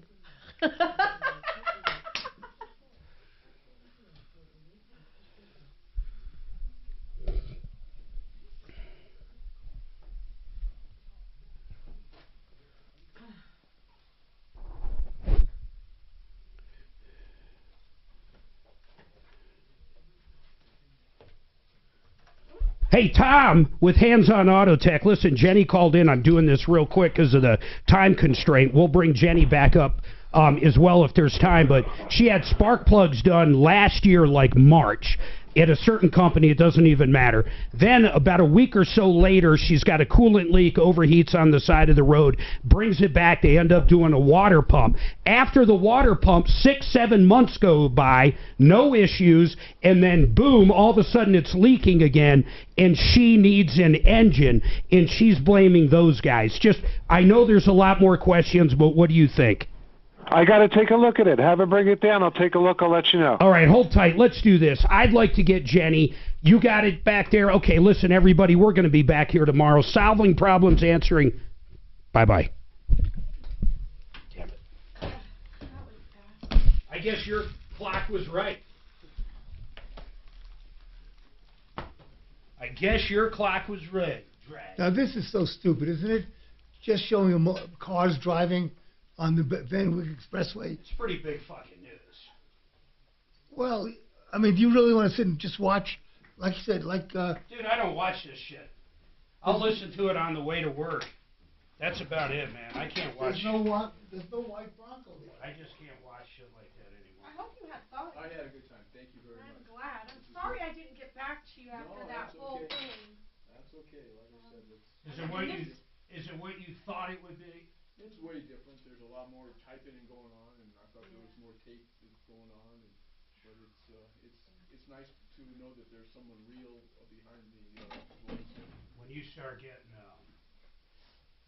Hey, Tom, with Hands on Auto Tech. Listen, Jenny called in. I'm doing this real quick because of the time constraint. We'll bring Jenny back up as well if there's time. But she had spark plugs done last year, like March, at a certain company. It doesn't even matter. Then about a week or so later, she's got a coolant leak, overheats on the side of the road, brings it back. They end up doing a water pump. After the water pump, 6-7 months go by, no issues, and then boom, all of a sudden it's leaking again, and she needs an engine, and she's blaming those guys. Just, I know there's a lot more questions, but what do you think? I got to take a look at it. Have her bring it down. I'll take a look. I'll let you know. All right, hold tight. Let's do this. I'd like to get Jenny. You got it back there? Okay, listen, everybody, we're going to be back here tomorrow, solving problems, answering. Bye-bye. Damn it. I guess your clock was right. I guess your clock was right. Now, this is so stupid, isn't it? Just showing them cars driving on the Van Wyck Expressway. It's pretty big fucking news. Well, I mean, do you really want to sit and just watch, like you said, like... Dude, I don't watch this shit. I'll listen to it on the way to work. That's about it, man. I can't watch... There's no white Bronco there. I just can't watch shit like that anymore. I hope you had fun. I had a good time. Thank you very much. I'm glad. I'm sorry I didn't get back to you after that whole thing. That's okay. Like I said, Is it what you thought it would be? It's way different. There's a lot more typing and going on, and I thought there was more tape that's going on. But it's nice to know that there's someone real behind the voice. When you start getting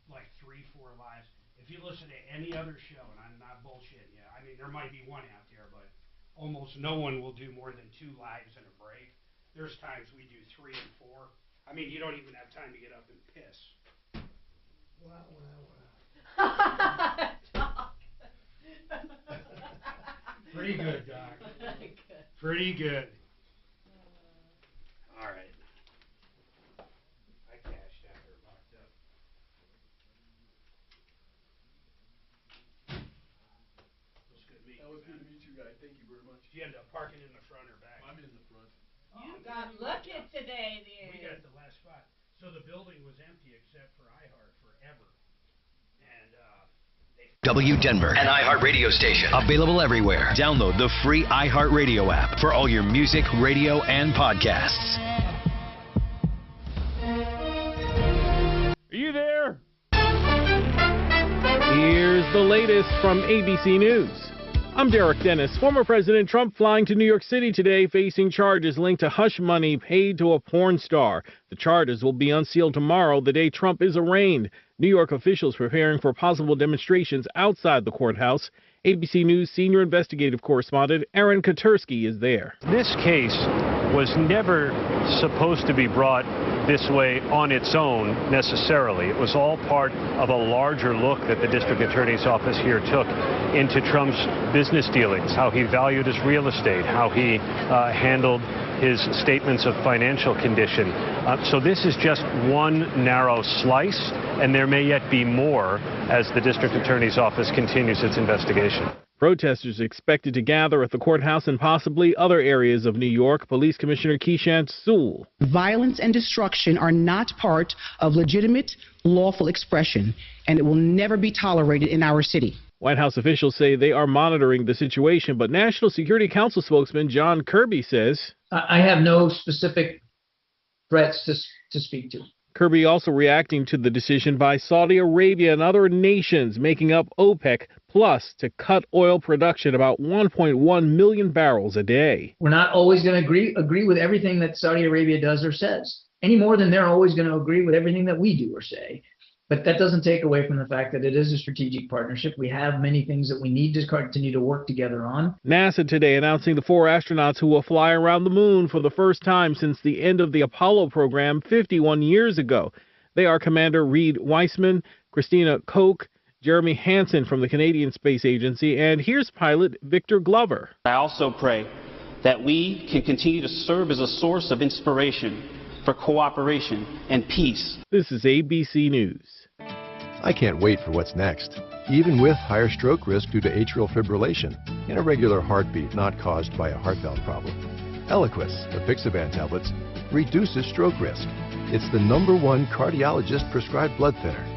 like 3-4 lives, if you listen to any other show, and I'm not bullshitting you, I mean there might be one out there, but almost no one will do more than 2 lives in a break. There's times we do 3 and 4. I mean, you don't even have time to get up and piss. Wow. Pretty good, Doc. Pretty good. All right. I cashed out her locked up. That was good to meet you guys. Thank you very much. Did you end up parking in the front or back? I'm in the front. You got lucky today, dear. We got the last spot. So the building was empty except for iHeart forever. And W Denver, an iHeart radio station. Available everywhere. Download the free iHeart Radio app for all your music, radio, and podcasts. Are you there? Here's the latest from ABC News. I'm Derek Dennis. Former President Trump flying to New York City today facing charges linked to hush money paid to a porn star. The charges will be unsealed tomorrow, the day Trump is arraigned. New York officials preparing for possible demonstrations outside the courthouse. ABC News senior investigative correspondent Aaron Katersky is there. This case was never supposed to be brought this way on its own necessarily. It was all part of a larger look that the district attorney's office here took into Trump's business dealings, how he valued his real estate, how he handled his statements of financial condition. So this is just one narrow slice, and there may yet be more as the district attorney's office continues its investigation. Protesters expected to gather at the courthouse and possibly other areas of New York. Police Commissioner Keishant Sewell. Violence and destruction are not part of legitimate, lawful expression, and it will never be tolerated in our city. White House officials say they are monitoring the situation, but National Security Council spokesman John Kirby says, I have no specific threats to speak to. Kirby also reacting to the decision by Saudi Arabia and other nations making up OPEC Plus to cut oil production about 1.1 million barrels a day. We're not always going to agree with everything that Saudi Arabia does or says, any more than they're always going to agree with everything that we do or say. But that doesn't take away from the fact that it is a strategic partnership. We have many things that we need to continue to work together on. NASA today announcing the 4 astronauts who will fly around the moon for the first time since the end of the Apollo program 51 years ago. They are Commander Reed Weissman, Christina Koch, Jeremy Hansen from the Canadian Space Agency, and here's pilot Victor Glover. I also pray that we can continue to serve as a source of inspiration for cooperation and peace. This is ABC News. I can't wait for what's next. Even with higher stroke risk due to atrial fibrillation, an irregular heartbeat not caused by a heart valve problem. Eliquis, the Pixaban tablets, reduces stroke risk. It's the #1 cardiologist prescribed blood thinner.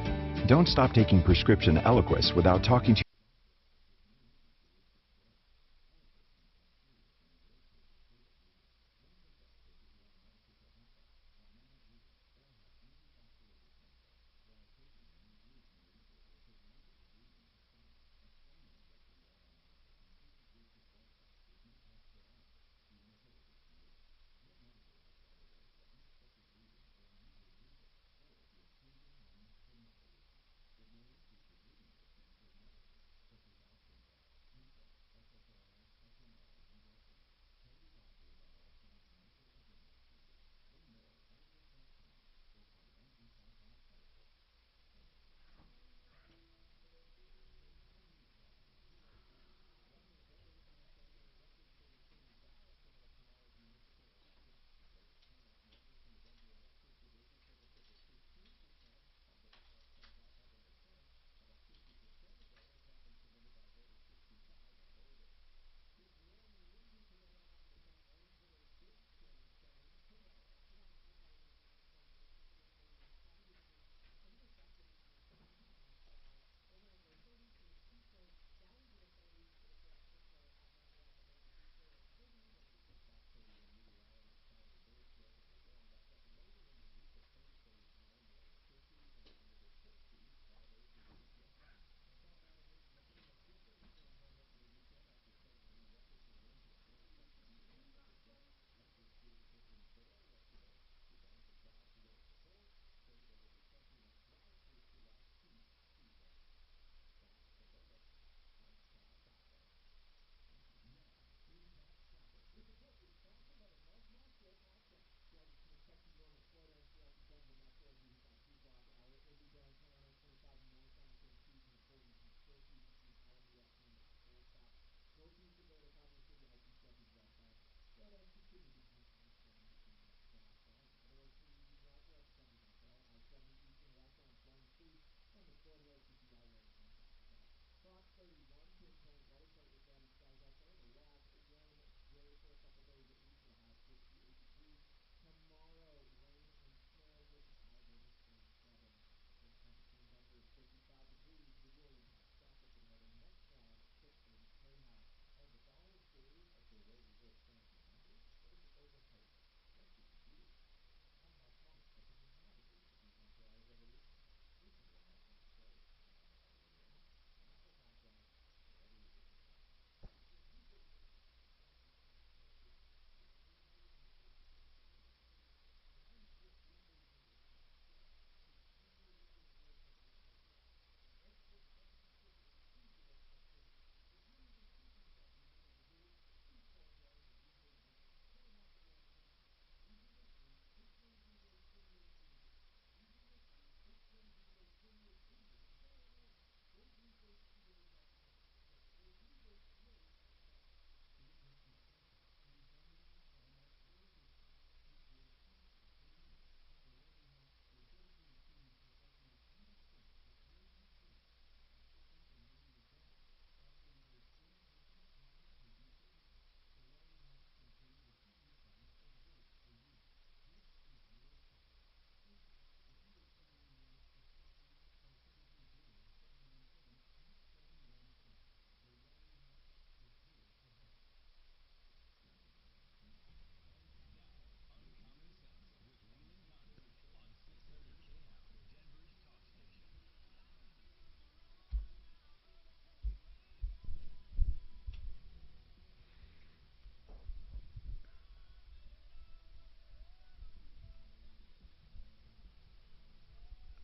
Don't stop taking prescription Eliquis without talking to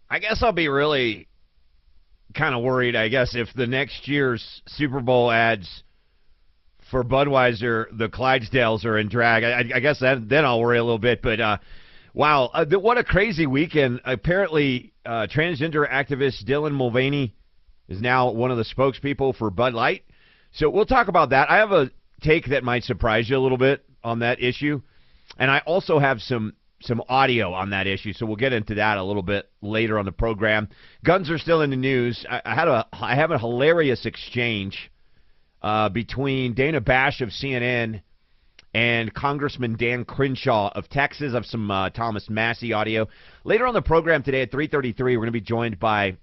I guess I'll be really kind of worried, I guess, if the next year's Super Bowl ads for Budweiser, the Clydesdales, are in drag. I guess then I'll worry a little bit. But, wow, what a crazy weekend. Apparently, transgender activist Dylan Mulvaney is now one of the spokespeople for Bud Light. So we'll talk about that. I have a take that might surprise you a little bit on that issue, and I also have some audio on that issue, so we'll get into that a little bit later on the program. Guns are still in the news. I have a hilarious exchange between Dana Bash of CNN and Congressman Dan Crenshaw of Texas. I have some Thomas Massey audio. Later on the program today at 3:33, we're going to be joined by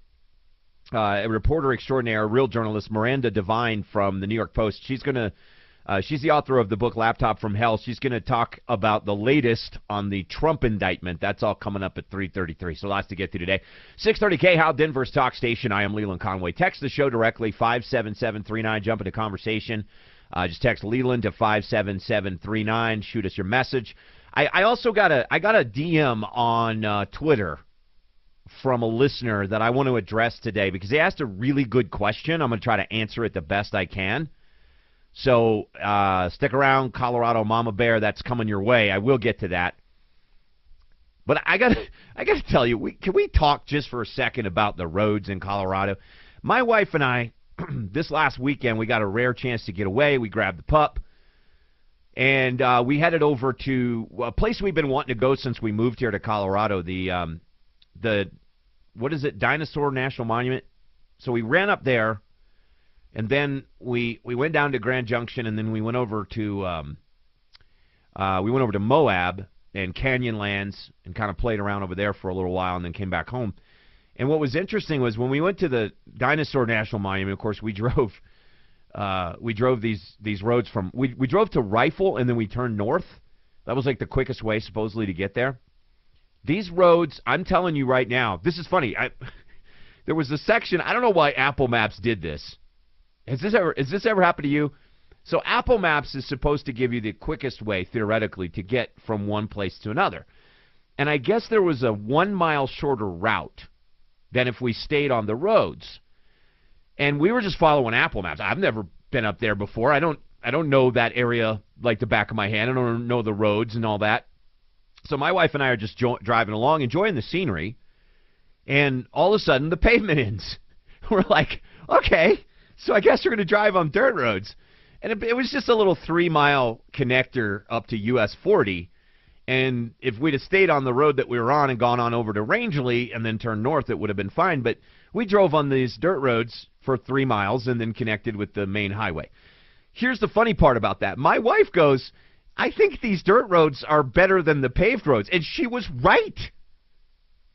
a reporter extraordinaire, a real journalist, Miranda Devine from the New York Post. She's the author of the book Laptop from Hell. She's going to talk about the latest on the Trump indictment. That's all coming up at 3:33. So lots to get to today. 630 KHOW, Denver's talk station. I am Leland Conway. Text the show directly, 57739. Jump into conversation. Just text Leland to 57739. Shoot us your message. I also got a DM on Twitter from a listener that I want to address today because they asked a really good question. I'm going to try to answer it the best I can. So stick around, Colorado Mama Bear. That's coming your way. I will get to that. But I got to tell you, can we talk just for a second about the roads in Colorado? My wife and I, this last weekend, we got a rare chance to get away. We grabbed the pup, and we headed over to a place we've been wanting to go since we moved here to Colorado, the what is it, Dinosaur National Monument. So we ran up there, and then we went down to Grand Junction, and then we went over to Moab and Canyonlands and kind of played around over there for a little while, and then came back home. And what was interesting was when we went to the Dinosaur National Monument, of course, we drove these roads from we drove to Rifle, and then we turned north. That was like the quickest way supposedly to get there. These roads, I'm telling you right now, this is funny. There was a section, I don't know why Apple Maps did this. Has this ever happened to you? So Apple Maps is supposed to give you the quickest way, theoretically, to get from one place to another. And I guess there was a 1 mile shorter route than if we stayed on the roads. And we were just following Apple Maps. I've never been up there before. I don't know that area like the back of my hand. I don't know the roads and all that. So my wife and I are just driving along, enjoying the scenery, and all of a sudden the pavement ends. We're like, okay, so I guess we're going to drive on dirt roads. And it was just a little 3 mile connector up to US 40. And if we'd have stayed on the road that we were on and gone on over to Rangeley and then turned north, it would have been fine. But we drove on these dirt roads for 3 miles and then connected with the main highway. Here's the funny part about that. My wife goes, I think these dirt roads are better than the paved roads. And she was right.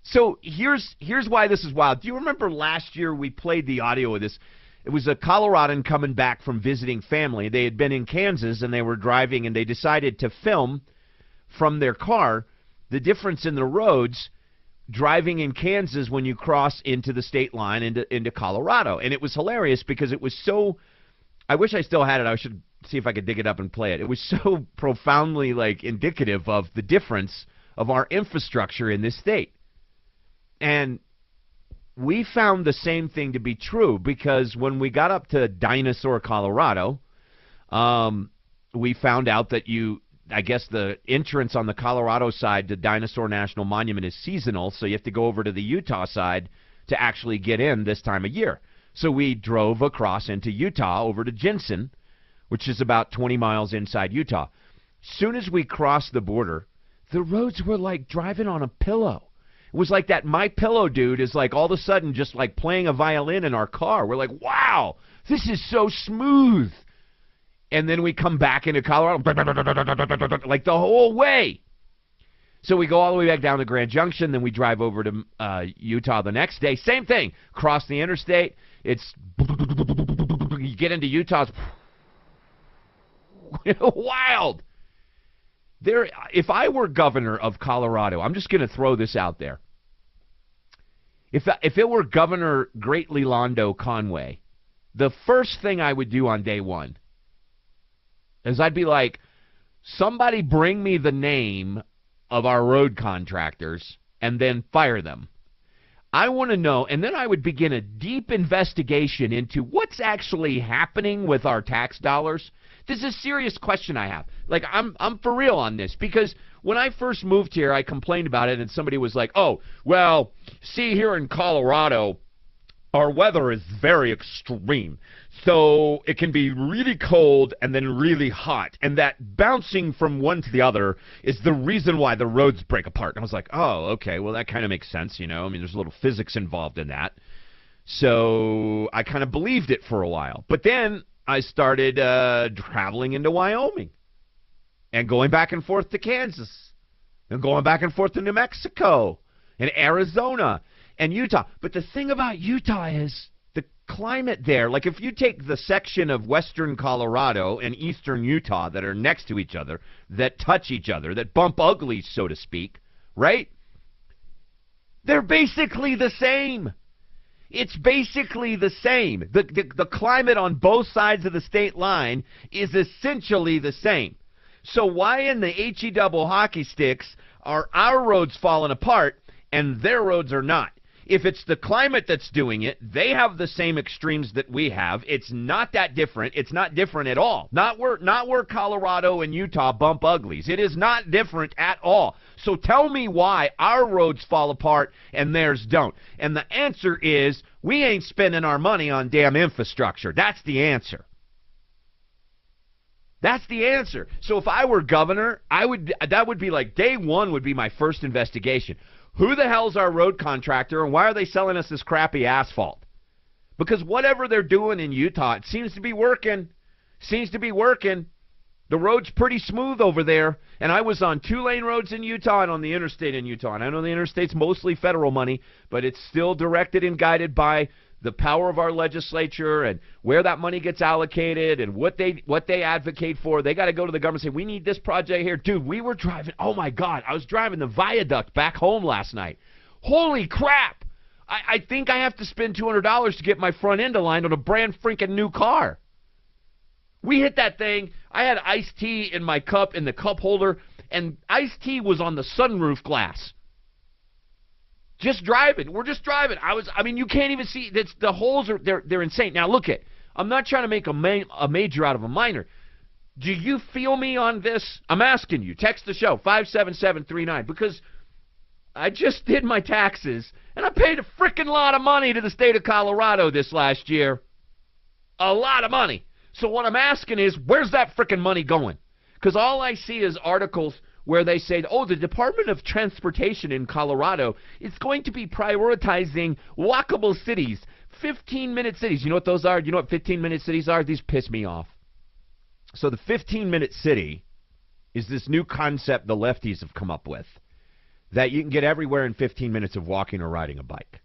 So here's why this is wild. Do you remember last year we played the audio of this? It was a Coloradan coming back from visiting family. They had been in Kansas, and they were driving, and they decided to film from their car the difference in the roads driving in Kansas when you cross into the state line into Colorado. And it was hilarious because it was so – I wish I still had it. I should see if I could dig it up and play it. It was so profoundly, like, indicative of the difference of our infrastructure in this state. And we found the same thing to be true because when we got up to Dinosaur, Colorado, we found out that I guess the entrance on the Colorado side to Dinosaur National Monument is seasonal, so you have to go over to the Utah side to actually get in this time of year. So we drove across into Utah over to Jensen, which is about 20 miles inside Utah. Soon as we crossed the border, the roads were like driving on a pillow. It was like that My Pillow dude is like all of a sudden just like playing a violin in our car. We're like, wow, this is so smooth. And then we come back into Colorado, like the whole way. So we go all the way back down to Grand Junction, then we drive over to Utah the next day. Same thing. Cross the interstate. It's you get into Utah. It's wild. If I were governor of Colorado, I'm just going to throw this out there. If it were Governor Greatly Londo Conway, the first thing I would do on day one is I'd be like, somebody bring me the name of our road contractors and then fire them. I want to know, and then I would begin a deep investigation into what's actually happening with our tax dollars. This is a serious question I have. Like, I'm for real on this, because when I first moved here, I complained about it, and somebody was like, oh, well, see, here in Colorado, our weather is very extreme. So it can be really cold and then really hot. And that bouncing from one to the other is the reason why the roads break apart. And I was like, oh, okay, well, that kind of makes sense, you know. I mean, there's a little physics involved in that. So I kind of believed it for a while. But then I started traveling into Wyoming and going back and forth to Kansas and going back and forth to New Mexico and Arizona and Utah. But the thing about Utah is the climate there. Like if you take the section of western Colorado and eastern Utah that are next to each other, that touch each other, that bump uglies, so to speak, right? They're basically the same. It's basically the same. The climate on both sides of the state line is essentially the same. So why in the HE double hockey sticks are our roads falling apart and their roads are not? If it's the climate that's doing it, they have the same extremes that we have. It's not that different. It's not different at all. Not where Colorado and Utah bump uglies. It is not different at all. So tell me why our roads fall apart and theirs don't. And the answer is we ain't spending our money on damn infrastructure. That's the answer. That's the answer. So if I were governor, that would be like day one would be my first investigation. Who the hell's our road contractor, and why are they selling us this crappy asphalt? Because whatever they're doing in Utah, it seems to be working. Seems to be working. The road's pretty smooth over there. And I was on 2-lane roads in Utah and on the interstate in Utah. And I know the interstate's mostly federal money, but it's still directed and guided by the power of our legislature and where that money gets allocated and what they advocate for. They got to go to the government and say, we need this project here. Dude, we were driving, oh my God, I was driving the viaduct back home last night. Holy crap. I think I have to spend $200 to get my front end aligned on a brand freaking new car. We hit that thing. I had iced tea in my cup, in the cup holder, and iced tea was on the sunroof glass. Just driving. We're just driving. I mean, you can't even see. The holes are, they're insane. Now, look it. I'm not trying to make a major out of a minor. Do you feel me on this? I'm asking you. Text the show, 57739, because I just did my taxes, and I paid a freaking lot of money to the state of Colorado this last year. A lot of money. So what I'm asking is, where's that freaking money going? Because all I see is articles where they say, oh, the Department of Transportation in Colorado is going to be prioritizing walkable cities, 15-minute cities. You know what those are? You know what 15-minute cities are? These piss me off. So the 15-minute city is this new concept the lefties have come up with, that you can get everywhere in 15 minutes of walking or riding a bike.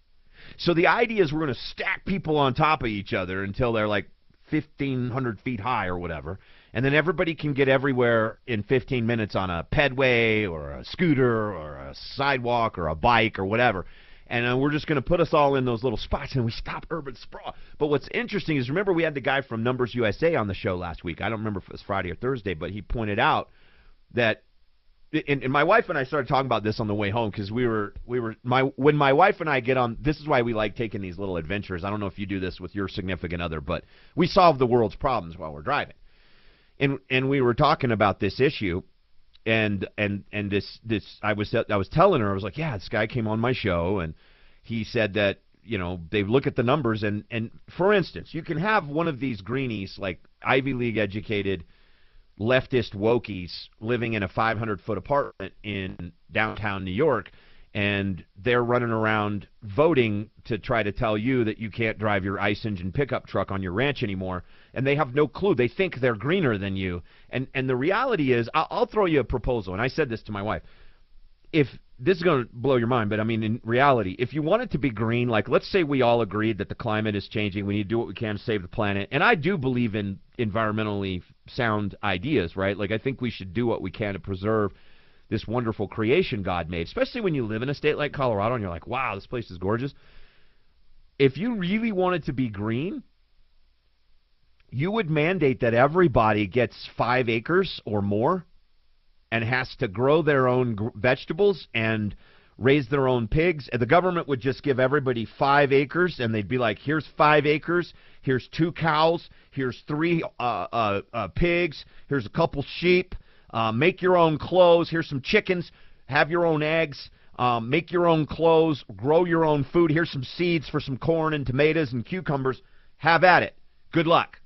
So the idea is we're going to stack people on top of each other until they're like 1,500 feet high or whatever, and then everybody can get everywhere in 15 minutes on a pedway or a scooter or a sidewalk or a bike or whatever. And we're just going to put us all in those little spots, and we stop urban sprawl. But what's interesting is, remember we had the guy from Numbers USA on the show last week. I don't remember if it was Friday or Thursday, but he pointed out that, and my wife and I started talking about this on the way home, because when my wife and I get on, this is why we like taking these little adventures. I don't know if you do this with your significant other, but we solve the world's problems while we're driving. And we were talking about this issue, and this I was telling her, I was like, yeah, this guy came on my show, and he said that, you know, they look at the numbers, and for instance, you can have one of these greenies, like Ivy League educated leftist wokies living in a 500-foot apartment in downtown New York, and they're running around voting to try to tell you that you can't drive your ice engine pickup truck on your ranch anymore, and they have no clue. They think they're greener than you. And the reality is, I'll throw you a proposal, and I said this to my wife. If this is going to blow your mind, but I mean, in reality, if you want it to be green, like let's say we all agreed that the climate is changing, we need to do what we can to save the planet, and I do believe in environmentally sound ideas, right? Like I think we should do what we can to preserve this wonderful creation God made, especially when you live in a state like Colorado and you're like, wow, this place is gorgeous. If you really want it to be green, you would mandate that everybody gets 5 acres or more and has to grow their own vegetables and raise their own pigs. And the government would just give everybody 5 acres, and they'd be like, here's 5 acres, here's 2 cows, here's 3 pigs, here's a couple sheep, make your own clothes, here's some chickens, have your own eggs, make your own clothes, grow your own food. Here's some seeds for some corn and tomatoes and cucumbers. Have at it. Good luck.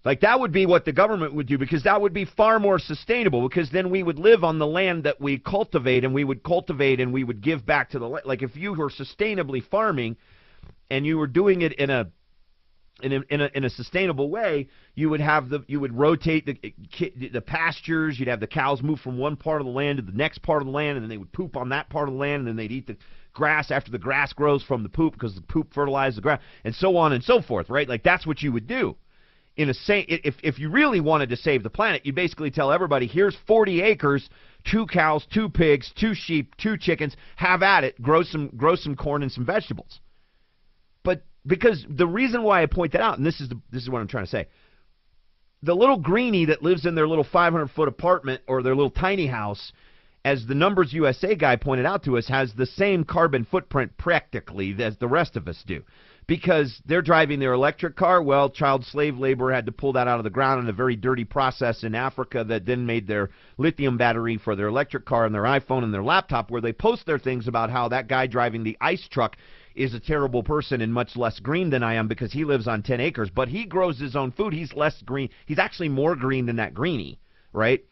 Like, that would be what the government would do, because that would be far more sustainable, because then we would live on the land that we cultivate, and we would cultivate and we would give back to the land. Like, if you were sustainably farming and you were doing it in a sustainable way, you would rotate the pastures. You'd have the cows move from one part of the land to the next part of the land, and then they would poop on that part of the land, and then they'd eat the grass after the grass grows from the poop, because the poop fertilizes the grass, and so on and so forth, right? Like, that's what you would do. If you really wanted to save the planet, you basically tell everybody, here's 40 acres, 2 cows, 2 pigs, 2 sheep, 2 chickens, have at it, grow some corn and some vegetables. But because the reason why I point that out, and this is what I'm trying to say, the little greenie that lives in their little 500-foot apartment or their little tiny house, as the Numbers USA guy pointed out to us, has the same carbon footprint practically as the rest of us do. Because they're driving their electric car. Well, child slave labor had to pull that out of the ground in a very dirty process in Africa that then made their lithium battery for their electric car and their iPhone and their laptop, where they post their things about how that guy driving the ice truck is a terrible person and much less green than I am because he lives on 10 acres. But he grows his own food. He's less green. He's actually more green than that greenie, right?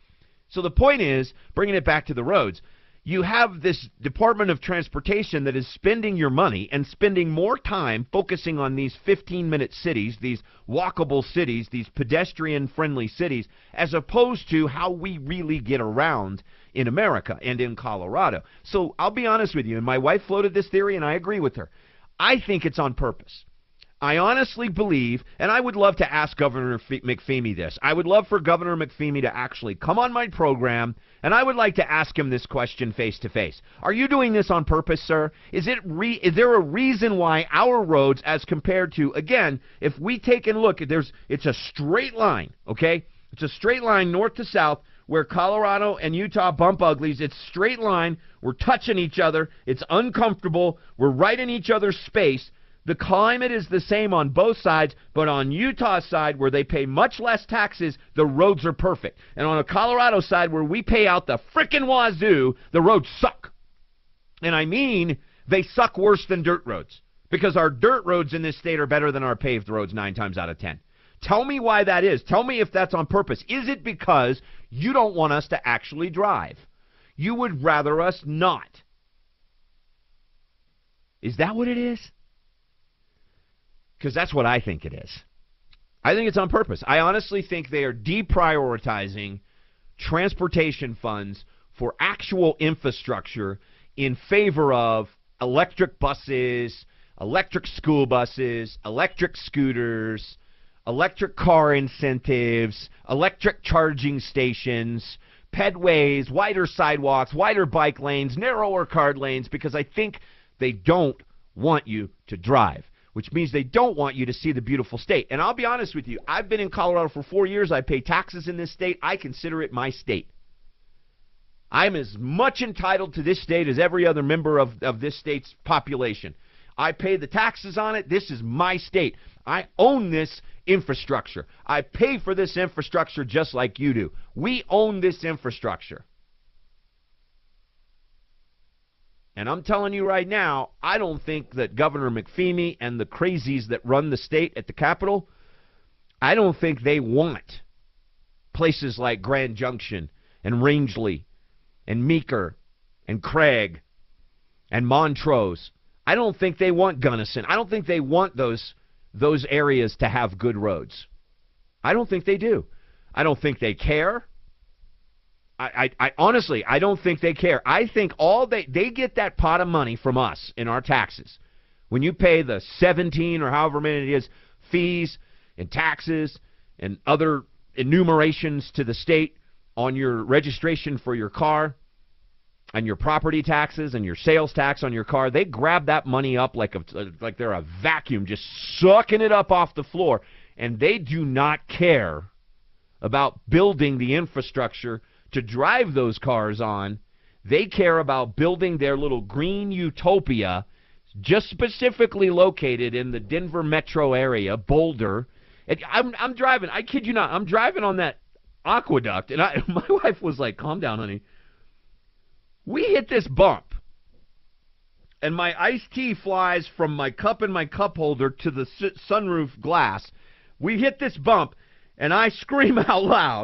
So the point is, bringing it back to the roads, you have this Department of Transportation that is spending your money and spending more time focusing on these 15-minute cities, these walkable cities, these pedestrian-friendly cities, as opposed to how we really get around in America and in Colorado. So I'll be honest with you, and my wife floated this theory, and I agree with her. I think it's on purpose. I honestly believe, and I would love to ask Governor McPhee this. I would love for Governor McPhee to actually come on my program, and I would like to ask him this question face to face. Are you doing this on purpose, sir? Is there a reason why our roads, as compared to, again, if we take a look, it's a straight line, okay? It's a straight line north to south where Colorado and Utah bump uglies. It's straight line. We're touching each other. It's uncomfortable. We're right in each other's space. The climate is the same on both sides, but on Utah's side, where they pay much less taxes, the roads are perfect. And on a Colorado side, where we pay out the frickin' wazoo, the roads suck. And I mean, they suck worse than dirt roads, because our dirt roads in this state are better than our paved roads 9 times out of 10. Tell me why that is. Tell me if that's on purpose. Is it because you don't want us to actually drive? You would rather us not. Is that what it is? Because that's what I think it is. I think it's on purpose. I honestly think they are deprioritizing transportation funds for actual infrastructure in favor of electric buses, electric school buses, electric scooters, electric car incentives, electric charging stations, pedways, wider sidewalks, wider bike lanes, narrower car lanes, because I think they don't want you to drive, which means they don't want you to see the beautiful state. And I'll be honest with you, I've been in Colorado for 4 years. I pay taxes in this state. I consider it my state. I'm as much entitled to this state as every other member of this state's population. I pay the taxes on it. This is my state. I own this infrastructure. I pay for this infrastructure just like you do. We own this infrastructure. And I'm telling you right now, I don't think that Governor McPhee and the crazies that run the state at the Capitol, I don't think they want places like Grand Junction and Rangeley and Meeker and Craig and Montrose. I don't think they want Gunnison. I don't think they want those areas to have good roads. I don't think they do. I don't think they care. I honestly, I don't think they care. I think all they get that pot of money from us in our taxes. When you pay the 17 or however many it is, fees and taxes and other enumerations to the state on your registration for your car and your property taxes and your sales tax on your car, they grab that money up like they're a vacuum, just sucking it up off the floor. And they do not care about building the infrastructure to drive those cars on. They care about building their little green utopia, just specifically located in the Denver metro area, Boulder. And I'm driving, I kid you not, I'm driving on that aqueduct, and my wife was like, calm down, honey. We hit this bump and my iced tea flies from my cup and my cup holder to the sunroof glass. We hit this bump, and I scream out loud.